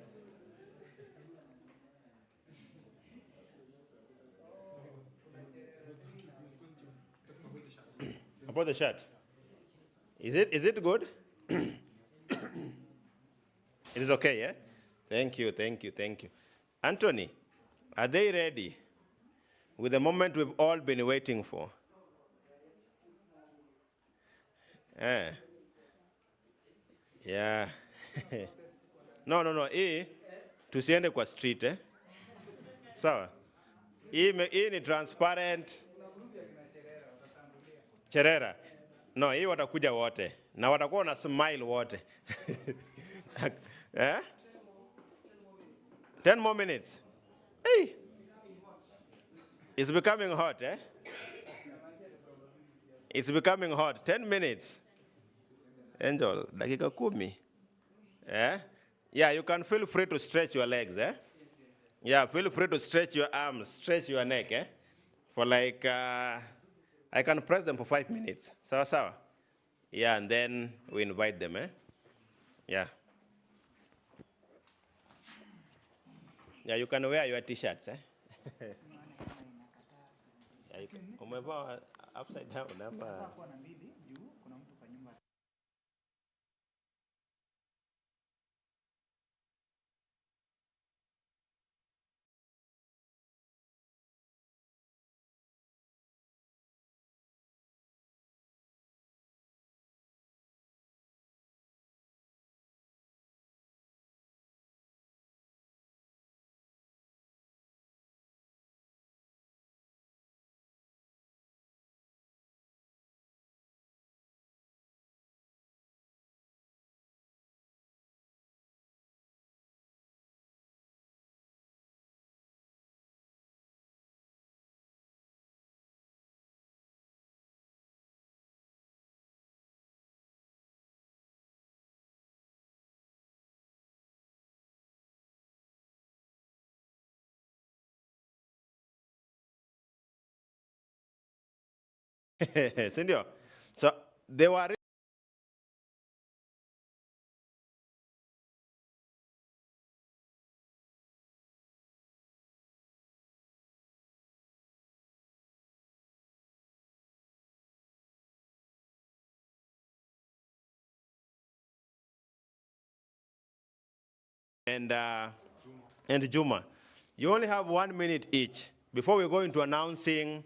[SPEAKER 1] About the shirt. Is it good? It is okay, yeah? Thank you, thank you, thank you. Anthony, are they ready with the moment we've all been waiting for? Yeah. No. Tusiende kwa street, eh? Sawa. Hii ni transparent. Cherera. No, hii watakuja wote. Na watakuwa na smile wote. Eh? 10 more minutes. Hey. It's becoming hot, eh? It's becoming hot. 10 minutes. Angel, dakika 10. Eh? Yeah, you can feel free to stretch your legs, eh? Yeah, feel free to stretch your arms, stretch your neck, eh? For like, I can press them for 5 minutes. Sawa sawa? Yeah, and then we invite them, eh? Yeah. Yeah, you can wear your t-shirts, eh? Yeah, you can, umevaa upside down, ama. Sindio? So they were. And Juma. You only have 1 minute each before we go into announcing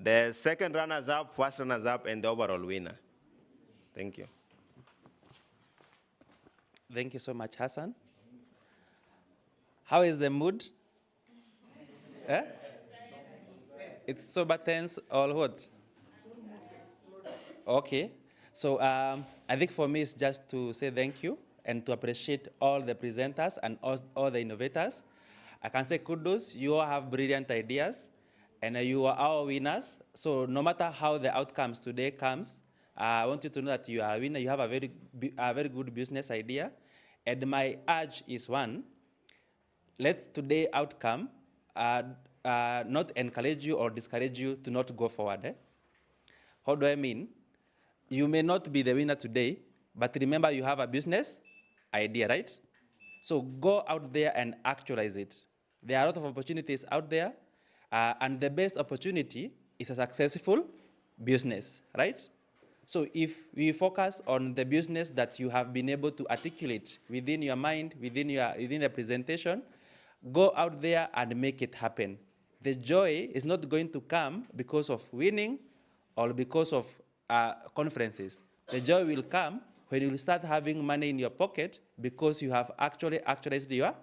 [SPEAKER 1] the second runners-up, first runners-up, and the overall winner. Thank you.
[SPEAKER 5] Thank you so much, Hassan. How is the mood? Eh? It's sober tense or what? Okay. So I think for me it's just to say thank you and to appreciate all the presenters and all the innovators. I can say kudos, you all have brilliant ideas and you are our winners. So no matter how the outcomes today comes, I want you to know that you are a winner, you have a very good business idea. And my urge is one, let today's outcome not encourage you or discourage you to not go forward. Eh? How do I mean? You may not be the winner today, but remember you have a business idea, right? So go out there and actualize it. There are a lot of opportunities out there, and the best opportunity is a successful business, right? So if we focus on the business that you have been able to articulate within your mind, within the presentation, go out there and make it happen. The joy is not going to come because of winning or because of conferences. The joy will come when you start having money in your pocket because you have actually actualized your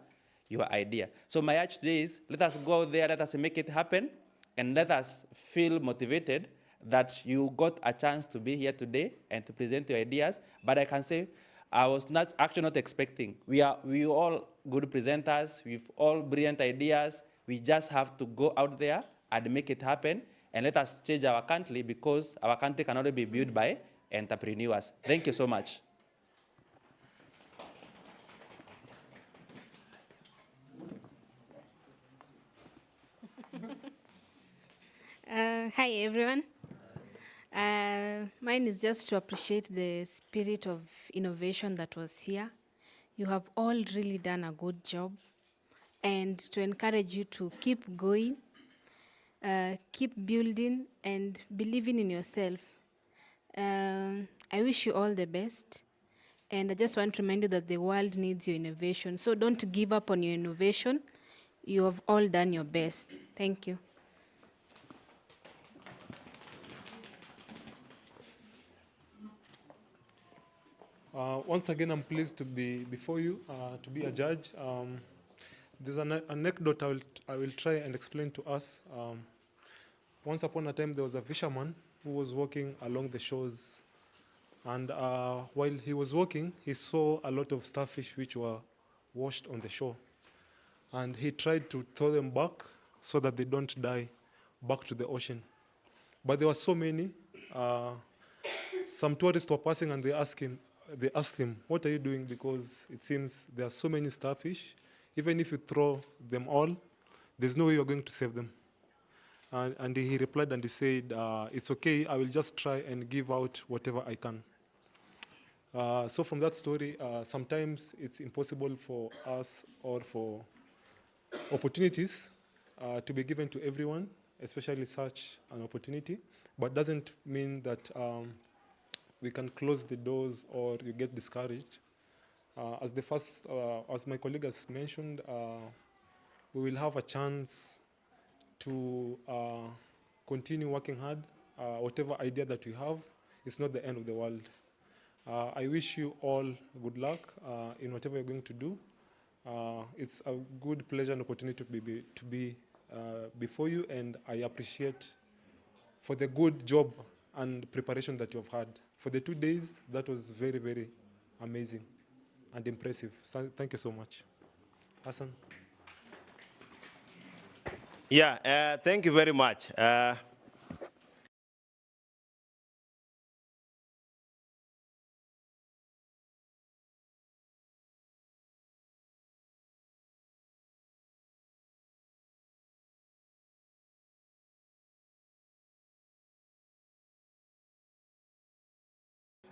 [SPEAKER 5] idea. So my urge today is, let us go out there, let us make it happen, and let us feel motivated that you got a chance to be here today and to present your ideas. But I can say, I was actually not expecting. We all good presenters, we've all brilliant ideas. We just have to go out there and make it happen, and let us change our country, because our country can only be built by entrepreneurs. Thank you so much.
[SPEAKER 6] Hi, everyone. Mine is just to appreciate the spirit of innovation that was here. You have all really done a good job, and to encourage you to keep going, keep building, and believing in yourself. I wish you all the best, and I just want to remind you that the world needs your innovation. So don't give up on your innovation. You have all done your best. Thank you.
[SPEAKER 7] Once again, I'm pleased to be before you, to be a judge. There's an anecdote I will try and explain to us. Once upon a time, there was a fisherman who was walking along the shores. And while he was walking, he saw a lot of starfish which were washed on the shore. And he tried to throw them back so that they don't die back to the ocean. But there were so many. Some tourists were passing and they asked him, what are you doing? Because it seems there are so many starfish. Even if you throw them all, there's no way you're going to save them. And he replied and he said, it's okay, I will just try and give out whatever I can. So from that story, sometimes it's impossible for us or for opportunities to be given to everyone, especially such an opportunity, but doesn't mean that we can close the doors or you get discouraged. As my colleague has mentioned, we will have a chance to continue working hard. Whatever idea that we have, it's not the end of the world. I wish you all good luck in whatever you're going to do. It's a good pleasure and opportunity to be before you, and I appreciate for the good job and preparation that you've had. For the 2 days, that was very, very amazing and impressive. So thank you so much. Hassan?
[SPEAKER 1] Yeah, thank you very much.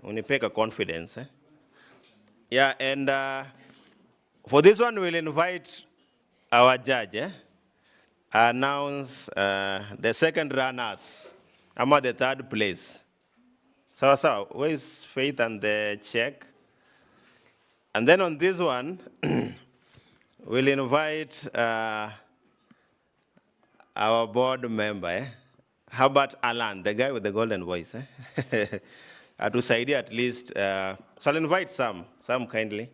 [SPEAKER 1] Unipeka confidence. Eh? Yeah, and for this one, we'll invite our judge, announce the second runners. I'm at the third place. So, where is Faith and the check? And then on this one, we'll invite our board member, Herbert Alan, the guy with the golden voice. To Saidi at least. So I'll invite some kindly.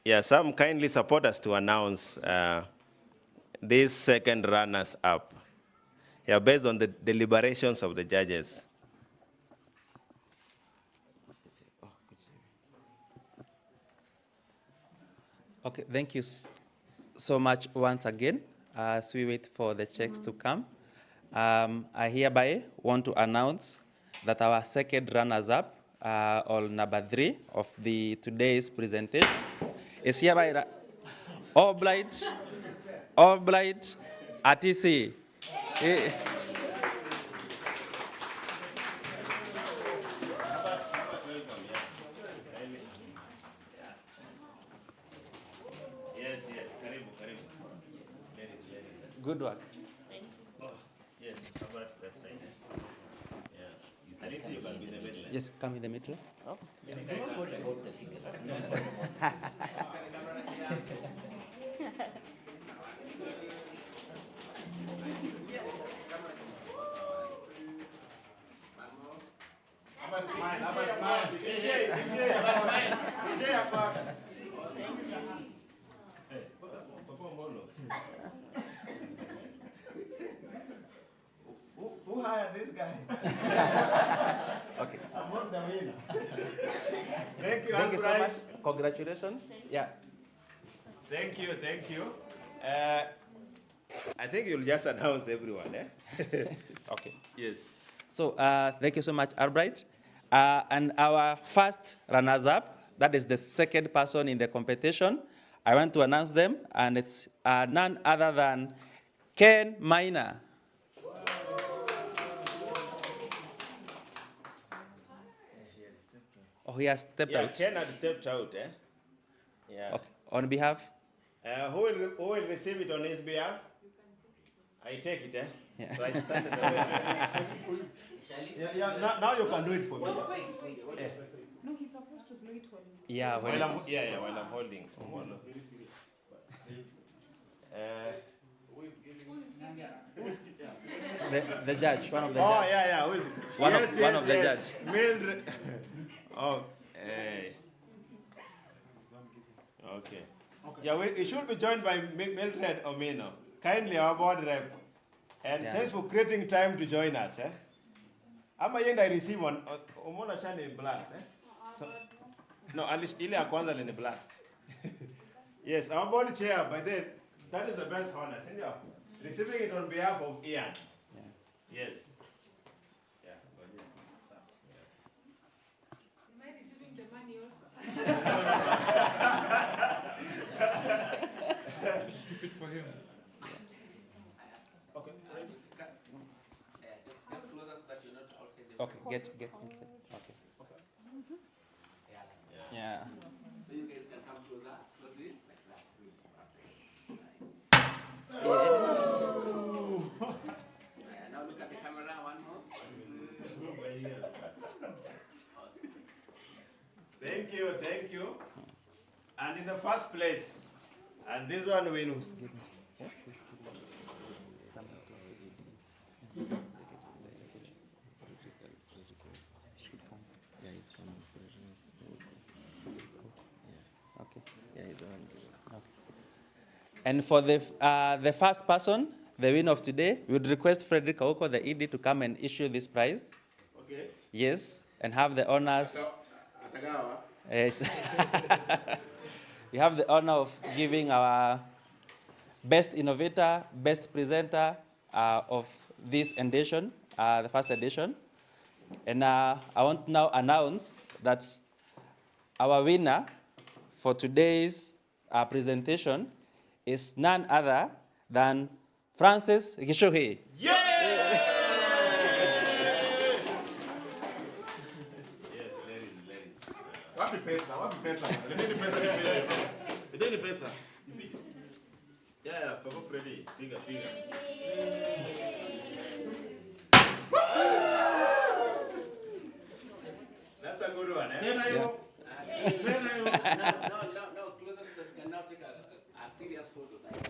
[SPEAKER 1] Yeah, some kindly support us to announce these second runners up. Yeah, based on the deliberations of the judges.
[SPEAKER 5] Okay, thank you so much once again. As we wait for the checks to come, I hereby want to announce that our second runners-up, or number 3 of today's presentation, is hereby obliged Albright Atisi.
[SPEAKER 1] Yes, yes. Karibu, karibu.
[SPEAKER 5] Good work.
[SPEAKER 1] Oh, yes, how about that side? Yeah. At least you can be in the middle.
[SPEAKER 5] Yes, come in the middle. Oh.
[SPEAKER 1] Yeah. Do not hold about the figure.
[SPEAKER 4] About mine, about mine.
[SPEAKER 1] DJ, about mine. DJ, about. Hey, Papa Molo. Who hired this guy?
[SPEAKER 5] Okay.
[SPEAKER 1] I'm not the winner. Thank you,
[SPEAKER 5] Thank you so
[SPEAKER 1] Albright.
[SPEAKER 5] much. Congratulations. Yeah.
[SPEAKER 1] Thank you, thank you. I think you'll just announce everyone, eh?
[SPEAKER 5] Okay.
[SPEAKER 1] Yes.
[SPEAKER 5] So thank you so much, Albright. And our first runners-up, that is the second person in the competition, I want to announce them, and it's none other than Ken Miner. Oh, he has stepped out.
[SPEAKER 1] Ken had stepped out, eh? Yeah.
[SPEAKER 5] Okay. On behalf?
[SPEAKER 1] Who will receive it on his behalf? I take it, eh?
[SPEAKER 5] Yeah.
[SPEAKER 1] So I stand now you can do it for me. Yes.
[SPEAKER 22] No, he's supposed to do it when
[SPEAKER 5] Yeah,
[SPEAKER 1] while I'm holding.
[SPEAKER 5] The judge, one of the
[SPEAKER 1] Oh,
[SPEAKER 5] judge.
[SPEAKER 1] yeah. Who is it?
[SPEAKER 5] One of the judge.
[SPEAKER 1] Mildred. Oh, hey. Okay. Yeah, we should be joined by Mildred Omino. Kindly, our board rep. And
[SPEAKER 5] Yeah.
[SPEAKER 1] thanks for creating time to join us. Eh? Ama yenda I receive on umona shani blast. Eh? So, no, at least ile ya kwanza ni blast. Yes, our board chair, by then, that is the best honor. Receiving it on behalf of Ian. Yes. Yeah.
[SPEAKER 22] Am I receiving the money also?
[SPEAKER 4] Keep it for him.
[SPEAKER 1] Okay.
[SPEAKER 5] Just closer so that you're not outside the Okay, get inside. Okay. Yeah.
[SPEAKER 23] So you guys can come closer, closely, like that. Now look at the camera one more.
[SPEAKER 1] Thank you. And in the first place, and this one wins.
[SPEAKER 5] And for the first person, the winner of today, we would request Frederick Aoko, the ED, to come and issue this prize.
[SPEAKER 1] Okay.
[SPEAKER 5] Yes, and have the honors. Yes. We have the honor of giving our best innovator, best presenter of this edition, the first edition. And I want to now announce that our winner for today's presentation is none other than Francis Gishuhi.
[SPEAKER 4] Wapi pesa? Leteni pesa.
[SPEAKER 1] Yeah, Papa Freddy, piga. That's a good one, eh?
[SPEAKER 23] No, closer so that we can now take a serious photo. That's okay.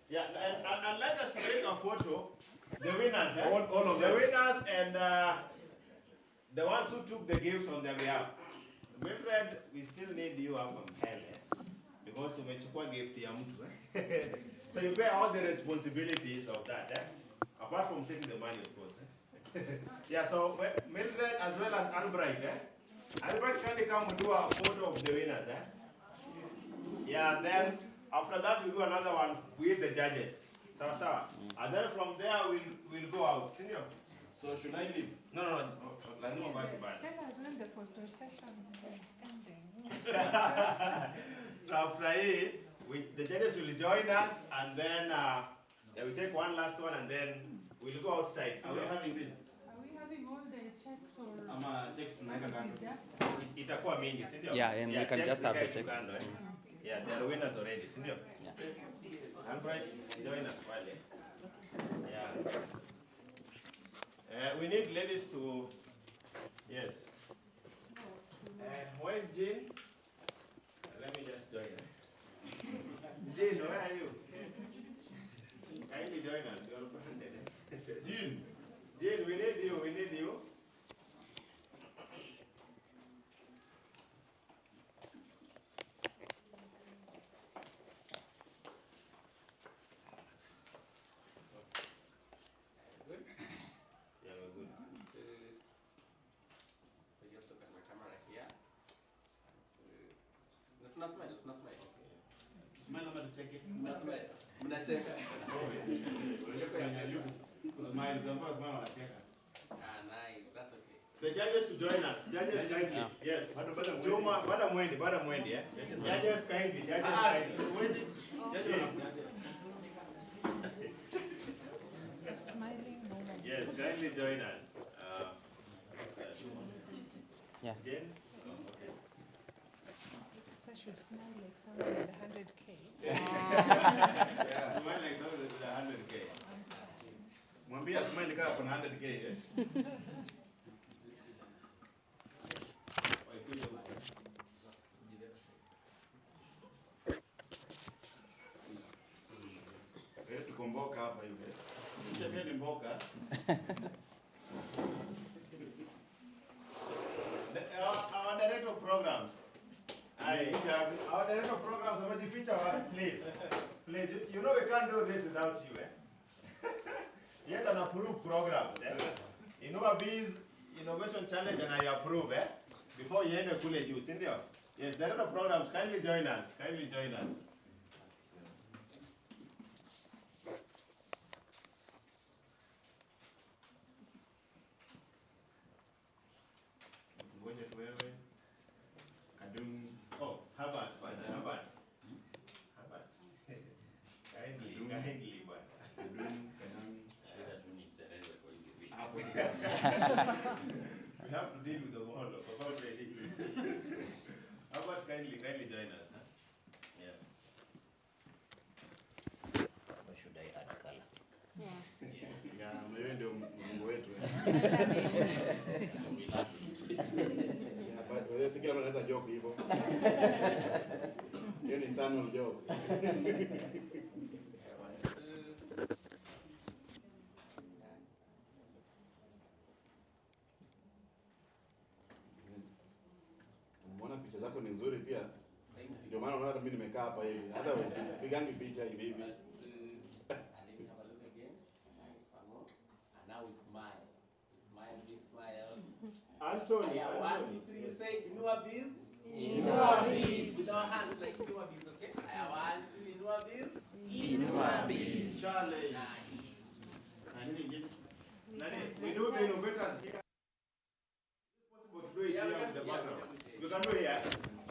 [SPEAKER 1] Yeah, and let us take a photo. The winners, eh?
[SPEAKER 4] All of
[SPEAKER 1] the
[SPEAKER 4] them.
[SPEAKER 1] winners and the ones who took the gifts on their behalf. Mildred, we still need you up on hell, eh? Because you umechukua gift ya mtu, eh? So you bear all the responsibilities of that, eh? Apart from taking the money, of course. Eh? Yeah, so Mildred as well as Albright, eh? Albright, can you come and do a photo of the winners, eh? Yeah, and then after that we do another one with the judges. Sawa. And then from there we'll go out. Senior?
[SPEAKER 4] So should I leave?
[SPEAKER 1] No, lazima baki bado.
[SPEAKER 22] Tell us when the photo session is ending.
[SPEAKER 1] So after here, the judges will join us, and then they will take one last one, and then we'll go outside.
[SPEAKER 4] Are we having this?
[SPEAKER 22] Are we having all the checks or?
[SPEAKER 4] Checks
[SPEAKER 22] what is that?
[SPEAKER 1] Itakuwa mingi, si ndio?
[SPEAKER 5] Yeah, and we can just have the checks.
[SPEAKER 1] Yeah, they are winners already, si ndio? Alfred, join us pale. Yeah. We need ladies to, yes. Where's Jean? Let me just join her. Jean, where are you? Kindly join us. You are Jean. Jean, we need you. We need you.
[SPEAKER 23] Good?
[SPEAKER 1] Yeah, we're good.
[SPEAKER 23] So just look at my camera here. Not smile, not smile.
[SPEAKER 4] Smile ama tucheke?
[SPEAKER 23] Not smile. Mnacheka.
[SPEAKER 4] Smile, ukiambiwa smile wanacheka.
[SPEAKER 23] Ah, nice. That's okay.
[SPEAKER 1] The judges to join us. Judges kindly.
[SPEAKER 23] Yeah.
[SPEAKER 1] Yes. Juma, bada mwendi, eh? Judges kindly, judges kindly.
[SPEAKER 4] Mwendi.
[SPEAKER 22] Smiling moment.
[SPEAKER 1] Yes, kindly join us.
[SPEAKER 5] Yeah.
[SPEAKER 1] Jen?
[SPEAKER 22] So I should smile like someone with 100K.
[SPEAKER 1] Yeah, smile like someone with 100K.
[SPEAKER 4] Mwambie smile kama kuna 100K eh. Tukomboka hapa hivi. Sisi ni mboka.
[SPEAKER 1] Our director of programs. Our director of programs, please. Please, you know we can't do this without you, eh? Yes, an approved program. Inua Bees Innovation Challenge, and I approve, eh? Before you end the college, you send your. Yes, director of programs, kindly join us. Kindly join us.
[SPEAKER 4] Ngoja tuwewe. Kadung.
[SPEAKER 1] Oh, Harvard, Harvard. Harvard. Kindly, bwana.
[SPEAKER 4] Kadung.
[SPEAKER 1] We have to deal with the whole of about ready. How about kindly join us? Huh? Yeah.
[SPEAKER 18] Or should I add color?
[SPEAKER 4] Yeah, wewe ndio Mungu wetu. Wewe si kila mtu anaweza joke hivyo. Hiyo ni internal joke. Umeona picha zako ni nzuri pia. Ndio maana unaona hata mimi nimekaa hapa hivi. Hata wewe sipigangi picha hivi hivi.
[SPEAKER 1] Anthony,
[SPEAKER 23] Yeah,
[SPEAKER 1] Anthony.
[SPEAKER 23] 1, 2, 3, say Inua Bees.
[SPEAKER 1] Inua Bees.
[SPEAKER 23] With our hands like Inua Bees, okay? 1, 2, Inua Bees.
[SPEAKER 1] Inua Bees.
[SPEAKER 4] Charlie.
[SPEAKER 1] We do the innovators here. It's possible to do it here with the background. We can do it here.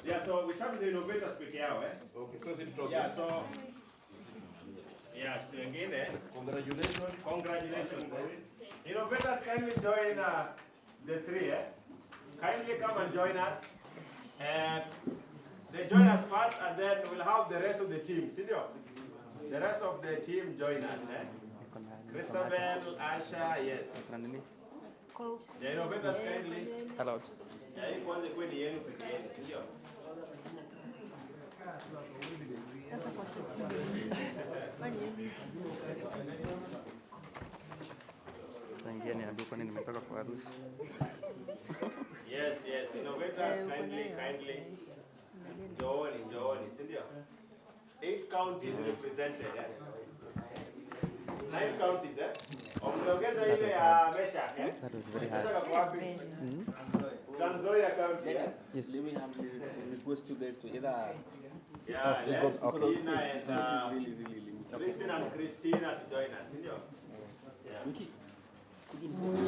[SPEAKER 1] Yeah, so we start with the innovators peke yao, eh?
[SPEAKER 4] Okay, so sit talk.
[SPEAKER 1] Yeah, so yes, wengine.
[SPEAKER 4] Congratulations.
[SPEAKER 1] Congratulations. Innovators, kindly join the three, eh? Kindly come and join us. And they join us first, and then we'll have the rest of the team. Senior, the rest of the team join us, eh? Christabel, Asha, yes. The innovators kindly.
[SPEAKER 5] Allowed.
[SPEAKER 1] Yeah, hii kwanza kuwe ni yenu peke yenu, sio?
[SPEAKER 5] Tangia niambie kwani nimetoka kwa harusi.
[SPEAKER 1] Yes, yes. Innovators kindly. Njooni, si ndio? 8 counties represented, eh? 9 counties, eh? Ongeza ile ya Mesha, eh?
[SPEAKER 5] That was very hard.
[SPEAKER 1] Mesha kwa wapi? Trans Nzoia County, eh?
[SPEAKER 5] Yes.
[SPEAKER 23] Let me humbly request you guys to either.
[SPEAKER 1] Yeah,
[SPEAKER 23] Okay.
[SPEAKER 1] let's
[SPEAKER 23] Okay.
[SPEAKER 1] Christina
[SPEAKER 23] This is
[SPEAKER 1] and
[SPEAKER 23] really limited.
[SPEAKER 1] Christina and Christina to join us, si ndio? Yeah.
[SPEAKER 23] Wiki.
[SPEAKER 8] Yes.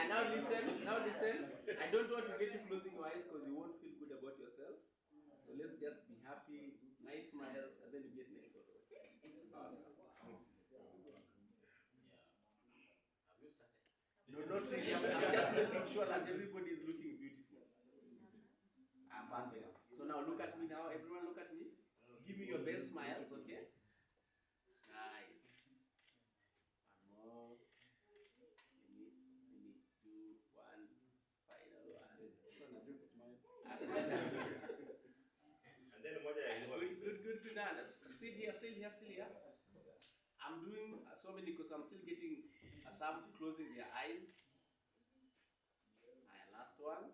[SPEAKER 23] Now listen. I don't want to get you closing your eyes because you won't feel good about yourself. So let's just be happy, nice smiles, and then you get next photo. Awesome. No, not really. I'm just making sure that everybody is looking beautiful. Perfect. So now look at me now. Everyone look at me. Give me your best smiles, okay? Nice. One more. Let me do one final one.
[SPEAKER 1] And then
[SPEAKER 23] Good. Now, still here. I'm doing so many because I'm still getting some closing their eyes. And last one.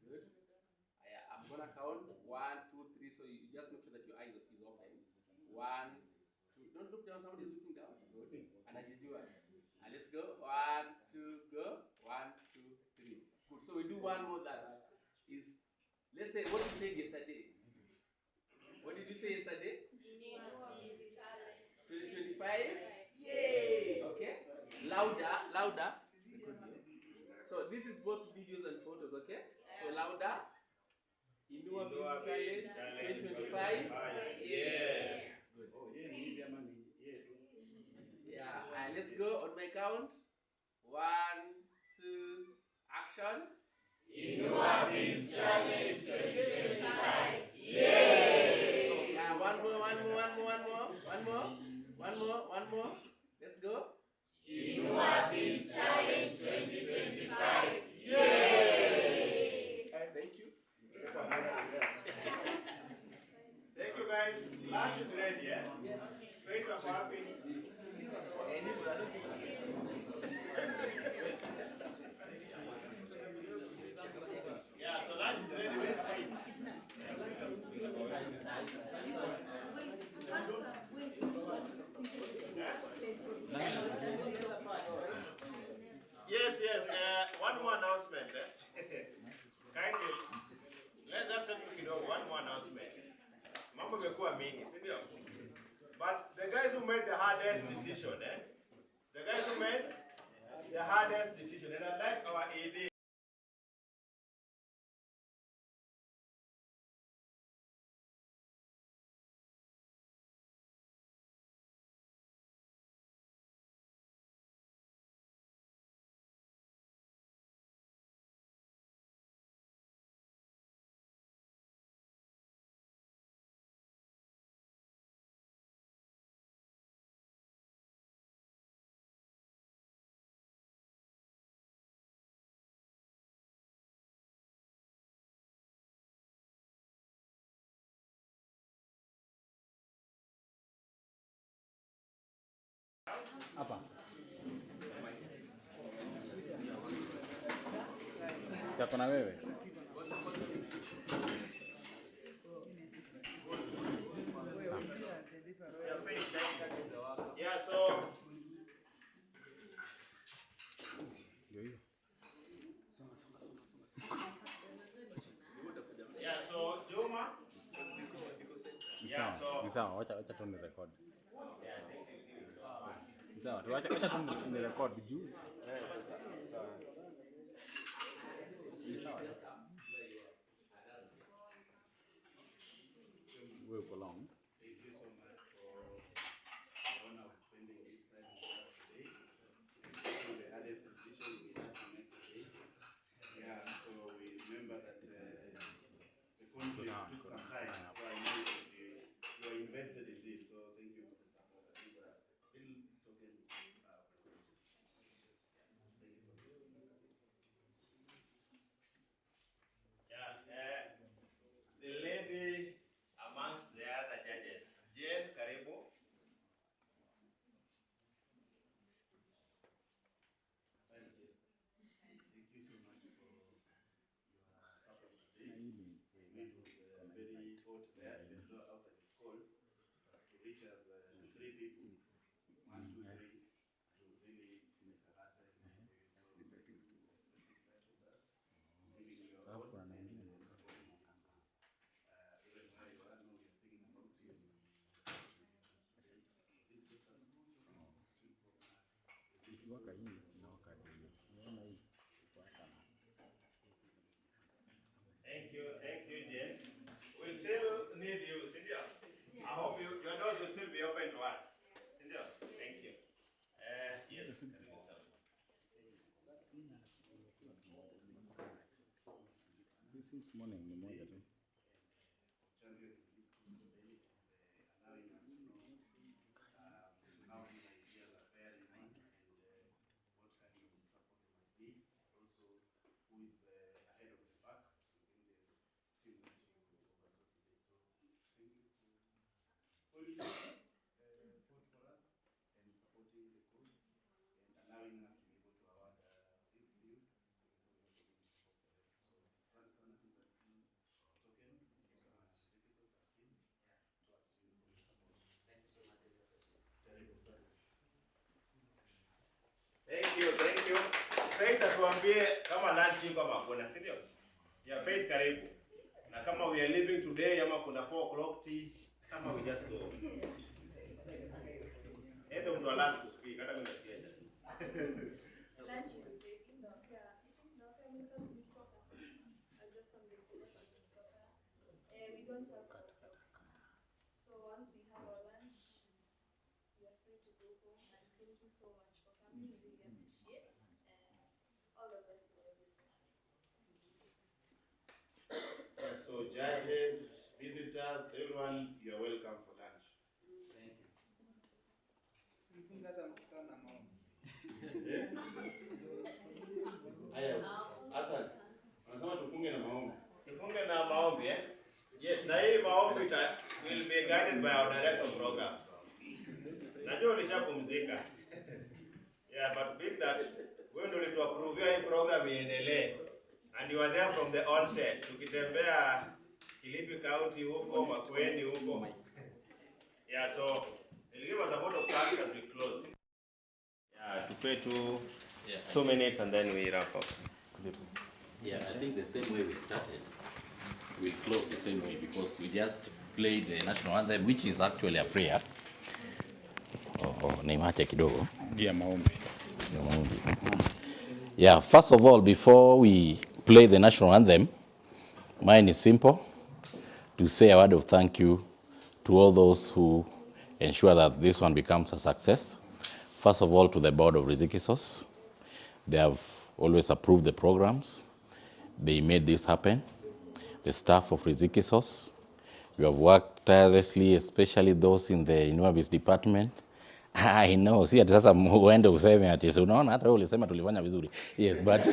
[SPEAKER 23] Good. I'm gonna count 1, 2, 3. So you just make sure that your eyes is open. 1, 2. Don't look down. Somebody is looking down. Good. And I just do it. And let's go. 1, 2, go. 1, 2, 3. Good. So we do one more that is. Let's say what you said yesterday. What did you say yesterday? 2025. Yay! Okay. Louder. So this is both videos and photos. Okay. So louder. Inua Challenge 2025. Yeah. Good.
[SPEAKER 4] Oh, yeah, media money.
[SPEAKER 23] Yeah. And let's go on my count. 1, 2, action.
[SPEAKER 8] Inua Challenge 2025.
[SPEAKER 23] Yay! Yeah, one more. Let's go.
[SPEAKER 8] Inua Challenge 2025. Yay!
[SPEAKER 23] Thank you.
[SPEAKER 1] Thank you guys. Lunch is ready, yeah? Yes. Face of happy. Yeah, so lunch is ready. Let's face. Yes. One more announcement. Kindly, let's just settle kidogo. One more announcement. Mambo imekuwa mingi, si ndio? But the guys who made the hardest decision, the guys who made the hardest decision, and I like our AD.
[SPEAKER 9] Hapa. Sasa na wewe.
[SPEAKER 1] Yeah, so yeah, so Juma. Yeah, so
[SPEAKER 9] Ni sawa, wacha tu ni record. Sawa, wacha tu ni record juu. Ni sawa. Wewe uko long.
[SPEAKER 4] Thank you so much for honor of spending this time with us today. So the hardest decision we had to make today. Yeah, so we remember that the conflict took some time. So I know that you are invested in this. So thank you for the support. This is a little token presentation. Thank you so much.
[SPEAKER 1] yeah, the lady amongst the other judges, Jane, karibu.
[SPEAKER 4] Thank you so much for your support today. It was very hot there, even though outside it's cold. To reach us 3 people, 1, 2, 3, to really make a hard time for you. So thank you for spending time with us, giving your all and supporting us. Even where you are, now we are thinking about you.
[SPEAKER 9] Ikiwaka hii inawaka hiyo. Unaona hii? Since morning, ni moja tu.
[SPEAKER 4] Champion in this course today and allowing us to know how these ideas are bearing on and what kind of support they might need. Also, who is ahead of the pack within the team that you oversaw today. So, thank you for holding fought for us and supporting the cause and allowing us to be able to award this field. We're also going to support the rest. So, Sana, this is a token kama Executive team towards you for your support. Thank you so much, Karibu sana.
[SPEAKER 1] Thank you. Faith atuambie kama lunch iko kama kuna, si ndio? Yeah, Faith karibu. Na kama we are leaving today ama kuna 4 o'clock tea, kama we just go. Endo mtu last to speak, hata mimi nasikia.
[SPEAKER 10] Lunch is ready. We don't have so once we have our lunch, we are free to go home. And thank you so much for coming. We really appreciate all the best to your business.
[SPEAKER 4] So judges, visitors, everyone, you are welcome for lunch. Thank you.
[SPEAKER 1] Haya, Hassan, unasema tufunge na maombi. Tufunge na maombi eh? Yes, na hii maombi will be guided by our director of programs. Najua ulishapumzika. Yeah, but being that wewe ndio ulituapprove hii program iendelee. And you are there from the onset. Tukitembea Kilifi County huko, Makueni huko. Yeah, so we'll give us a vote of thanks as we close. Yeah, to pay 2 minutes and then we wrap up.
[SPEAKER 18] Yeah, I think the same way we started, we'll close the same way because we just played the national anthem, which is actually a prayer. Nimache kidogo.
[SPEAKER 9] Yeah, maombi.
[SPEAKER 18] Yeah, first of all, before we play the national anthem, mine is simple, to say a word of thank you to all those who ensure that this one becomes a success. First of all, to the board of Rizikisos. They have always approved the programs. They made this happen. The staff of Rizikisos, you have worked tirelessly, especially those in the Inua department. I know, si ati sasa uende useme ati unaona hata wewe ulisema tulifanya vizuri. Yes, but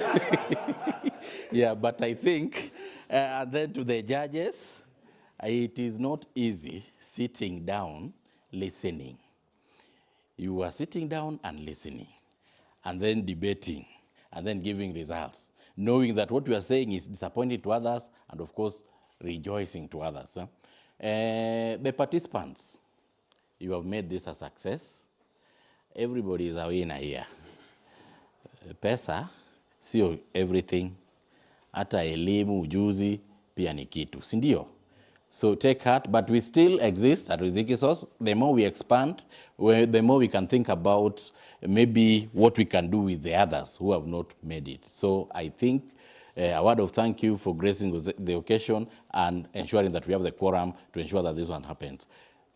[SPEAKER 18] yeah, but I think then to the judges, it is not easy sitting down listening. You are sitting down and listening and then debating and then giving results, knowing that what you are saying is disappointing to others and of course rejoicing to others. The participants, you have made this a success. Everybody is a winner here. Pesa sio everything. Hata elimu, ujuzi pia ni kitu, si ndio? So take heart, but we still exist at Rizikisos. The more we expand, the more we can think about maybe what we can do with the others who have not made it. So I think a word of thank you for gracing the occasion and ensuring that we have the quorum to ensure that this one happens.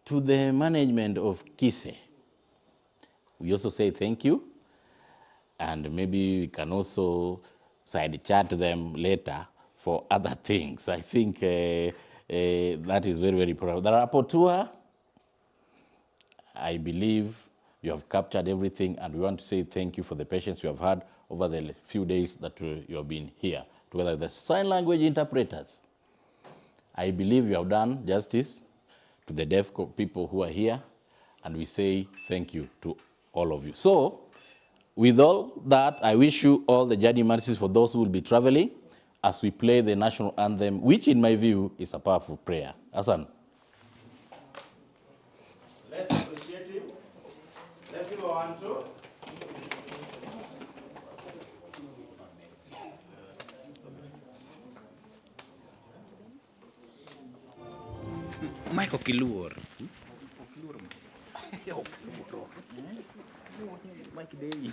[SPEAKER 18] To the management of Kise, we also say thank you, and maybe we can also side chat them later for other things. I think that is very, very proud. The rapporteur, I believe you have captured everything, and we want to say thank you for the patience you have had over the few days that you have been here, together with the sign language interpreters. I believe you have done justice to the deaf people who are here, and we say thank you to all of you. So, with all that, I wish you all the journey mercies for those who will be traveling as we play the national anthem, which in my view is a powerful prayer. Hassan.
[SPEAKER 1] Let's appreciate him. Let's give a 1, 2.
[SPEAKER 18] Michael Kiluor.
[SPEAKER 9] Mike Day.